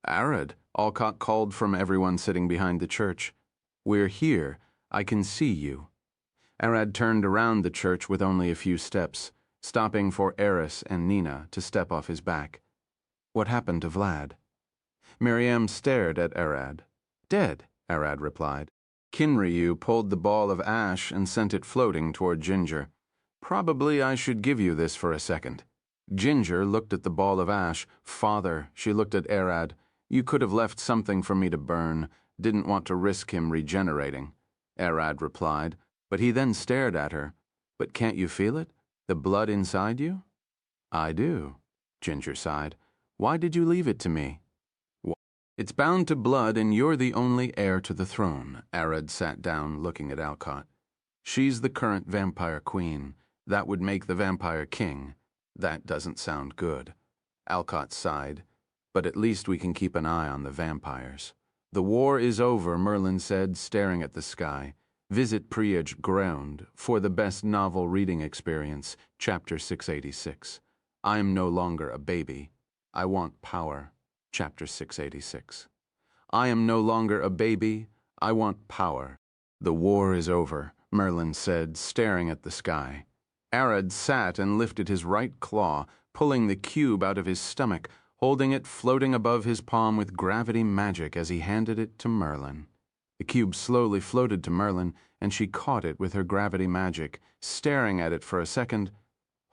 Arad, Alcott called from everyone sitting behind the church. We're here. I can see you. Arad turned around the church with only a few steps, stopping for Eris and Nina to step off his back. What happened to Vlad? Miriam stared at Arad. Dead, Arad replied. Kinryu pulled the ball of ash and sent it floating toward Ginger. Probably I should give you this for a second. Ginger looked at the ball of ash. Father, she looked at Arad. You could have left something for me to burn. Didn't want to risk him regenerating. Arad replied, but he then stared at her. But can't you feel it? The blood inside you? I do, Ginger sighed. Why did you leave it to me? It's bound to blood and you're the only heir to the throne. Arad sat down, looking at Alcott. She's the current vampire queen. That would make the vampire king. That doesn't sound good. Alcott sighed. But at least we can keep an eye on the vampires. The war is over, Merlin said, staring at the sky. Visit Priage Ground for the best novel reading experience, Chapter 686. I'm no longer a baby. I want power, Chapter 686. I am no longer a baby. I want power. The war is over, Merlin said, staring at the sky. Arad sat and lifted his right claw, pulling the cube out of his stomach, holding it floating above his palm with gravity magic as he handed it to Merlin. The cube slowly floated to Merlin, and she caught it with her gravity magic, staring at it for a second.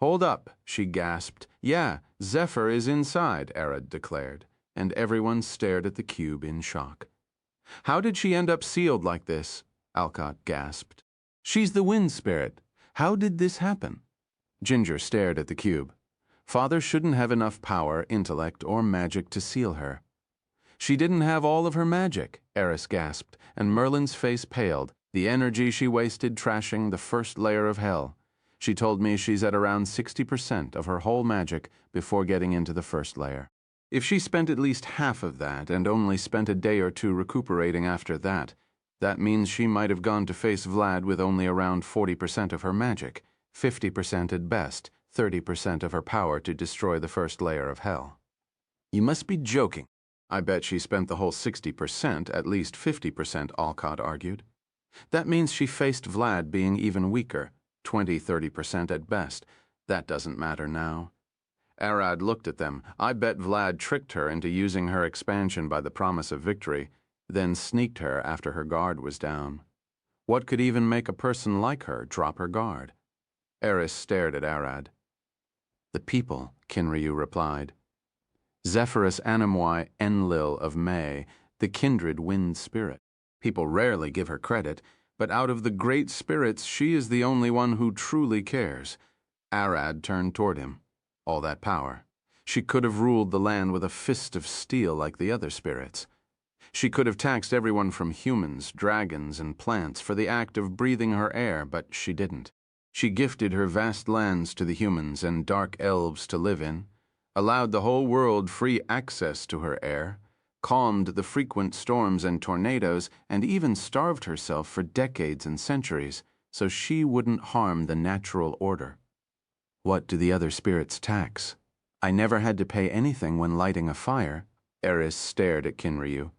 Hold up, she gasped. Yeah, Zephyr is inside, Arad declared, and everyone stared at the cube in shock. How did she end up sealed like this? Alcott gasped. She's the wind spirit. How did this happen? Ginger stared at the cube. Father shouldn't have enough power, intellect, or magic to seal her. She didn't have all of her magic, Eris gasped, and Merlin's face paled, the energy she wasted trashing the first layer of hell. She told me she's at around 60% of her whole magic before getting into the first layer. If she spent at least half of that and only spent a day or two recuperating after that, that means she might have gone to face Vlad with only around 40% of her magic, 50% at best, 30% of her power to destroy the first layer of hell. You must be joking. I bet she spent the whole 60%, at least 50%, Alcott argued. That means she faced Vlad being even weaker, 20-30% at best. That doesn't matter now. Arad looked at them. I bet Vlad tricked her into using her expansion by the promise of victory, then sneaked her after her guard was down. What could even make a person like her drop her guard? Eris stared at Arad. The people, Kinryu replied. Zephyrus Animoi Enlil of May, the kindred wind spirit. People rarely give her credit, but out of the great spirits, she is the only one who truly cares. Arad turned toward him. All that power. She could have ruled the land with a fist of steel like the other spirits. She could have taxed everyone from humans, dragons, and plants for the act of breathing her air, but she didn't. She gifted her vast lands to the humans and dark elves to live in. allowed the whole world free access to her air, calmed the frequent storms and tornadoes, and even starved herself for decades and centuries so she wouldn't harm the natural order. What do the other spirits tax? I never had to pay anything when lighting a fire. Eris stared at Kinryu.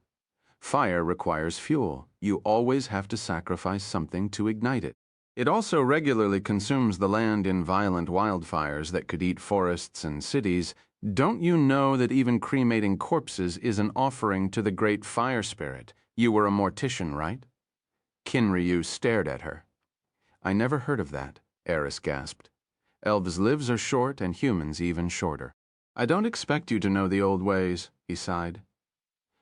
Fire requires fuel. You always have to sacrifice something to ignite it. It also regularly consumes the land in violent wildfires that could eat forests and cities. Don't you know that even cremating corpses is an offering to the great fire spirit? You were a mortician, right? Kinryu stared at her. I never heard of that, Eris gasped. Elves' lives are short and humans even shorter. I don't expect you to know the old ways, he sighed.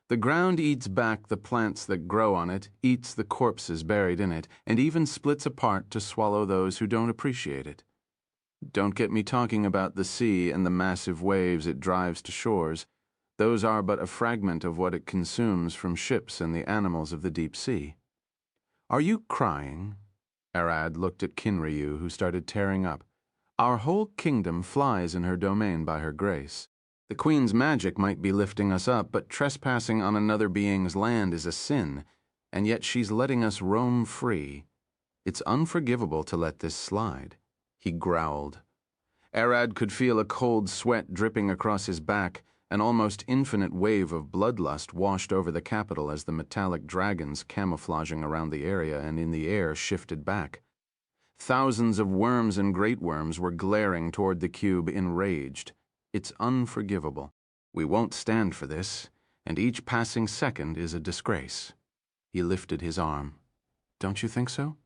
The ground eats back the plants that grow on it, eats the corpses buried in it, and even splits apart to swallow those who don't appreciate it. Don't get me talking about the sea and the massive waves it drives to shores. Those are but a fragment of what it consumes from ships and the animals of the deep sea. Are you crying? Arad looked at Kinryu, who started tearing up. Our whole kingdom flies in her domain by her grace. The Queen's magic might be lifting us up, but trespassing on another being's land is a sin, and yet she's letting us roam free. It's unforgivable to let this slide. He growled. Arad could feel a cold sweat dripping across his back. An almost infinite wave of bloodlust washed over the capital as the metallic dragons camouflaging around the area and in the air shifted back. Thousands of worms and great worms were glaring toward the cube, enraged. It's unforgivable. We won't stand for this, and each passing second is a disgrace. He lifted his arm. Don't you think so?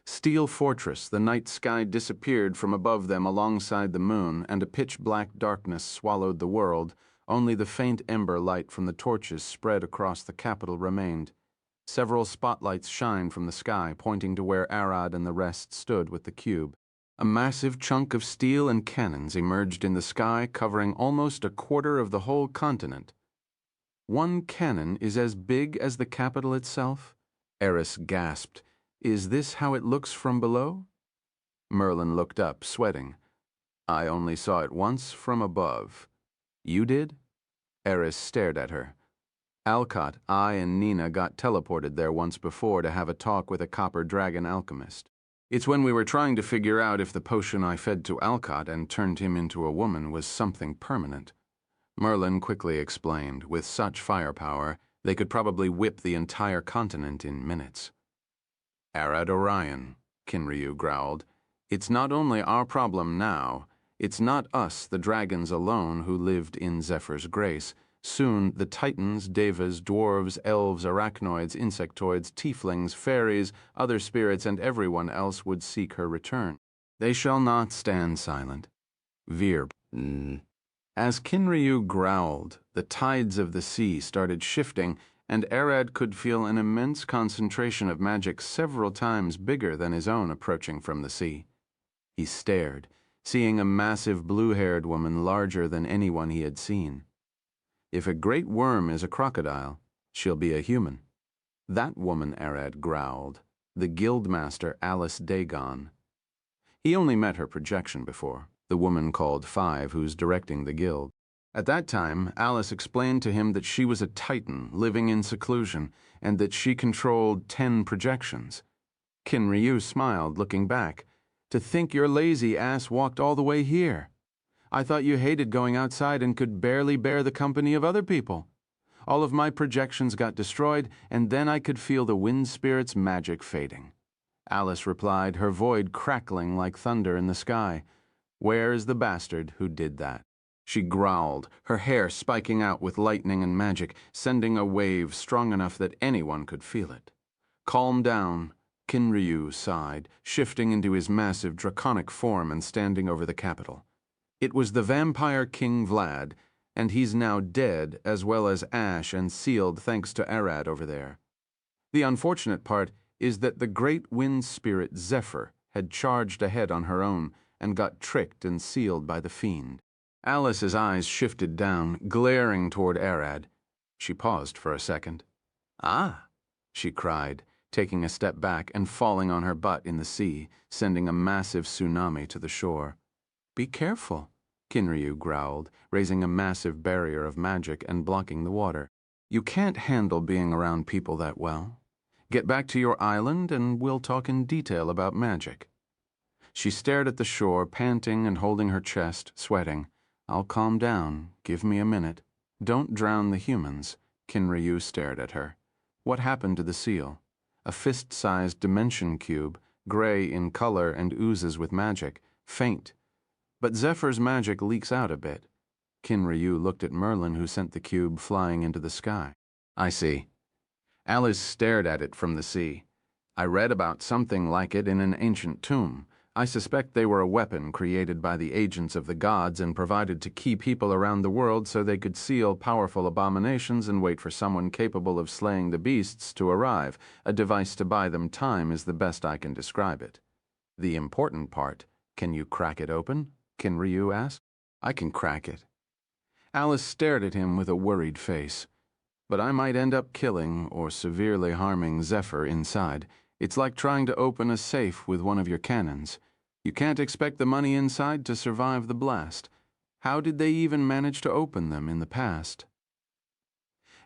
Steel Fortress, the night sky disappeared from above them alongside the moon, and a pitch-black darkness swallowed the world. Only the faint ember light from the torches spread across the capital remained. Several spotlights shined from the sky, pointing to where Arad and the rest stood with the cube. A massive chunk of steel and cannons emerged in the sky, covering almost a quarter of the whole continent. One cannon is as big as the capital itself? Eris gasped. Is this how it looks from below? Merlin looked up, sweating. I only saw it once from above. You did? Eris stared at her. Alcott, I, and Nina got teleported there once before to have a talk with a copper dragon alchemist. It's when we were trying to figure out if the potion I fed to Alcott and turned him into a woman was something permanent. Merlin quickly explained, with such firepower, they could probably whip the entire continent in minutes. Arad Orion, Kinryu growled. It's not only our problem now. It's not us, the dragons alone, who lived in Zephyr's grace. Soon, the titans, devas, dwarves, elves, arachnoids, insectoids, tieflings, fairies, other spirits, and everyone else would seek her return. They shall not stand silent. Vir. As Kinryu growled, the tides of the sea started shifting, and Arad could feel an immense concentration of magic several times bigger than his own approaching from the sea. He stared, seeing a massive blue-haired woman larger than anyone he had seen. If a great worm is a crocodile, she'll be a human. That woman, Arad growled, the guildmaster Alice Dagon. He only met her projection before, the woman called Five who's directing the guild. At that time, Alice explained to him that she was a titan living in seclusion and that she controlled 10 projections. Kinryu smiled, looking back. To think your lazy ass walked all the way here. I thought you hated going outside and could barely bear the company of other people. All of my projections got destroyed, and then I could feel the wind spirit's magic fading. Alice replied, her void crackling like thunder in the sky. Where is the bastard who did that? She growled, her hair spiking out with lightning and magic, sending a wave strong enough that anyone could feel it. Calm down, Kinryu sighed, shifting into his massive draconic form and standing over the capital. It was the vampire King Vlad, and he's now dead as well as ash and sealed thanks to Arad over there. The unfortunate part is that the great wind spirit Zephyr had charged ahead on her own and got tricked and sealed by the fiend. Alice's eyes shifted down, glaring toward Arad. She paused for a second. Ah, she cried, taking a step back and falling on her butt in the sea, sending a massive tsunami to the shore. Be careful. Kinryu growled, raising a massive barrier of magic and blocking the water. You can't handle being around people that well. Get back to your island and we'll talk in detail about magic. She stared at the shore, panting and holding her chest, sweating. I'll calm down. Give me a minute. Don't drown the humans. Kinryu stared at her. What happened to the seal? A fist-sized dimension cube, gray in color and oozes with magic, faint. But Zephyr's magic leaks out a bit. Kinryu looked at Merlin, who sent the cube flying into the sky. I see. Alice stared at it from the sea. I read about something like it in an ancient tomb. I suspect they were a weapon created by the agents of the gods and provided to key people around the world so they could seal powerful abominations and wait for someone capable of slaying the beasts to arrive. A device to buy them time is the best I can describe it. The important part, can you crack it open? Kinryu asked. I can crack it. Alice stared at him with a worried face. But I might end up killing or severely harming Zephyr inside. It's like trying to open a safe with one of your cannons. You can't expect the money inside to survive the blast. How did they even manage to open them in the past?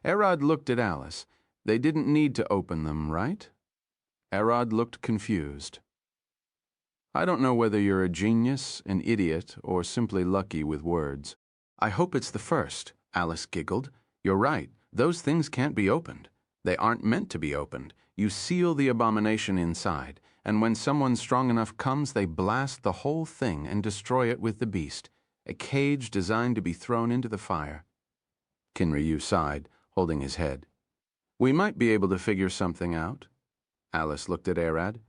Erod looked at Alice. They didn't need to open them, right? Erod looked confused. I don't know whether you're a genius, an idiot, or simply lucky with words. I hope it's the first, Alice giggled. You're right. Those things can't be opened. They aren't meant to be opened. You seal the abomination inside, and when someone strong enough comes, they blast the whole thing and destroy it with the beast, a cage designed to be thrown into the fire. Kinryu sighed, holding his head. We might be able to figure something out. Alice looked at Arad.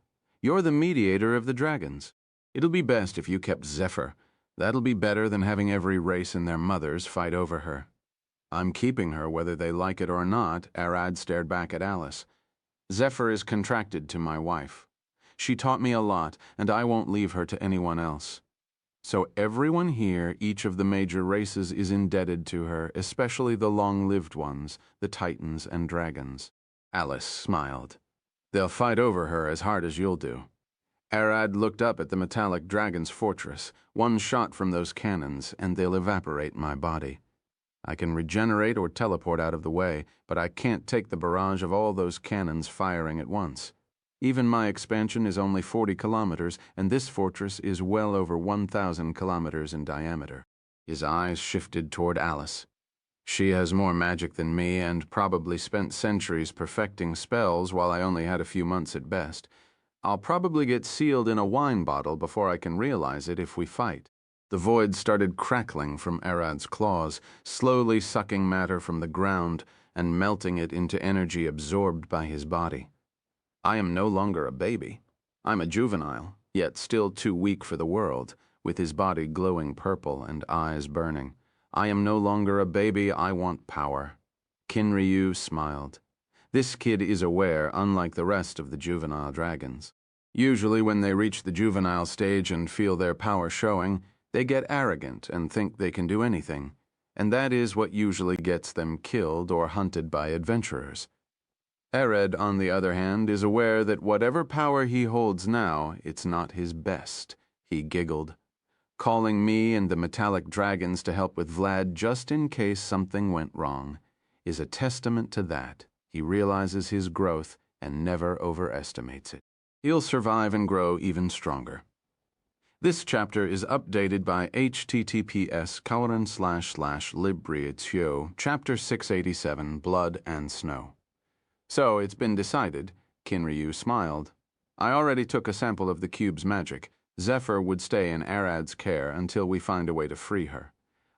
You're the mediator of the dragons. It'll be best if you kept Zephyr. That'll be better than having every race and their mothers fight over her. I'm keeping her whether they like it or not, Arad stared back at Alice. Zephyr is contracted to my wife. She taught me a lot, and I won't leave her to anyone else. So everyone here, each of the major races, is indebted to her, especially the long-lived ones, the Titans and Dragons. Alice smiled. They'll fight over her as hard as you'll do. Arad looked up at the metallic dragon's fortress. One shot from those cannons, and they'll evaporate my body. I can regenerate or teleport out of the way, but I can't take the barrage of all those cannons firing at once. Even my expansion is only 40 kilometers, and this fortress is well over 1,000 kilometers in diameter. His eyes shifted toward Alice. She has more magic than me and probably spent centuries perfecting spells while I only had a few months at best. I'll probably get sealed in a wine bottle before I can realize it if we fight. The void started crackling from Arad's claws, slowly sucking matter from the ground and melting it into energy absorbed by his body. I am no longer a baby. I'm a juvenile, yet still too weak for the world, with his body glowing purple and eyes burning. I am no longer a baby, I want power. Kinryu smiled. This kid is aware, unlike the rest of the juvenile dragons. Usually when they reach the juvenile stage and feel their power showing, they get arrogant and think they can do anything, and that is what usually gets them killed or hunted by adventurers. Arad, on the other hand, is aware that whatever power he holds now, it's not his best. He giggled. Calling me and the metallic dragons to help with Vlad just in case something went wrong is a testament to that. He realizes his growth and never overestimates it. He'll survive and grow even stronger. This chapter is updated by https://libreitio, Chapter 687, Blood and Snow. So, it's been decided, Kinryu smiled. I already took a sample of the cube's magic. Zephyr would stay in Arad's care until we find a way to free her.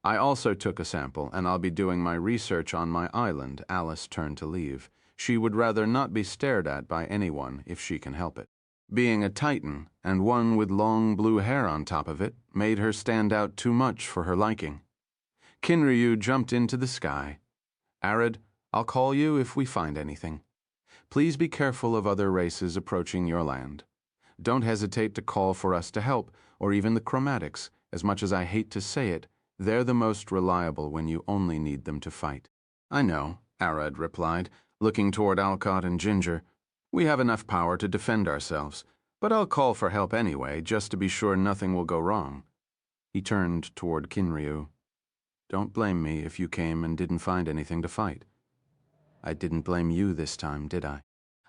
I also took a sample, and I'll be doing my research on my island. Alice turned to leave. She would rather not be stared at by anyone if she can help it. Being a Titan, and one with long blue hair on top of it, made her stand out too much for her liking. Kinryu jumped into the sky. Arad, I'll call you if we find anything. Please be careful of other races approaching your land. Don't hesitate to call for us to help, or even the chromatics. As much as I hate to say it, they're the most reliable when you only need them to fight. I know, Arad replied, looking toward Alcott and Ginger. We have enough power to defend ourselves, but I'll call for help anyway, just to be sure nothing will go wrong. He turned toward Kinryu. Don't blame me if you came and didn't find anything to fight. I didn't blame you this time, did I?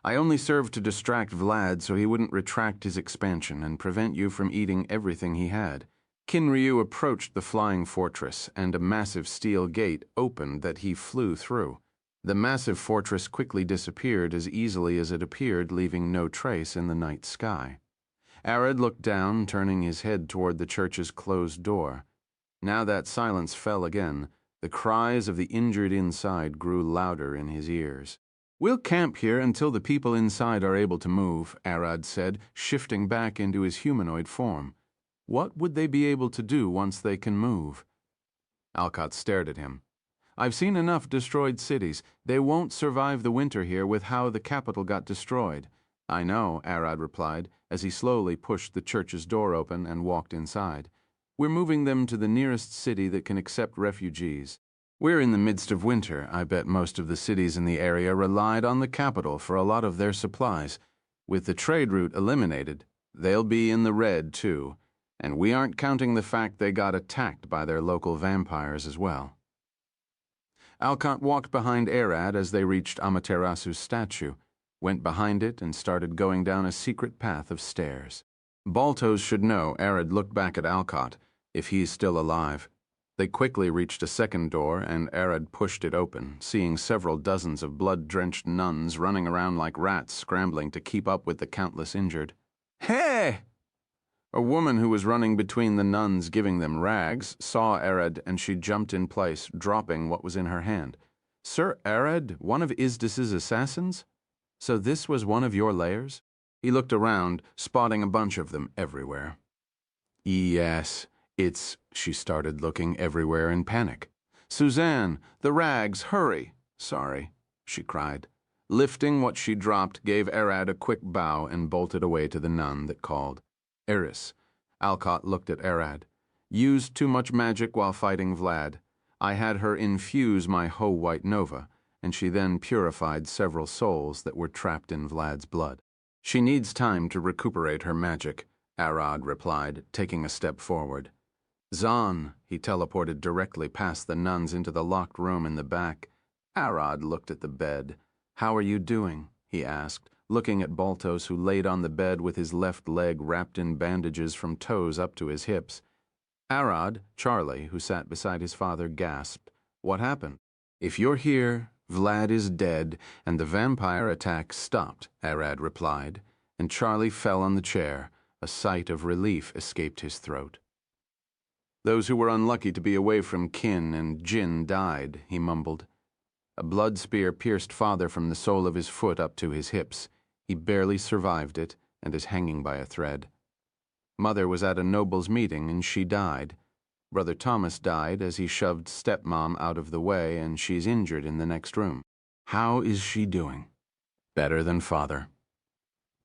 I only served to distract Vlad so he wouldn't retract his expansion and prevent you from eating everything he had. Kinryu approached the flying fortress, and a massive steel gate opened that he flew through. The massive fortress quickly disappeared as easily as it appeared, leaving no trace in the night sky. Arad looked down, turning his head toward the church's closed door. Now that silence fell again. The cries of the injured inside grew louder in his ears. We'll camp here until the people inside are able to move, Arad said, shifting back into his humanoid form. What would they be able to do once they can move? Alcott stared at him. I've seen enough destroyed cities. They won't survive the winter here with how the capital got destroyed. I know, Arad replied, as he slowly pushed the church's door open and walked inside. We're moving them to the nearest city that can accept refugees. We're in the midst of winter. I bet most of the cities in the area relied on the capital for a lot of their supplies. With the trade route eliminated, they'll be in the red too, and we aren't counting the fact they got attacked by their local vampires as well. Alcott walked behind Arad as they reached Amaterasu's statue, went behind it and started going down a secret path of stairs. Baltos should know. Arad looked back at Alcott, if he's still alive. They quickly reached a second door, and Arad pushed it open, seeing several dozens of blood-drenched nuns running around like rats, scrambling to keep up with the countless injured. Hey! A woman who was running between the nuns giving them rags saw Arad, and she jumped in place, dropping what was in her hand. Sir Arad, one of Izdis's assassins? So this was one of your lairs? He looked around, spotting a bunch of them everywhere. Yes. She started looking everywhere in panic. Suzanne, the rags, hurry. Sorry, she cried. Lifting what she dropped gave Arad a quick bow and bolted away to the nun that called. Eris. Alcott looked at Arad. Used too much magic while fighting Vlad. I had her infuse my Ho-White Nova, and she then purified several souls that were trapped in Vlad's blood. She needs time to recuperate her magic, Arad replied, taking a step forward. Zahn, he teleported directly past the nuns into the locked room in the back. Arad looked at the bed. How are you doing? He asked, looking at Baltos, who laid on the bed with his left leg wrapped in bandages from toes up to his hips. Arad, Charlie, who sat beside his father, gasped. What happened? If you're here, Vlad is dead, and the vampire attack stopped, Arad replied, and Charlie fell on the chair. A sigh of relief escaped his throat. Those who were unlucky to be away from kin and Jin died, he mumbled. A blood spear pierced father from the sole of his foot up to his hips. He barely survived it and is hanging by a thread. Mother was at a noble's meeting and she died. Brother Thomas died as he shoved stepmom out of the way, and she's injured in the next room. How is she doing? Better than father.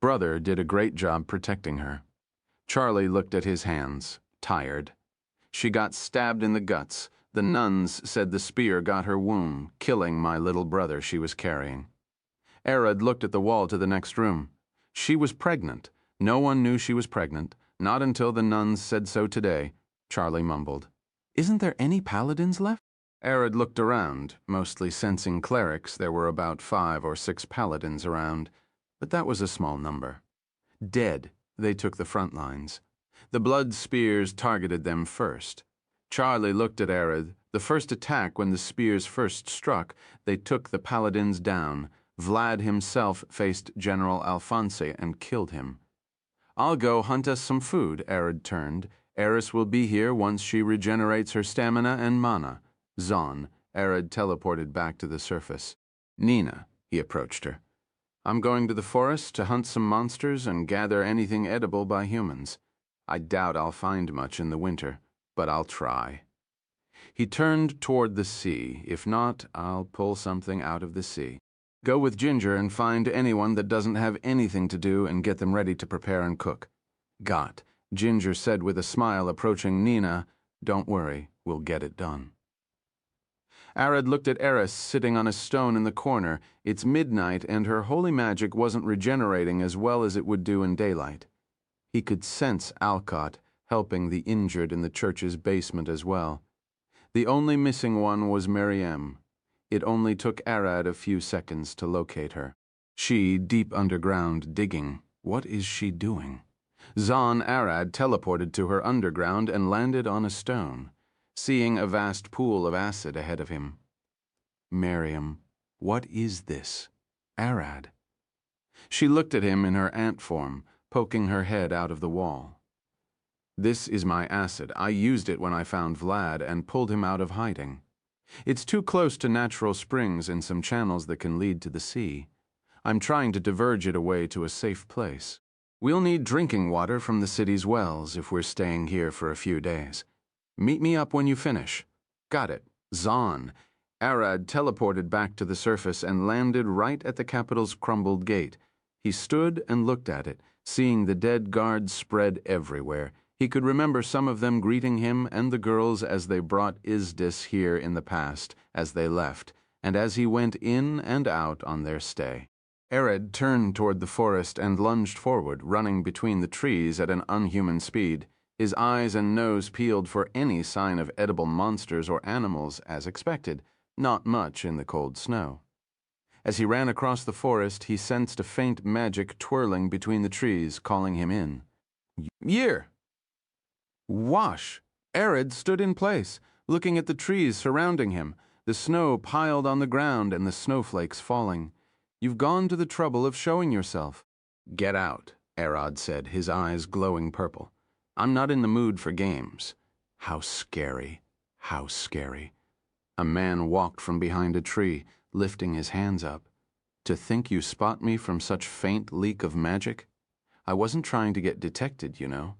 Brother did a great job protecting her. Charlie looked at his hands, tired. She got stabbed in the guts. The nuns said the spear got her wound, killing my little brother she was carrying. Arad looked at the wall to the next room. She was pregnant. No one knew she was pregnant, not until the nuns said so today, Charlie mumbled. Isn't there any paladins left? Arad looked around, mostly sensing clerics. There were about 5 or 6 paladins around, but that was a small number. Dead, they took the front lines. The blood spears targeted them first. Charlie looked at Arad. The first attack, when the spears first struck, they took the paladins down. Vlad himself faced General Alphonse and killed him. I'll go hunt us some food, Arad turned. Eris will be here once she regenerates her stamina and mana. Zahn, Arad teleported back to the surface. Nina, he approached her. I'm going to the forest to hunt some monsters and gather anything edible by humans. I doubt I'll find much in the winter, but I'll try. He turned toward the sea. If not, I'll pull something out of the sea. Go with Ginger and find anyone that doesn't have anything to do and get them ready to prepare and cook. Got, Ginger said with a smile, approaching Nina. Don't worry, we'll get it done. Arad looked at Eris sitting on a stone in the corner. It's midnight and her holy magic wasn't regenerating as well as it would do in daylight. He could sense Alcott, helping the injured in the church's basement as well. The only missing one was Maryam. It only took Arad a few seconds to locate her. She, deep underground, digging. What is she doing? Zahn Arad teleported to her underground and landed on a stone, seeing a vast pool of acid ahead of him. Maryam, what is this? Arad. She looked at him in her ant form, poking her head out of the wall. This is my acid. I used it when I found Vlad and pulled him out of hiding. It's too close to natural springs and some channels that can lead to the sea. I'm trying to diverge it away to a safe place. We'll need drinking water from the city's wells if we're staying here for a few days. Meet me up when you finish. Got it. Zahn. Arad teleported back to the surface and landed right at the capital's crumbled gate. He stood and looked at it, seeing the dead guards spread everywhere. He could remember some of them greeting him and the girls as they brought Izdis here in the past, as they left, and as he went in and out on their stay. Arad turned toward the forest and lunged forward, running between the trees at an unhuman speed, his eyes and nose peeled for any sign of edible monsters or animals, as expected, not much in the cold snow. As he ran across the forest, he sensed a faint magic twirling between the trees, calling him in. Year! Wash! Arad stood in place, looking at the trees surrounding him, the snow piled on the ground and the snowflakes falling. You've gone to the trouble of showing yourself. Get out, Arad said, his eyes glowing purple. I'm not in the mood for games. How scary, how scary. A man walked from behind a tree, lifting his hands up. To think you spot me from such faint leak of magic? I wasn't trying to get detected, you know.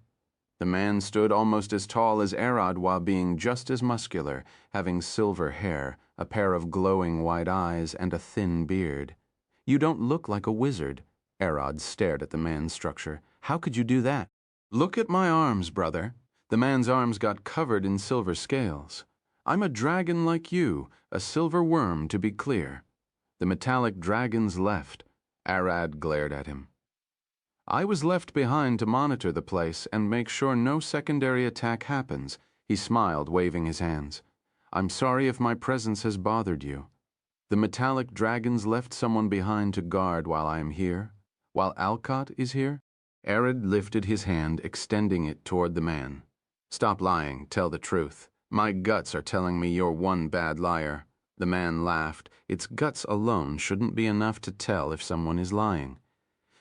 The man stood almost as tall as Arad while being just as muscular, having silver hair, a pair of glowing white eyes, and a thin beard. You don't look like a wizard. Arad stared at the man's structure. How could you do that? Look at my arms, brother. The man's arms got covered in silver scales. I'm a dragon like you, a silver worm to be clear. The metallic dragons left. Arad glared at him. I was left behind to monitor the place and make sure no secondary attack happens. He smiled, waving his hands. I'm sorry if my presence has bothered you. The metallic dragons left someone behind to guard while I am here, while Alcott is here. Arad lifted his hand, extending it toward the man. Stop lying, tell the truth. My guts are telling me you're one bad liar. The man laughed. Its guts alone shouldn't be enough to tell if someone is lying.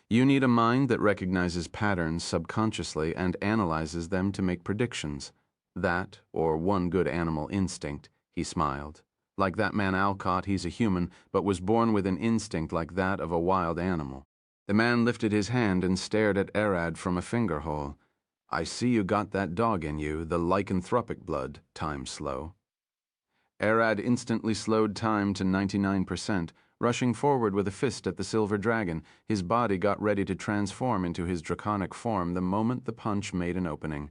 You need a mind that recognizes patterns subconsciously and analyzes them to make predictions. That, or one good animal instinct, he smiled. Like that man Alcott, he's a human, but was born with an instinct like that of a wild animal. The man lifted his hand and stared at Arad from a finger hole. I see you got that dog in you, the lycanthropic blood, time slow. Arad instantly slowed time to 99%, rushing forward with a fist at the silver dragon. His body got ready to transform into his draconic form the moment the punch made an opening.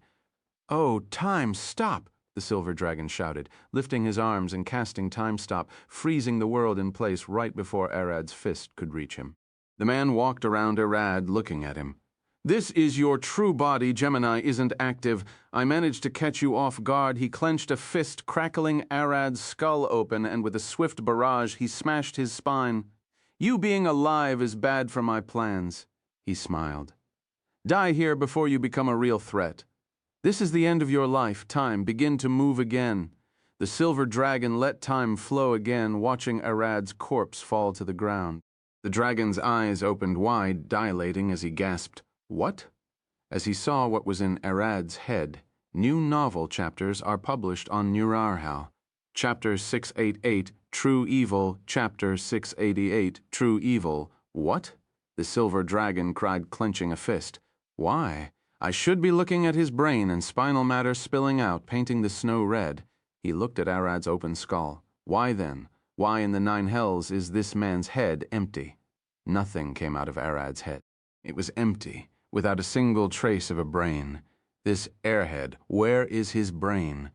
Oh, time, stop! The silver dragon shouted, lifting his arms and casting time stop, freezing the world in place right before Arad's fist could reach him. The man walked around Arad, looking at him. This is your true body, Gemini isn't active. I managed to catch you off guard. He clenched a fist, crackling Arad's skull open, and with a swift barrage, he smashed his spine. You being alive is bad for my plans. He smiled. Die here before you become a real threat. This is the end of your life. Time, begin to move again. The silver dragon let time flow again, watching Arad's corpse fall to the ground. The dragon's eyes opened wide, dilating as he gasped, What? As he saw what was in Arad's head, new novel chapters are published on Nurarhal. Chapter 688, True Evil, Chapter 688, True Evil. What? The silver dragon cried, clenching a fist. Why? I should be looking at his brain and spinal matter spilling out, painting the snow red. He looked at Arad's open skull. Why then? Why in the nine hells is this man's head empty? Nothing came out of Arad's head. It was empty, without a single trace of a brain. This airhead, where is his brain?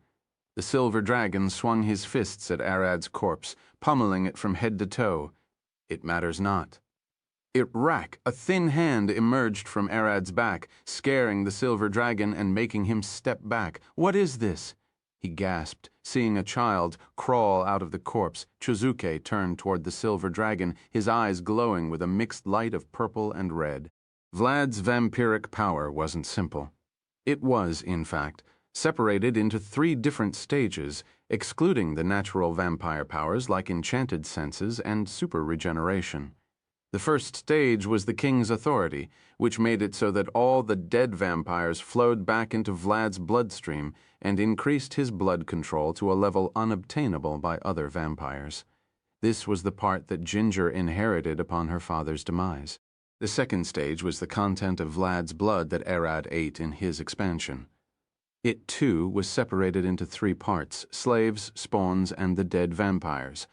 The silver dragon swung his fists at Arad's corpse, pummeling it from head to toe. It matters not. Rack, a thin hand emerged from Arad's back, scaring the silver dragon and making him step back. "What is this?" he gasped, seeing a child crawl out of the corpse. Chuzuke turned toward the silver dragon, his eyes glowing with a mixed light of purple and red. Vlad's vampiric power wasn't simple. It was, in fact, separated into 3 different stages, excluding the natural vampire powers like enchanted senses and super regeneration. The first stage was the king's authority, which made it so that all the dead vampires flowed back into Vlad's bloodstream and increased his blood control to a level unobtainable by other vampires. This was the part that Ginger inherited upon her father's demise. The second stage was the content of Vlad's blood that Arad ate in his expansion. It, too, was separated into 3 parts: slaves, spawns, and the dead vampires.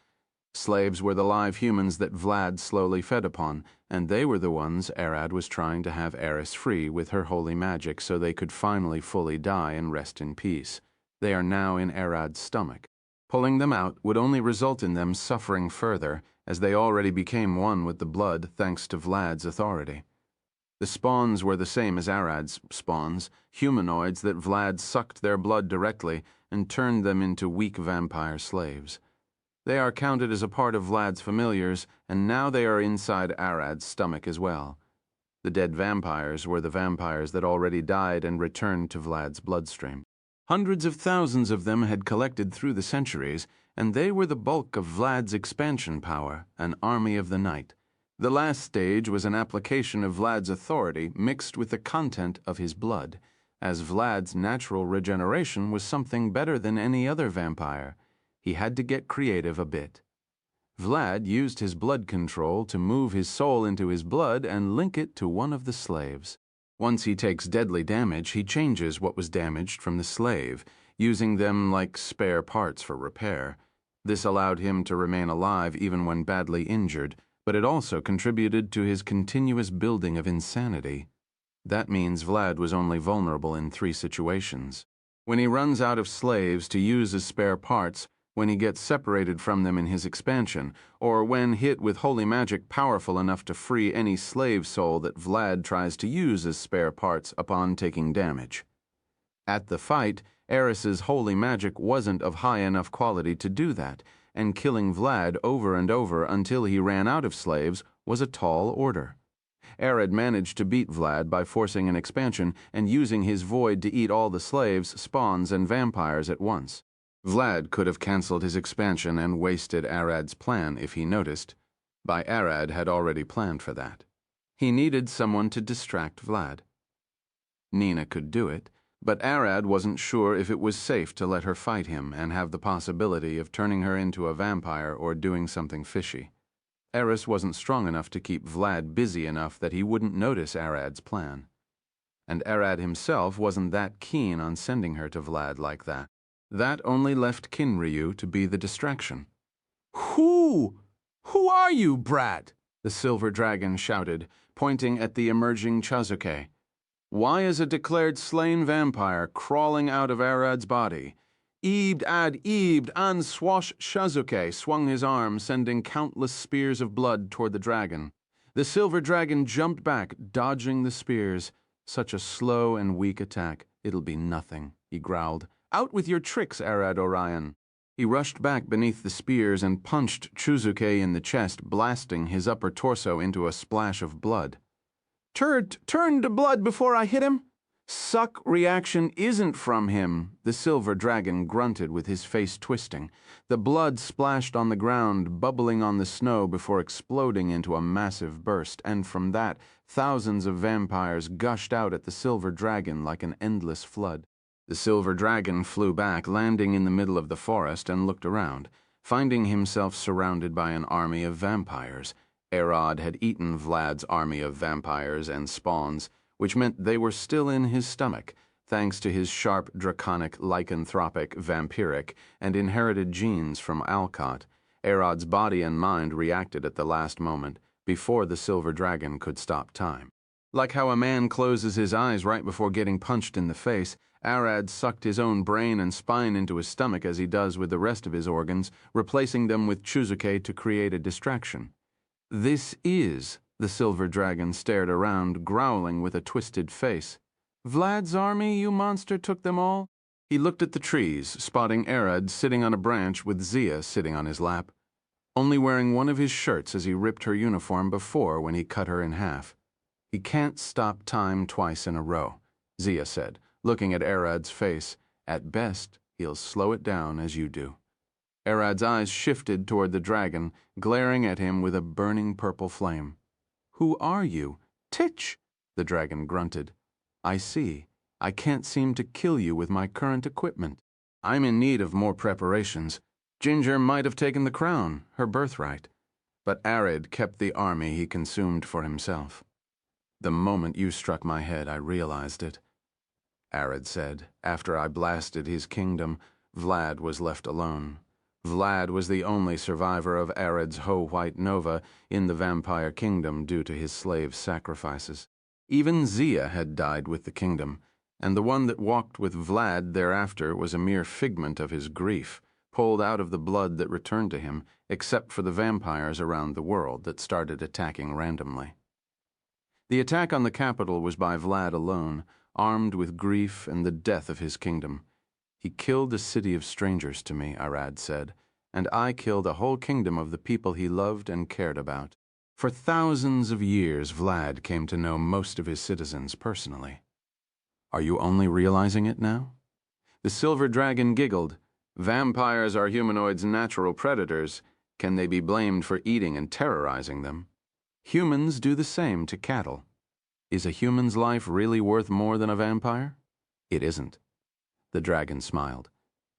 Slaves were the live humans that Vlad slowly fed upon, and they were the ones Arad was trying to have Eris free with her holy magic so they could finally fully die and rest in peace. They are now in Arad's stomach. Pulling them out would only result in them suffering further, as they already became one with the blood thanks to Vlad's authority. The spawns were the same as Arad's spawns, humanoids that Vlad sucked their blood directly and turned them into weak vampire slaves. They are counted as a part of Vlad's familiars, and now they are inside Arad's stomach as well. The dead vampires were the vampires that already died and returned to Vlad's bloodstream. Hundreds of thousands of them had collected through the centuries, and they were the bulk of Vlad's expansion power, an army of the night. The last stage was an application of Vlad's authority mixed with the content of his blood, as Vlad's natural regeneration was something better than any other vampire. He had to get creative a bit. Vlad used his blood control to move his soul into his blood and link it to one of the slaves. Once he takes deadly damage, he changes what was damaged from the slave, using them like spare parts for repair. This allowed him to remain alive even when badly injured, but it also contributed to his continuous building of insanity. That means Vlad was only vulnerable in 3 situations: when he runs out of slaves to use as spare parts, when he gets separated from them in his expansion, or when hit with holy magic powerful enough to free any slave soul that Vlad tries to use as spare parts upon taking damage. At the fight, Eris's holy magic wasn't of high enough quality to do that, and killing Vlad over and over until he ran out of slaves was a tall order. Arad managed to beat Vlad by forcing an expansion and using his void to eat all the slaves, spawns, and vampires at once. Vlad could have cancelled his expansion and wasted Arad's plan if he noticed, but Arad had already planned for that. He needed someone to distract Vlad. Nina could do it, but Arad wasn't sure if it was safe to let her fight him and have the possibility of turning her into a vampire or doing something fishy. Eris wasn't strong enough to keep Vlad busy enough that he wouldn't notice Arad's plan. And Arad himself wasn't that keen on sending her to Vlad like that. That only left Kinryu to be the distraction. Who are you, brat?" the silver dragon shouted, pointing at the emerging Chazuke. "Why is a declared slain vampire crawling out of Arad's body?" Ibd ad Ibd an swash Chazuke swung his arm, sending countless spears of blood toward the dragon. The silver dragon jumped back, dodging the spears. "Such a slow and weak attack. It'll be nothing," he growled. "Out with your tricks, Arad Orion." He rushed back beneath the spears and punched Chuzuke in the chest, blasting his upper torso into a splash of blood. Turn to blood before I hit him?" "Suck reaction isn't from him," the silver dragon grunted with his face twisting. The blood splashed on the ground, bubbling on the snow before exploding into a massive burst, and from that, thousands of vampires gushed out at the silver dragon like an endless flood. The silver dragon flew back, landing in the middle of the forest, and looked around, finding himself surrounded by an army of vampires. Arad had eaten Vlad's army of vampires and spawns, which meant they were still in his stomach, thanks to his sharp, draconic, lycanthropic, vampiric, and inherited genes from Alcott. Arad's body and mind reacted at the last moment, before the silver dragon could stop time. Like how a man closes his eyes right before getting punched in the face, Arad sucked his own brain and spine into his stomach as he does with the rest of his organs, replacing them with Chuzuke to create a distraction. This is The silver dragon stared around, growling with a twisted face. Vlad's army, you monster, took them all? He looked at the trees, spotting Arad sitting on a branch with Zia sitting on his lap, only wearing one of his shirts as he ripped her uniform before when he cut her in half. He can't stop time twice in a row, Zia said, looking at Arad's face. At best, he'll slow it down as you do. Arad's eyes shifted toward the dragon, glaring at him with a burning purple flame. Who are you? Titch, the dragon grunted. I see. I can't seem to kill you with my current equipment. I'm in need of more preparations. Ginger might have taken the crown, her birthright. But Arad kept the army he consumed for himself. The moment you struck my head, I realized it. Arad said, after I blasted his kingdom, Vlad was left alone. Vlad was the only survivor of Arad's Ho-White Nova in the vampire kingdom due to his slave sacrifices. Even Zia had died with the kingdom, and the one that walked with Vlad thereafter was a mere figment of his grief, pulled out of the blood that returned to him, except for the vampires around the world that started attacking randomly. The attack on the capital was by Vlad alone, armed with grief and the death of his kingdom. He killed a city of strangers to me, Arad said, and I killed a whole kingdom of the people he loved and cared about. For thousands of years, Vlad came to know most of his citizens personally. Are you only realizing it now? The silver dragon giggled. Vampires are humanoids' natural predators. Can they be blamed for eating and terrorizing them? Humans do the same to cattle. Is a human's life really worth more than a vampire? It isn't. The dragon smiled.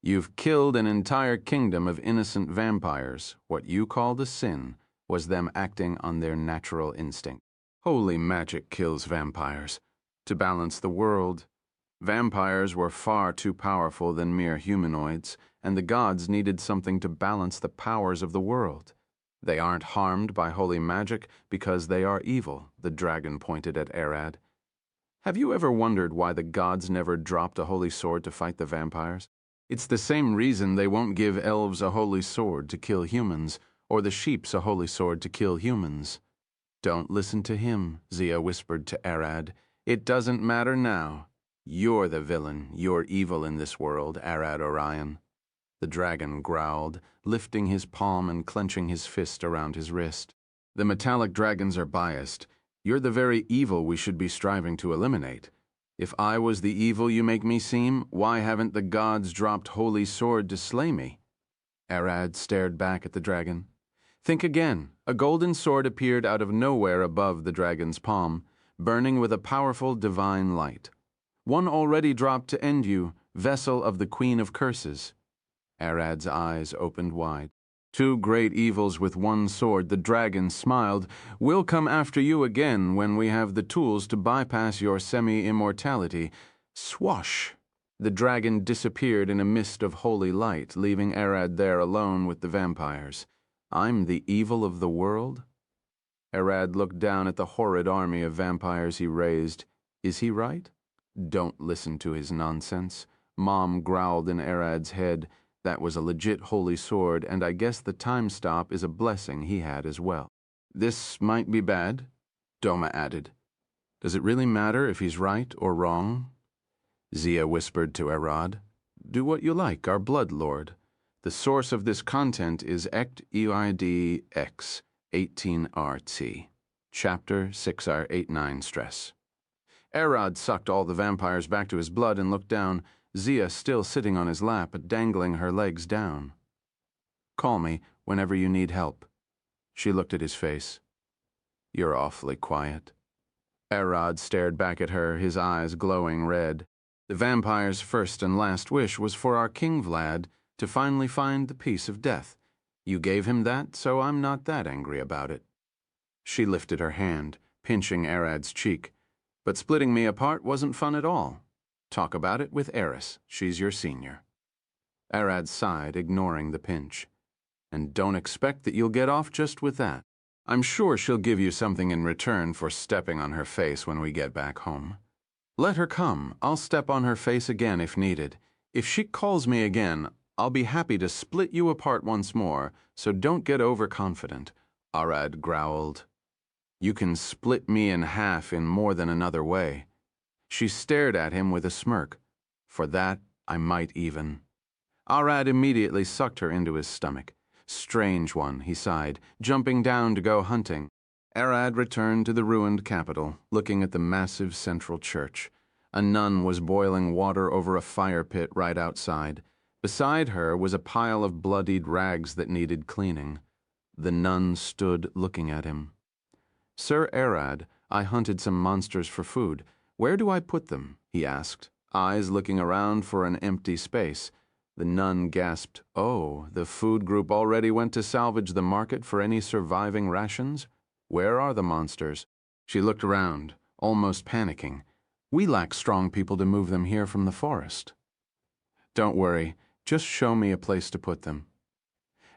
You've killed an entire kingdom of innocent vampires. What you called a sin was them acting on their natural instinct. Holy magic kills vampires. To balance the world, vampires were far too powerful than mere humanoids, and the gods needed something to balance the powers of the world. They aren't harmed by holy magic because they are evil, the dragon pointed at Arad. Have you ever wondered why the gods never dropped a holy sword to fight the vampires? It's the same reason they won't give elves a holy sword to kill humans, or the sheeps a holy sword to kill humans. Don't listen to him, Zia whispered to Arad. It doesn't matter now. You're the villain. You're evil in this world, Arad Orion. The dragon growled, lifting his palm and clenching his fist around his wrist. The metallic dragons are biased. You're the very evil we should be striving to eliminate. If I was the evil you make me seem, why haven't the gods dropped holy sword to slay me? Arad stared back at the dragon. Think again. A golden sword appeared out of nowhere above the dragon's palm, burning with a powerful divine light. One already dropped to end you, vessel of the Queen of Curses. Arad's eyes opened wide. Two great evils with one sword, the dragon smiled. We'll come after you again when we have the tools to bypass your semi-immortality. Swash! The dragon disappeared in a mist of holy light, leaving Arad there alone with the vampires. I'm the evil of the world? Arad looked down at the horrid army of vampires he raised. Is he right? Don't listen to his nonsense. Mom growled in Arad's head. That was a legit holy sword, and I guess the time stop is a blessing he had as well. This might be bad, Doma added. Does it really matter if he's right or wrong? Zia whispered to Arad. Do what you like, our blood lord. The source of this content is Ect EID X 18RT, Chapter 6R89 Stress. Arad sucked all the vampires back to his blood and looked down, Zia still sitting on his lap, dangling her legs down. Call me whenever you need help. She looked at his face. You're awfully quiet. Arad stared back at her, his eyes glowing red. The vampire's first and last wish was for our King Vlad to finally find the peace of death. You gave him that, so I'm not that angry about it. She lifted her hand, pinching Arad's cheek. But splitting me apart wasn't fun at all. Talk about it with Eris. She's your senior. Arad sighed, ignoring the pinch. And don't expect that you'll get off just with that. I'm sure she'll give you something in return for stepping on her face when we get back home. Let her come. I'll step on her face again if needed. If she calls me again, I'll be happy to split you apart once more, so don't get overconfident, Arad growled. You can split me in half in more than another way. She stared at him with a smirk. For that, I might even. Arad immediately sucked her into his stomach. Strange one, he sighed, jumping down to go hunting. Arad returned to the ruined capital, looking at the massive central church. A nun was boiling water over a fire pit right outside. Beside her was a pile of bloodied rags that needed cleaning. The nun stood looking at him. Sir Arad, I hunted some monsters for food. Where do I put them? He asked, eyes looking around for an empty space. The nun gasped, Oh, the food group already went to salvage the market for any surviving rations? Where are the monsters? She looked around, almost panicking. We lack strong people to move them here from the forest. Don't worry, just show me a place to put them.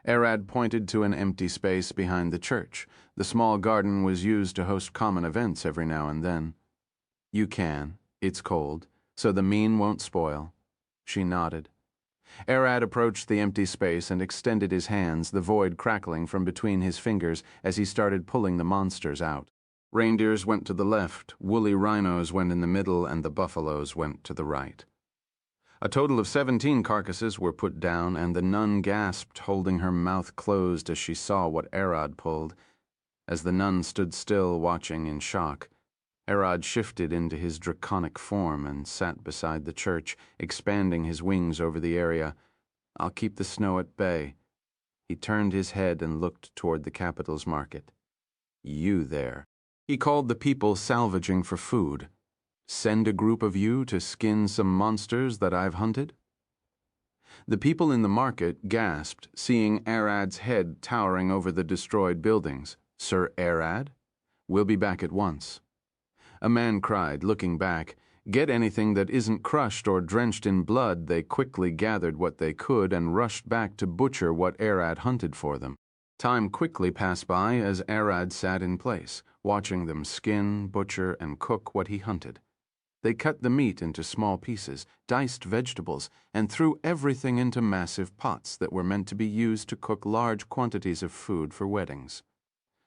Arad pointed to an empty space behind the church. The small garden was used to host common events every now and then. You can. It's cold, so the mean won't spoil. She nodded. Arad approached the empty space and extended his hands, the void crackling from between his fingers as he started pulling the monsters out. Reindeers went to the left, woolly rhinos went in the middle, and the buffaloes went to the right. A total of 17 carcasses were put down, and the nun gasped, holding her mouth closed as she saw what Arad pulled. As the nun stood still, watching in shock, Arad shifted into his draconic form and sat beside the church, expanding his wings over the area. I'll keep the snow at bay. He turned his head and looked toward the capital's market. You there. He called the people salvaging for food. Send a group of you to skin some monsters that I've hunted? The people in the market gasped, seeing Arad's head towering over the destroyed buildings. Sir Arad? We'll be back at once. A man cried, looking back. Get anything that isn't crushed or drenched in blood. They quickly gathered what they could and rushed back to butcher what Arad hunted for them. Time quickly passed by as Arad sat in place, watching them skin, butcher, and cook what he hunted. They cut the meat into small pieces, diced vegetables, and threw everything into massive pots that were meant to be used to cook large quantities of food for weddings.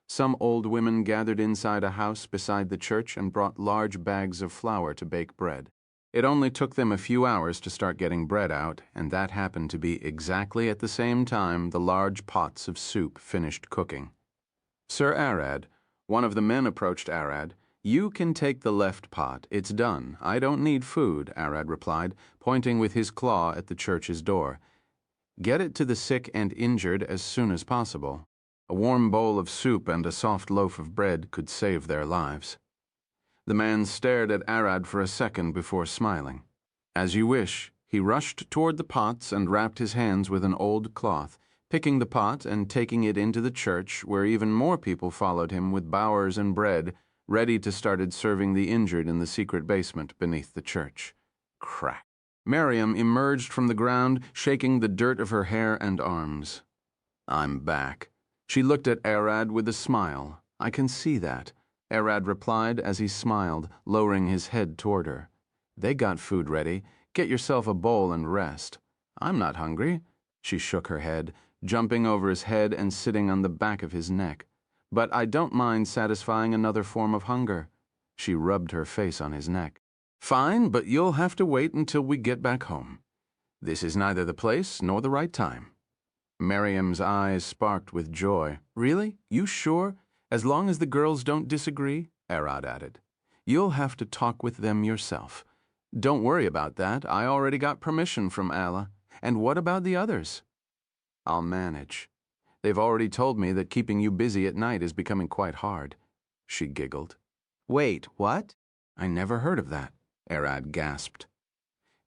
Some old women gathered inside a house beside the church and brought large bags of flour to bake bread. It only took them a few hours to start getting bread out, and that happened to be exactly at the same time the large pots of soup finished cooking. Sir Arad, one of the men approached Arad. You can take the left pot. It's done. I don't need food, Arad replied, pointing with his claw at the church's door. Get it to the sick and injured as soon as possible. A warm bowl of soup and a soft loaf of bread could save their lives. The man stared at Arad for a second before smiling. As you wish. He rushed toward the pots and wrapped his hands with an old cloth, picking the pot and taking it into the church, where even more people followed him with bowers and bread, ready to start serving the injured in the secret basement beneath the church. Crack. Miriam emerged from the ground, shaking the dirt of her hair and arms. I'm back. She looked at Arad with a smile. I can see that, Arad replied as he smiled, lowering his head toward her. They got food ready. Get yourself a bowl and rest. I'm not hungry. She shook her head, jumping over his head and sitting on the back of his neck. But I don't mind satisfying another form of hunger. She rubbed her face on his neck. Fine, but you'll have to wait until we get back home. This is neither the place nor the right time. Miriam's eyes sparked with joy. Really? You sure? As long as the girls don't disagree? Arad added. You'll have to talk with them yourself. Don't worry about that. I already got permission from Allah. And what about the others? I'll manage. They've already told me that keeping you busy at night is becoming quite hard. She giggled. Wait, what? I never heard of that, Arad gasped.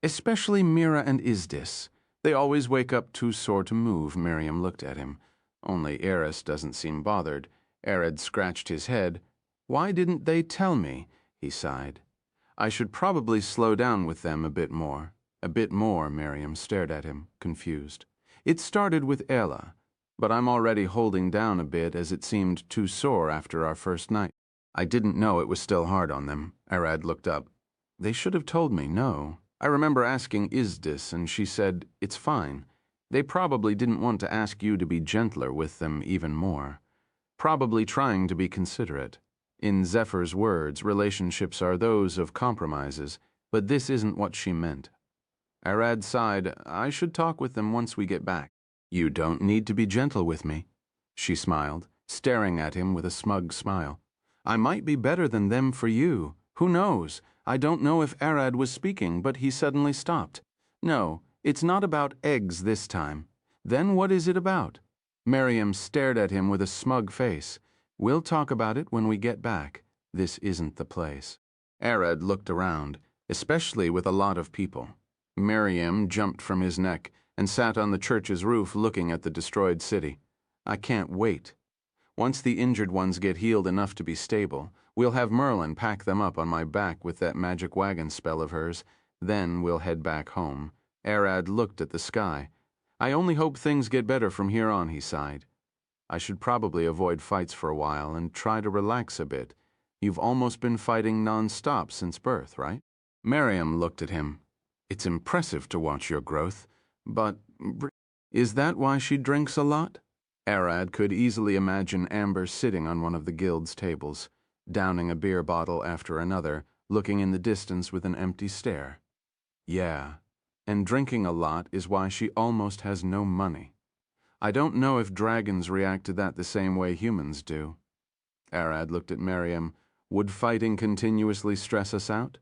Especially Mira and Izdis. They always wake up too sore to move. Miriam looked at him. Only Eris doesn't seem bothered. Arad scratched his head. Why didn't they tell me? He sighed. I should probably slow down with them a bit more. A bit more, Miriam stared at him, confused. It started with Ella, but I'm already holding down a bit as it seemed too sore after our first night. I didn't know it was still hard on them. Arad looked up. They should have told me, no. I remember asking Izdis, and she said, it's fine. They probably didn't want to ask you to be gentler with them even more. Probably trying to be considerate. In Zephyr's words, relationships are those of compromises, but this isn't what she meant. Arad sighed. I should talk with them once we get back. You don't need to be gentle with me. She smiled, staring at him with a smug smile. I might be better than them for you. Who knows? I don't know if Arad was speaking, but he suddenly stopped. No, it's not about eggs this time. Then what is it about? Miriam stared at him with a smug face. We'll talk about it when we get back. This isn't the place. Arad looked around, especially with a lot of people. Miriam jumped from his neck and sat on the church's roof looking at the destroyed city. I can't wait. Once the injured ones get healed enough to be stable, we'll have Merlin pack them up on my back with that magic wagon spell of hers. Then we'll head back home. Arad looked at the sky. I only hope things get better from here on, he sighed. I should probably avoid fights for a while and try to relax a bit. You've almost been fighting non-stop since birth, right? Miriam looked at him. It's impressive to watch your growth, but is that why she drinks a lot? Arad could easily imagine Amber sitting on one of the guild's tables, downing a beer bottle after another, looking in the distance with an empty stare. Yeah, and drinking a lot is why she almost has no money. I don't know if dragons react to that the same way humans do. Arad looked at Miriam. Would fighting continuously stress us out?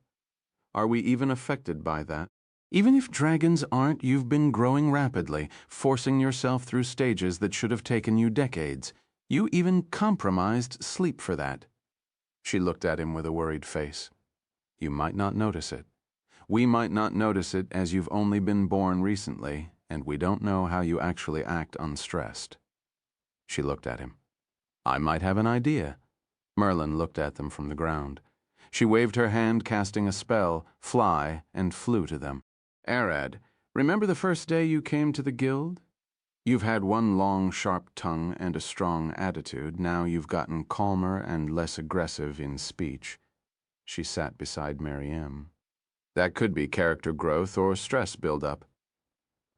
Are we even affected by that? Even if dragons aren't, you've been growing rapidly, forcing yourself through stages that should have taken you decades. You even compromised sleep for that. She looked at him with a worried face. You might not notice it. We might not notice it as you've only been born recently, and we don't know how you actually act unstressed. She looked at him. I might have an idea. Merlin looked at them from the ground. She waved her hand, casting a spell, fly, and flew to them. Arad, remember the first day you came to the guild? You've had one long, sharp tongue and a strong attitude. Now you've gotten calmer and less aggressive in speech. She sat beside Miriam. That could be character growth or stress buildup.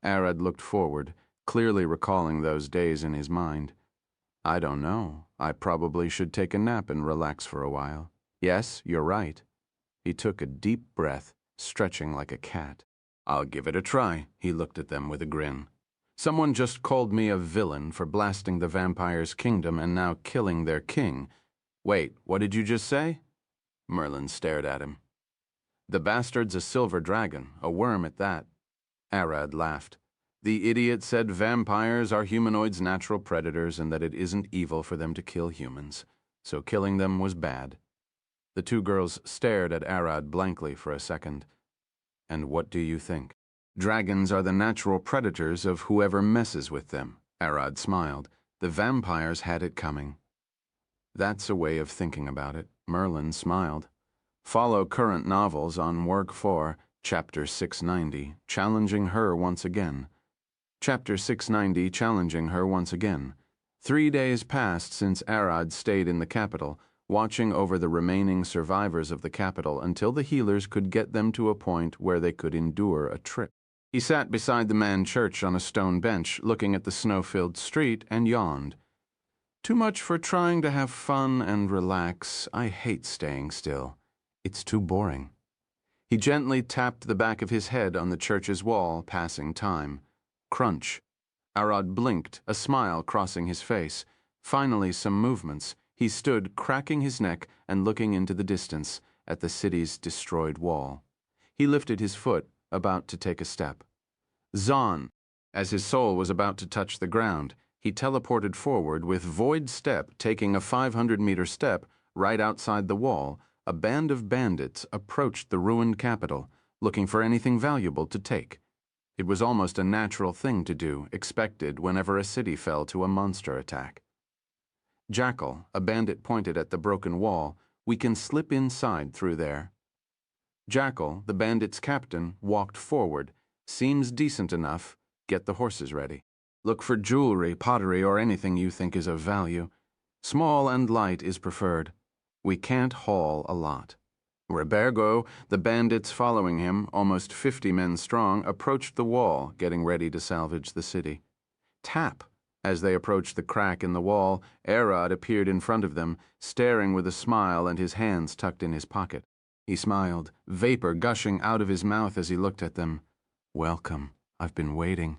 Arad looked forward, clearly recalling those days in his mind. I don't know. I probably should take a nap and relax for a while. Yes, you're right. He took a deep breath, stretching like a cat. I'll give it a try. He looked at them with a grin. Someone just called me a villain for blasting the vampire's kingdom and now killing their king. Wait, what did you just say? Merlin stared at him. The bastard's a silver dragon, a worm at that. Arad laughed. The idiot said vampires are humanoids' natural predators and that it isn't evil for them to kill humans, so killing them was bad. The two girls stared at Arad blankly for a second. And what do you think? Dragons are the natural predators of whoever messes with them. Arad smiled. The vampires had it coming. That's a way of thinking about it. Merlin smiled. Follow current novels on Work 4, Chapter 690, challenging her once again. Chapter 690, challenging her once again. 3 days passed since Arad stayed in the capital, watching over the remaining survivors of the capital until the healers could get them to a point where they could endure a trip. He sat beside the man church on a stone bench, looking at the snow-filled street, and yawned. Too much for trying to have fun and relax. I hate staying still. It's too boring. He gently tapped the back of his head on the church's wall, passing time. Crunch. Arad blinked, a smile crossing his face. Finally, some movements. He stood, cracking his neck and looking into the distance, at the city's destroyed wall. He lifted his foot, about to take a step. Zon! As his soul was about to touch the ground, he teleported forward with void step, taking a 500-meter step right outside the wall. A band of bandits approached the ruined capital, looking for anything valuable to take. It was almost a natural thing to do, expected whenever a city fell to a monster attack. Jackal, a bandit pointed at the broken wall. We can slip inside through there. Jackal, the bandit's captain, walked forward. Seems decent enough. Get the horses ready. Look for jewelry, pottery, or anything you think is of value. Small and light is preferred. We can't haul a lot. Robergo, the bandits following him, almost 50 men strong, approached the wall, getting ready to salvage the city. Tap. As they approached the crack in the wall, Arad appeared in front of them, staring with a smile and his hands tucked in his pocket. He smiled, vapor gushing out of his mouth as he looked at them. "Welcome. I've been waiting."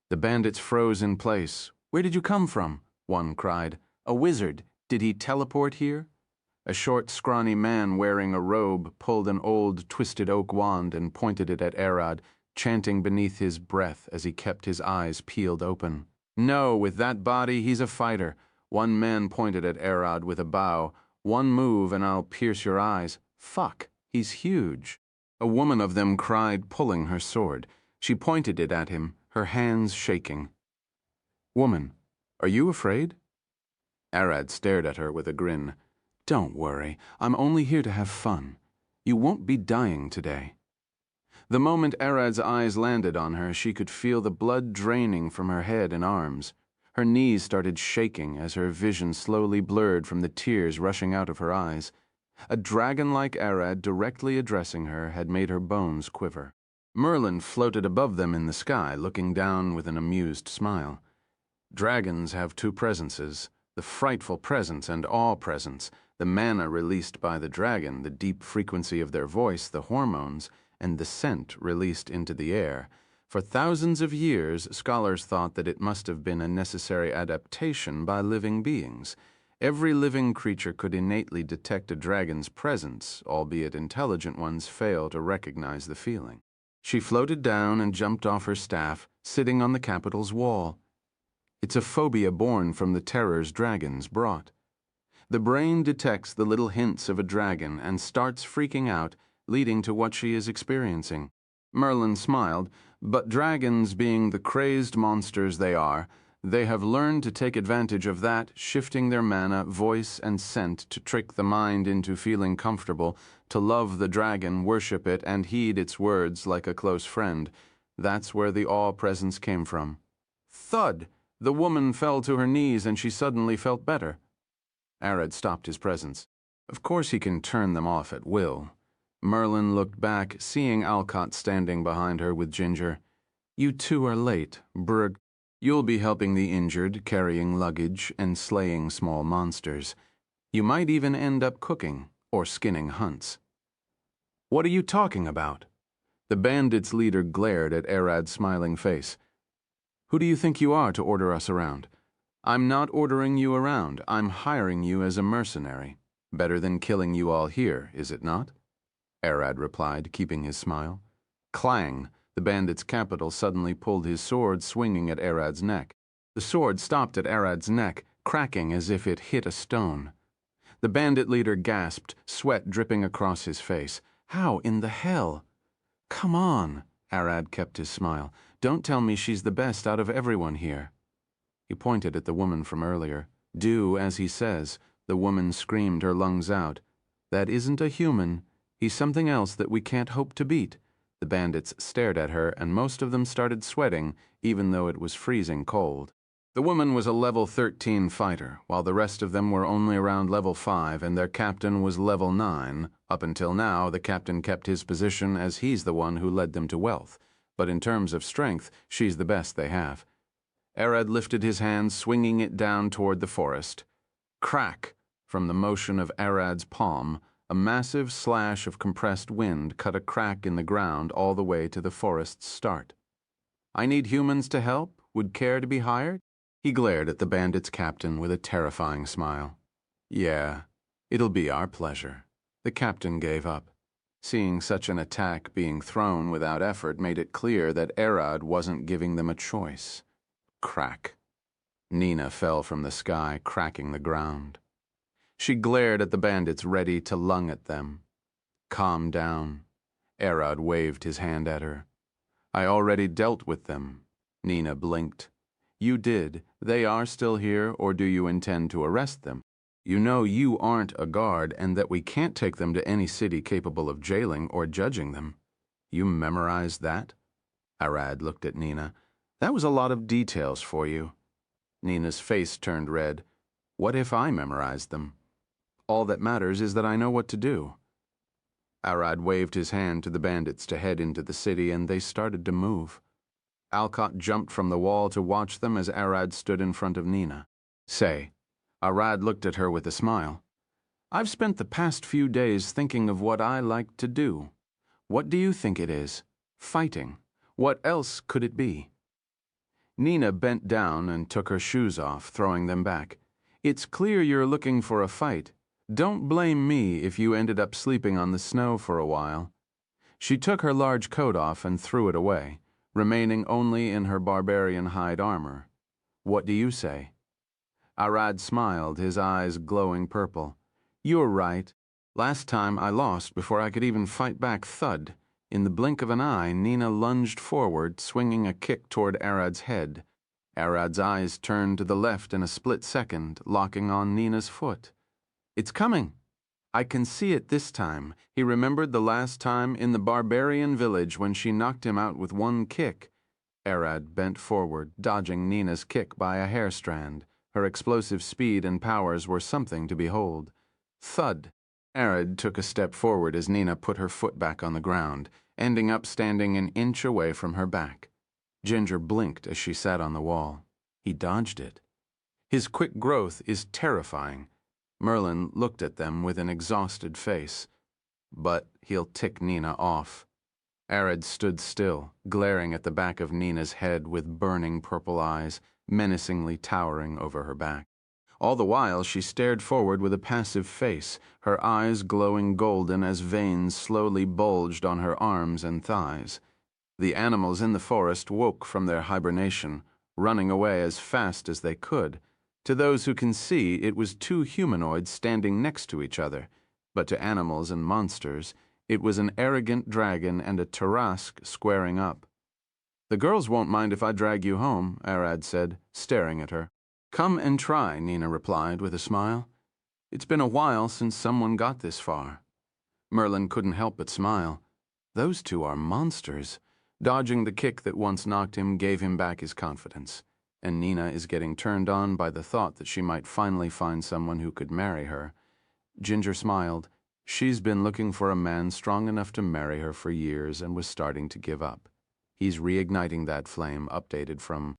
The bandits froze in place. "Where did you come from?" one cried. "A wizard. Did he teleport here?" A short, scrawny man wearing a robe pulled an old, twisted oak wand and pointed it at Arad, chanting beneath his breath as he kept his eyes peeled open. "No, with that body, he's a fighter." One man pointed at Arad with a bow. "One move and I'll pierce your eyes." "Fuck, he's huge." A woman of them cried, pulling her sword. She pointed it at him, her hands shaking. "Woman, are you afraid?" Arad stared at her with a grin. "Don't worry, I'm only here to have fun. You won't be dying today." The moment Arad's eyes landed on her, she could feel the blood draining from her head and arms. Her knees started shaking as her vision slowly blurred from the tears rushing out of her eyes. A dragon-like Arad directly addressing her had made her bones quiver. Merlin floated above them in the sky, looking down with an amused smile. Dragons have two presences, the frightful presence and awe presence, the mana released by the dragon, the deep frequency of their voice, the hormones, and the scent released into the air. For thousands of years, scholars thought that it must have been a necessary adaptation by living beings. Every living creature could innately detect a dragon's presence, albeit intelligent ones fail to recognize the feeling. She floated down and jumped off her staff, sitting on the capital's wall. It's a phobia born from the terrors dragons brought. The brain detects the little hints of a dragon and starts freaking out, leading to what she is experiencing. Merlin smiled, but dragons being the crazed monsters they are, they have learned to take advantage of that, shifting their mana, voice, and scent to trick the mind into feeling comfortable, to love the dragon, worship it, and heed its words like a close friend. That's where the awe presence came from. Thud! The woman fell to her knees and she suddenly felt better. Arad stopped his presence. Of course he can turn them off at will. Merlin looked back, seeing Alcott standing behind her with Ginger. "You two are late, Brug. You'll be helping the injured, carrying luggage, and slaying small monsters. You might even end up cooking or skinning hunts." "What are you talking about?" The bandits' leader glared at Arad's smiling face. "Who do you think you are to order us around?" "I'm not ordering you around. I'm hiring you as a mercenary. Better than killing you all here, is it not?" Arad replied, keeping his smile. Clang! The bandit's capital suddenly pulled his sword, swinging at Arad's neck. The sword stopped at Arad's neck, cracking as if it hit a stone. The bandit leader gasped, sweat dripping across his face. "How in the hell?" "Come on," Arad kept his smile. "Don't tell me she's the best out of everyone here." He pointed at the woman from earlier. "Do as he says." The woman screamed her lungs out. "That isn't a human. He's something else that we can't hope to beat." The bandits stared at her, and most of them started sweating, even though it was freezing cold. The woman was a level 13 fighter, while the rest of them were only around level 5, and their captain was level 9. Up until now, the captain kept his position as he's the one who led them to wealth. But in terms of strength, she's the best they have. Arad lifted his hand, swinging it down toward the forest. Crack! From the motion of Arad's palm, a massive slash of compressed wind cut a crack in the ground all the way to the forest's start. "I need humans to help. Would care to be hired?" He glared at the bandit's captain with a terrifying smile. "Yeah, it'll be our pleasure." The captain gave up. Seeing such an attack being thrown without effort made it clear that Arad wasn't giving them a choice. Crack. Nina fell from the sky, cracking the ground. She glared at the bandits, ready to lung at them. "Calm down." Arad waved his hand at her. "I already dealt with them." Nina blinked. "You did. They are still here, or do you intend to arrest them? You know you aren't a guard and that we can't take them to any city capable of jailing or judging them. You memorized that?" Arad looked at Nina. "That was a lot of details for you." Nina's face turned red. "What if I memorized them? All that matters is that I know what to do." Arad waved his hand to the bandits to head into the city, and they started to move. Alcott jumped from the wall to watch them as Arad stood in front of Nina. Say, Arad looked at her with a smile. I've spent the past few days thinking of what I like to do. What do you think it is? Fighting. What else could it be? Nina bent down and took her shoes off, throwing them back. It's clear you're looking for a fight. Don't blame me if you ended up sleeping on the snow for a while. She took her large coat off and threw it away, remaining only in her barbarian hide armor. What do you say? Arad smiled, his eyes glowing purple. You're right. Last time I lost before I could even fight back thud. In the blink of an eye, Nina lunged forward, swinging a kick toward Arad's head. Arad's eyes turned to the left in a split second, locking on Nina's foot. It's coming. I can see it this time. He remembered the last time in the barbarian village when she knocked him out with one kick. Arad bent forward, dodging Nina's kick by a hair strand. Her explosive speed and powers were something to behold. Thud. Arad took a step forward as Nina put her foot back on the ground, ending up standing an inch away from her back. Ginger blinked as she sat on the wall. He dodged it. His quick growth is terrifying. Merlin looked at them with an exhausted face. But he'll tick Nina off. Arad stood still, glaring at the back of Nina's head with burning purple eyes, menacingly towering over her back. All the while she stared forward with a passive face, her eyes glowing golden as veins slowly bulged on her arms and thighs. The animals in the forest woke from their hibernation, running away as fast as they could. To those who can see, it was two humanoids standing next to each other, but to animals and monsters, it was an arrogant dragon and a Tarask squaring up. The girls won't mind if I drag you home, Arad said, staring at her. Come and try, Nina replied with a smile. It's been a while since someone got this far. Merlin couldn't help but smile. Those two are monsters. Dodging the kick that once knocked him gave him back his confidence. And Nina is getting turned on by the thought that she might finally find someone who could marry her. Ginger smiled. She's been looking for a man strong enough to marry her for years and was starting to give up. He's reigniting that flame, updated from